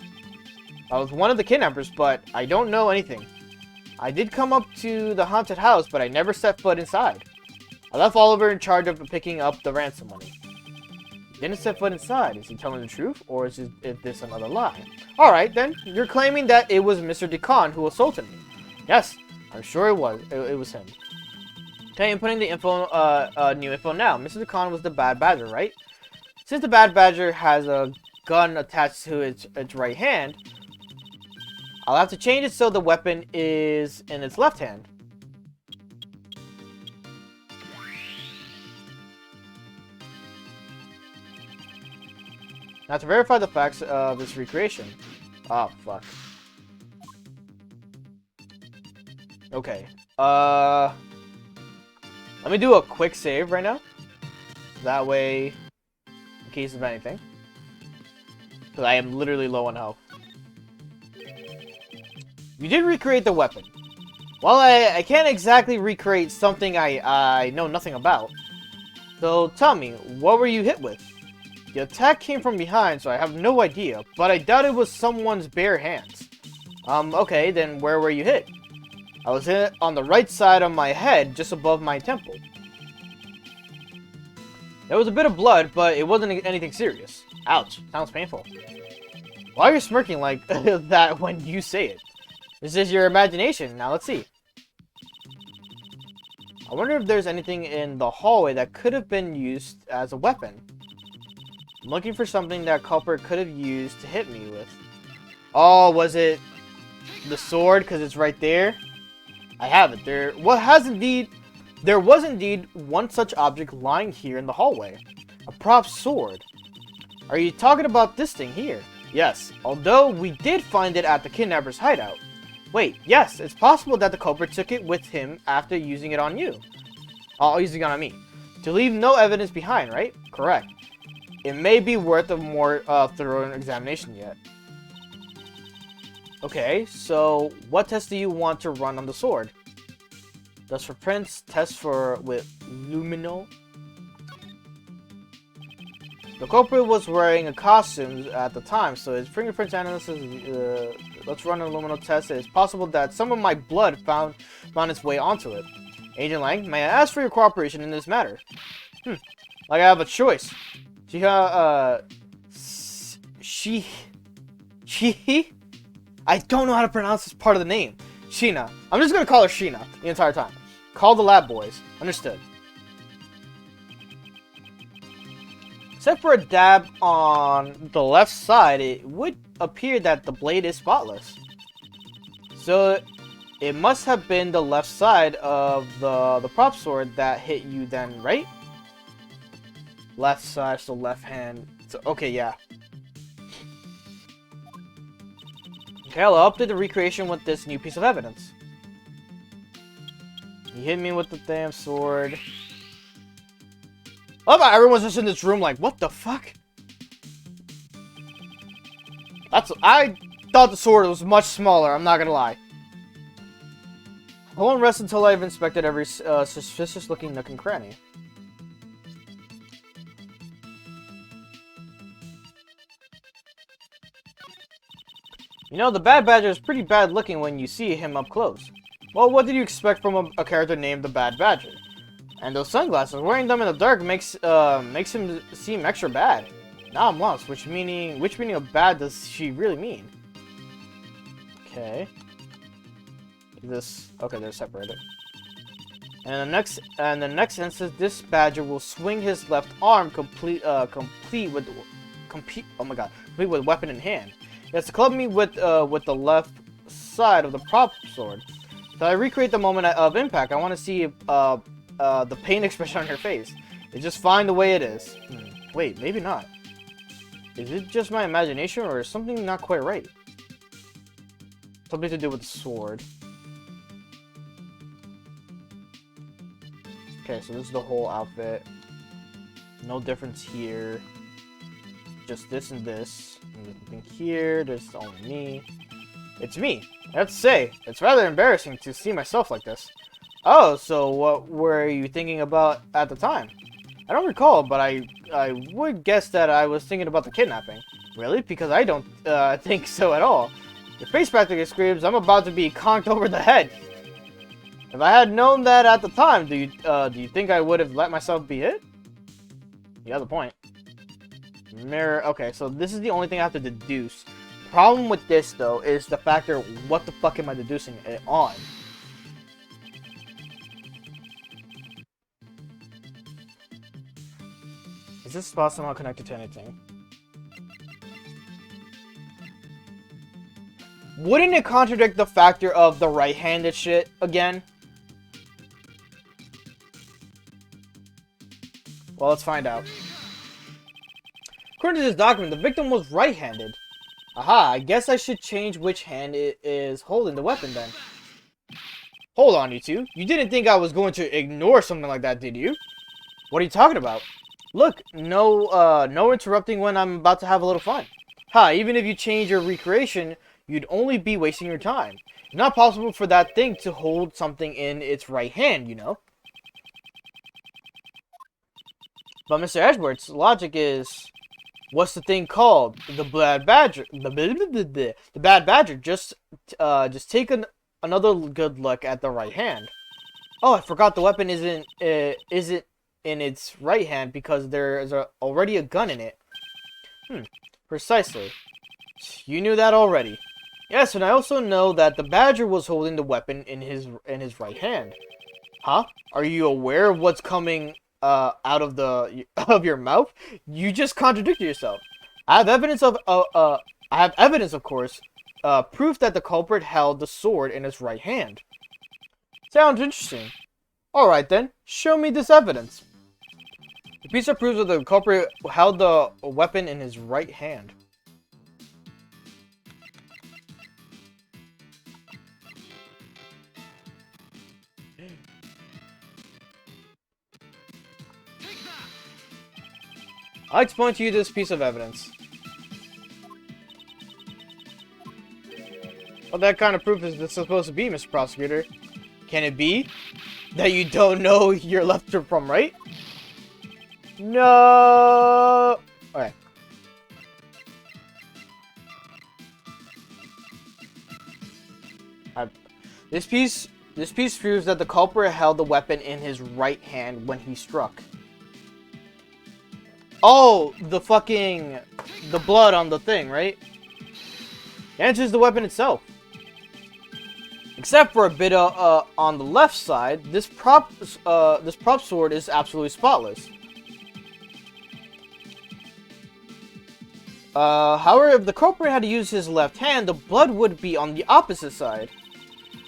I was one of the kidnappers, but I don't know anything. I did come up to the haunted house, but I never set foot inside. I left Oliver in charge of picking up the ransom money. He didn't set foot inside. Is he telling the truth, or is this another lie? Alright, then. You're claiming that it was Mr. DeCon who assaulted me. Yes, I'm sure it was. It was him. Okay, I'm putting the info, new info now. Mr. DeCon was the bad badger, right? Since the bad badger has a gun attached to its right hand, I'll have to change it so the weapon is in its left hand. Now to verify the facts of this recreation. Oh, fuck. Okay. Let me do a quick save right now. That way, in case of anything. Because I am literally low on health. You did recreate the weapon. Well, I can't exactly recreate something I know nothing about. So tell me, what were you hit with? The attack came from behind, so I have no idea, but I doubt it was someone's bare hands. Okay, then where were you hit? I was hit on the right side of my head, just above my temple. There was a bit of blood, but it wasn't anything serious. Ouch, sounds painful. Why are you smirking like that when you say it? This is your imagination, now let's see. I wonder if there's anything in the hallway that could have been used as a weapon. I'm looking for something that culprit could have used to hit me with. Oh, was it the sword? Because it's right there. I have it. There was indeed one such object lying here in the hallway. A prop sword. Are you talking about this thing here? Yes, although we did find it at the kidnapper's hideout. Wait, yes, it's possible that the culprit took it with him after using it on you. Using it on me. To leave no evidence behind, right? Correct. It may be worth a more thorough examination yet. Okay, so what test do you want to run on the sword? Does for prints, test for with luminol? The culprit was wearing a costume at the time, so his fingerprint analysis. Let's run a luminol test. It's possible that some of my blood found its way onto it. Agent Lang, may I ask for your cooperation in this matter? Like I have a choice. She. I don't know how to pronounce this part of the name. Sheena. I'm just gonna call her Sheena the entire time. Call the lab boys. Understood. Except for a dab on the left side, it would appear that the blade is spotless. So it must have been the left side of the prop sword that hit you then, right? Left side, so left hand. So, okay, yeah. Okay, I'll update the recreation with this new piece of evidence. You hit me with the damn sword. I love how everyone's just in this room like, what the fuck? I thought the sword was much smaller, I'm not gonna lie. I won't rest until I've inspected every suspicious looking nook and cranny. You know, the Bad Badger is pretty bad looking when you see him up close. Well, what did you expect from a character named the Bad Badger? And those sunglasses, wearing them in the dark makes him seem extra bad. Now I'm lost. Which meaning of bad does she really mean? Okay. Okay, they're separated. And the next instance, this badger will swing his left arm complete with weapon in hand. He has to club me with the left side of the prop sword. So I recreate the moment of impact. I want to see the pain expression on her face. It's just fine the way it is. Wait, maybe not. Is it just my imagination, or is something not quite right? Something to do with the sword. Okay, so this is the whole outfit. No difference here. Just this and this. And there's nothing here. There's only me. It's me. I have to say, it's rather embarrassing to see myself like this. Oh, so what were you thinking about at the time? I don't recall, but I would guess that I was thinking about the kidnapping. Really? Because I don't think so at all. Your face practically screams, I'm about to be conked over the head. If I had known that at the time, do you think I would have let myself be hit? You have a point. Mirror. Okay, so this is the only thing I have to deduce. Problem with this, though, is the factor, what the fuck am I deducing it on? Is this spot somehow connected to anything? Wouldn't it contradict the factor of the right-handed shit again? Well, let's find out. According to this document, the victim was right-handed. Aha, I guess I should change which hand it is holding the weapon then. Hold on, you two. You didn't think I was going to ignore something like that, did you? What are you talking about? Look, no interrupting when I'm about to have a little fun. Ha, even if you change your recreation, you'd only be wasting your time. It's not possible for that thing to hold something in its right hand, you know? But Mr. Edgeworth's logic is, what's the thing called? The Bad Badger. The Bad Badger. Just take another good look at the right hand. Oh, I forgot the weapon isn't in its right hand because there is already a gun in it. Precisely. You knew that already. Yes, and I also know that the Badger was holding the weapon in his right hand. Huh? Are you aware of what's coming out of your mouth? You just contradicted yourself. I have evidence of course, proof that the culprit held the sword in his right hand. Sounds interesting. Alright then, show me this evidence. The piece of proof that the culprit held the weapon in his right hand. I'd like to point to you this piece of evidence. What that kind of proof is this supposed to be, Mr. Prosecutor? Can it be that you don't know your left from right? No. Okay. This piece proves that the culprit held the weapon in his right hand when he struck. Oh, the blood on the thing, right? The answer is the weapon itself. Except for a bit on the left side, this prop sword is absolutely spotless. However, if the culprit had to use his left hand, the blood would be on the opposite side.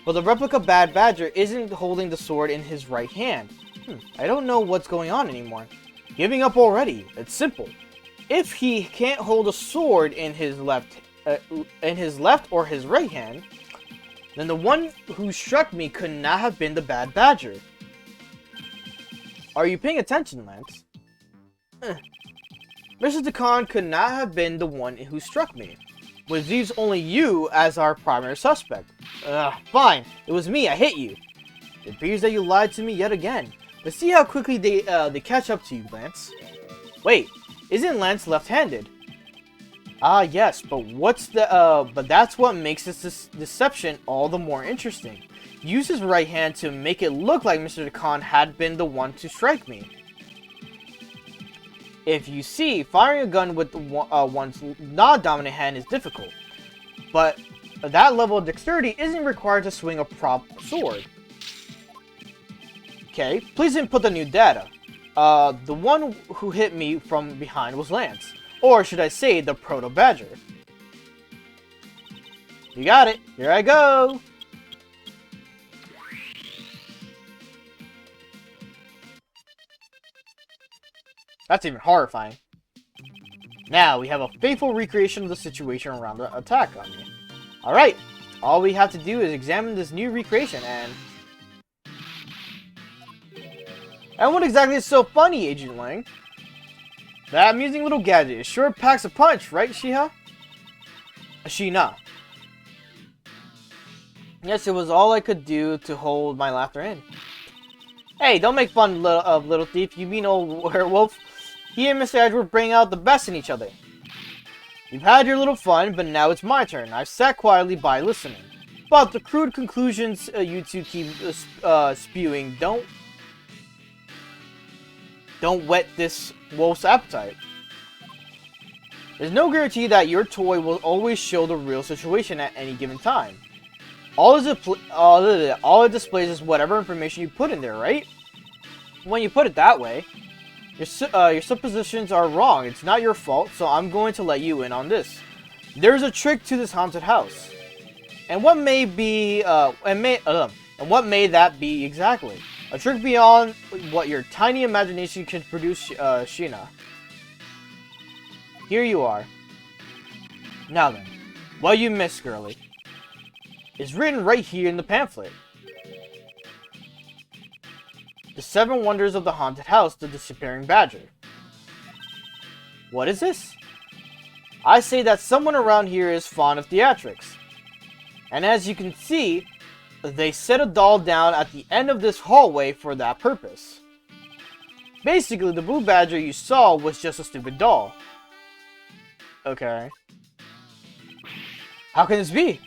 But the replica Bad Badger isn't holding the sword in his right hand. I don't know what's going on anymore. Giving up already. It's simple. If he can't hold a sword in his left or his right hand, then the one who struck me could not have been the Bad Badger. Are you paying attention, Lance? Mr. DeCon could not have been the one who struck me, which leaves only you as our primary suspect. Fine. It was me. I hit you. It appears that you lied to me yet again. But see how quickly they catch up to you, Lance. Wait, isn't Lance left-handed? Ah, yes, but but that's what makes this deception all the more interesting. Use his right hand to make it look like Mr. DeCon had been the one to strike me. If you see, firing a gun with one's non-dominant hand is difficult, but that level of dexterity isn't required to swing a prop sword. Okay, please input the new data. The one who hit me from behind was Lance. Or should I say, the Proto-Badger. You got it. Here I go. That's even horrifying. Now, we have a faithful recreation of the situation around the attack on me. Alright, all we have to do is examine this new recreation and... And what exactly is so funny, Agent Lang? That amusing little gadget sure packs a punch, right, Shiha? Sheena. Yes, it was all I could do to hold my laughter in. Hey, don't make fun of Little Thief, you mean old werewolf. He and Mr. Edgeworth bring out the best in each other. You've had your little fun, but now it's my turn. I've sat quietly by listening. But the crude conclusions you two keep spewing don't whet this wolf's appetite. There's no guarantee that your toy will always show the real situation at any given time. All it displays is whatever information you put in there, right? When you put it that way, your suppositions are wrong. It's not your fault, so I'm going to let you in on this. There's a trick to this haunted house. And what may that be exactly? A trick beyond what your tiny imagination can produce, Sheena. Here you are. Now then, what you missed, girlie, is written right here in the pamphlet. The 7 Wonders of the Haunted House, the Disappearing Badger. What is this? I say that someone around here is fond of theatrics. And as you can see, they set a doll down at the end of this hallway for that purpose. Basically, the blue badger you saw was just a stupid doll. Okay. How can this be?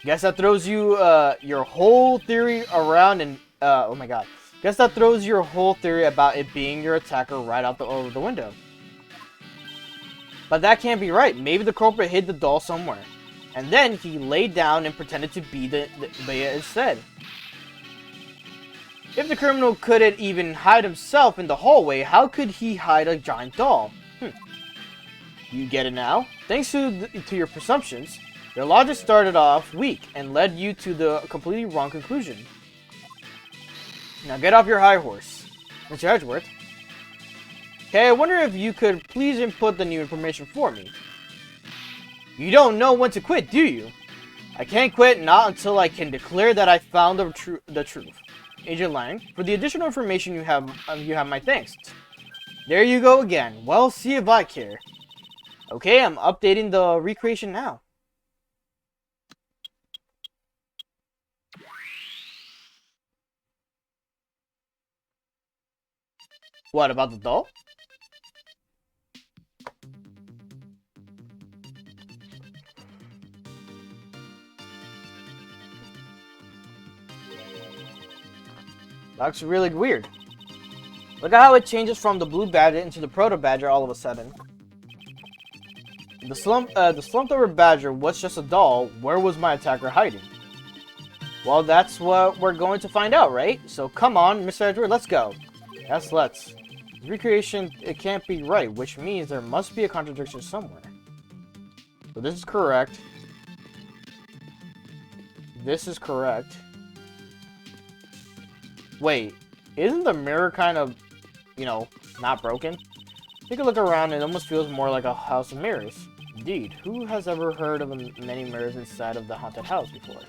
Guess that throws you, your whole theory around and, oh my god. Guess that throws your whole theory about it being your attacker right out over the window. But that can't be right. Maybe the culprit hid the doll somewhere. And then he laid down and pretended to be the instead. If the criminal couldn't even hide himself in the hallway, how could he hide a giant doll? You get it now? Thanks to your presumptions, your logic started off weak and led you to the completely wrong conclusion. Now get off your high horse, Mr. Edgeworth. Okay, I wonder if you could please input the new information for me. You don't know when to quit, do you? I can't quit, not until I can declare that I found the truth. Agent Lang. For the additional information you have my thanks. There you go again. Well, see if I care. Okay, I'm updating the recreation now. What about the doll? Looks really weird. Look at how it changes from the blue badger into the proto badger all of a sudden. The slumped over badger was just a doll. Where was my attacker hiding? Well, that's what we're going to find out, right? So come on, Mr. Edgeworth, let's go. Yes, let's. Recreation, it can't be right, which means there must be a contradiction somewhere. So this is correct. This is correct. Wait, isn't the mirror kind of, you know, not broken? Take a look around, it almost feels more like a house of mirrors. Indeed, who has ever heard of many mirrors inside of the haunted house before?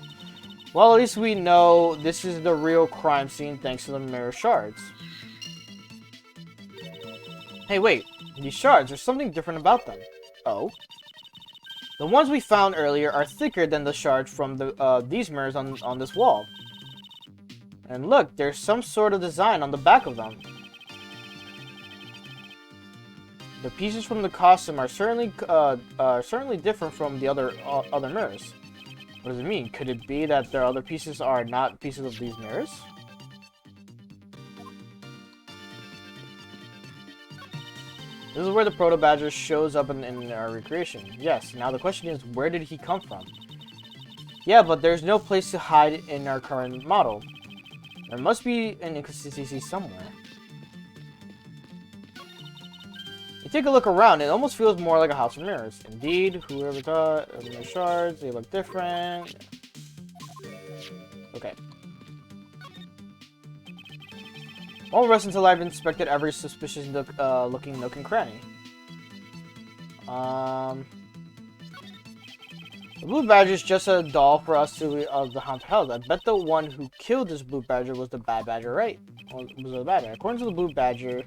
Well, at least we know this is the real crime scene thanks to the mirror shards. Hey, wait, these shards, there's something different about them. Oh? The ones we found earlier are thicker than the shards from these mirrors on this wall. And look, there's some sort of design on the back of them. The pieces from the costume are certainly different from the other mirrors. What does it mean? Could it be that their other pieces are not pieces of these mirrors? This is where the Proto Badger shows up in our recreation. Yes, now the question is, where did he come from? Yeah, but there's no place to hide in our current model. There must be an inconsistency somewhere. You take a look around, it almost feels more like a house of mirrors. Indeed, whoever thought of the shards, they look different. Okay. Won't rest until I've inspected every suspicious looking nook and cranny. The blue badger is just a doll for us to of the haunted house. I bet the one who killed this blue badger was the bad badger, right? Was the bad badger. According to the blue badger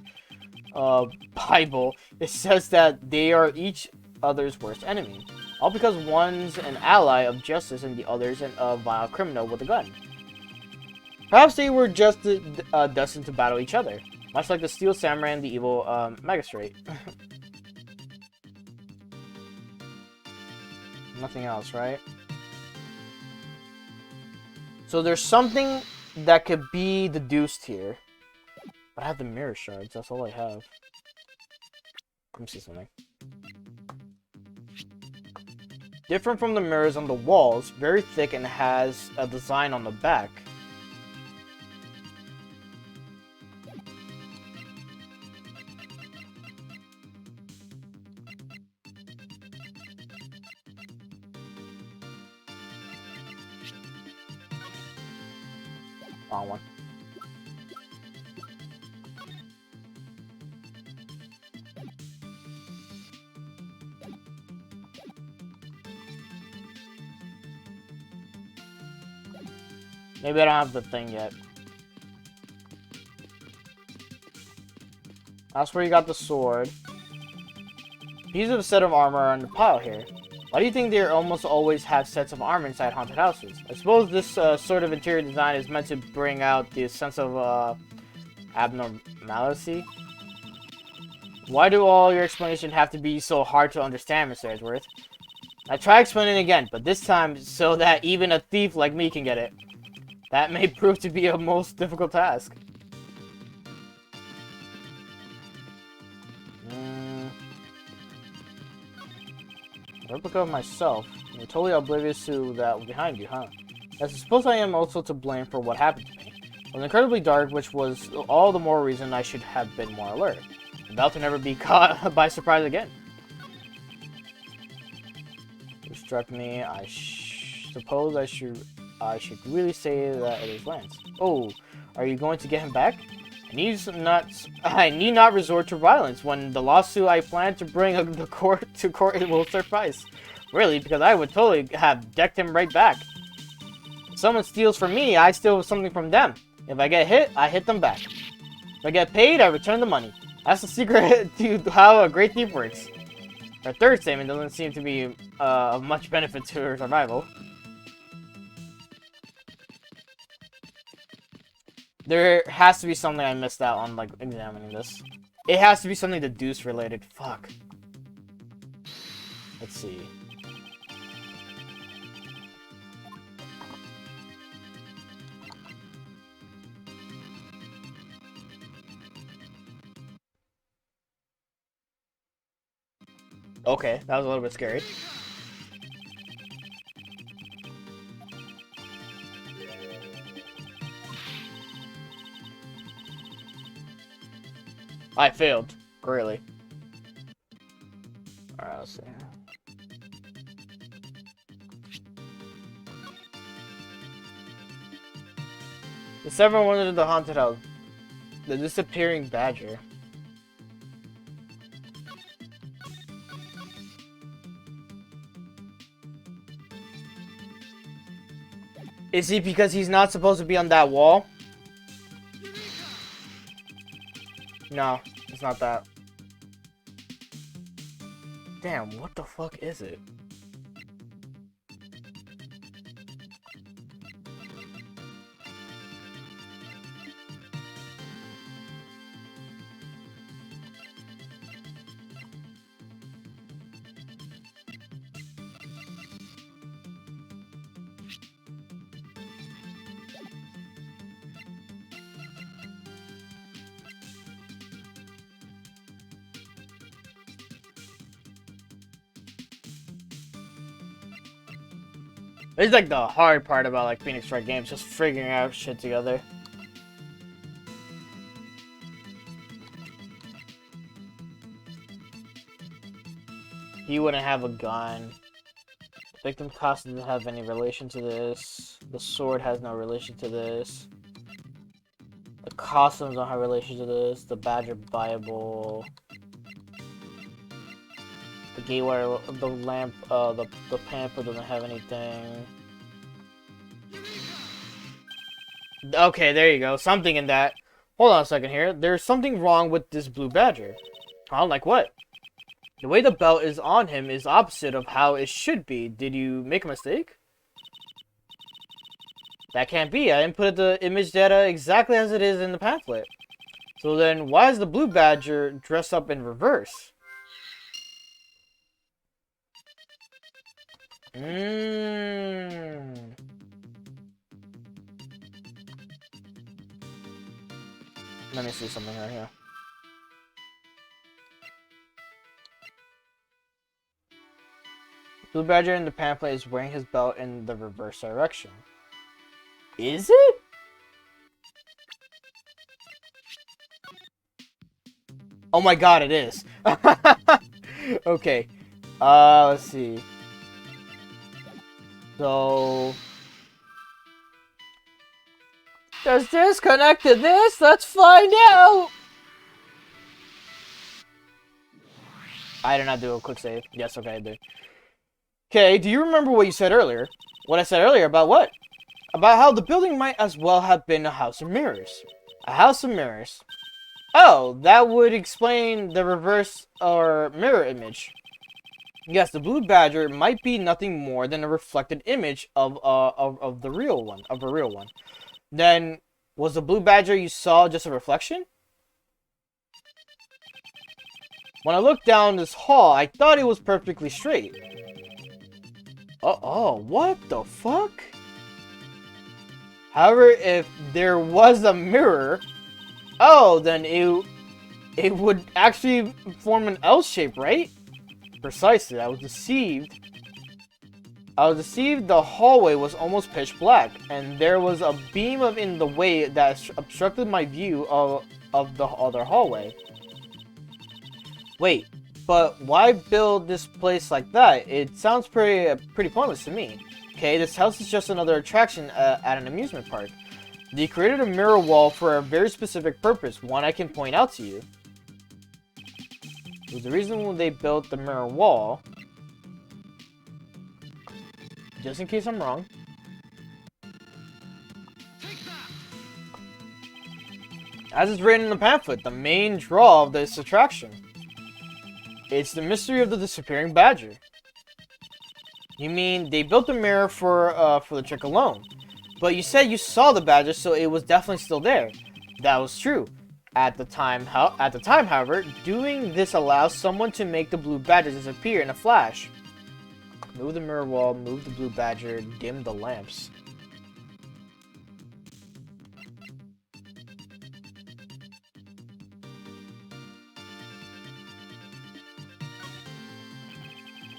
Bible, it says that they are each other's worst enemy. All because one's an ally of justice and the other's a vile criminal with a gun. Perhaps they were just destined to battle each other, much like the Steel Samurai and the evil magistrate. Nothing else, right? So there's something that could be deduced here. But I have the mirror shards, that's all I have. Let me see something. Different from the mirrors on the walls, very thick and has a design on the back. Wrong one. Maybe I don't have the thing yet. That's where you got the sword. Pieces of a set of armor are on the pile here. Why do you think they almost always have sets of armor inside haunted houses? I suppose this sort of interior design is meant to bring out the sense of abnormality. Why do all your explanations have to be so hard to understand, Mr. Edgeworth? I try explaining again, but this time so that even a thief like me can get it. That may prove to be a most difficult task. Replica of myself. You're totally oblivious to that behind you, huh? I suppose I am also to blame for what happened to me. It was incredibly dark, which was all the more reason I should have been more alert. I'm about to never be caught by surprise again. You struck me. I suppose I should really say that it is Lance. Oh, are you going to get him back? I need not resort to violence when the lawsuit I plan to bring to court will suffice. Really, because I would totally have decked him right back. If someone steals from me, I steal something from them. If I get hit, I hit them back. If I get paid, I return the money. That's the secret to how a great thief works. Our third statement doesn't seem to be of much benefit to her survival. There has to be something I missed out on, like, examining this. It has to be something deduce related. Fuck. Let's see. Okay, that was a little bit scary. I failed. Greatly. Alright, let's see. The seven wonders of the haunted house. The disappearing badger. Is he because he's not supposed to be on that wall? No, it's not that. Damn, what the fuck is it? It's like the hard part about like Phoenix Wright games, just figuring out shit together. He wouldn't have a gun. The victim costume doesn't have any relation to this. The sword has no relation to this. The costumes don't have relation to this. The badger Bible. The gateway, the lamp, the pamphlet doesn't have anything. Okay, there you go. Something in that. Hold on a second here. There's something wrong with this blue badger. Huh? Like what? The way the belt is on him is opposite of how it should be. Did you make a mistake? That can't be. I inputted the image data exactly as it is in the pamphlet. So then, why is the blue badger dressed up in reverse? Let me see something right here. Blue badger in the pamphlet is wearing his belt in the reverse direction. Is it? Oh my god, it is. Okay. Let's see. So... does this connect to this? Let's find out! I did not do a quick save. Yes, okay, I did. Okay, do you remember what you said earlier? What I said earlier about what? About how the building might as well have been a house of mirrors. A house of mirrors. Oh, that would explain the reverse or mirror image. Yes, the blue badger might be nothing more than a reflected image of the real one, of a real one. Then, was the blue badger you saw just a reflection? When I looked down this hall, I thought it was perfectly straight. Oh, what the fuck? However, if there was a mirror, oh, then it would actually form an L shape, right? Precisely, I was deceived. The hallway was almost pitch black, and there was a beam in the way that obstructed my view of the other hallway. Wait, but why build this place like that? It sounds pretty pointless to me. Okay, this house is just another attraction at an amusement park. They created a mirror wall for a very specific purpose, one I can point out to you. It was the reason when they built the mirror wall. Just in case I'm wrong. As is written in the pamphlet, the main draw of this attraction. It's the mystery of the disappearing badger. You mean they built the mirror for the trick alone? But you said you saw the badger, so it was definitely still there. That was true. At the time, however, doing this allows someone to make the blue badger disappear in a flash. Move the mirror wall, move the blue badger, dim the lamps.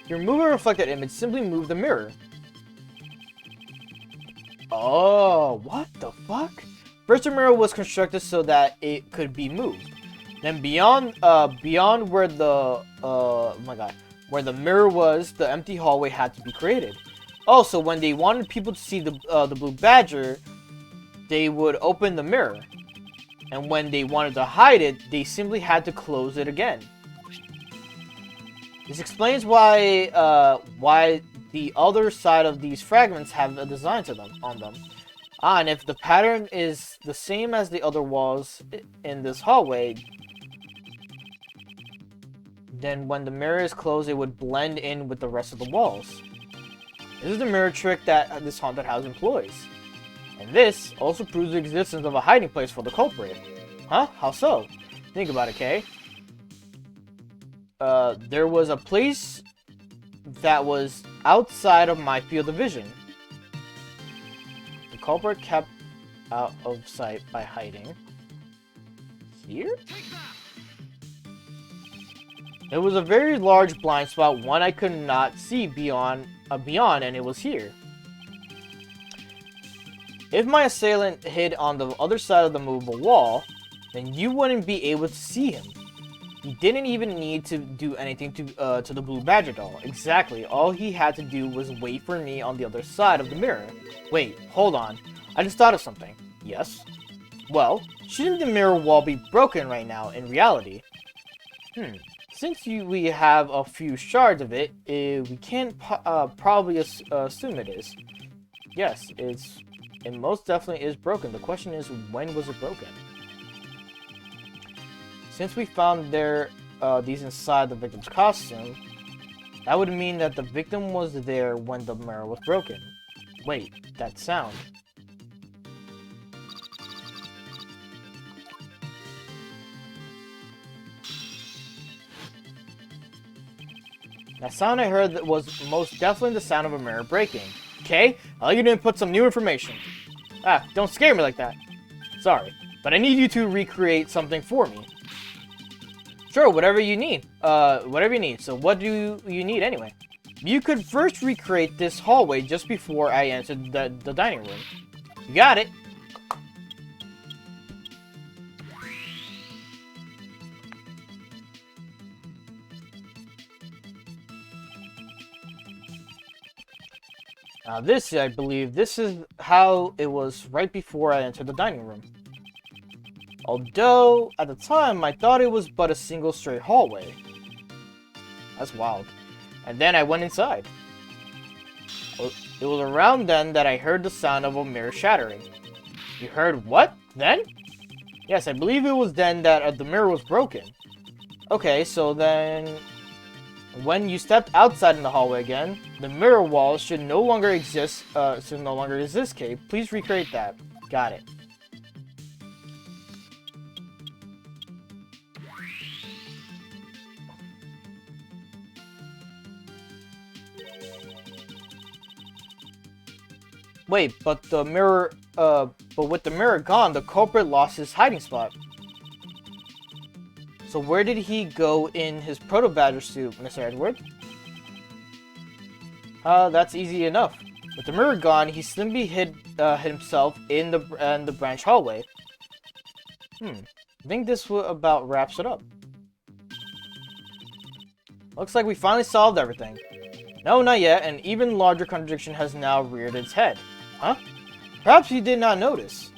To remove a reflected image, simply move the mirror. Oh, what the fuck? First, the mirror was constructed so that it could be moved. Then beyond where the where the mirror was, the empty hallway had to be created. Also, when they wanted people to see the blue badger, they would open the mirror, and when they wanted to hide it, they simply had to close it again. This explains why the other side of these fragments have a design on them. And if the pattern is the same as the other walls in this hallway, then when the mirror is closed, it would blend in with the rest of the walls. This is the mirror trick that this haunted house employs. And this also proves the existence of a hiding place for the culprit. Huh? How so? Think about it, Kay. There was a place that was outside of my field of vision. The culprit kept out of sight by hiding. Here? There was a very large blind spot, one I could not see beyond, and it was here. If my assailant hid on the other side of the movable wall, then you wouldn't be able to see him. He didn't even need to do anything to the blue badger doll. Exactly, all he had to do was wait for me on the other side of the mirror. Wait, hold on. I just thought of something. Yes? Well, shouldn't the mirror wall be broken right now in reality? Since we have a few shards of it, we can't probably assume it is. Yes, it most definitely is broken. The question is, when was it broken? Since we found these inside the victim's costume, that would mean that the victim was there when the mirror was broken. Wait, that sound. That sound I heard was most definitely the sound of a mirror breaking. Okay, I'll you to input some new information. Ah, don't scare me like that. Sorry, but I need you to recreate something for me. Sure, whatever you need. So what do you need anyway? You could first recreate this hallway just before I entered the dining room. You got it. Now this, I believe, this is how it was right before I entered the dining room. Although, at the time, I thought it was but a single straight hallway. That's wild. And then I went inside. It was around then that I heard the sound of a mirror shattering. You heard what? Then? Yes, I believe it was then that the mirror was broken. Okay, so then... when you stepped outside in the hallway again, the mirror wall should no longer exist, Kay. Please recreate that. Got it. Wait, but with the mirror gone, the culprit lost his hiding spot. So where did he go in his proto-badger suit, Mr. Edgeworth? That's easy enough. With the mirror gone, he simply hid himself in the branch hallway. I think this about wraps it up. Looks like we finally solved everything. No, not yet. An even larger contradiction has now reared its head. Huh? Perhaps you did not notice.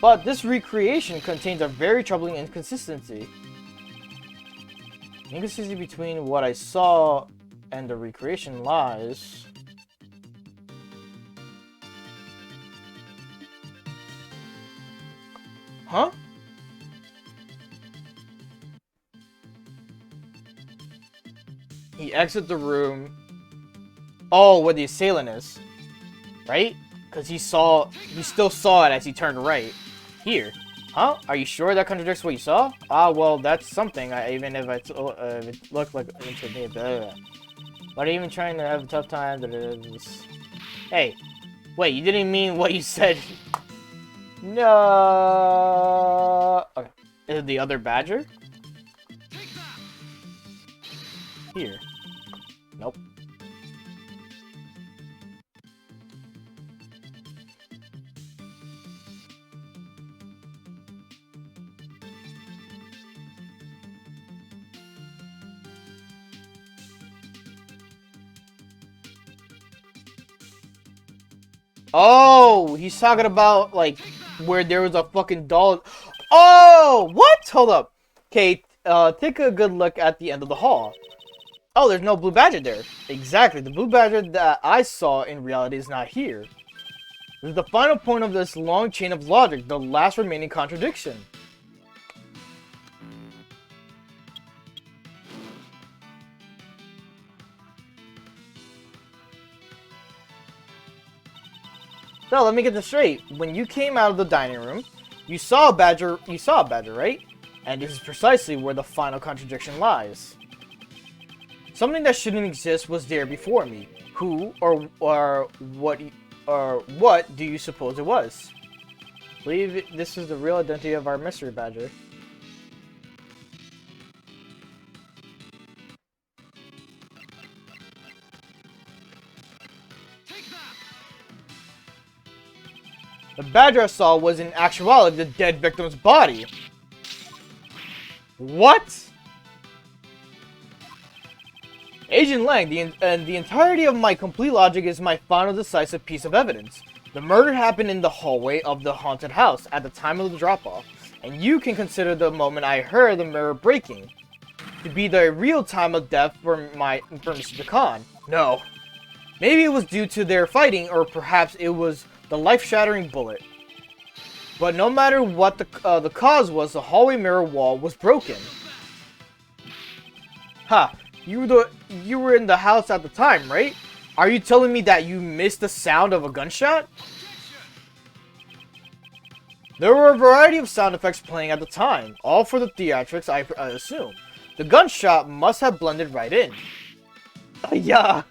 But this recreation contains a very troubling inconsistency. The inconsistency between what I saw and the recreation lies... Huh? He exits the room. Oh, where the assailant is. Right? Because he still saw it as he turned right. Here. Huh? Are you sure that contradicts what you saw? Ah, well, that's something. Even if it looked like into me. But even trying to have a tough time. Hey, wait, you didn't mean what you said. No. Okay. Is it the other badger? Here. Nope. Oh, he's talking about, like, where there was a fucking doll. Oh, what? Hold up. Okay, take a good look at the end of the hall. Oh, there's no blue badger there. Exactly, the blue badger that I saw in reality is not here. This is the final point of this long chain of logic, the last remaining contradiction. So let me get this straight. When you came out of the dining room, you saw a badger, right? And this is precisely where the final contradiction lies. Something that shouldn't exist was there before me. Who or what do you suppose it was? I believe this is the real identity of our mystery badger. The badger I saw was in actuality the dead victim's body. What? Agent Lang, the entirety of my complete logic is my final decisive piece of evidence. The murder happened in the hallway of the haunted house at the time of the drop-off, and you can consider the moment I heard the mirror breaking to be the real time of death for Mr. Khan. No. Maybe it was due to their fighting, or perhaps it was the life-shattering bullet. But no matter what the cause was, the hallway mirror wall was broken. Ha! You were in the house at the time, right? Are you telling me that you missed the sound of a gunshot? There were a variety of sound effects playing at the time, all for the theatrics, I assume. The gunshot must have blended right in. Yeah.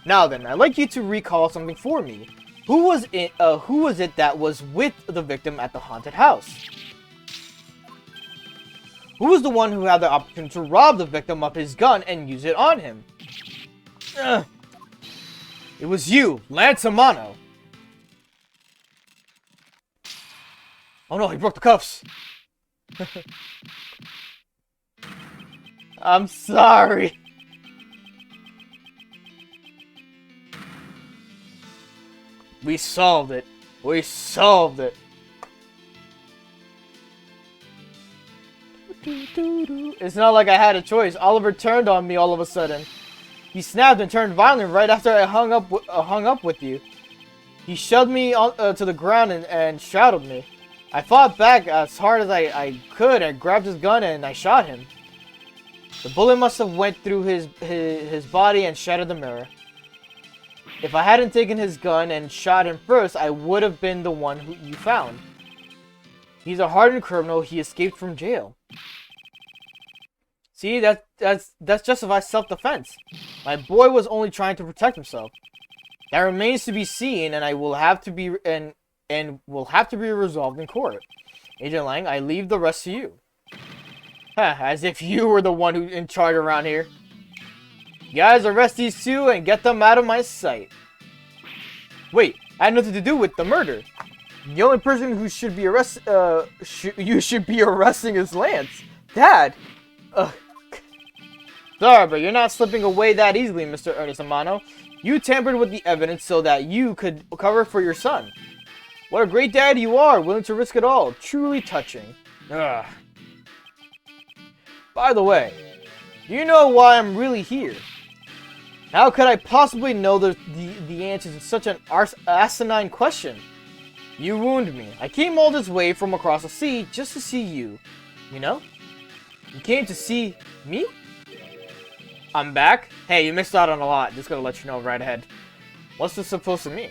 Now then, I'd like you to recall something for me. Who was it that was with the victim at the haunted house? Who was the one who had the opportunity to rob the victim of his gun and use it on him? It was you, Lance Amano. Oh no, he broke the cuffs. I'm sorry. We solved it. We solved it. It's not like I had a choice. Oliver turned on me all of a sudden. He snapped and turned violent right after I hung up with you. He shoved me to the ground and shadowed me. I fought back as hard as I could and grabbed his gun and I shot him. The bullet must have went through his body and shattered the mirror. If I hadn't taken his gun and shot him first, I would have been the one who you found. He's a hardened criminal. He escaped from jail. See, that's justifies self-defense. My boy was only trying to protect himself. That remains to be seen, and will have to be resolved in court. Agent Lang, I leave the rest to you. As if you were the one who's in charge around here. You guys arrest these two and get them out of my sight. Wait, I had nothing to do with the murder. The only person who you should be arresting is Lance. Dad! Sorry, but you're not slipping away that easily, Mr. Ernest Amano. You tampered with the evidence so that you could cover for your son. What a great dad you are, willing to risk it all. Truly touching. Ugh. By the way, do you know why I'm really here? How could I possibly know the answer to such an asinine question? You wound me. I came all this way from across the sea just to see you. You know? You came to see me? I'm back? Hey, you missed out on a lot. Just gonna let you know right ahead. What's this supposed to mean?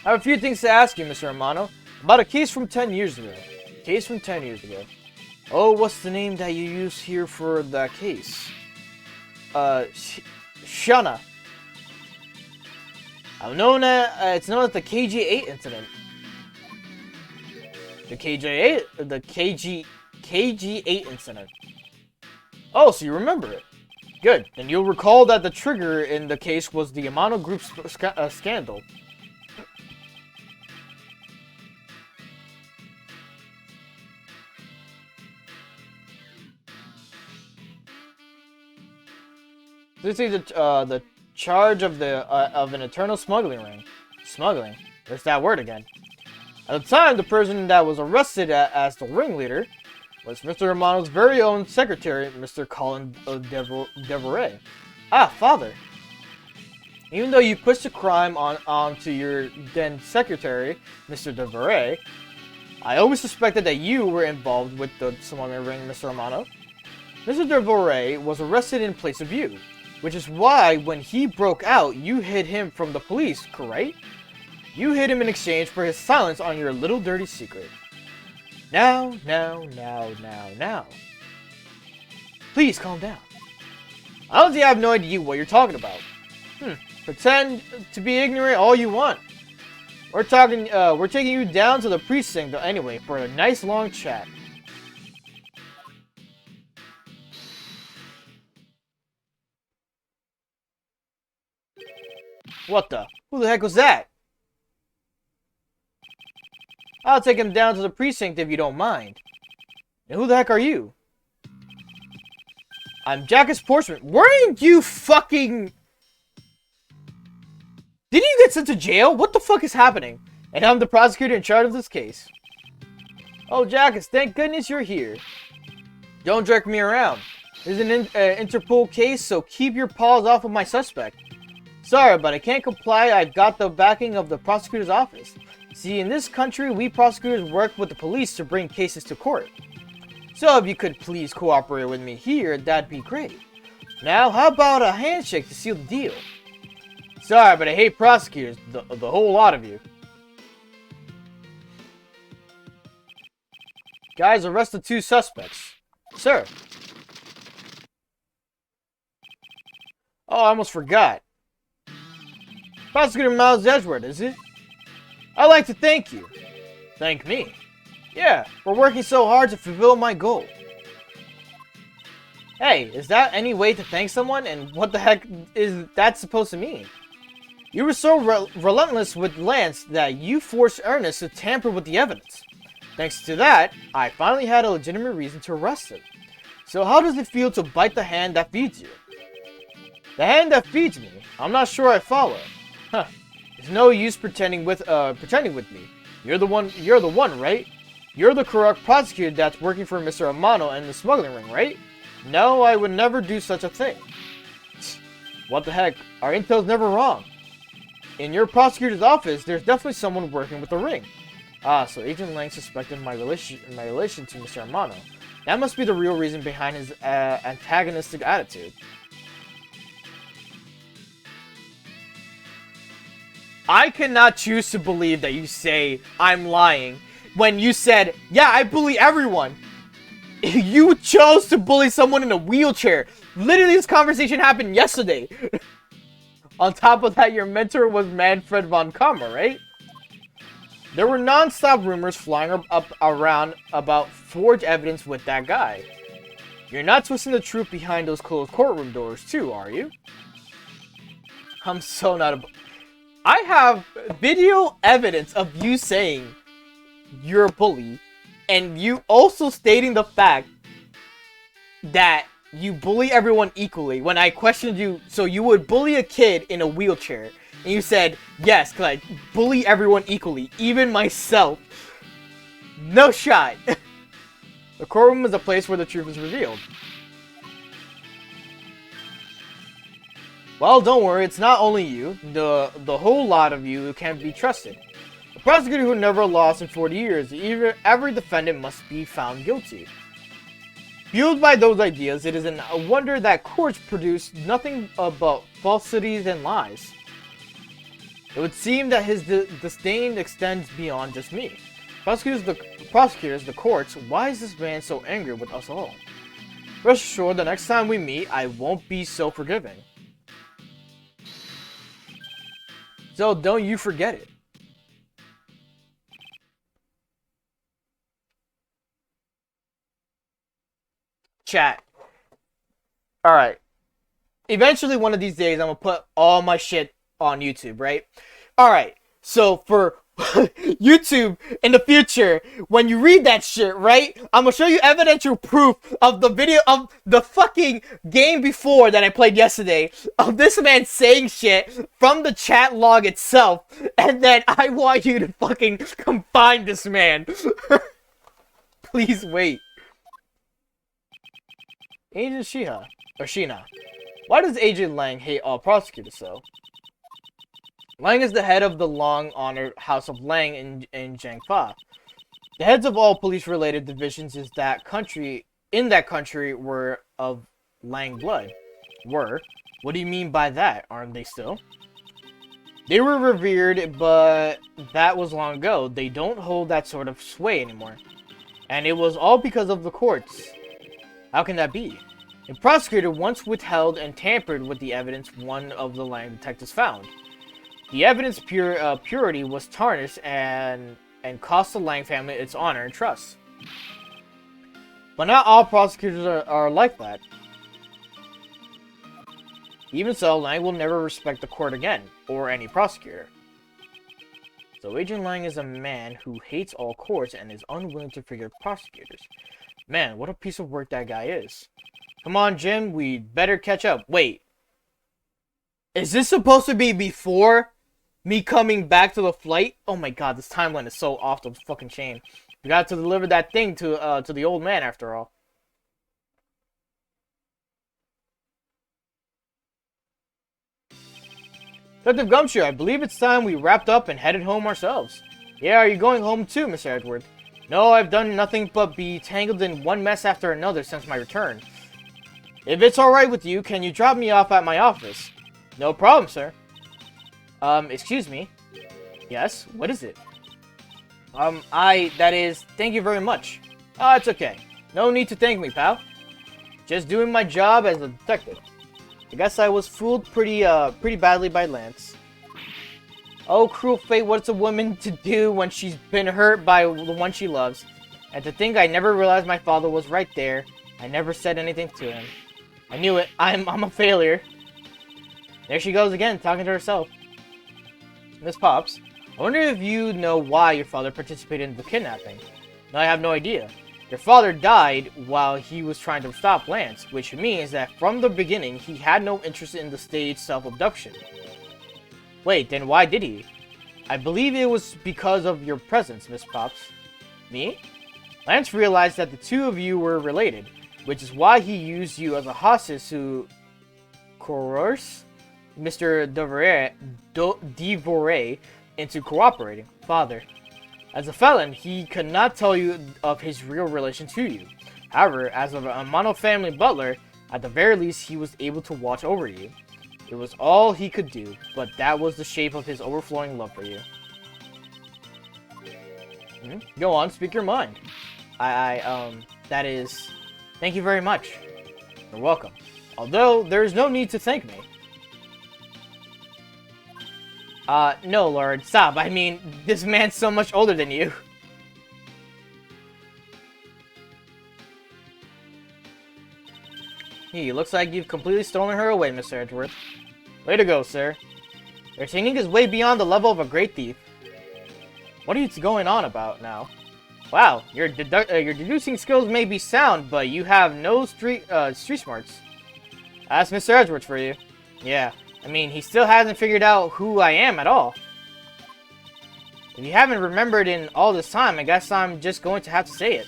I have a few things to ask you, Mr. Amano. About a case from 10 years ago. Case from 10 years ago. Oh, what's the name that you use here for that case? Shana. It's known as the KG8 incident. The KG8 incident. Oh, so you remember it. Good. Then you'll recall that the trigger in the case was the Amano Group's scandal. This is the charge of an eternal smuggling ring. Smuggling. There's that word again. At the time, the person that was arrested as the ringleader was Mr. Amano's very own secretary, Mr. Colin Devoret. Ah, father. Even though you pushed the crime onto your then secretary, Mr. Devoret, I always suspected that you were involved with the smuggling ring, Mr. Amano. Mr. Devoret was arrested in place of you. Which is why, when he broke out, you hid him from the police, correct? You hid him in exchange for his silence on your little dirty secret. Now. Please calm down. Honestly, I have no idea what you're talking about. Pretend to be ignorant all you want. We're taking you down to the precinct anyway for a nice long chat. What the? Who the heck was that? I'll take him down to the precinct if you don't mind. And who the heck are you? I'm Jackus Portsmouth. Weren't you fucking... Did you get sent to jail? What the fuck is happening? And I'm the prosecutor in charge of this case. Oh, Jackus, thank goodness you're here. Don't jerk me around. This is an Interpol case, so keep your paws off of my suspect. Sorry, but I can't comply. I've got the backing of the prosecutor's office. See, in this country, we prosecutors work with the police to bring cases to court. So if you could please cooperate with me here, that'd be great. Now, how about a handshake to seal the deal? Sorry, but I hate prosecutors, the whole lot of you. Guys, arrest the 2 suspects. Sir. Oh, I almost forgot. Prosecutor Miles Edgeworth, is it? I'd like to thank you. Thank me? Yeah, for working so hard to fulfill my goal. Hey, is that any way to thank someone? And what the heck is that supposed to mean? You were so relentless with Lance that you forced Ernest to tamper with the evidence. Thanks to that, I finally had a legitimate reason to arrest him. So how does it feel to bite the hand that feeds you? The hand that feeds me? I'm not sure I follow. Huh. There's no use pretending with me. You're the one, right? You're the corrupt prosecutor that's working for Mr. Amano and the smuggling ring, right? No, I would never do such a thing. What the heck? Our intel's never wrong. In your prosecutor's office, there's definitely someone working with the ring. Ah, so Agent Lang suspected my relation to Mr. Amano. That must be the real reason behind his antagonistic attitude. I cannot choose to believe that you say I'm lying when you said, yeah, I bully everyone. You chose to bully someone in a wheelchair. Literally, this conversation happened yesterday. On top of that, your mentor was Manfred von Kammer, right? There were non-stop rumors flying around about forged evidence with that guy. You're not twisting the truth behind those closed courtroom doors, too, are you? I'm so not a... I have video evidence of you saying you're a bully, and you also stating the fact that you bully everyone equally. When I questioned you, so you would bully a kid in a wheelchair, and you said, yes, because I bully everyone equally, even myself. No shot. The courtroom is a place where the truth is revealed. Well, don't worry, it's not only you. The whole lot of you can't be trusted. A prosecutor who never lost in 40 years, every defendant must be found guilty. Fueled by those ideas, it is a wonder that courts produce nothing but falsities and lies. It would seem that his disdain extends beyond just me. Prosecutors, the courts, why is this man so angry with us all? Rest assured, the next time we meet, I won't be so forgiving. So don't you forget it. Chat. Alright. Eventually, one of these days, I'm gonna put all my shit on YouTube, right? Alright. So, for YouTube in the future, when you read that shit, right? I'm gonna show you evidential proof of the video of the fucking game before that I played yesterday of this man saying shit from the chat log itself, and then I want you to fucking confine this man. Please wait. Agent Shiha, or Shina. Why does Agent Lang hate all prosecutors so? Lang is the head of the long-honored House of Lang in Jiangfa. The heads of all police-related divisions in that country were of Lang blood. Were? What do you mean by that? Aren't they still? They were revered, but that was long ago. They don't hold that sort of sway anymore. And it was all because of the courts. How can that be? A prosecutor once withheld and tampered with the evidence one of the Lang detectives found. The evidence purity was tarnished and cost the Lang family its honor and trust. But not all prosecutors are like that. Even so, Lang will never respect the court again, or any prosecutor. So Agent Lang is a man who hates all courts and is unwilling to forgive prosecutors. Man, what a piece of work that guy is. Come on, Jim, we'd better catch up. Wait. Is this supposed to be before me coming back to the flight? Oh my god, this timeline is so off the fucking chain. We got to deliver that thing to the old man after all. Detective Gumshoe, I believe it's time we wrapped up and headed home ourselves. Yeah, are you going home too, Mr. Edgeworth? No, I've done nothing but be tangled in one mess after another since my return. If it's alright with you, can you drop me off at my office? No problem, sir. Excuse me? Yes, what is it? Thank you very much. Oh, it's okay. No need to thank me, pal. Just doing my job as a detective. I guess I was fooled pretty badly by Lance. Oh, cruel fate, what's a woman to do when she's been hurt by the one she loves? And to think I never realized my father was right there. I never said anything to him. I knew it. I'm a failure. There she goes again, talking to herself. Miss Pops, I wonder if you know why your father participated in the kidnapping. No, I have no idea. Your father died while he was trying to stop Lance, which means that from the beginning, he had no interest in the staged self-abduction. Wait, then why did he? I believe it was because of your presence, Miss Pops. Me? Lance realized that the two of you were related, which is why he used you as a hostage to coerce Mr. Devore into cooperating. Father. As a felon, he could not tell you of his real relation to you. However, as a Mono family butler, at the very least, he was able to watch over you. It was all he could do, but that was the shape of his overflowing love for you. Go on, speak your mind. That is... Thank you very much. You're welcome. Although, there's no need to thank me. No, Lord, stop. I mean, this man's so much older than you. He looks like you've completely stolen her away, Mr. Edgeworth. Way to go, sir. Your singing is way beyond the level of a great thief. What are you going on about now? Wow, your deducing skills may be sound, but you have no street smarts. That's Mr. Edgeworth for you. Yeah, I mean, he still hasn't figured out who I am at all. If you haven't remembered in all this time, I guess I'm just going to have to say it.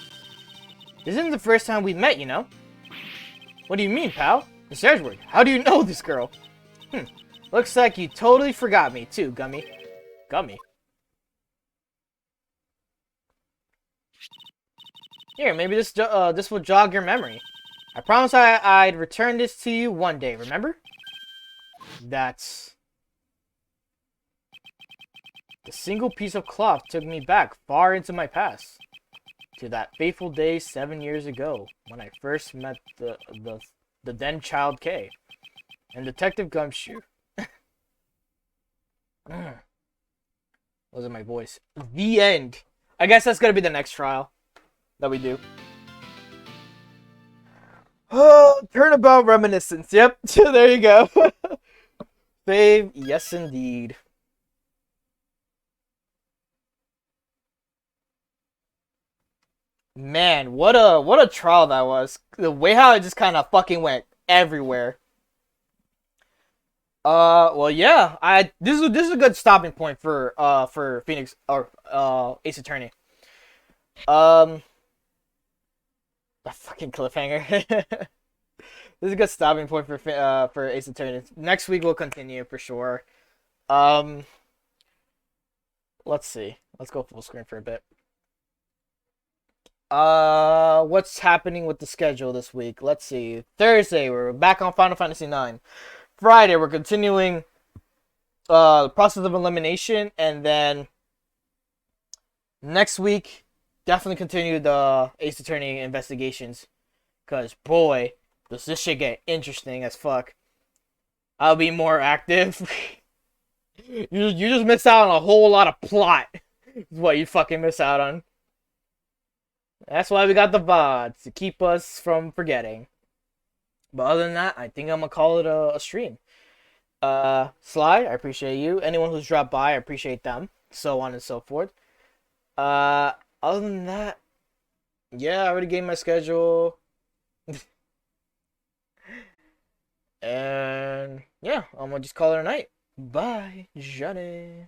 This isn't the first time we've met, you know? What do you mean, pal? Mr. Edgeworth, how do you know this girl? Looks like you totally forgot me, too, Gummy. Gummy? Here, maybe this will jog your memory. I promised I'd return this to you one day, remember? That's... The single piece of cloth took me back far into my past. To that fateful day 7 years ago, when I first met the then child K. And Detective Gumshoe. Wasn't my voice. The end. I guess that's gonna be the next trial that we do. Oh, turnabout reminiscence. Yep, there you go. Babe, yes indeed. Man, what a trial that was. The way how it just kind of fucking went everywhere. Well, yeah. This is a good stopping point for Phoenix or Ace Attorney. A fucking cliffhanger. This is a good stopping point for Ace Attorney. Next week we'll continue for sure. Let's see. Let's go full screen for a bit. What's happening with the schedule this week? Let's see. Thursday we're back on Final Fantasy IX. Friday we're continuing the process of elimination, and then next week definitely continue the Ace Attorney investigations. Cause boy, does this shit get interesting as fuck. I'll be more active. You just miss out on a whole lot of plot. Is what you fucking miss out on. That's why we got the VODs, to keep us from forgetting. But other than that, I think I'm gonna call it a stream. Sly, I appreciate you. Anyone who's dropped by, I appreciate them. So on and so forth. Other than that, yeah, I already gave my schedule. And yeah, I'm gonna just call it a night. Bye, Johnny.